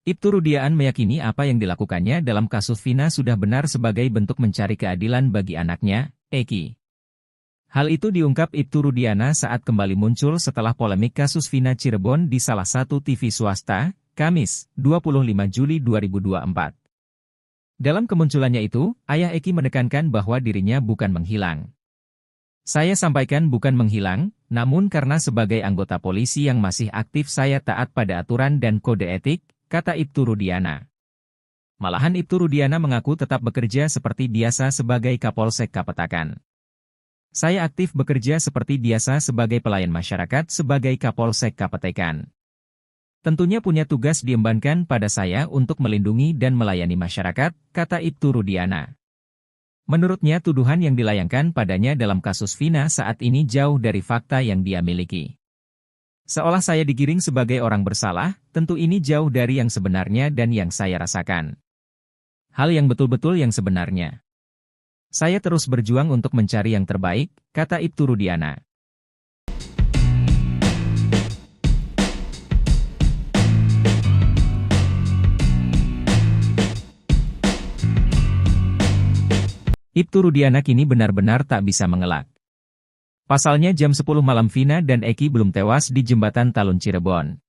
Ibtu Rudiana meyakini apa yang dilakukannya dalam kasus Vina sudah benar sebagai bentuk mencari keadilan bagi anaknya, Eki. Hal itu diungkap Ibtu Rudiana saat kembali muncul setelah polemik kasus Vina Cirebon di salah satu TV swasta, Kamis, 25 Juli 2024. Dalam kemunculannya itu, ayah Eki menekankan bahwa dirinya bukan menghilang. Saya sampaikan bukan menghilang, namun karena sebagai anggota polisi yang masih aktif saya taat pada aturan dan kode etik, kata Ibtu Rudiana. Malahan Ibtu Rudiana mengaku tetap bekerja seperti biasa sebagai Kapolsek Kapetakan. Saya aktif bekerja seperti biasa sebagai pelayan masyarakat sebagai Kapolsek Kapetakan. Tentunya punya tugas diembankan pada saya untuk melindungi dan melayani masyarakat, kata Ibtu Rudiana. Menurutnya tuduhan yang dilayangkan padanya dalam kasus Vina saat ini jauh dari fakta yang dia miliki. Seolah saya digiring sebagai orang bersalah, tentu ini jauh dari yang sebenarnya dan yang saya rasakan. Hal yang betul-betul yang sebenarnya. Saya terus berjuang untuk mencari yang terbaik, kata Ibtu Rudiana. Ibtu Rudiana kini benar-benar tak bisa mengelak. Pasalnya jam 10 malam Vina dan Eki belum tewas di jembatan Talun Cirebon.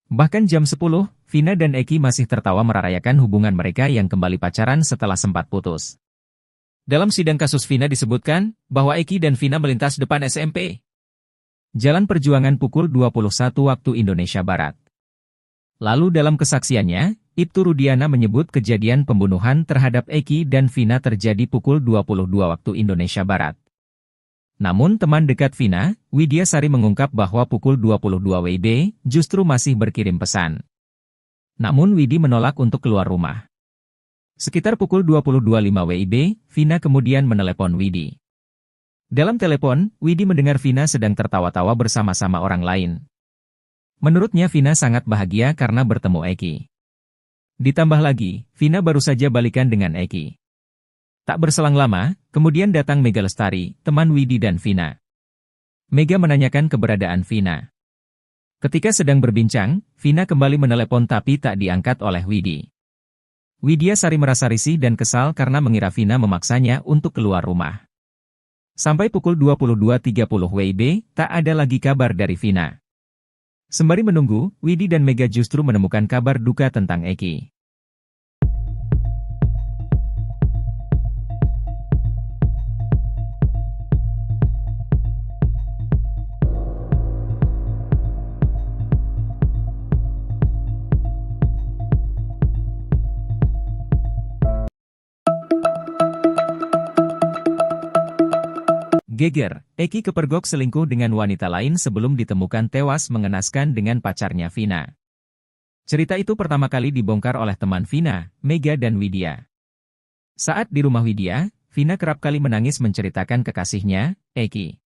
Bahkan jam 10, Vina dan Eki masih tertawa merayakan hubungan mereka yang kembali pacaran setelah sempat putus. Dalam sidang kasus Vina disebutkan, bahwa Eki dan Vina melintas depan SMP. Jalan Perjuangan pukul 21 waktu Indonesia Barat. Lalu dalam kesaksiannya, Ibtu Rudiana menyebut kejadian pembunuhan terhadap Eki dan Vina terjadi pukul 22 waktu Indonesia Barat. Namun teman dekat Vina, Widya Sari mengungkap bahwa pukul 22 WIB justru masih berkirim pesan. Namun Widi menolak untuk keluar rumah. Sekitar pukul 22.05 WIB, Vina kemudian menelepon Widi. Dalam telepon, Widi mendengar Vina sedang tertawa-tawa bersama-sama orang lain. Menurutnya Vina sangat bahagia karena bertemu Eki. Ditambah lagi, Vina baru saja balikan dengan Eki. Tak berselang lama, kemudian datang Mega Lestari, teman Widi dan Vina. Mega menanyakan keberadaan Vina. Ketika sedang berbincang, Vina kembali menelepon tapi tak diangkat oleh Widi. Widya Sari merasa risih dan kesal karena mengira Vina memaksanya untuk keluar rumah. Sampai pukul 22.30 WIB, tak ada lagi kabar dari Vina. Sembari menunggu, Widi dan Mega justru menemukan kabar duka tentang Eki. Geger, Eki kepergok selingkuh dengan wanita lain sebelum ditemukan tewas mengenaskan dengan pacarnya Vina. Cerita itu pertama kali dibongkar oleh teman Vina, Mega dan Widya. Saat di rumah Widya, Vina kerap kali menangis menceritakan kekasihnya, Eki.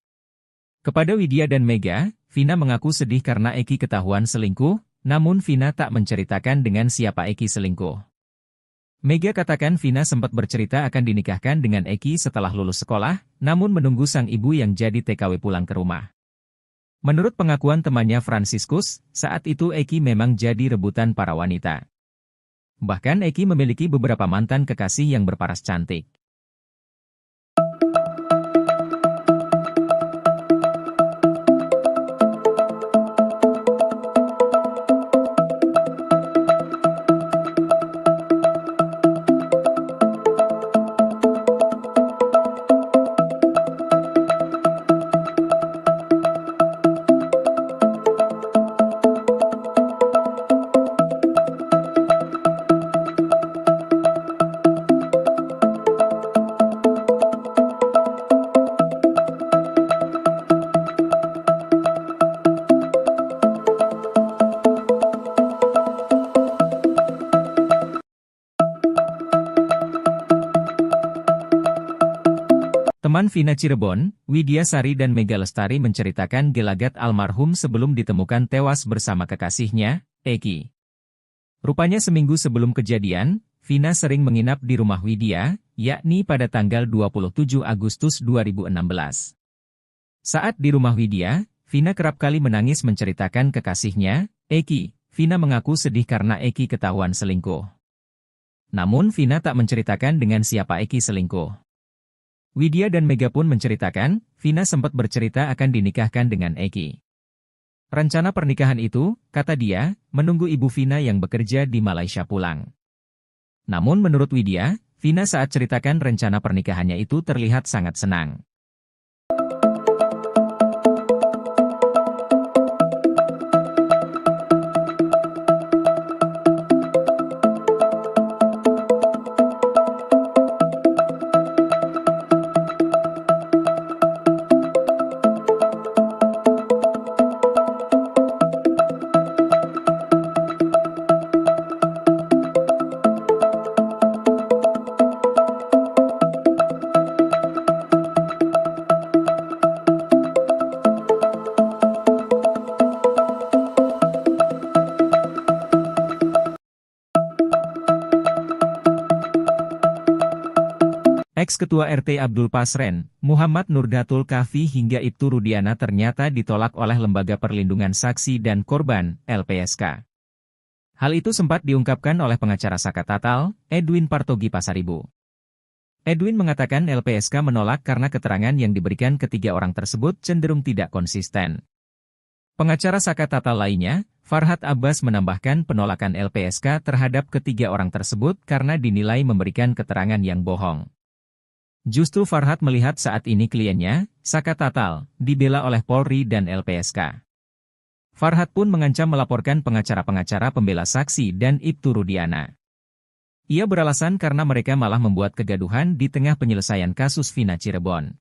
Kepada Widya dan Mega, Vina mengaku sedih karena Eki ketahuan selingkuh, namun Vina tak menceritakan dengan siapa Eki selingkuh. Mega katakan Vina sempat bercerita akan dinikahkan dengan Eki setelah lulus sekolah, namun menunggu sang ibu yang jadi TKW pulang ke rumah. Menurut pengakuan temannya Franciscus, saat itu Eki memang jadi rebutan para wanita. Bahkan Eki memiliki beberapa mantan kekasih yang berparas cantik. Teman Vina Cirebon, Widya Sari dan Mega Lestari menceritakan gelagat almarhum sebelum ditemukan tewas bersama kekasihnya, Eki. Rupanya seminggu sebelum kejadian, Vina sering menginap di rumah Widya, yakni pada tanggal 27 Agustus 2016. Saat di rumah Widya, Vina kerap kali menangis menceritakan kekasihnya, Eki. Vina mengaku sedih karena Eki ketahuan selingkuh. Namun Vina tak menceritakan dengan siapa Eki selingkuh. Widya dan Mega pun menceritakan, Vina sempat bercerita akan dinikahkan dengan Eki. Rencana pernikahan itu, kata dia, menunggu ibu Vina yang bekerja di Malaysia pulang. Namun menurut Widya, Vina saat ceritakan rencana pernikahannya itu terlihat sangat senang. Ex-Ketua RT Abdul Pasren, Muhammad Nurdatul Kahfi hingga Ibtu Rudiana ternyata ditolak oleh Lembaga Perlindungan Saksi dan Korban, LPSK. Hal itu sempat diungkapkan oleh pengacara Saka Tatal, Edwin Partogi Pasaribu. Edwin mengatakan LPSK menolak karena keterangan yang diberikan ketiga orang tersebut cenderung tidak konsisten. Pengacara Saka Tatal lainnya, Farhad Abbas menambahkan penolakan LPSK terhadap ketiga orang tersebut karena dinilai memberikan keterangan yang bohong. Justru Farhad melihat saat ini kliennya, Saka Tatal, dibela oleh Polri dan LPSK. Farhad pun mengancam melaporkan pengacara-pengacara pembela saksi dan Ibtu Rudiana. Ia beralasan karena mereka malah membuat kegaduhan di tengah penyelesaian kasus Vina Cirebon.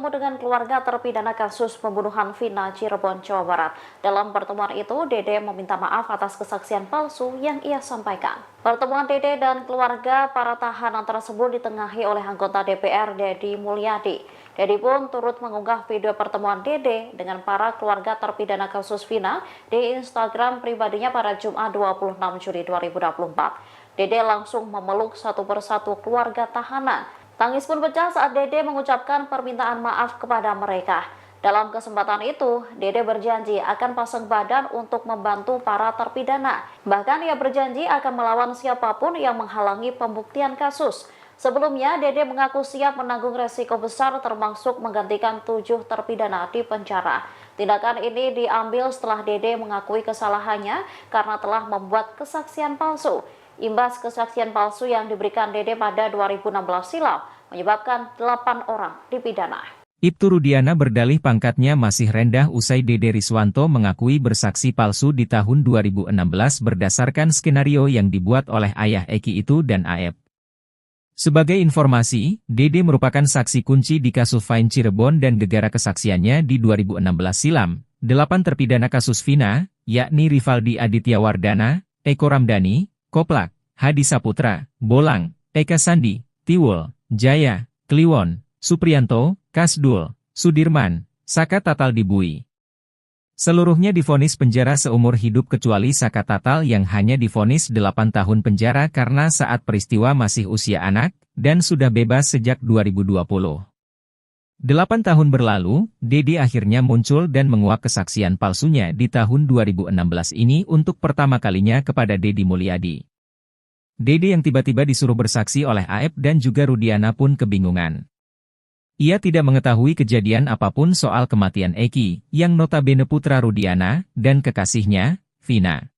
bertemu dengan keluarga terpidana kasus pembunuhan Vina Cirebon, Jawa Barat. Dalam pertemuan itu, Dede meminta maaf atas kesaksian palsu yang ia sampaikan. Pertemuan Dede dan keluarga para tahanan tersebut ditengahi oleh anggota DPR Deddy Mulyadi. Deddy pun turut mengunggah video pertemuan Dede dengan para keluarga terpidana kasus Vina di Instagram pribadinya pada Jumat 26 Juli 2024. Dede langsung memeluk satu persatu keluarga tahanan. Tangis pun pecah saat Dede mengucapkan permintaan maaf kepada mereka. Dalam kesempatan itu, Dede berjanji akan pasang badan untuk membantu para terpidana. Bahkan ia berjanji akan melawan siapapun yang menghalangi pembuktian kasus. Sebelumnya, Dede mengaku siap menanggung resiko besar termasuk menggantikan 7 terpidana di penjara. Tindakan ini diambil setelah Dede mengakui kesalahannya karena telah membuat kesaksian palsu. Imbas kesaksian palsu yang diberikan Dede pada 2016 silam menyebabkan 8 orang dipidana. Ibtu Rudiana berdalih pangkatnya masih rendah usai Dede Riswanto mengakui bersaksi palsu di tahun 2016 berdasarkan skenario yang dibuat oleh ayah Eki itu dan Aep. Sebagai informasi, Dede merupakan saksi kunci di kasus Vina Cirebon dan gegara kesaksiannya di 2016 silam. 8 terpidana kasus Vina, yakni Rivaldi Aditya Wardana, Eko Ramdhani, Koplak, Hadi Saputra, Bolang, Eka Sandi, Tiwul, Jaya, Kliwon, Supriyanto, Kasdul, Sudirman, Saka Tatal Dibui. Seluruhnya divonis penjara seumur hidup kecuali Saka Tatal yang hanya divonis 8 tahun penjara karena saat peristiwa masih usia anak, dan sudah bebas sejak 2020. 8 tahun berlalu, Dede akhirnya muncul dan menguak kesaksian palsunya di tahun 2016 ini untuk pertama kalinya kepada Deddy Mulyadi. Dede yang tiba-tiba disuruh bersaksi oleh Aep dan juga Rudiana pun kebingungan. Ia tidak mengetahui kejadian apapun soal kematian Eki, yang notabene putra Rudiana, dan kekasihnya, Vina.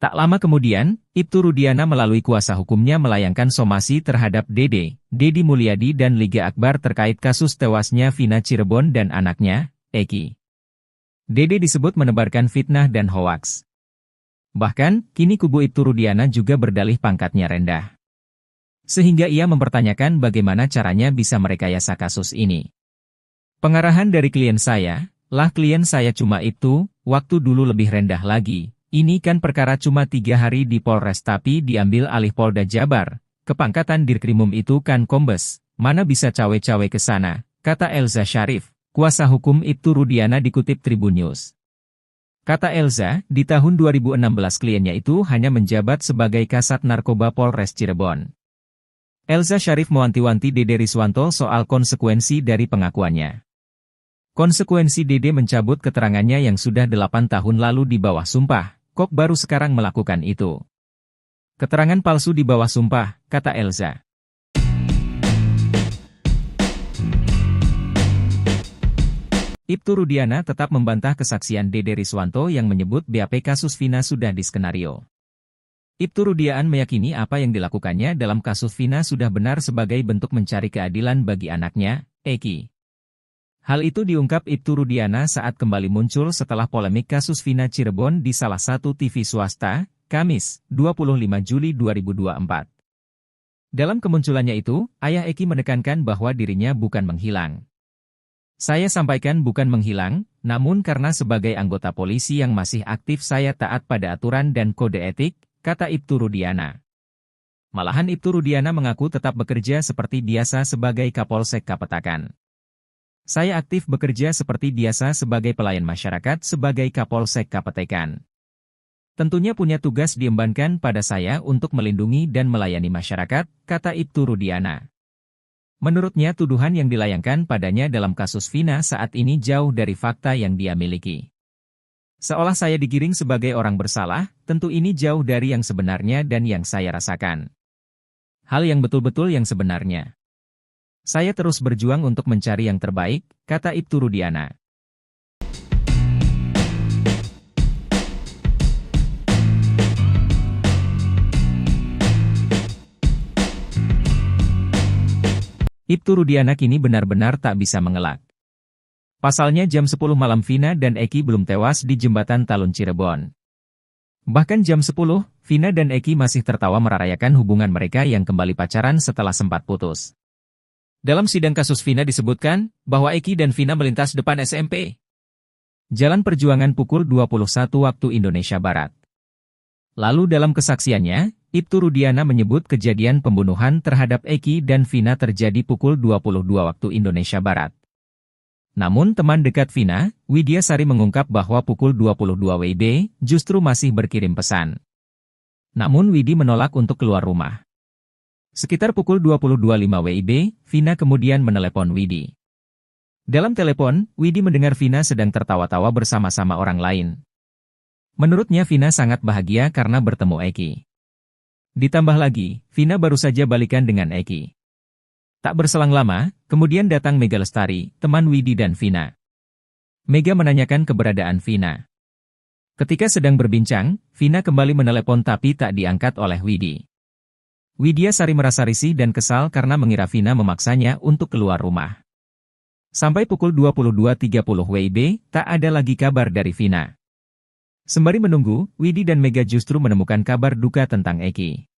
Tak lama kemudian, Ibtu Rudiana melalui kuasa hukumnya melayangkan somasi terhadap Dede, Deddy Mulyadi dan Liga Akbar terkait kasus tewasnya Vina Cirebon dan anaknya, Eki. Dede disebut menebarkan fitnah dan hoaks. Bahkan, kini kubu Ibtu Rudiana juga berdalih pangkatnya rendah. Sehingga ia mempertanyakan bagaimana caranya bisa merekayasa kasus ini. Pengarahan dari klien saya, lah klien saya cuma itu, waktu dulu lebih rendah lagi. Ini kan perkara cuma 3 hari di Polres tapi diambil alih Polda Jabar. Kepangkatan Dirkrimum itu kan kombes, mana bisa cawe-cawe ke sana, kata Elza Syarif, kuasa hukum Ibtu Rudiana dikutip Tribun News. Kata Elza, di tahun 2016 kliennya itu hanya menjabat sebagai Kasat Narkoba Polres Cirebon. Elza Syarif mewanti-wanti Dede Riswanto soal konsekuensi dari pengakuannya. Konsekuensi Dede mencabut keterangannya yang sudah 8 tahun lalu di bawah sumpah. Kok baru sekarang melakukan itu? Keterangan palsu di bawah sumpah, kata Elza. Ibtu Rudiana tetap membantah kesaksian Dede Riswanto yang menyebut BAP kasus Vina sudah diskenario. Ibtu Rudiana meyakini apa yang dilakukannya dalam kasus Vina sudah benar sebagai bentuk mencari keadilan bagi anaknya, Eki. Hal itu diungkap Ibtu Rudiana saat kembali muncul setelah polemik kasus Vina Cirebon di salah satu TV swasta, Kamis, 25 Juli 2024. Dalam kemunculannya itu, ayah Eki menekankan bahwa dirinya bukan menghilang. Saya sampaikan bukan menghilang, namun karena sebagai anggota polisi yang masih aktif saya taat pada aturan dan kode etik, kata Ibtu Rudiana. Malahan Ibtu Rudiana mengaku tetap bekerja seperti biasa sebagai Kapolsek Kapetakan. Saya aktif bekerja seperti biasa sebagai pelayan masyarakat sebagai Kapolsek Kapetakan. Tentunya punya tugas diembankan pada saya untuk melindungi dan melayani masyarakat, kata Ibtu Rudiana. Menurutnya tuduhan yang dilayangkan padanya dalam kasus Vina saat ini jauh dari fakta yang dia miliki. Seolah saya digiring sebagai orang bersalah, tentu ini jauh dari yang sebenarnya dan yang saya rasakan. Hal yang betul-betul yang sebenarnya. Saya terus berjuang untuk mencari yang terbaik, kata Ibtu Rudiana. Ibtu Rudiana kini benar-benar tak bisa mengelak. Pasalnya jam 10 malam Vina dan Eki belum tewas di jembatan Talun Cirebon. Bahkan jam 10, Vina dan Eki masih tertawa merayakan hubungan mereka yang kembali pacaran setelah sempat putus. Dalam sidang kasus Vina disebutkan bahwa Eki dan Vina melintas depan SMP. Jalan Perjuangan pukul 21 waktu Indonesia Barat. Lalu dalam kesaksiannya, Ibtu Rudiana menyebut kejadian pembunuhan terhadap Eki dan Vina terjadi pukul 22 waktu Indonesia Barat. Namun teman dekat Vina, Widya Sari mengungkap bahwa pukul 22 WIB justru masih berkirim pesan. Namun Widi menolak untuk keluar rumah. Sekitar pukul 22.05 WIB, Vina kemudian menelepon Widi. Dalam telepon, Widi mendengar Vina sedang tertawa-tawa bersama-sama orang lain. Menurutnya Vina sangat bahagia karena bertemu Eki. Ditambah lagi, Vina baru saja balikan dengan Eki. Tak berselang lama, kemudian datang Mega Lestari, teman Widi dan Vina. Mega menanyakan keberadaan Vina. Ketika sedang berbincang, Vina kembali menelepon tapi tak diangkat oleh Widi. Widya Sari merasa risih dan kesal karena mengira Vina memaksanya untuk keluar rumah. Sampai pukul 22.30 WIB, tak ada lagi kabar dari Vina. Sembari menunggu, Widi dan Mega justru menemukan kabar duka tentang Eki.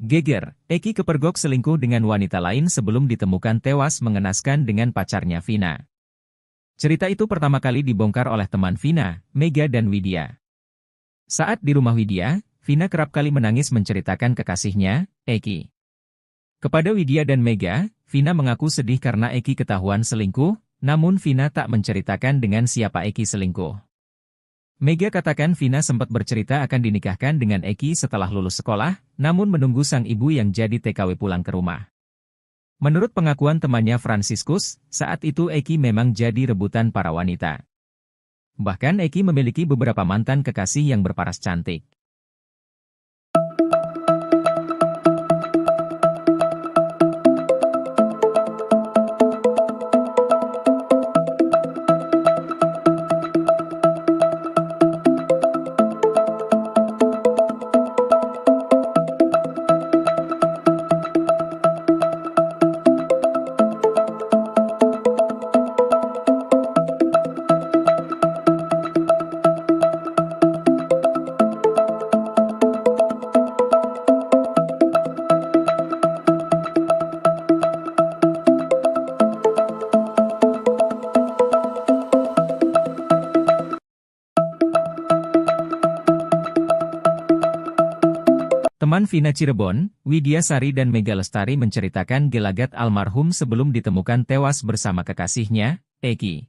Geger, Eki kepergok selingkuh dengan wanita lain sebelum ditemukan tewas mengenaskan dengan pacarnya Vina. Cerita itu pertama kali dibongkar oleh teman Vina, Mega dan Widya. Saat di rumah Widya, Vina kerap kali menangis menceritakan kekasihnya, Eki. Kepada Widya dan Mega, Vina mengaku sedih karena Eki ketahuan selingkuh, namun Vina tak menceritakan dengan siapa Eki selingkuh. Mega katakan Vina sempat bercerita akan dinikahkan dengan Eki setelah lulus sekolah, namun menunggu sang ibu yang jadi TKW pulang ke rumah. Menurut pengakuan temannya Franciscus, saat itu Eki memang jadi rebutan para wanita. Bahkan Eki memiliki beberapa mantan kekasih yang berparas cantik. Teman Vina Cirebon, Widya Sari dan Mega Lestari menceritakan gelagat almarhum sebelum ditemukan tewas bersama kekasihnya, Eki.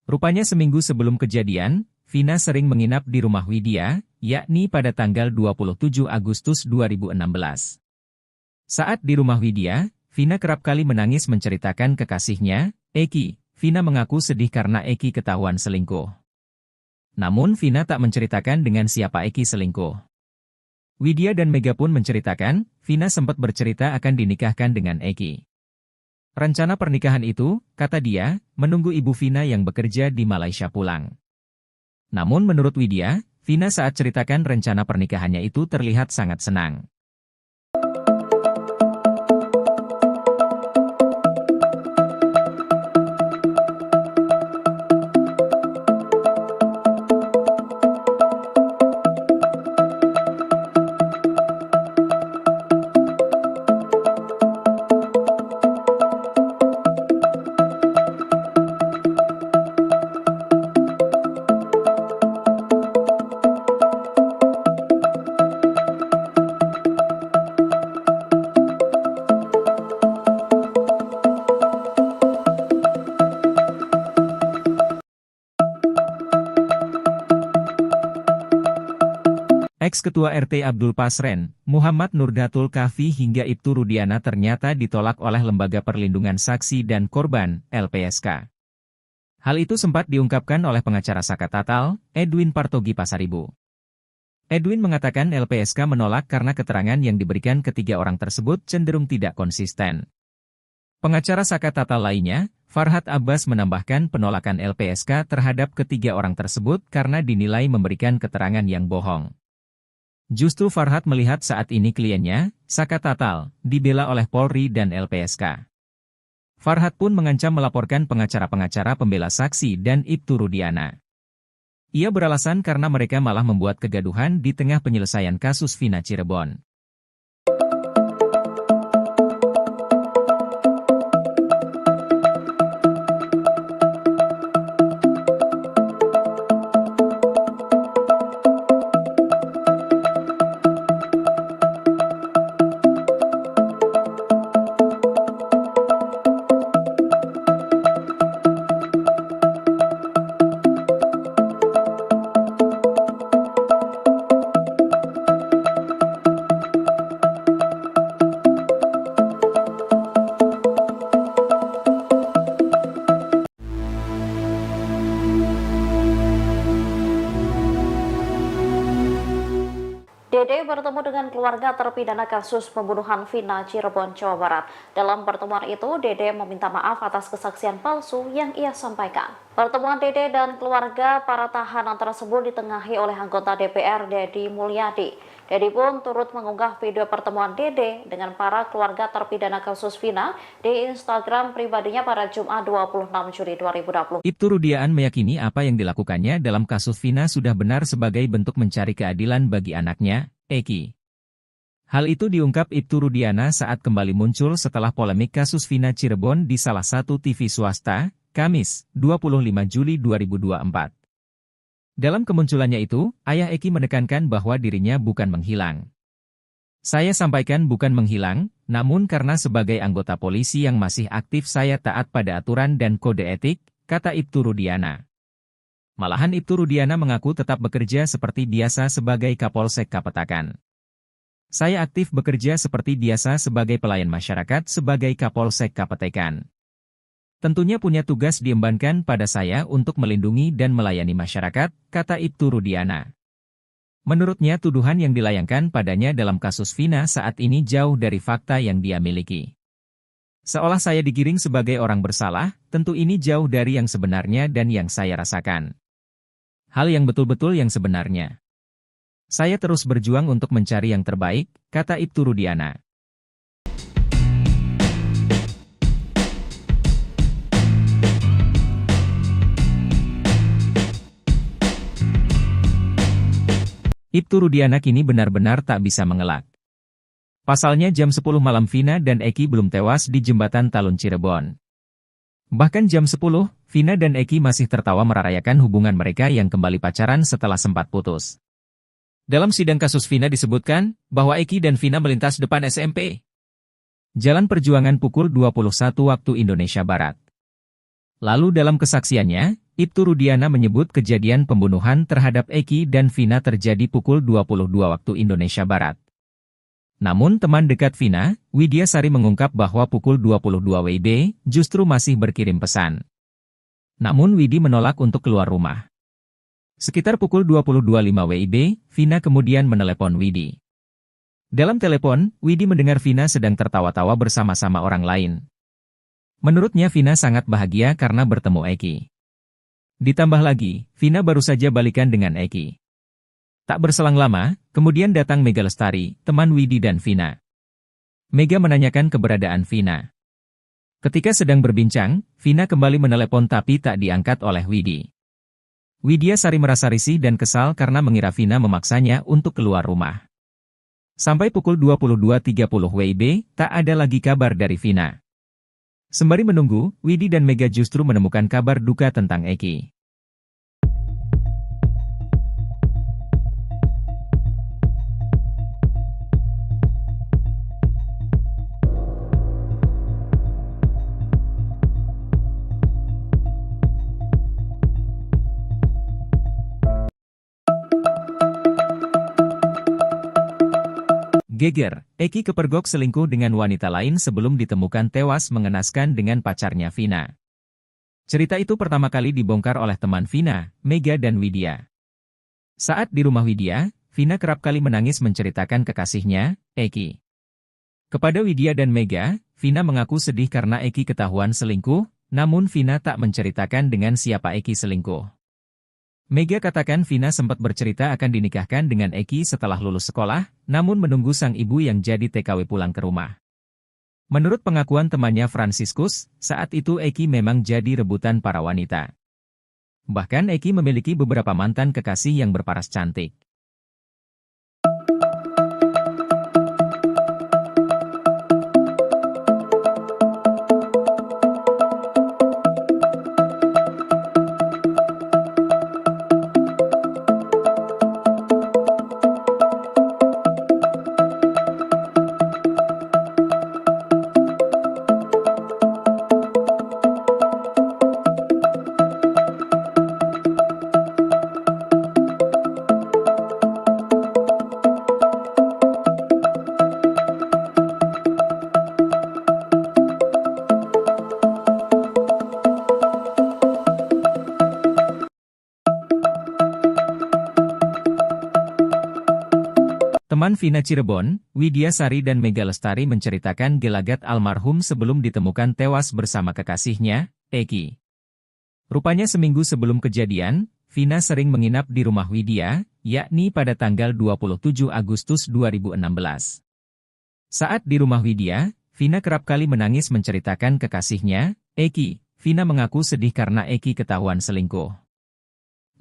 Rupanya seminggu sebelum kejadian, Vina sering menginap di rumah Widya, yakni pada tanggal 27 Agustus 2016. Saat di rumah Widya, Vina kerap kali menangis menceritakan kekasihnya, Eki. Vina mengaku sedih karena Eki ketahuan selingkuh. Namun Vina tak menceritakan dengan siapa Eki selingkuh. Widya dan Mega pun menceritakan, Vina sempat bercerita akan dinikahkan dengan Eki. Rencana pernikahan itu, kata dia, menunggu ibu Vina yang bekerja di Malaysia pulang. Namun menurut Widya, Vina saat ceritakan rencana pernikahannya itu terlihat sangat senang. Ex-Ketua RT Abdul Pasren, Muhammad Nurdatul Kahfi hingga Ibtu Rudiana ternyata ditolak oleh Lembaga Perlindungan Saksi dan Korban, LPSK. Hal itu sempat diungkapkan oleh pengacara Saka Tatal, Edwin Partogi Pasaribu. Edwin mengatakan LPSK menolak karena keterangan yang diberikan ketiga orang tersebut cenderung tidak konsisten. Pengacara Saka Tatal lainnya, Farhad Abbas menambahkan penolakan LPSK terhadap ketiga orang tersebut karena dinilai memberikan keterangan yang bohong. Justru Farhad melihat saat ini kliennya, Saka Tatal, dibela oleh Polri dan LPSK. Farhad pun mengancam melaporkan pengacara-pengacara pembela saksi dan Ibtu Rudiana. Ia beralasan karena mereka malah membuat kegaduhan di tengah penyelesaian kasus Vina Cirebon. Dede bertemu dengan keluarga terpidana kasus pembunuhan Vina Cirebon, Jawa Barat. Dalam pertemuan itu, Dede meminta maaf atas kesaksian palsu yang ia sampaikan. Pertemuan Dede dan keluarga para tahanan tersebut ditengahi oleh anggota DPR Dedi Mulyadi. Dedi pun turut mengunggah video pertemuan Dede dengan para keluarga terpidana kasus Vina di Instagram pribadinya pada Jumat 26 Juli 2020. Ibtu Rudiana meyakini apa yang dilakukannya dalam kasus Vina sudah benar sebagai bentuk mencari keadilan bagi anaknya, Eki. Hal itu diungkap Ibtu Rudiana saat kembali muncul setelah polemik kasus Vina Cirebon di salah satu TV swasta, Kamis, 25 Juli 2024. Dalam kemunculannya itu, ayah Eki menekankan bahwa dirinya bukan menghilang. Saya sampaikan bukan menghilang, namun karena sebagai anggota polisi yang masih aktif saya taat pada aturan dan kode etik, kata Ibtu Rudiana. Malahan Ibtu Rudiana mengaku tetap bekerja seperti biasa sebagai Kapolsek Kapetakan. Saya aktif bekerja seperti biasa sebagai pelayan masyarakat sebagai Kapolsek Kapetakan. Tentunya punya tugas diembankan pada saya untuk melindungi dan melayani masyarakat, kata Ibtu Rudiana. Menurutnya tuduhan yang dilayangkan padanya dalam kasus Vina saat ini jauh dari fakta yang dia miliki. Seolah saya digiring sebagai orang bersalah, tentu ini jauh dari yang sebenarnya dan yang saya rasakan. Hal yang betul-betul yang sebenarnya. Saya terus berjuang untuk mencari yang terbaik, kata Ibtu Rudiana. Ibtu Rudiana kini benar-benar tak bisa mengelak. Pasalnya jam 10 malam Vina dan Eki belum tewas di jembatan Talun Cirebon. Bahkan jam 10, Vina dan Eki masih tertawa merarayakan hubungan mereka yang kembali pacaran setelah sempat putus. Dalam sidang kasus Vina disebutkan bahwa Eki dan Vina melintas depan SMP. Jalan Perjuangan pukul 21 waktu Indonesia Barat. Lalu dalam kesaksiannya, Ibtu Rudiana menyebut kejadian pembunuhan terhadap Eki dan Vina terjadi pukul 22 waktu Indonesia Barat. Namun teman dekat Vina, Widya Sari mengungkap bahwa pukul 22 WIB justru masih berkirim pesan. Namun Widi menolak untuk keluar rumah. Sekitar pukul 22.05 WIB, Vina kemudian menelepon Widi. Dalam telepon, Widi mendengar Vina sedang tertawa-tawa bersama-sama orang lain. Menurutnya Vina sangat bahagia karena bertemu Eki. Ditambah lagi, Vina baru saja balikan dengan Eki. Tak berselang lama, kemudian datang Mega Lestari, teman Widi dan Vina. Mega menanyakan keberadaan Vina. Ketika sedang berbincang, Vina kembali menelepon tapi tak diangkat oleh Widi. Widya Sari merasa risih dan kesal karena mengira Vina memaksanya untuk keluar rumah. Sampai pukul 22.30 WIB, tak ada lagi kabar dari Vina. Sembari menunggu, Widi dan Mega justru menemukan kabar duka tentang Eki. Geger, Eki kepergok selingkuh dengan wanita lain sebelum ditemukan tewas mengenaskan dengan pacarnya Vina. Cerita itu pertama kali dibongkar oleh teman Vina, Mega dan Widya. Saat di rumah Widya, Vina kerap kali menangis menceritakan kekasihnya, Eki. Kepada Widya dan Mega, Vina mengaku sedih karena Eki ketahuan selingkuh, namun Vina tak menceritakan dengan siapa Eki selingkuh. Mega katakan Vina sempat bercerita akan dinikahkan dengan Eki setelah lulus sekolah, namun menunggu sang ibu yang jadi TKW pulang ke rumah. Menurut pengakuan temannya Franciscus, saat itu Eki memang jadi rebutan para wanita. Bahkan Eki memiliki beberapa mantan kekasih yang berparas cantik. Teman Vina Cirebon, Widya Sari dan Mega Lestari menceritakan gelagat almarhum sebelum ditemukan tewas bersama kekasihnya, Eki. Rupanya seminggu sebelum kejadian, Vina sering menginap di rumah Widya, yakni pada tanggal 27 Agustus 2016. Saat di rumah Widya, Vina kerap kali menangis menceritakan kekasihnya, Eki. Vina mengaku sedih karena Eki ketahuan selingkuh.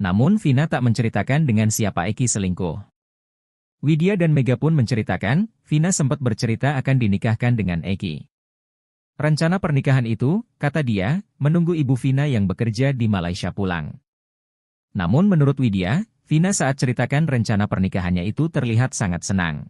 Namun Vina tak menceritakan dengan siapa Eki selingkuh. Widya dan Mega pun menceritakan, Vina sempat bercerita akan dinikahkan dengan Eki. Rencana pernikahan itu, kata dia, menunggu ibu Vina yang bekerja di Malaysia pulang. Namun menurut Widya, Vina saat ceritakan rencana pernikahannya itu terlihat sangat senang.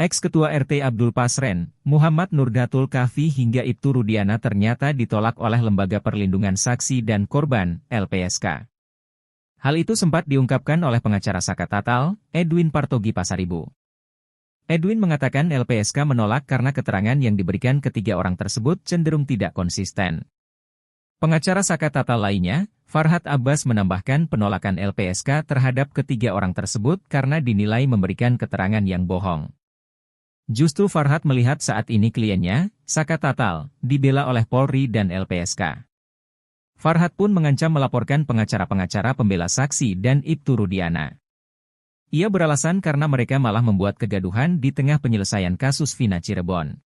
Ex-Ketua RT Abdul Pasren, Muhammad Nurdatul Kahfi hingga Ibtu Rudiana ternyata ditolak oleh Lembaga Perlindungan Saksi dan Korban, LPSK. Hal itu sempat diungkapkan oleh pengacara Saka Tatal, Edwin Partogi Pasaribu. Edwin mengatakan LPSK menolak karena keterangan yang diberikan ketiga orang tersebut cenderung tidak konsisten. Pengacara Saka Tatal lainnya, Farhad Abbas menambahkan penolakan LPSK terhadap ketiga orang tersebut karena dinilai memberikan keterangan yang bohong. Justru Farhad melihat saat ini kliennya, Saka Tatal, dibela oleh Polri dan LPSK. Farhad pun mengancam melaporkan pengacara-pengacara pembela saksi dan Ibtu Rudiana. Ia beralasan karena mereka malah membuat kegaduhan di tengah penyelesaian kasus Vina Cirebon.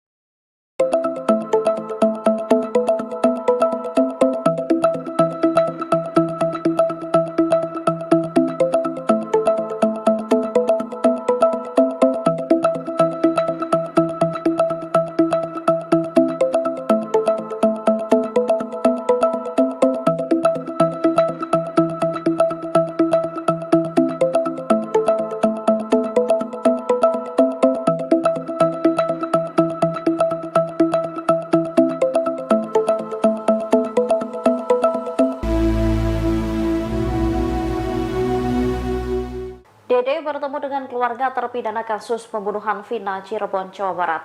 Dede bertemu dengan keluarga terpidana kasus pembunuhan Vina Cirebon, Jawa Barat.